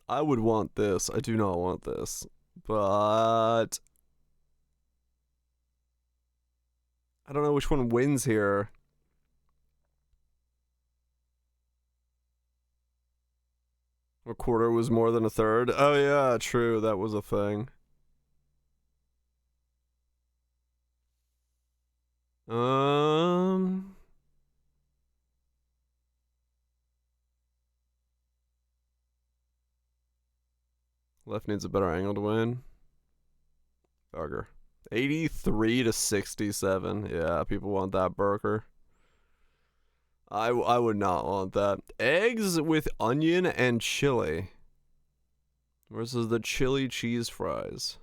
I would want this. I do not want this. But I don't know which one wins here. A quarter was more than a third. Oh yeah, true. That was a thing. Left needs a better angle to win. Burger. 83 to 67. Yeah, people want that burger. I would not want that. Eggs with onion and chili versus the chili cheese fries.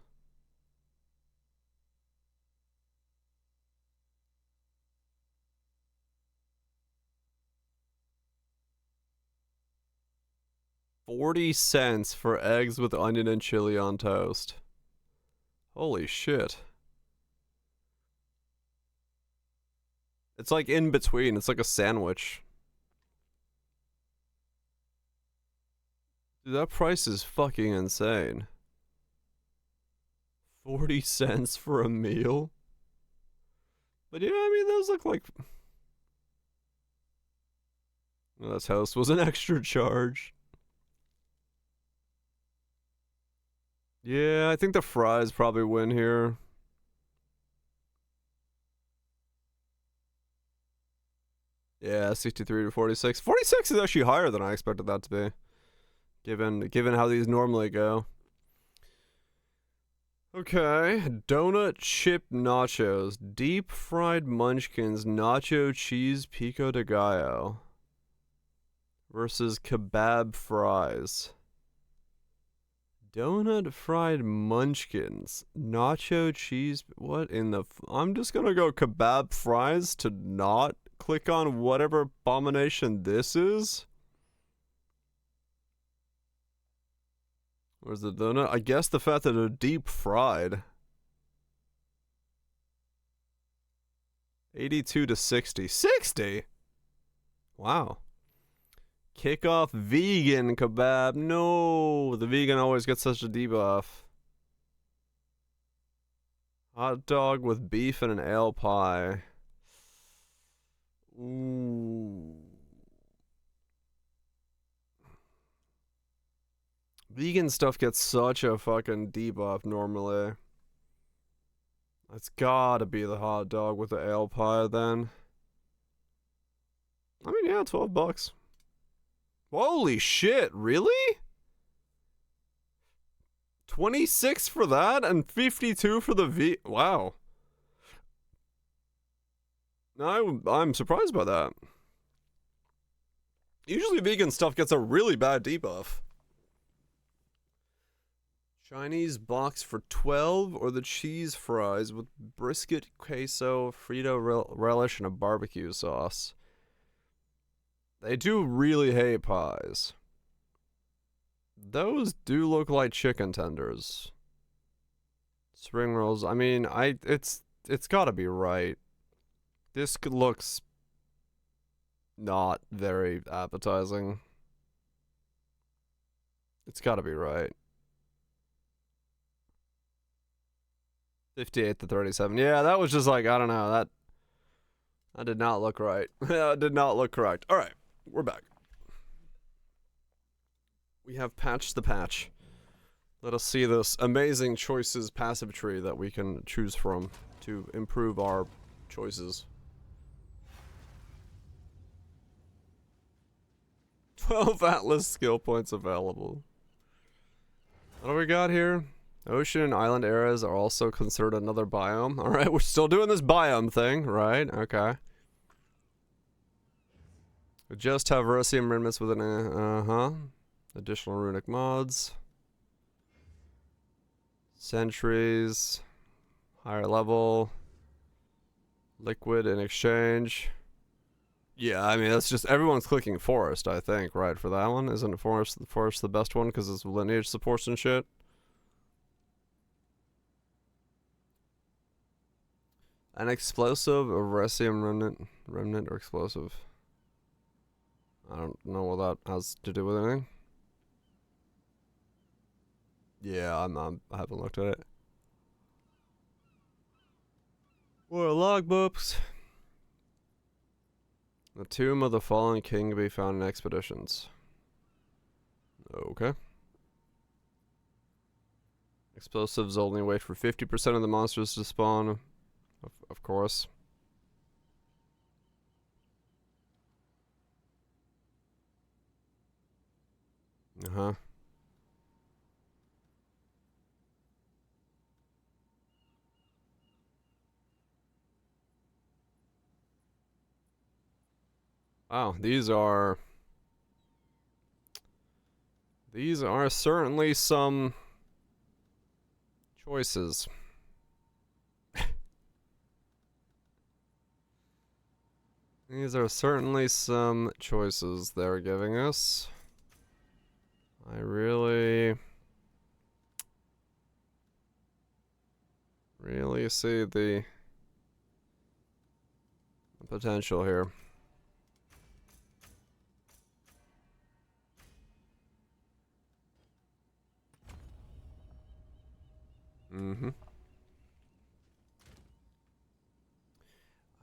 $0.40 for eggs with onion and chili on toast. Holy shit. It's like in between. It's like a sandwich. Dude, that price is fucking insane. 40 cents for a meal? But yeah, I mean, those look like... Well, that toast was an extra charge. Yeah, I think the fries probably win here. Yeah, 63 to 46. 46 is actually higher than I expected that to be. Given how these normally go. Okay, donut chip nachos, deep fried munchkins, nacho cheese pico de gallo versus kebab fries. Donut fried munchkins, nacho cheese. What in the? I'm just gonna go kebab fries to not click on whatever abomination this is. Where's the donut? I guess the fact that they're deep fried. 82 to 60. 60? Wow. Kickoff vegan kebab. No, the vegan always gets such a debuff. Hot dog with beef and an ale pie. Ooh. Vegan stuff gets such a fucking debuff normally. It's gotta be the hot dog with the ale pie then. I mean, yeah, $12. Holy shit, really? 26 for that and 52 for the wow. No, I'm surprised by that. Usually vegan stuff gets a really bad debuff. Chinese box for 12 or the cheese fries with brisket, queso, Frito relish, and a barbecue sauce. They do really hate pies. Those do look like chicken tenders. Spring rolls. I mean, it's gotta be right. This looks not very appetizing. It's gotta be right. 58 to 37. Yeah, that was just like, I don't know, that did not look right. That did not look correct. Alright, we're back. We have patched the patch. Let us see this amazing choices passive tree that we can choose from to improve our choices. 12 Atlas skill points available. What do we got here? Ocean and island areas are also considered another biome. Alright, we're still doing this biome thing, right? Okay. We just have Verosium remnants with an, additional runic mods. Sentries. Higher level. Liquid in exchange. Yeah, I mean, that's just, everyone's clicking forest, I think, right, for that one. Isn't forest the best one because it's lineage supports and shit? An explosive, a Verosium remnant or explosive. I don't know what that has to do with anything. Yeah, I haven't looked at it. What are logbooks? The tomb of the fallen king can be found in expeditions. Okay. Explosives only wait for 50% of the monsters to spawn. Of course. Uh-huh. Wow, these are certainly some choices. These are certainly some choices they're giving us. I really see the potential here. Mm-hmm.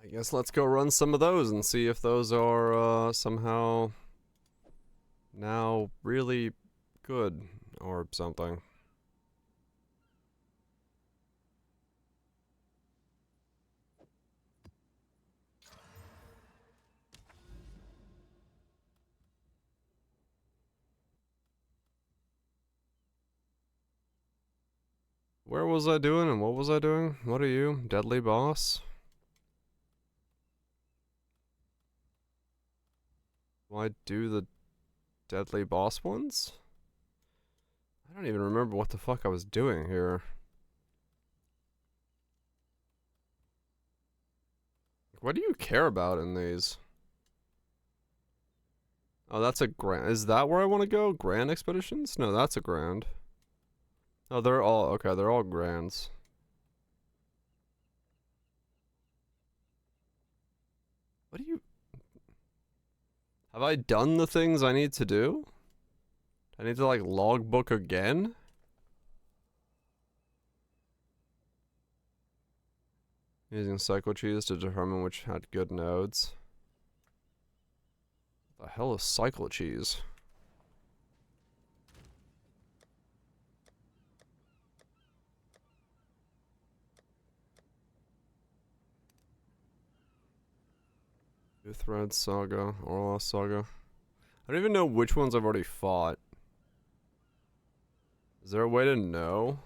I guess let's go run some of those and see if those are somehow now really good or something. Where was I doing and what was I doing? What are you? Deadly boss? Do I do the deadly boss ones? I don't even remember what the fuck I was doing here. What do you care about in these? Oh, that's a grand. Is that where I want to go? Grand expeditions? No, that's a grand. Oh, they're all, okay, they're all grands. What do you... Have I done the things I need to do? I need to, like, logbook again? Using cycle cheese to determine which had good nodes. What the hell is cycle cheese? Thread Saga, Orlos Saga. I don't even know which ones I've already fought. Is there a way to know?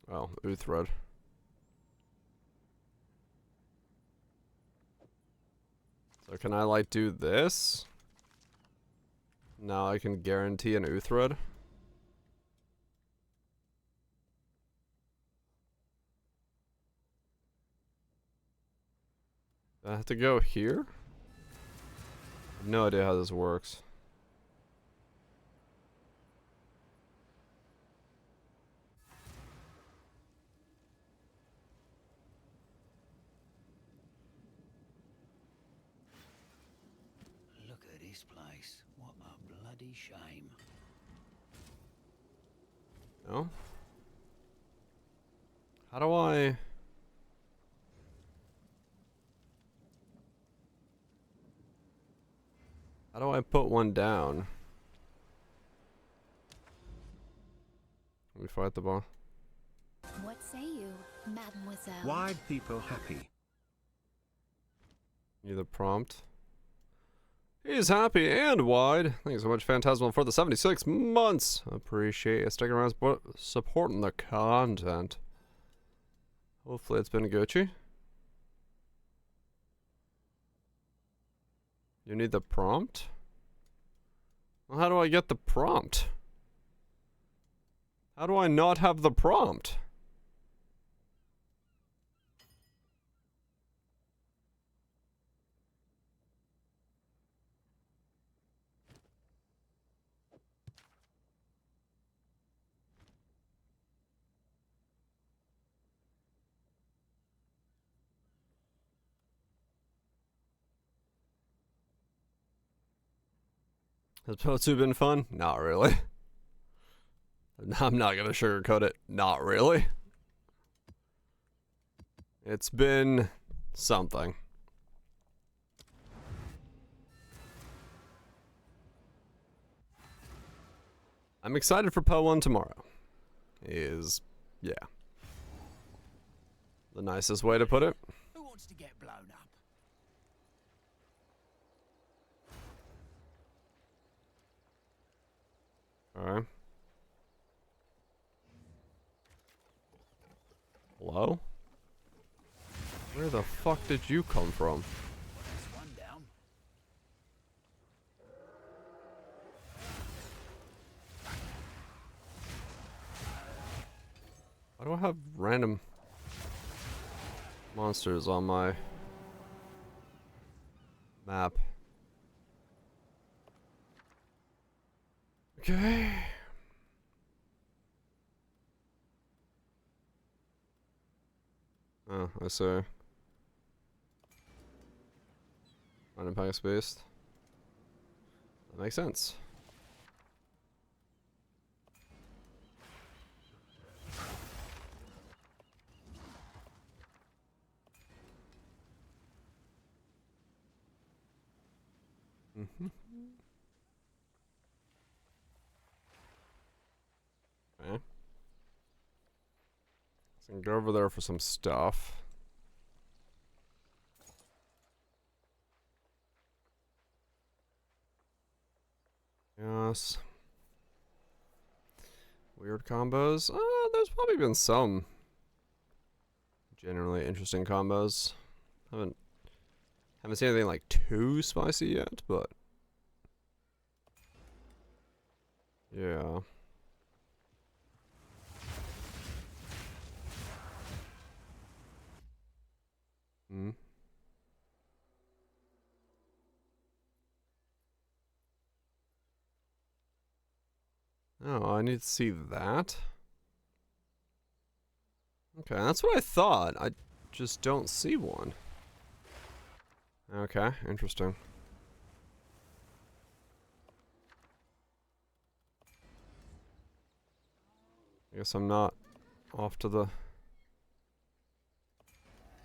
Oh, Uthred. So can I like do this? Now I can guarantee an Uthred. Do I have to go here? I have no idea how this works. this place. What a bloody shame. No? How do I... How do I put one down? Let me fight the ball. What say you, mademoiselle? Wide people happy. Need the prompt. He's happy and wide. Thanks so much, Phantasmal, for the 76 months. Appreciate you sticking around supporting the content. Hopefully it's been Gucci. You need the prompt? Well, how do I get the prompt? How do I not have the prompt? Has PoE2 been fun? Not really. I'm not gonna sugarcoat it. Not really. It's been something. I'm excited for PoE1 tomorrow. Yeah. The nicest way to put it. Who wants to get blown up? Alright. Hello? Where the fuck did you come from? That's one down. Why do I have random monsters on my map? Okay. Oh, I see. Random pack spaced. That makes sense. Mm-hmm. Okay. So I can go over there for some stuff. Yes. Weird combos. There's probably been some generally interesting combos. Haven't seen anything like too spicy yet, but yeah. Hmm. Oh, I need to see that. Okay, that's what I thought. I just don't see one. Okay, interesting. I guess I'm not off to the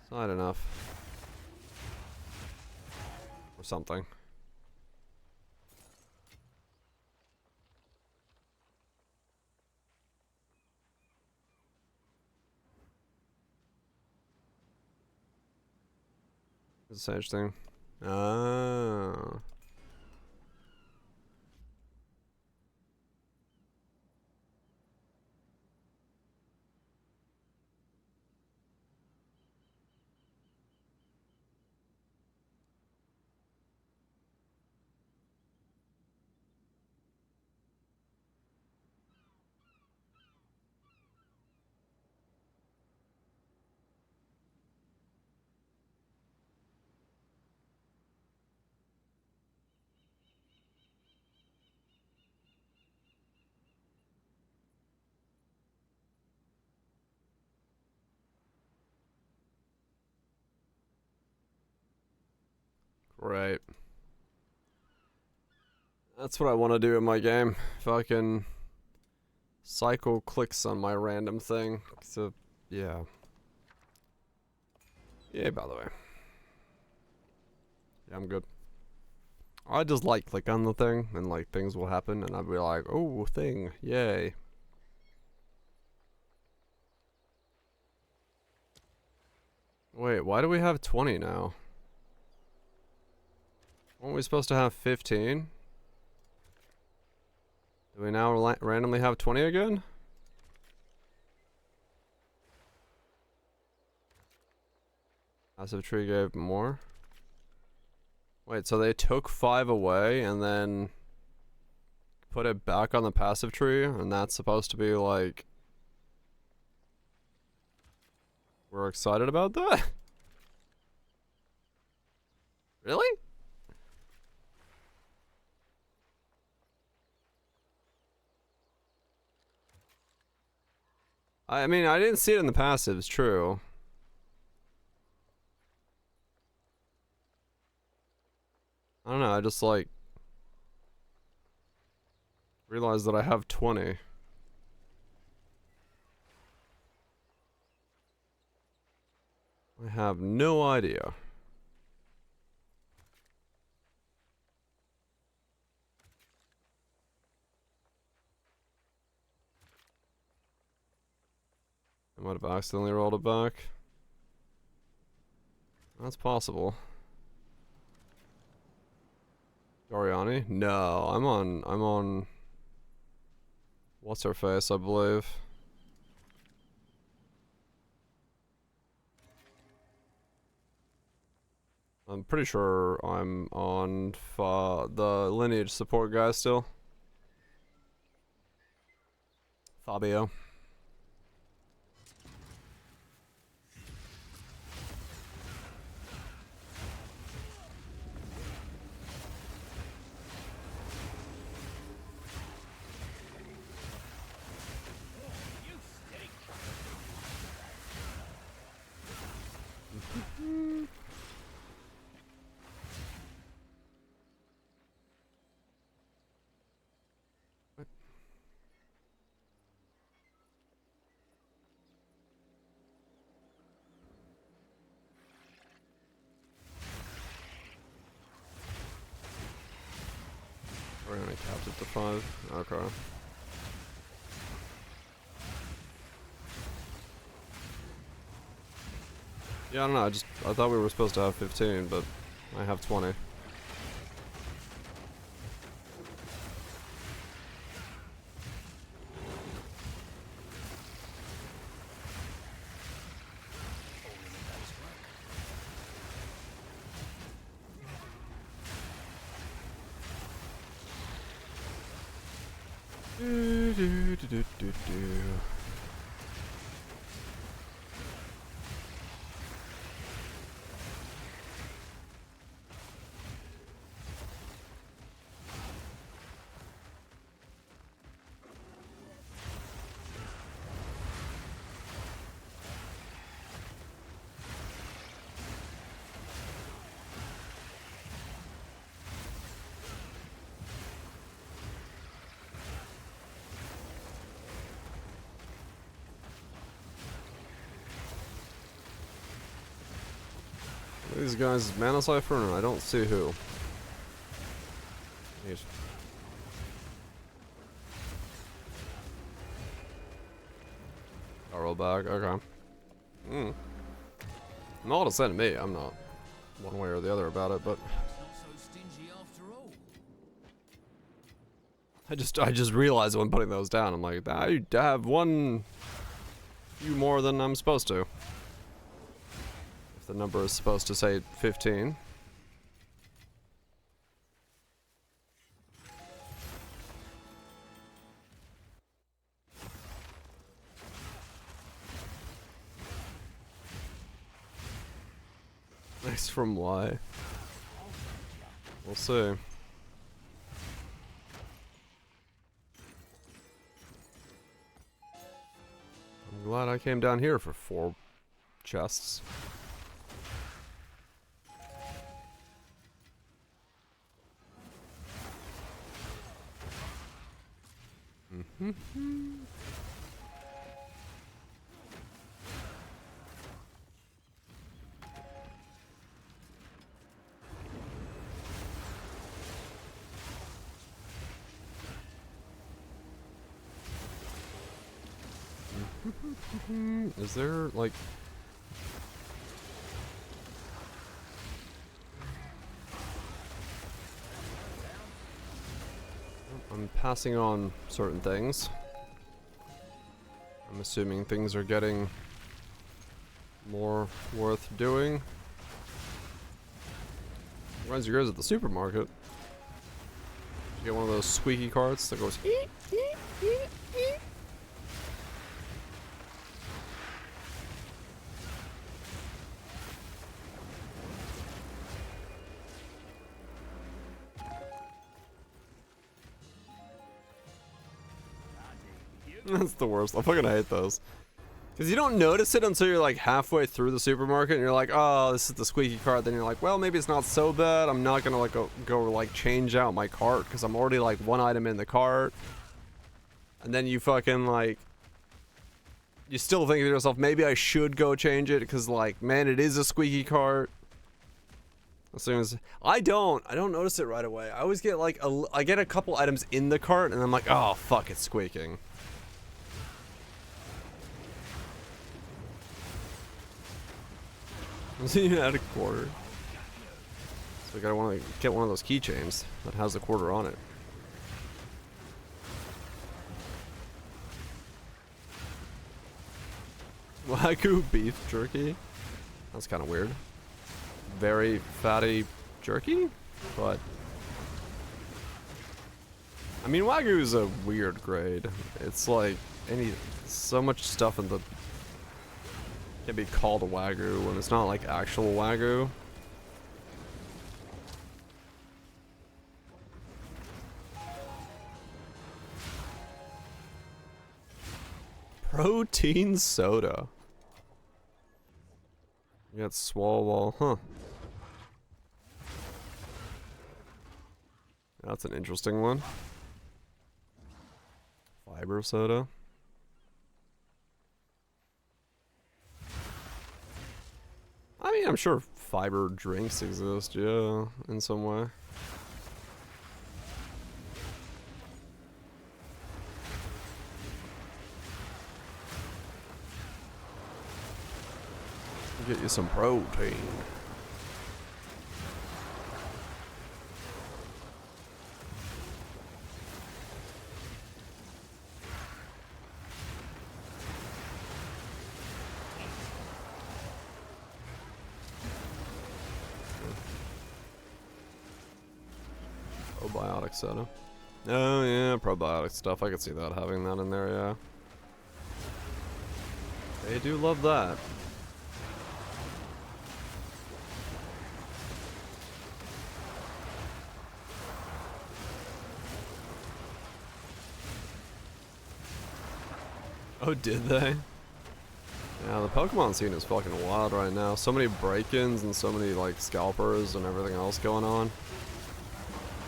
side enough. Or something. It's a sage thing. Ah. Right. That's what I want to do in my game. If I can cycle clicks on my random thing. So, yeah. Yeah, by the way. Yeah, I'm good. I just like click on the thing and like things will happen and I'll be like, oh, thing, yay. Wait, why do we have 20 now? Weren't we supposed to have 15? Do we now randomly have 20 again? Passive tree gave more. Wait, so they took 5 away and then put it back on the passive tree, and that's supposed to be like... We're excited about that? Really? I mean, I didn't see it in the passives, true. I don't know, I just like... realized that I have 20. I have no idea. I might have accidentally rolled it back. That's possible. Doriani? No, I'm on... What's her face, I believe. I'm pretty sure I'm on the lineage support guy still. Fabio. We're gonna cap it to 5. Okay. Yeah, I don't know, I thought we were supposed to have 15, but I have 20. These guys mana cipher and I don't see who. Neat. I'll roll back, okay. I'm all to send me, I'm not one way or the other about it, but Not so stingy after all. I just realized when putting those down, I'm like, I have one few more than I'm supposed to. If the number is supposed to say 15. Nice from Y. We'll see. I'm glad I came down here for 4 chests. Is there like I'm passing on certain things. I'm assuming things are getting more worth doing. Reminds you guys at the supermarket. You get one of those squeaky carts that goes eek, eek, eek, eek. That's the worst. I fucking hate those. Because you don't notice it until you're like halfway through the supermarket and you're like, oh, this is the squeaky cart. Then you're like, well, maybe it's not so bad. I'm not gonna like go like change out my cart because I'm already like one item in the cart. And then you fucking like, you still think to yourself, maybe I should go change it because like, man, it is a squeaky cart. As soon as I don't notice it right away. I always get like I get a couple items in the cart and I'm like, oh fuck, it's squeaking. You had a quarter. So I gotta want to get one of those keychains that has the quarter on it. Wagyu beef jerky? That's kind of weird. Very fatty jerky? But I mean, Wagyu is a weird grade. It's like so much stuff in the can be called a Wagyu when it's not like actual Wagyu. Protein soda. You got swallow, huh? That's an interesting one. Fiber soda. I mean, I'm sure fiber drinks exist, yeah, in some way. Get you some protein. Probiotic soda. Oh yeah, probiotic stuff. I could see that, having that in there, yeah. They do love that. Oh, did they? Yeah, the Pokemon scene is fucking wild right now. So many break-ins and so many like scalpers and everything else going on.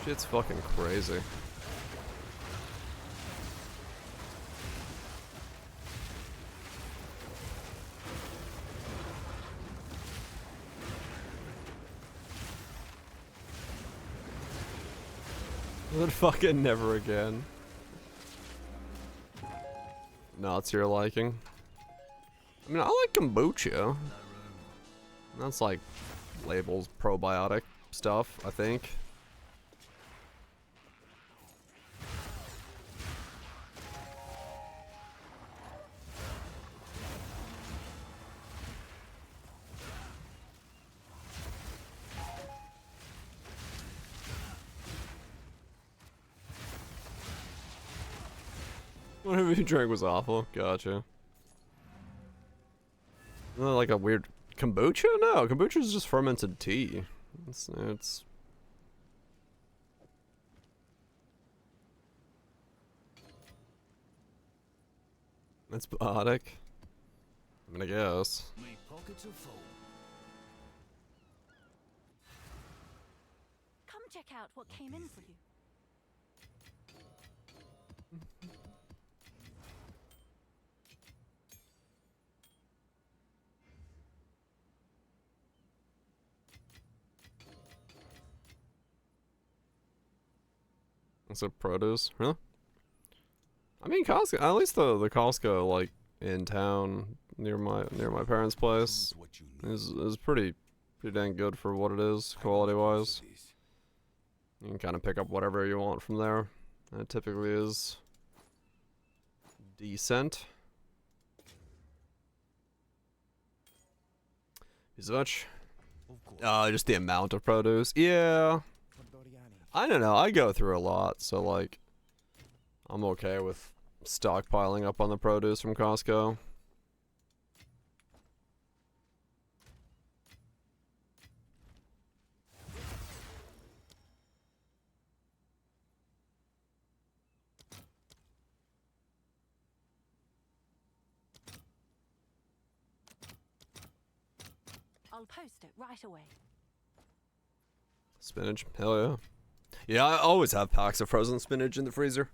Shit's fucking crazy. But fucking never again. No, it's your liking. I mean, I like kombucha. That's like labels probiotic stuff, I think. Whatever you drank was awful. Gotcha. Like a weird kombucha? No, kombucha is just fermented tea. It's biotic. I mean, I guess. Me pockets are full. Come check out what came in for you. It's a produce, really? I mean, Costco. At least the Costco like in town near my parents' place Choose what you need. is pretty dang good for what it is, quality wise. You can kind of pick up whatever you want from there. And it typically is decent. Is much? Just the amount of produce. Yeah. I don't know. I go through a lot, so like, I'm okay with stockpiling up on the produce from Costco. I'll post it right away. Spinach, hell yeah. Yeah, I always have packs of frozen spinach in the freezer.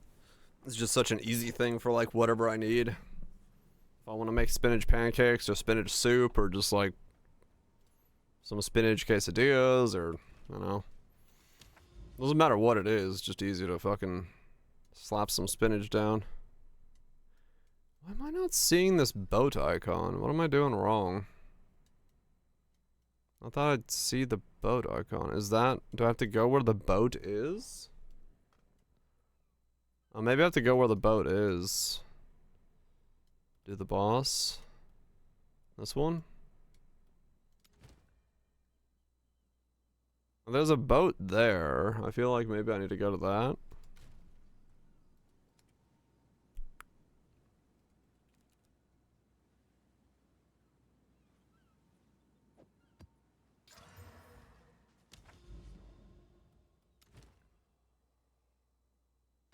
It's just such an easy thing for like whatever I need. If I want to make spinach pancakes or spinach soup or just like some spinach quesadillas or, you know. Doesn't matter what it is, just easy to fucking slap some spinach down. Why am I not seeing this boat icon? What am I doing wrong? I thought I'd see the boat icon. Is that... Do I have to go where the boat is? Oh, maybe I have to go where the boat is. Do the boss. This one? There's a boat there. I feel like maybe I need to go to that.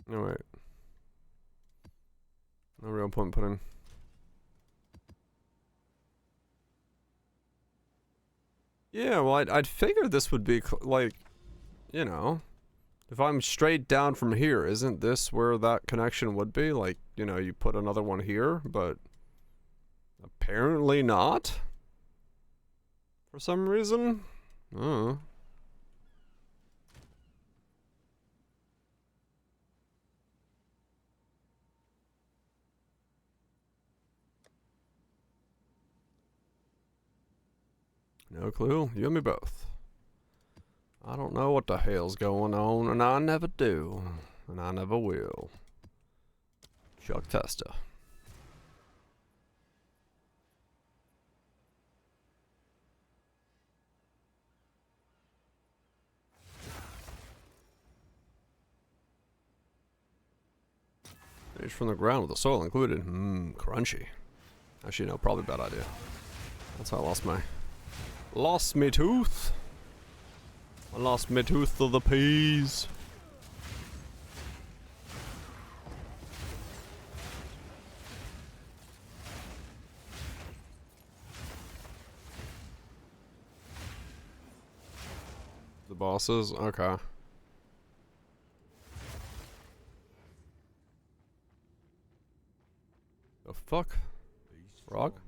Oh wait. No real point putting. Yeah, well, I'd figured this would be like, you know, if I'm straight down from here, isn't this where that connection would be? Like, you know, you put another one here, but apparently not. For some reason. I don't know. No clue. You and me both. I don't know what the hell's going on, and I never do. And I never will. Chuck Testa. Fish from the ground with the soil included. Crunchy. Actually, no, probably a bad idea. That's how I lost me tooth. I lost me tooth to the peas. The bosses? Okay. The fuck? Rock?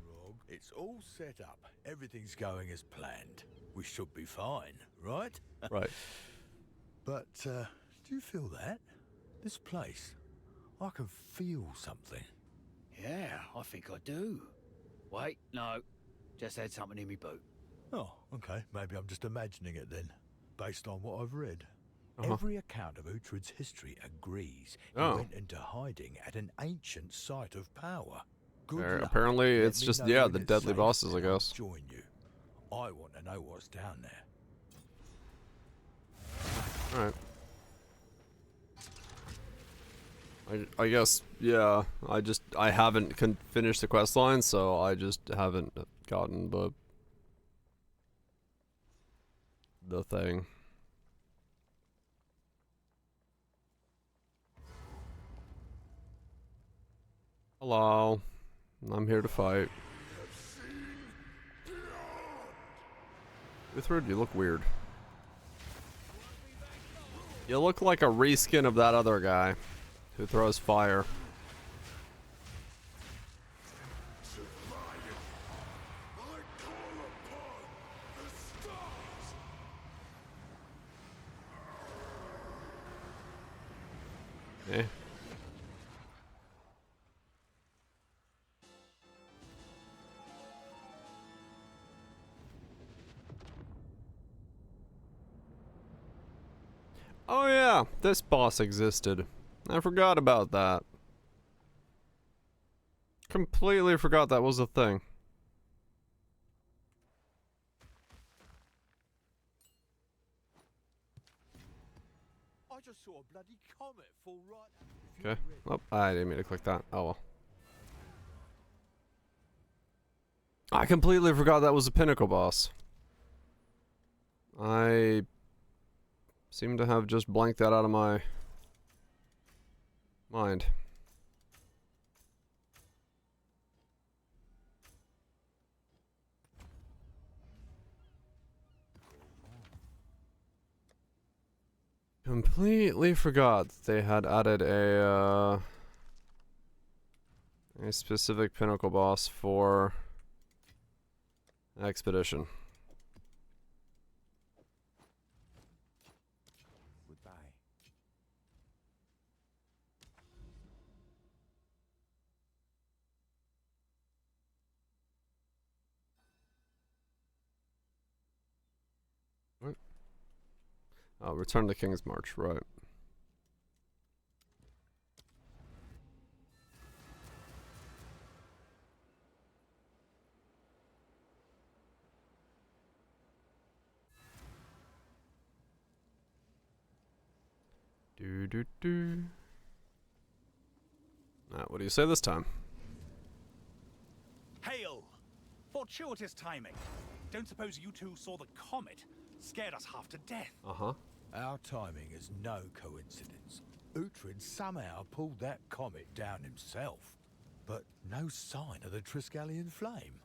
It's all set up. Everything's going as planned. We should be fine, right? Right. But, do you feel that? This place, I can feel something. Yeah, I think I do. Wait, no. Just had something in me boot. Oh, okay. Maybe I'm just imagining it then, based on what I've read. Uh-huh. Every account of Uhtred's history agrees he Oh. went into hiding at an ancient site of power. Good There, luck. apparently Let it's me just, know yeah, when the it's deadly safe bosses, I and I'll guess. join you. I want to know what's down there. Alright. I guess, yeah, I haven't finished the quest line, so I just haven't gotten the thing. Hello. I'm here to fight. Uhtred, you look weird. You look like a reskin of that other guy who throws fire. Eh. Oh yeah, this boss existed. I forgot about that. Completely forgot that was a thing. I just saw a bloody comet fall right. Okay. Oh, I didn't mean to click that. Oh well. I completely forgot that was a pinnacle boss. I seem to have just blanked that out of my mind. Completely forgot that they had added a specific pinnacle boss for Expedition. Goodbye. What? Oh, Return to King's March, right. Do. What do you say this time? Hail! Fortuitous timing. Don't suppose you two saw the comet? Scared us half to death. Uh-huh. Our timing is no coincidence. Uhtred somehow pulled that comet down himself. But no sign of the Triskelion flame.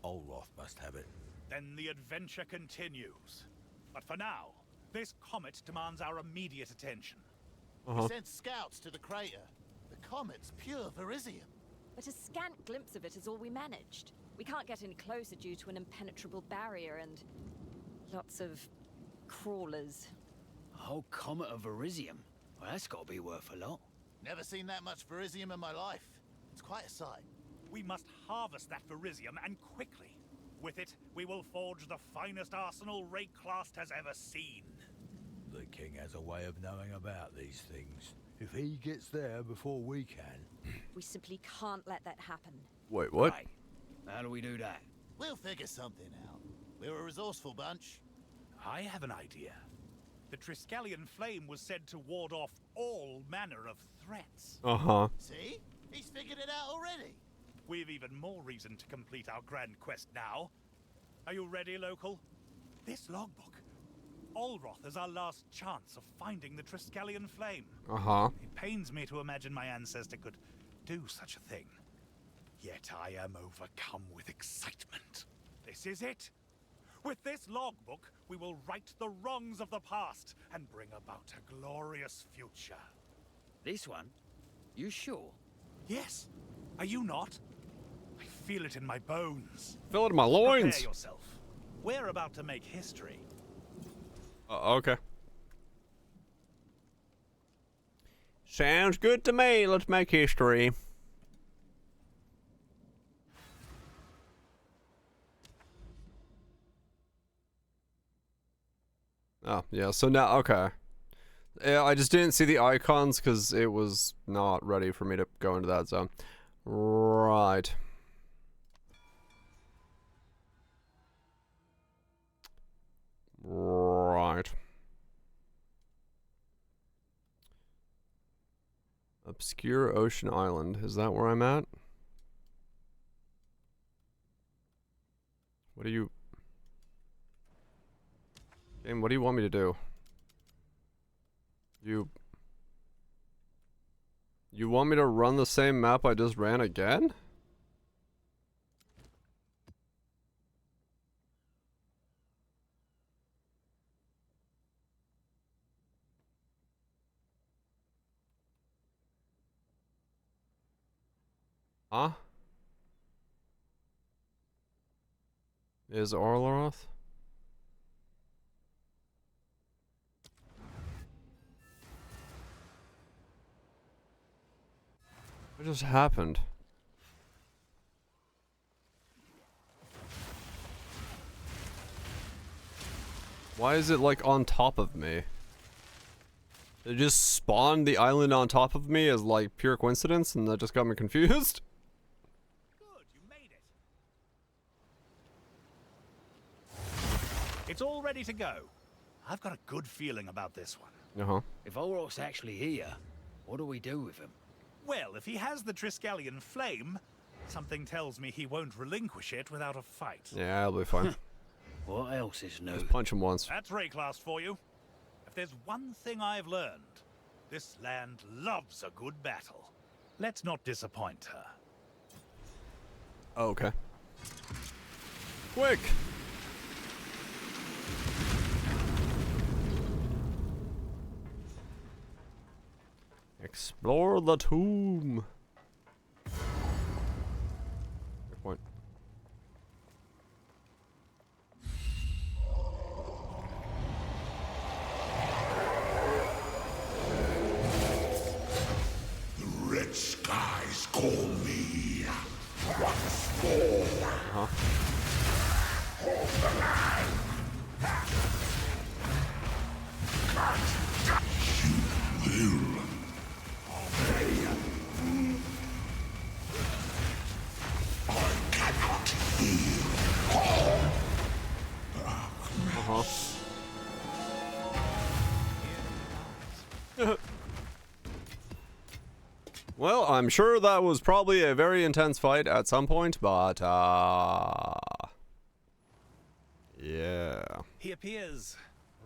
Olroth must have it. Then the adventure continues. But for now, this comet demands our immediate attention. Uh-huh. We sent scouts to the crater. The comet's pure Verisium. But a scant glimpse of it is all we managed. We can't get any closer due to an impenetrable barrier and lots of crawlers. A whole comet of Verisium? Well, that's got to be worth a lot. Never seen that much Verisium in my life. It's quite a sight. We must harvest that Verisium, and quickly. With it, we will forge the finest arsenal Rayclast has ever seen. The king has a way of knowing about these things. If he gets there before we can... We simply can't let that happen. Wait, what? Right. How do we do that? We'll figure something out. We're a resourceful bunch. I have an idea. The Triskelion flame was said to ward off all manner of threats. Uh-huh. See? He's figured it out already. We've even more reason to complete our grand quest now. Are you ready, local? This logbook. Olroth is our last chance of finding the Triskelion flame. Uh-huh. It pains me to imagine my ancestor could do such a thing. Yet I am overcome with excitement. This is it. With this logbook, we will right the wrongs of the past and bring about a glorious future. This one? You sure? Yes. Are you not? I feel it in my bones. Feel it in my loins. Prepare yourself. We're about to make history. Okay. Sounds good to me. Let's make history. Oh, yeah, so now, okay. Yeah, I just didn't see the icons because it was not ready for me to go into that zone. Right. Right. Obscure Ocean Island. Is that where I'm at? What do you... Game, what do you want me to do? You want me to run the same map I just ran again? Huh? Is Orloroth? What just happened? Why is it like on top of me? It just spawned the island on top of me as like pure coincidence, and that just got me confused. Good, you made it. It's all ready to go. I've got a good feeling about this one. Uh-huh. If Olroc's actually here, what do we do with him? Well, if he has the Triskelion flame, something tells me he won't relinquish it without a fight. Yeah, I'll be fine. What else is new? Just punch him once. That's Rayclass for you. If there's one thing I've learned, this land loves a good battle. Let's not disappoint her. Oh, okay. Quick! Explore the tomb. Good point. The red skies call me once more. Hold the line. You will. I cannot heal. Well, I'm sure that was probably a very intense fight at some point, but, yeah. He appears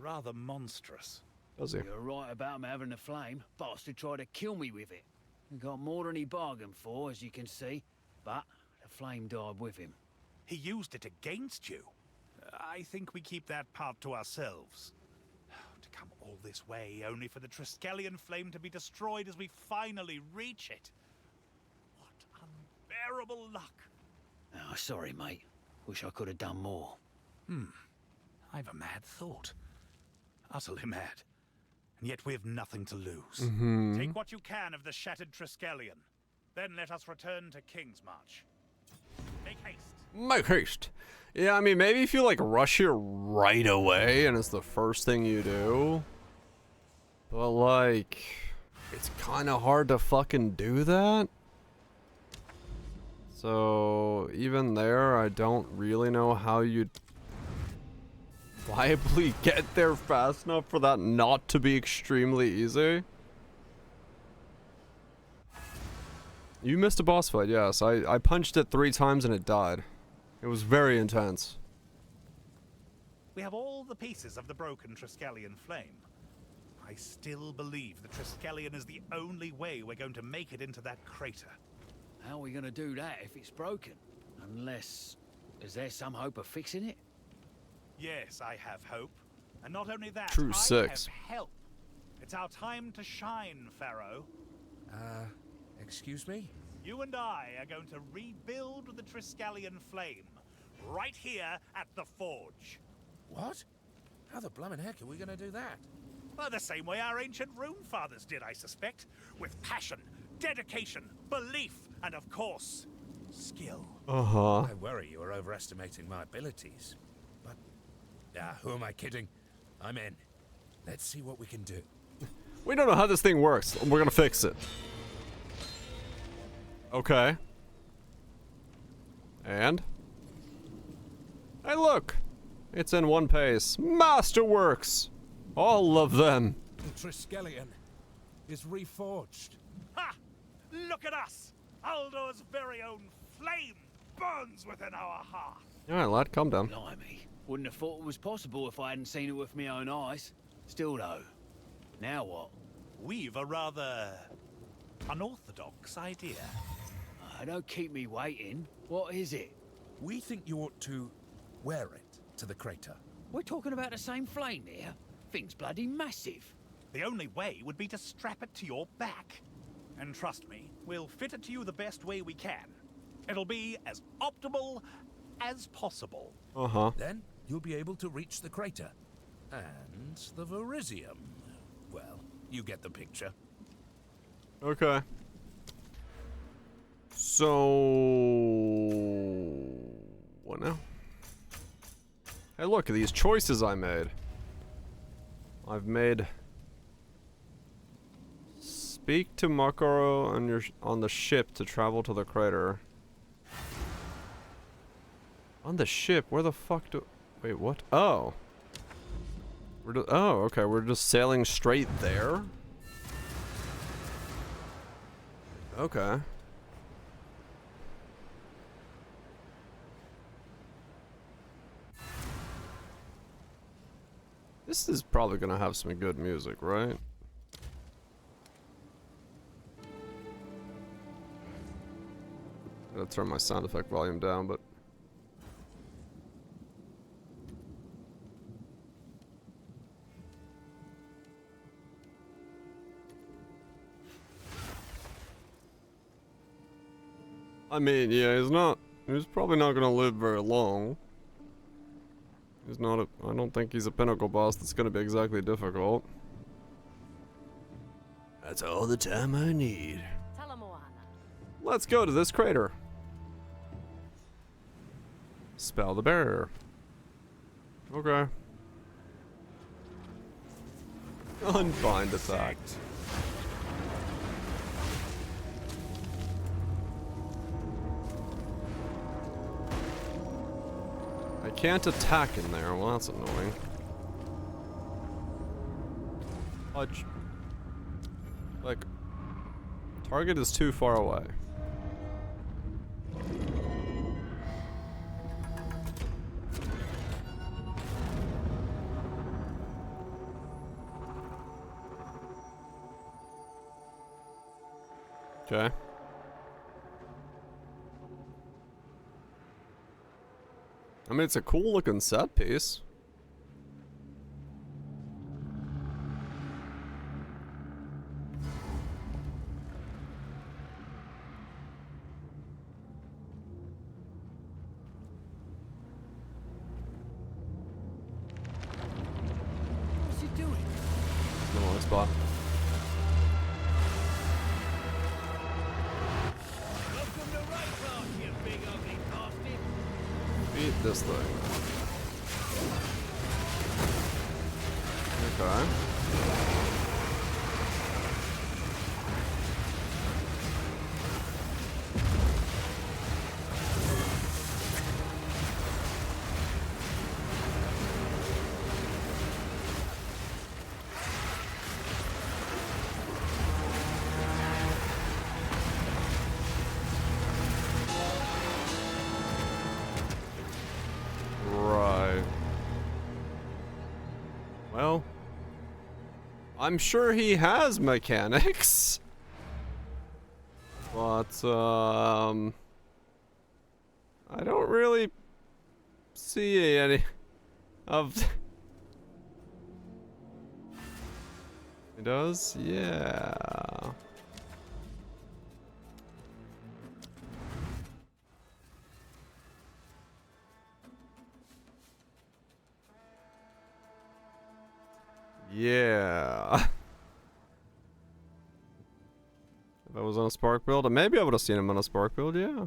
rather monstrous. Does he? You're right about him having the flame. Bastard tried to kill me with it. He got more than he bargained for, as you can see, but the flame died with him. He used it against you. I think we keep that part to ourselves. To come all this way, only for the Triskelion flame to be destroyed as we finally reach it. What unbearable luck. Oh, sorry, mate. Wish I could have done more. I've a mad thought. Utterly mad. And yet we've nothing to lose. Take what you can of the shattered Triskelion. Then let us return to Kingsmarch. Make haste. Make haste. Yeah, I mean, maybe if you, like, rush here right away and it's the first thing you do. But, like, it's kind of hard to fucking do that. So, even there, I don't really know how you'd viably get there fast enough for that not to be extremely easy. You missed a boss fight, yes. I punched it 3 times and it died. It was very intense. We have all the pieces of the broken Triskelion flame. I still believe the Triskelion is the only way we're going to make it into that crater. How are we going to do that if it's broken? Unless... is there some hope of fixing it? Yes, I have hope. And not only that, True I six. have help. It's our time to shine, Pharaoh. Excuse me? You and I are going to rebuild the Triskelion flame. Right here at the forge. What? How the bloomin' heck are we gonna do that? Well, the same way our ancient rune fathers did, I suspect. With passion, dedication, belief, and of course, skill. Uh-huh. I worry you are overestimating my abilities. But, who am I kidding? I'm in. Let's see what we can do. We don't know how this thing works. We're gonna fix it. Okay. And? Hey, look! It's in one pace. Masterworks! All of them. The Triskelion is reforged. Ha! Look at us! Aldor's very own flame burns within our hearth. Alright, lad, calm down. Blimey. Wouldn't have thought it was possible if I hadn't seen it with my own eyes. Still though. Now what? We've a rather unorthodox idea. Don't keep me waiting. What is it? We think you ought to wear it to the crater. We're talking about the same flame here. Thing's bloody massive. The only way would be to strap it to your back. And trust me, we'll fit it to you the best way we can. It'll be as optimal as possible. Uh-huh. Then you'll be able to reach the crater. And the Verisium. Well, you get the picture. Okay. So what now? Hey, look at these choices I made. I've made speak to Makaro on the ship to travel to the crater. On the ship? Where the fuck do... Wait, what? Oh. Oh, okay. We're just sailing straight there? Okay. This is probably gonna have some good music, right? Gotta turn my sound effect volume down, but... I mean, yeah, he's probably not gonna live very long. He's not a, I don't think he's a pinnacle boss that's gonna be exactly difficult. That's all the time I need. Let's go to this crater. Spell the barrier. Okay. Unbind attack. I can't attack in there. Well, that's annoying. Fudge. Like, target is too far away. Okay. I mean, it's a cool looking set piece. What's he doing? No one spot. Welcome to Raycross, you big ugly bastard. Beat this thing. Okay. Well, I'm sure he has mechanics, but I don't really see any of. He does, yeah. Yeah. If I was on a spark build, maybe I would have seen him on a spark build, yeah.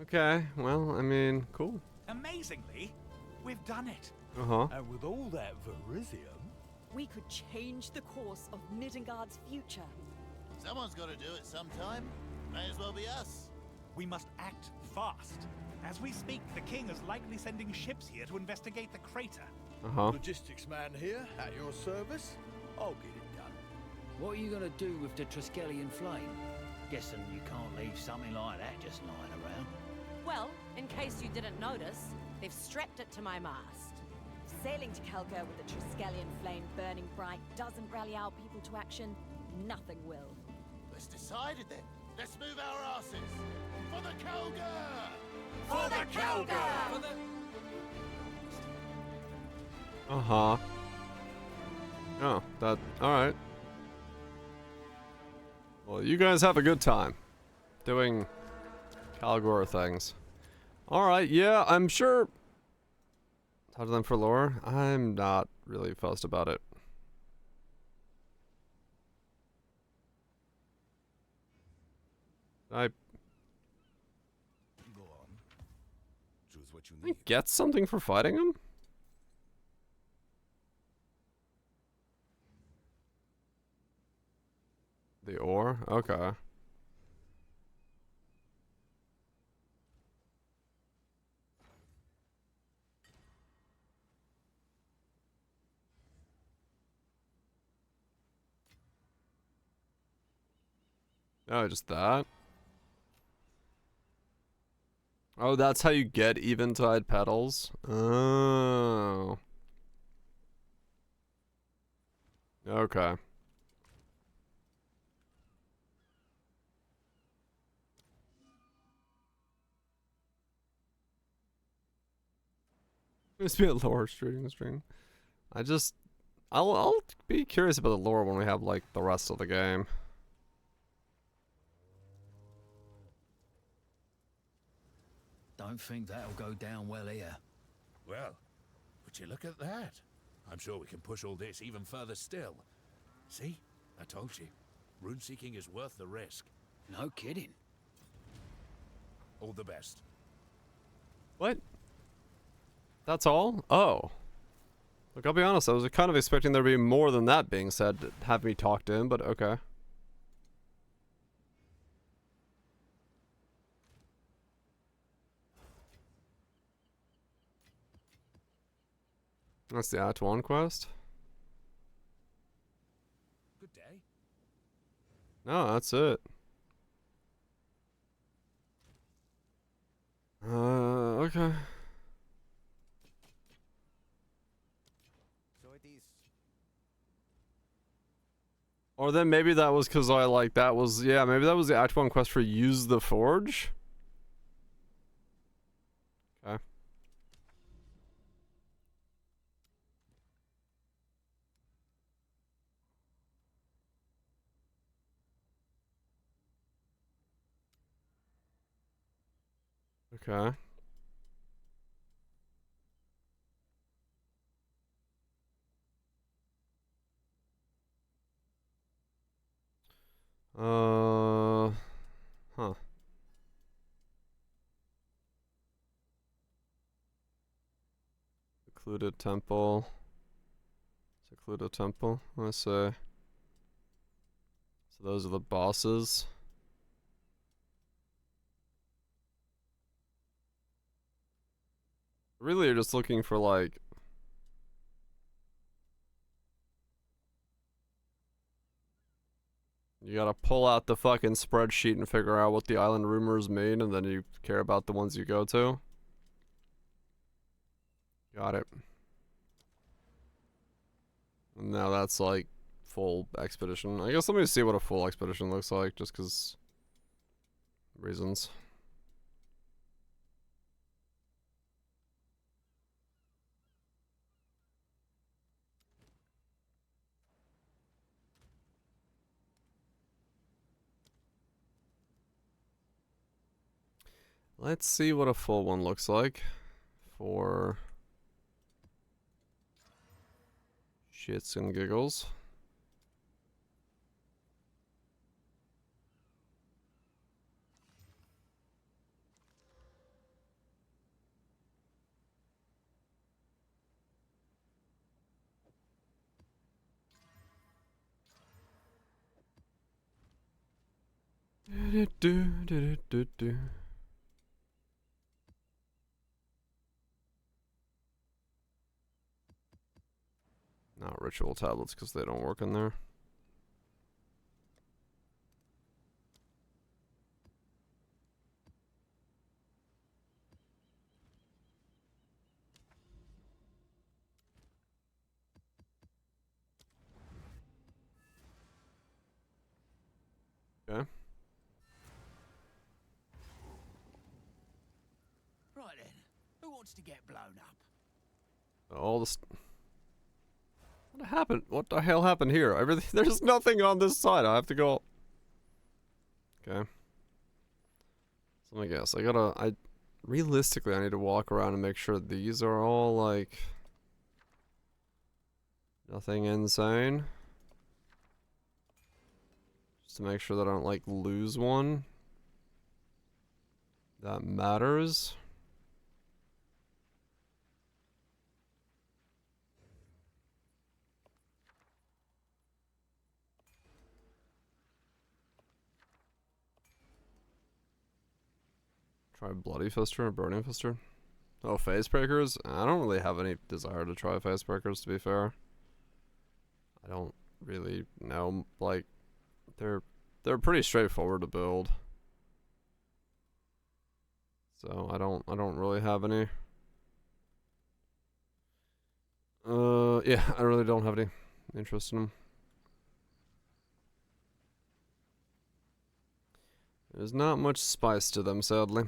Okay, well, I mean, cool. Amazingly, we've done it. Uh-huh. And with all that Verisium, We could change the course of Nidengard's future. Someone's got to do it sometime. May as well be us. We must act fast. As we speak, the king is likely sending ships here to investigate the crater. Uh-huh. logistics man here, at your service. I'll get it done. What are you gonna do with the Triskelion flame? Guessing you can't leave something like that just lying around. Well, in case you didn't notice, they've strapped it to my mast. Sailing to Kelgar with the Triskelion flame burning bright doesn't rally our people to action. Nothing will. Let's decide it then. Let's move our asses. For the Kelgar! For the Kelgar! Uh-huh. Oh, that... Alright. Well, you guys have a good time doing Kalgor things. Alright, yeah, I'm sure... Talk to them for lore? I'm not really fussed about it. I Go on. Choose what you need. get something for fighting him? The ore? Okay. Oh, just that? Oh, that's how you get eventide petals? Oh. Okay. Must be a lore shooting string. I'll be curious about the lore when we have like the rest of the game. Don't think that'll go down well here. Well, would you look at that? I'm sure we can push all this even further still. See? I told you. Rune seeking is worth the risk. No kidding. All the best. What? That's all? Oh. Look, I'll be honest, I was kind of expecting there to be more than that being said to have me talk to him, but okay. That's the Act 1 quest? Good day. No, that's it. Okay. So it is. Or then maybe that was because I like, that was, yeah, maybe that was the Act 1 quest for use the forge? Okay. Okay. Huh. Secluded temple. Secluded temple. Let's see. So those are the bosses. Really, you're just looking for like. You gotta pull out the fucking spreadsheet and figure out what the island rumors mean, and then you care about the ones you go to. Got it. And now that's like full expedition. I guess let me see what a full expedition looks like, just because reasons. Let's see what a full one looks like for shits and giggles. Not ritual tablets because they don't work in there. Okay. Right then, who wants to get blown up? All this. What happened? What the hell happened here? Everything. There's nothing on this side. I have to go. Okay. So let me guess. Realistically, I need to walk around and make sure these are all like. Nothing insane. Just to make sure that I don't like lose one. that matters. Try Bloody Fister or Burning Fister. Oh, Phase Breakers? I don't really have any desire to try Phase Breakers, to be fair. I don't really know, like, they're pretty straightforward to build. So I don't really have any. Yeah, I really don't have any interest in them. There's not much spice to them, sadly.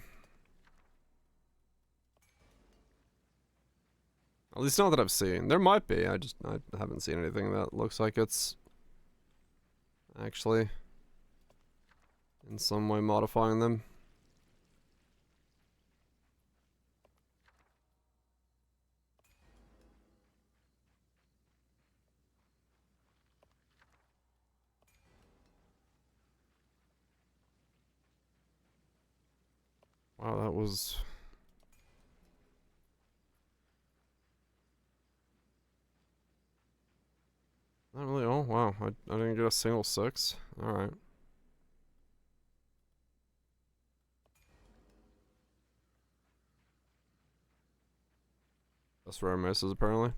At least not that I've seen. There might be. I haven't seen anything that looks like it's actually in some way modifying them. Wow, that was... Not really. Oh, wow. I didn't get a single 6. Alright. That's rare misses, apparently.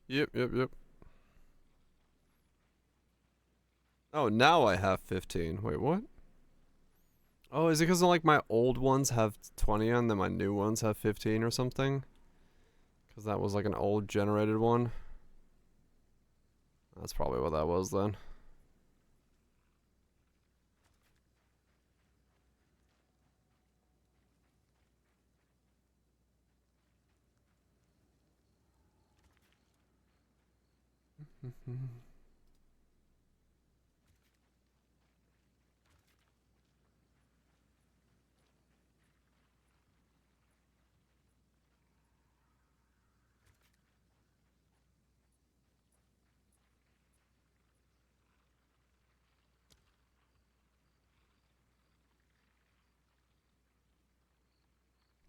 Yep. Oh, now I have 15. Wait, what? Oh, is it because like my old ones have 20 and then my new ones have 15 or something? Because that was like an old generated one. That's probably what that was then.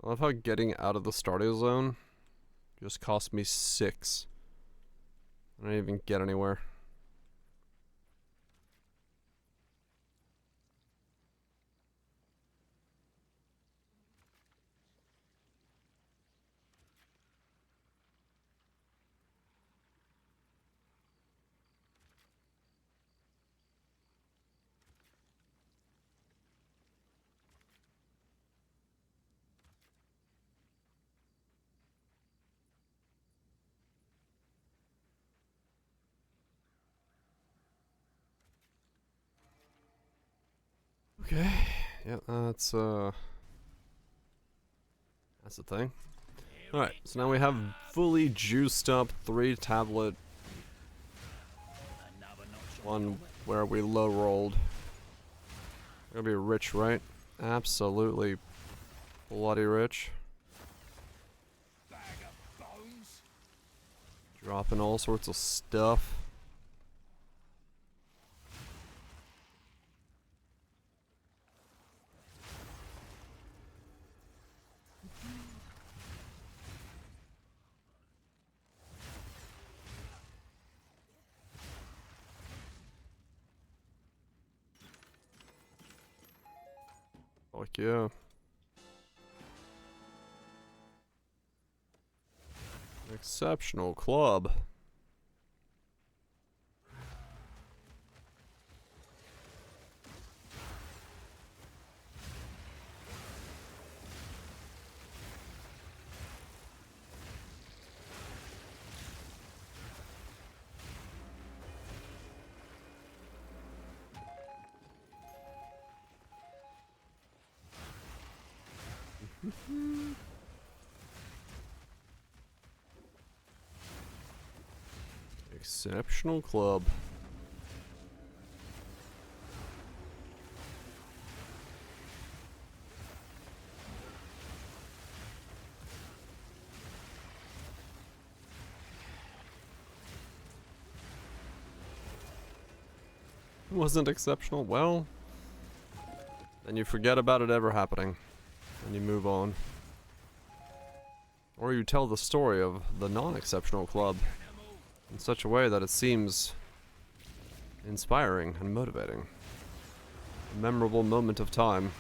I love how getting out of the starting zone just cost me 6. I didn't even get anywhere. Okay, yeah, that's the thing. Alright, so now we have fully juiced up 3-tablet one where we low rolled. We're gonna be rich, right? Absolutely bloody rich. Dropping all sorts of stuff. Fuck yeah. Exceptional club. Exceptional club. Wasn't exceptional. Well, Then you forget about it ever happening. And you move on. Or you tell the story of the non-exceptional club in such a way that it seems inspiring and motivating. A memorable moment of time.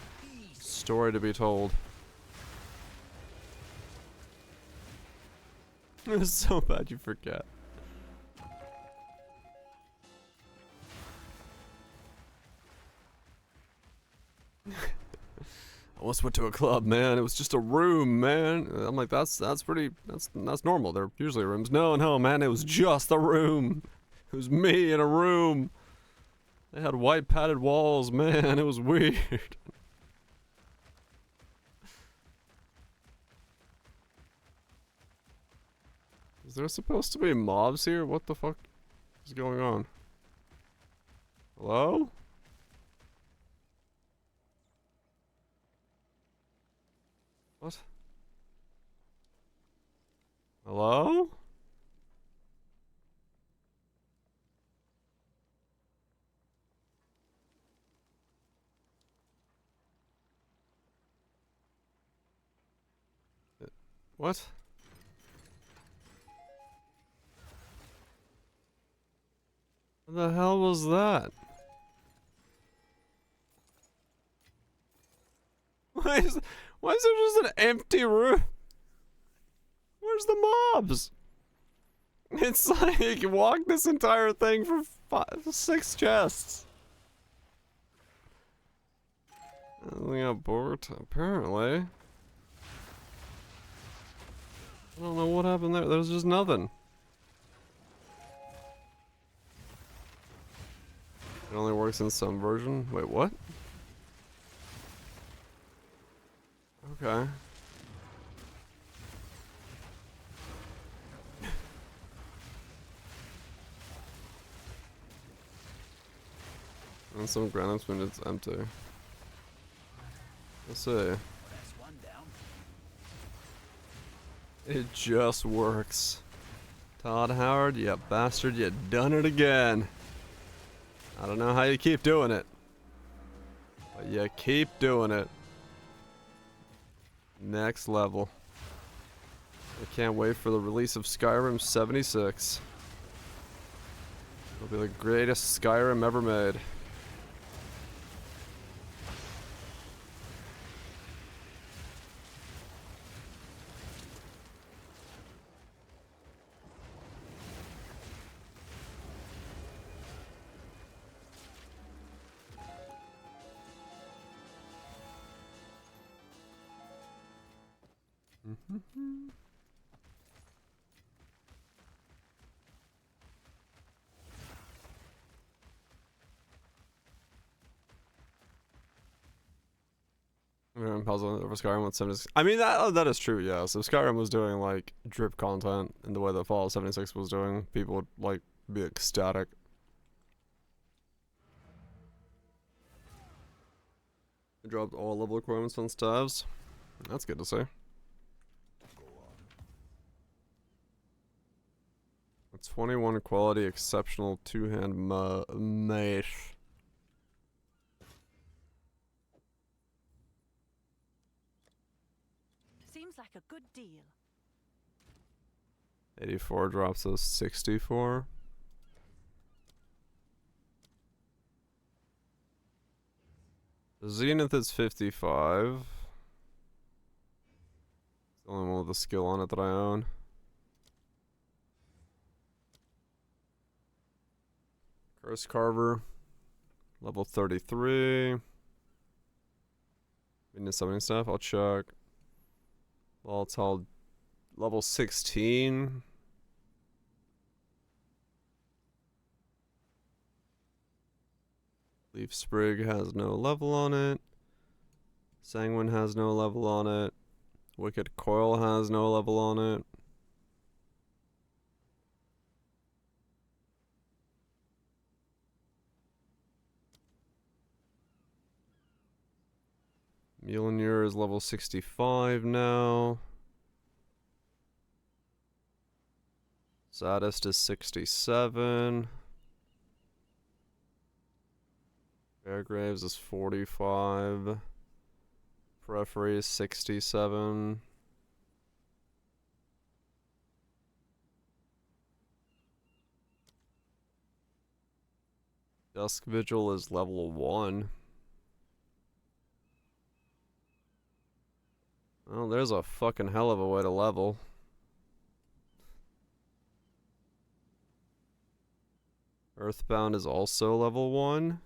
Story to be told. It's so bad you forget. I once went to a club, man. It was just a room, man. I'm like, that's normal. They're usually rooms. No, man. It was just a room. It was me in a room. They had white padded walls, man. It was weird. Is there supposed to be mobs here? What the fuck is going on? Hello? What? Hello? What? What the hell was that? Why is there just an empty room? Where's the mobs? It's like you walk this entire thing for 6 chests. We got bored, apparently. I don't know what happened there. There's just nothing. It only works in some version. Wait, what? Okay. And some granites when it's empty. Let's see. It just works. Todd Howard, you bastard, you done it again. I don't know how you keep doing it. But you keep doing it. Next level. I can't wait for the release of Skyrim 76. It'll be the greatest Skyrim ever made. Puzzle over Skyrim with 76. I mean, that is true, yeah. So Skyrim was doing like drip content in the way that Fallout 76 was doing. People would like be ecstatic. They dropped all level requirements on stabs. That's good to see. A 21 quality exceptional two-hand mace. Seems like a good deal. 84 drops to 64. The Zenith is 55. It's the only one with a skill on it that I own. Curse Carver, level 33. Need summoning stuff, I'll check. Volatile, level 16. Leaf Sprig has no level on it. Sanguine has no level on it. Wicked Coil has no level on it. Mjolnir is level 65 now. Saddest is 67. Fairgraves is 45. Periphery is 67. Dusk Vigil is level 1. Well, there's a fucking hell of a way to level. Earthbound is also level 1.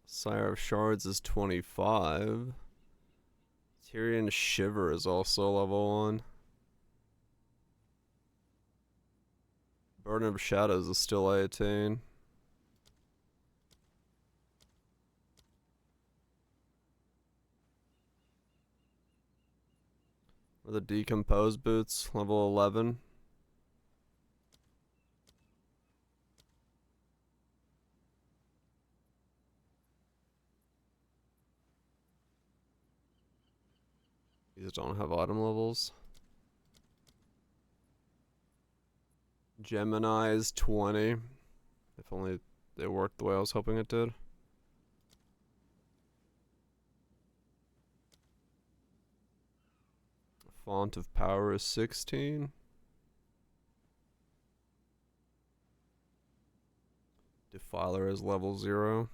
Sire of Shards is 25. Tyrion Shiver is also level 1. Burden of Shadows is still 18. Or the Decomposed Boots, level 11. These don't have item levels. Gemini is 20. If only it worked the way I was hoping it did. Font of Power is 16. Defiler is level 0.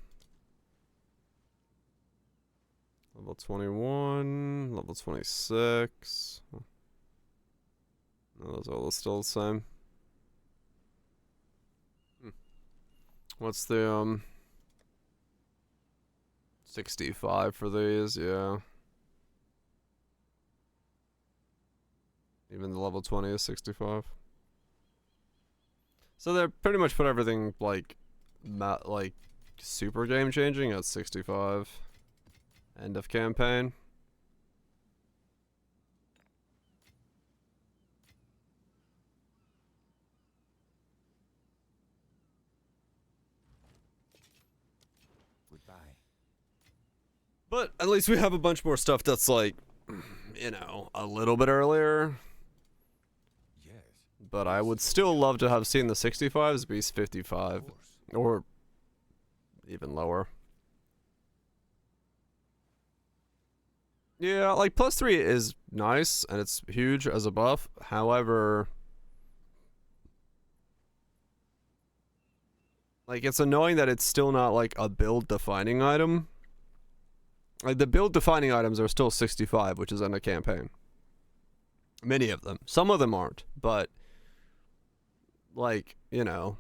Level 21, level 26. No, those are all still the same. What's the 65 for these? Yeah. Even the level 20 is 65. So they pretty much put everything like super game changing at 65. End of campaign. Goodbye. But at least we have a bunch more stuff that's like, you know, a little bit earlier. Yes. But I would still love to have seen the 65s be 55 or even lower. Yeah, like +3 is nice and it's huge as a buff. However, like it's annoying that it's still not like a build defining item. Like the build defining items are still 65, which is in a campaign. Many of them. Some of them aren't, but like, you know,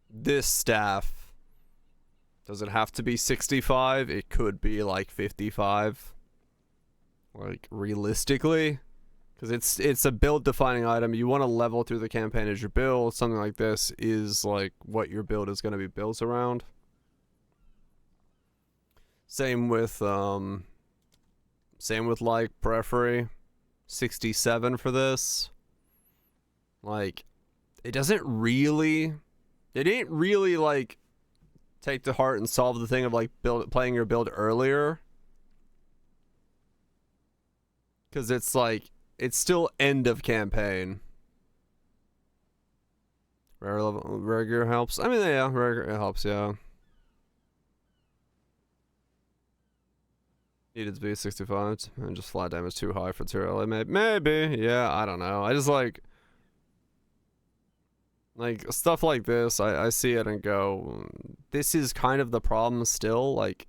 this staff, does it have to be 65? It could be like 55. Like realistically, because it's a build defining item. You want to level through the campaign as your build. Something like this is like what your build is going to be built around. Same with like Periphery, 67 for this. Like it didn't really like take to heart and solve the thing of like playing your build earlier, because it's like it's still end of campaign. Rare gear helps. I mean, yeah, rare gear helps. Yeah, needed to be 65 and just flat damage too high for tier LA. Maybe. Yeah, I don't know. I just like stuff like this, I see it and go, this is kind of the problem still. Like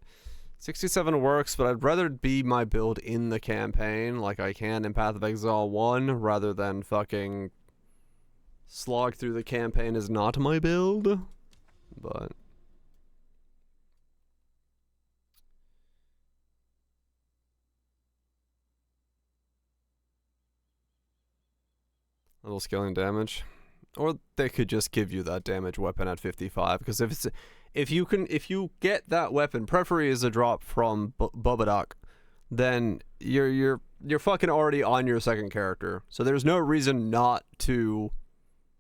67 works, but I'd rather be my build in the campaign like I can in Path of Exile 1 rather than fucking slog through the campaign is not my build. But level scaling damage. Or they could just give you that damage weapon at 55, because if you get that weapon, Periphery is a drop from Bobadoc, then you're fucking already on your second character. So there's no reason not to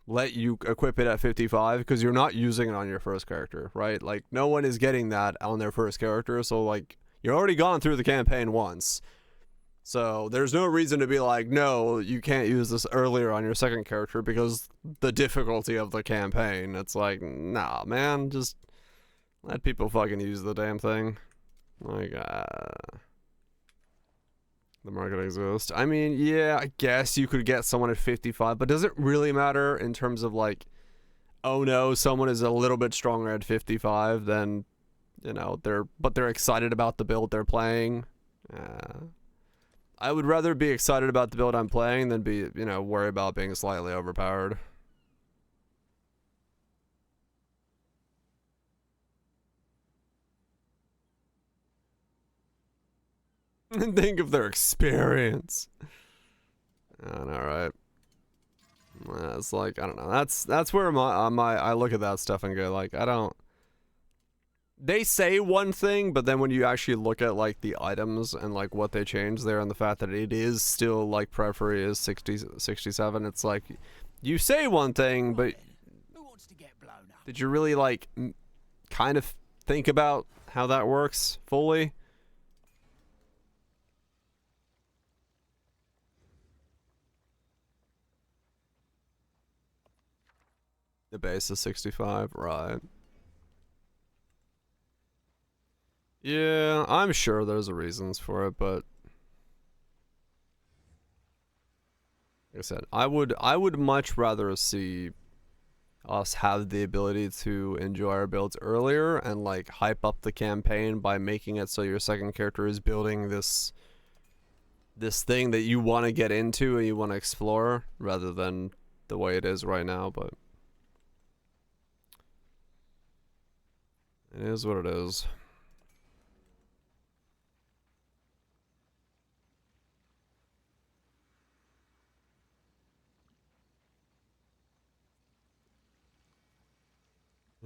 let you equip it at 55, because you're not using it on your first character, right? Like no one is getting that on their first character, so like you're already gone through the campaign once. So there's no reason to be like, no, you can't use this earlier on your second character because the difficulty of the campaign. It's like, nah, man, just let people fucking use the damn thing. Like, the market exists. I mean, yeah, I guess you could get someone at 55, but does it really matter in terms of like, oh no, someone is a little bit stronger at 55 than, you know, they're excited about the build they're playing. I would rather be excited about the build I'm playing than be, you know, worry about being slightly overpowered. And think of their experience. I know, right? It's like, I don't know. That's where I look at that stuff and go like, I don't. They say one thing, but then when you actually look at like the items and like what they changed there and the fact that it is still like periphery is 67, it's like you say one thing, but did you really like kind of think about how that works fully? The base is 65, right? Yeah, I'm sure there's reasons for it, but like I said, I would much rather see us have the ability to enjoy our builds earlier and like hype up the campaign by making it so your second character is building this thing that you want to get into and you want to explore rather than the way it is right now, but it is what it is.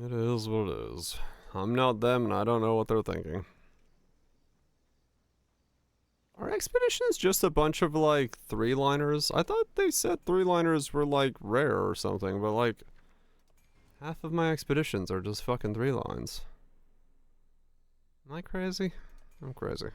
It is what it is. I'm not them and I don't know what they're thinking. Are expeditions just a bunch of like 3-liners? I thought they said 3-liners were like rare or something, but like half of my expeditions are just fucking 3 lines. Am I crazy? I'm crazy.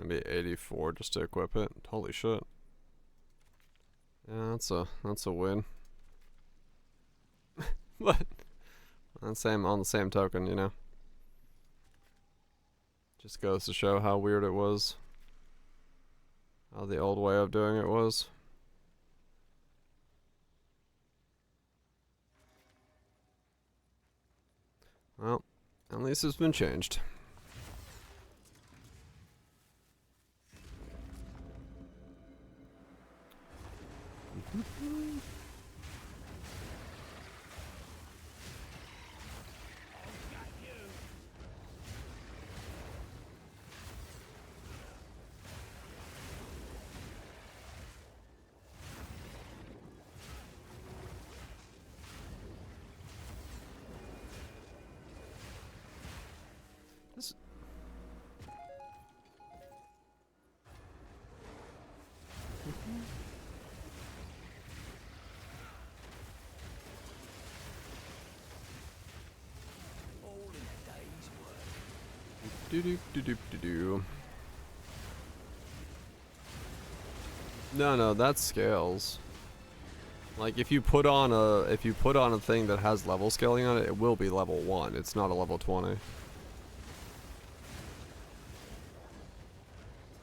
Maybe 84 just to equip it. Holy shit. Yeah, that's a win. But on the same token, you know. Just goes to show how weird it was. How the old way of doing it was. Well, at least it's been changed. Do. No, that's scales. Like if you put on a thing that has level scaling on it, it will be level 1. It's not a level 20.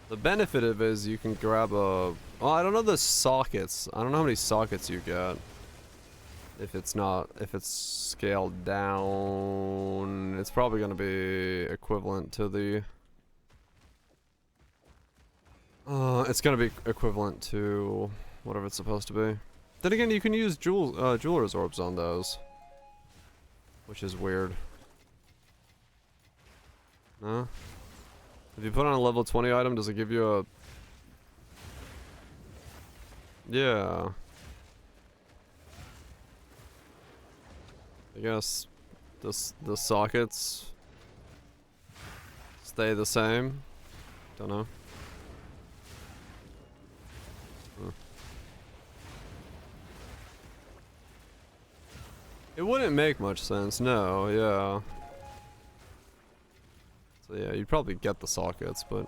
The benefit of it is you can grab a... Oh, I don't know the sockets. I don't know how many sockets you get. If it's scaled down, it's probably going to be equivalent to the... it's going to be equivalent to whatever it's supposed to be. Then again, you can use jeweler's orbs on those, which is weird. No? If you put on a level 20 item, does it give you a... Yeah. I guess the sockets stay the same. Don't know. It wouldn't make much sense, no, yeah. So yeah, you'd probably get the sockets, but...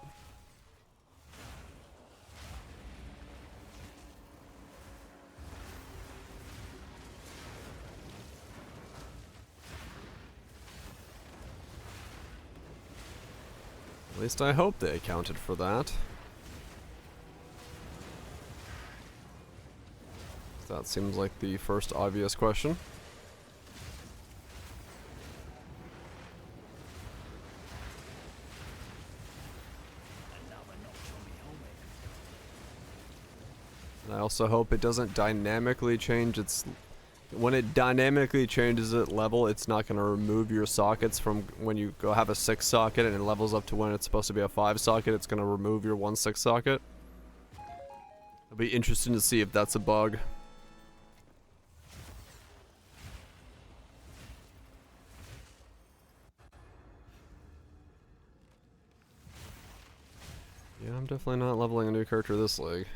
At least I hope they accounted for that. That seems like the first obvious question. And I also hope it doesn't dynamically change its... When it dynamically changes its level, it's not going to remove your sockets from when you go have a 6 socket and it levels up to when it's supposed to be a 5 socket, it's going to remove your 1 6 socket. It'll be interesting to see if that's a bug. Yeah, I'm definitely not leveling a new character this league.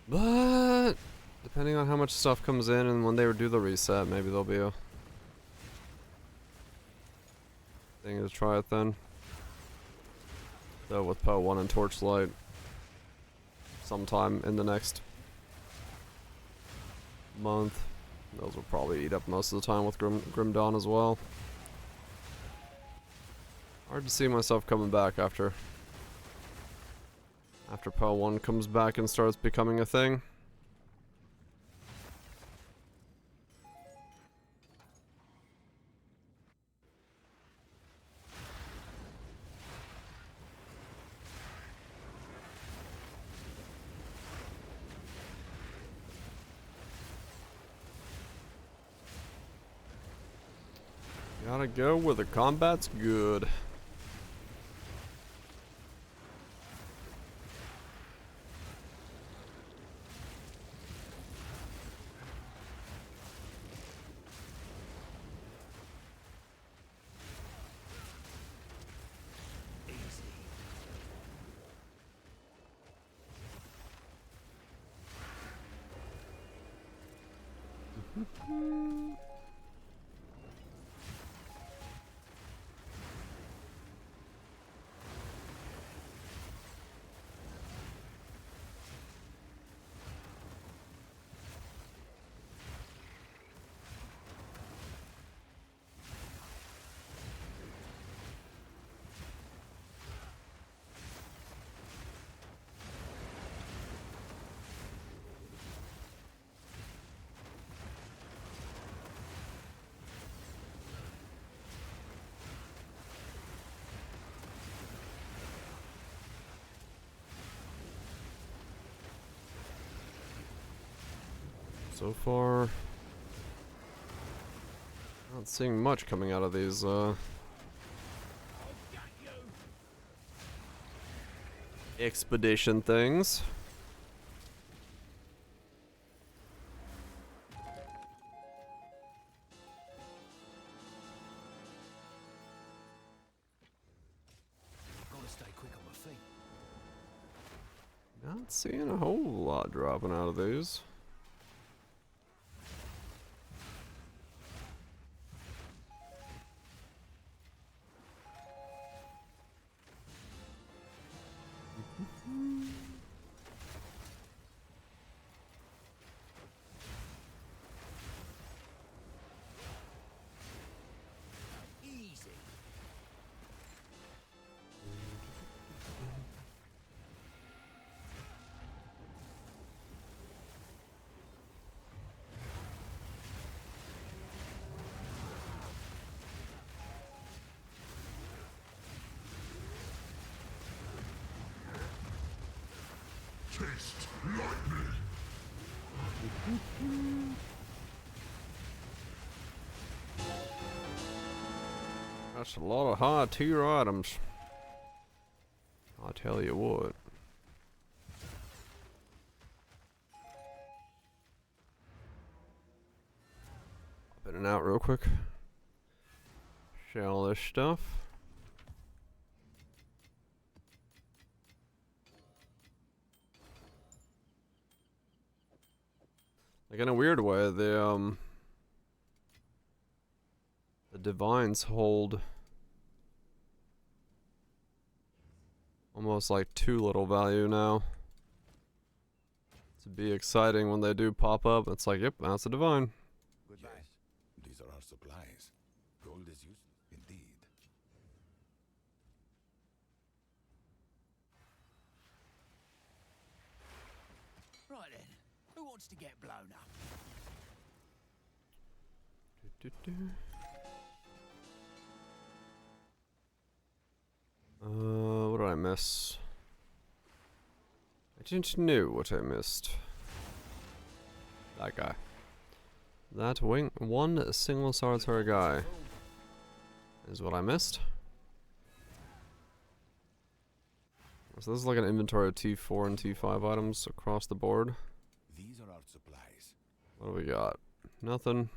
But depending on how much stuff comes in and when they do the reset, maybe there'll be a thing to try it then. Though with PoE1 and Torchlight, sometime in the next month, those will probably eat up most of the time with Grim Dawn as well. Hard to see myself coming back after PoE1 comes back and starts becoming a thing. Gotta go where the combat's good. So far, not seeing much coming out of these expedition things. Gotta stay quick on my feet. Not seeing a whole lot dropping out of these. That's a lot of high tier items. I'll tell you what. Pop in and out real quick. Share all this stuff. Like in a weird way, the divines hold almost like too little value now. To be exciting when they do pop up, it's like, yep, that's a divine. Goodbye. Yes, these are our supplies. Gold is useful indeed. Right then, who wants to get blown up? What did I miss? I didn't know what I missed. That guy. That one single solitary guy is what I missed. So this is like an inventory of T4 and T5 items across the board. These are our supplies. What do we got? Nothing.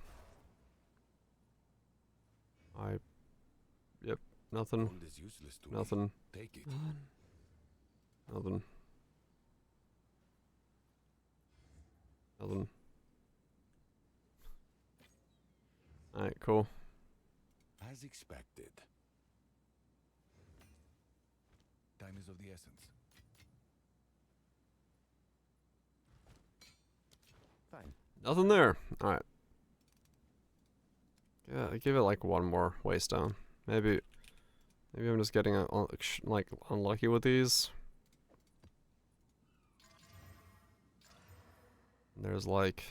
Yep, nothing. Gold is useless to Nothing. me. Take it. Nothing. Nothing. Alright, cool. As expected. Time is of the essence. Fine. Nothing there. Alright. Yeah, give it like one more waste down. Maybe I'm just getting like unlucky with these. There's like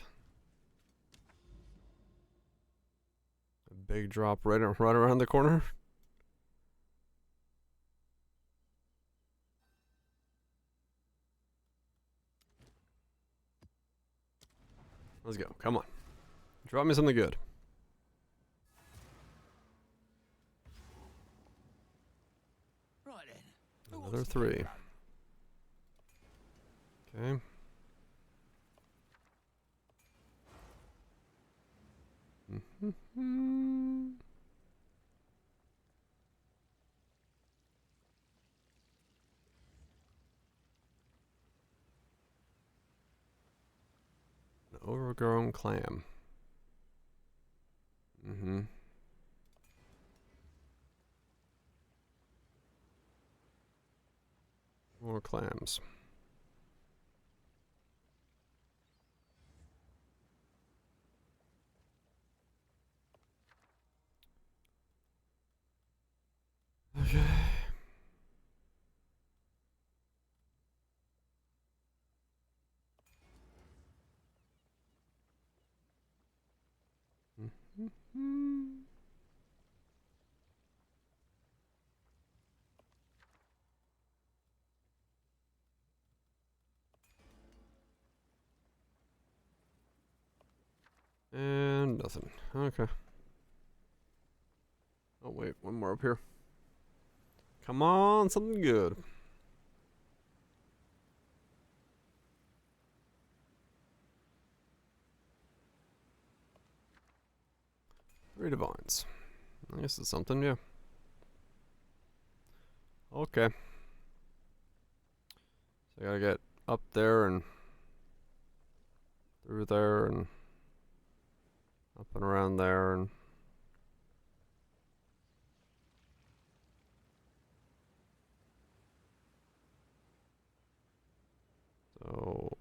a big drop right around the corner. Let's go. Come on. Drop me something good. Right then. Who Another wants to get 3. blown? Okay. An overgrown clam. More clams. Okay. And nothing. Okay. Oh wait, one more up here. Come on, something good. Three divines. I guess it's something, yeah. Okay. So I gotta get up there and through there and up and around there and so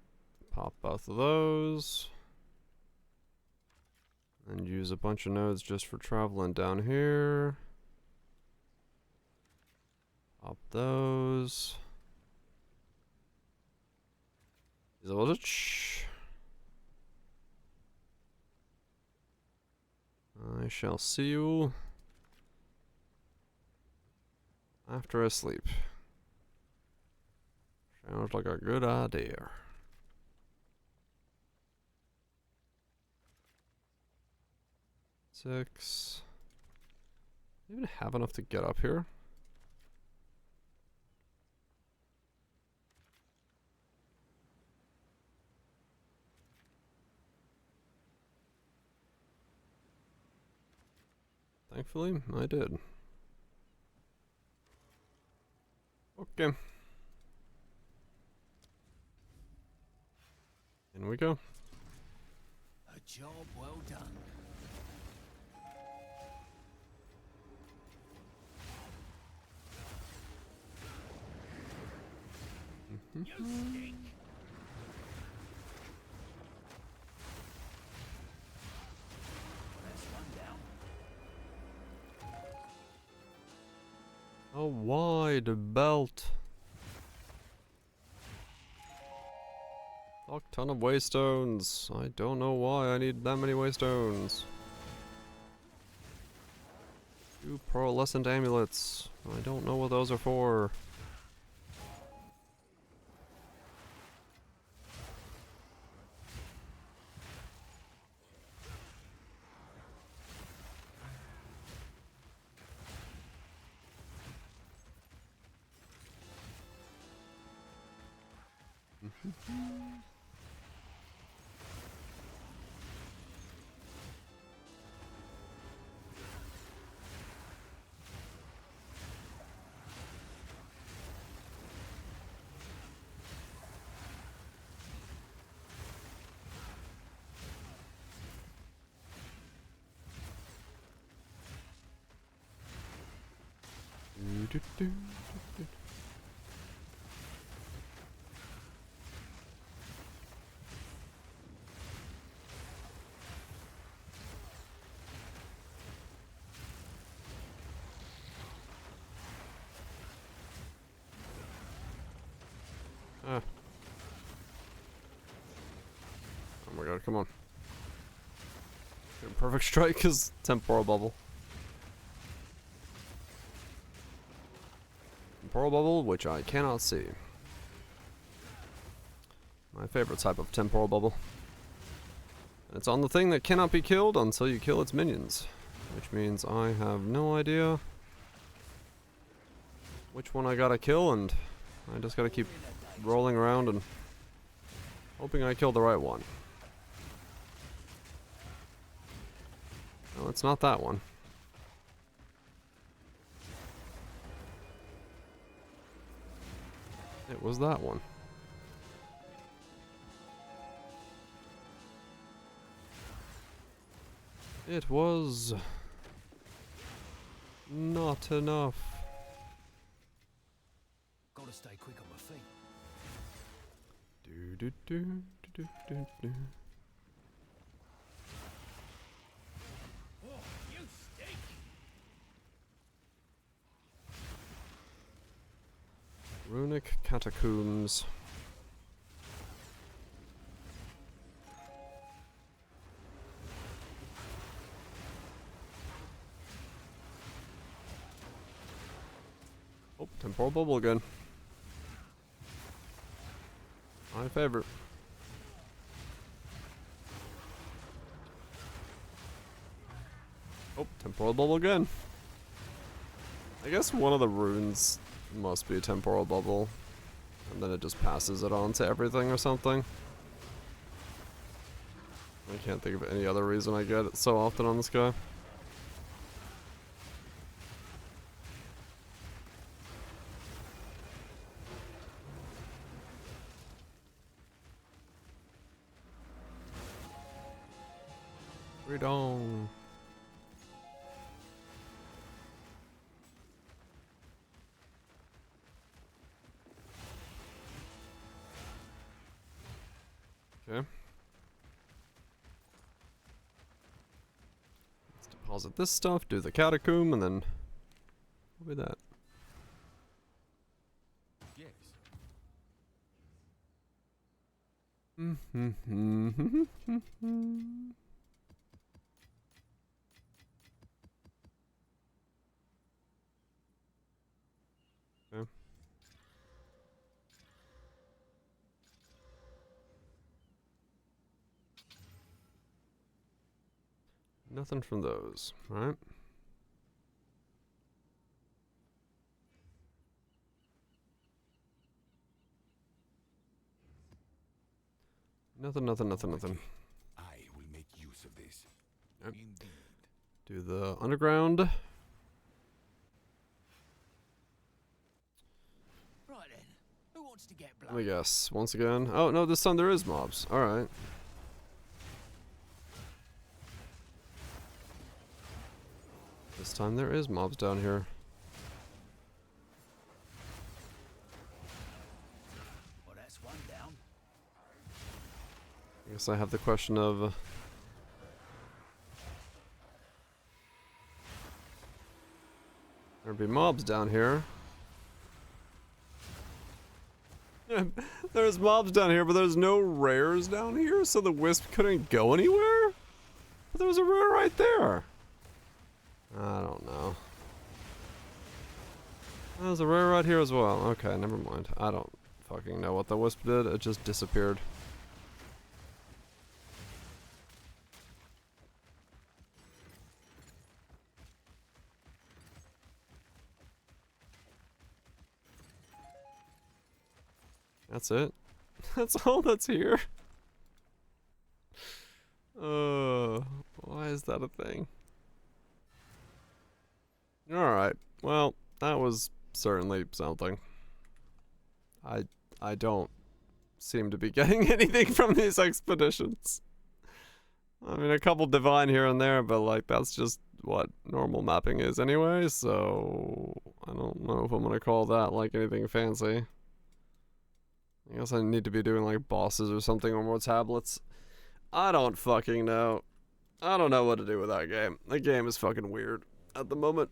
pop both of those and use a bunch of nodes just for traveling down here. Pop those. I shall see you after I sleep. Sounds like a good idea. 6. Do you even have enough to get up here? Thankfully, I did. Okay. In we go. A job well done. You stink. That's one down. A wide belt. Fuck ton of waystones. I don't know why I need that many waystones. 2 pearlescent amulets. I don't know what those are for. Ah. Oh my god, come on. Perfect strike is temporal bubble. Temporal bubble, which I cannot see. My favorite type of temporal bubble. It's on the thing that cannot be killed until you kill its minions. Which means I have no idea which one I gotta kill, and I just gotta keep rolling around and hoping I kill the right one. No, it's not that one. It was that one. It was not enough. Gotta stay quick on my feet. Do do do do do do do. Oh, you stink. Runic catacombs. Oh, temporal bubble again. My favorite. Oh, temporal bubble again. I guess one of the runes must be a temporal bubble. And then it just passes it on to everything or something. I can't think of any other reason I get it so often on this guy. Freedom. Okay. Let's deposit this stuff, do the catacomb, and then what will be that? Yes. Okay. Nothing from those, right? Nothing. I will make use of this. Yep. Indeed. Do the underground. Right then. Who wants to get Let me blown? guess. Once again. Oh, no, this time there is mobs. Alright. This time there is mobs down here. Well, that's one down. I guess I have the question of... there'd be mobs down here. There's mobs down here, but there's no rares down here, so the wisp couldn't go anywhere? But there was a rare right there. I don't know. There's a rare right here as well. Okay, never mind. I don't fucking know what the wisp did. It just disappeared. That's it. That's all that's here. Why is that a thing? Alright. Well, that was certainly something. I don't seem to be getting anything from these expeditions. I mean, a couple divine here and there, but like that's just what normal mapping is anyway, so I don't know if I'm gonna call that like anything fancy. I guess I need to be doing like bosses or something or more tablets. I don't fucking know. I don't know what to do with that game. The game is fucking weird at the moment.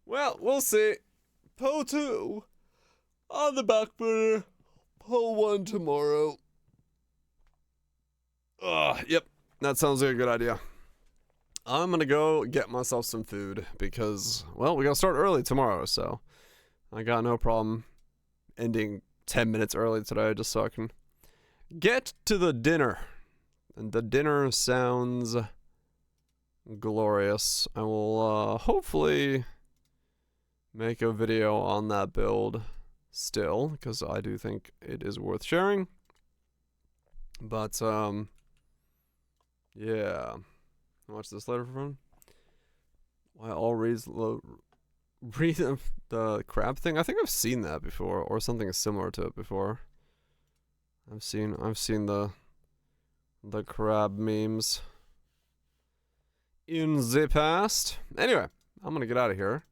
Well, we'll see. PoE2 on the back burner. PoE1 tomorrow. Yep. That sounds like a good idea. I'm gonna go get myself some food because, well, we gotta start early tomorrow, so I got no problem ending 10 minutes early today just so I can get to the dinner. And the dinner sounds glorious. I will hopefully make a video on that build still because I do think it is worth sharing. But yeah. Watch this later for fun. Why all reads the crab thing? I think I've seen that before, or something similar to it before. I've seen the crab memes in the past. Anyway, I'm gonna get out of here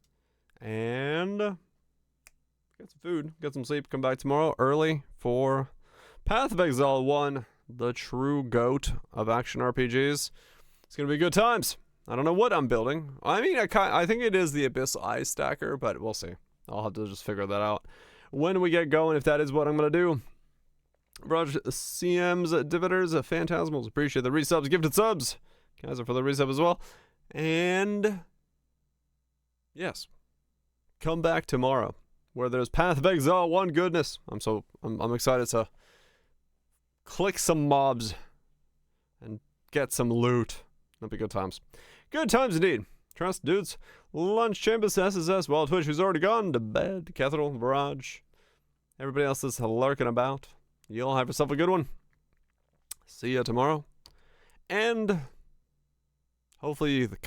and get some food, get some sleep, come back tomorrow early for Path of Exile 1, the true GOAT of action RPGs. It's gonna be good times. I don't know what I'm building. I mean, I think it is the Abyss Eye Stacker, but we'll see. I'll have to just figure that out when we get going, if that is what I'm going to do. Roger CM's, Dividers, Phantasmals, appreciate the resubs, gifted subs. Guys are for the resub as well. And yes, come back tomorrow where there's Path of Exile 1 goodness. I'm excited to click some mobs and get some loot. That'll be good times. Good times indeed. Trust, dudes. Lunch Chambers, SSS, Wild Twitch, who's already gone to bed. Cathedral, Barrage. Everybody else is lurking about. You all have yourself a good one. See ya tomorrow. And hopefully the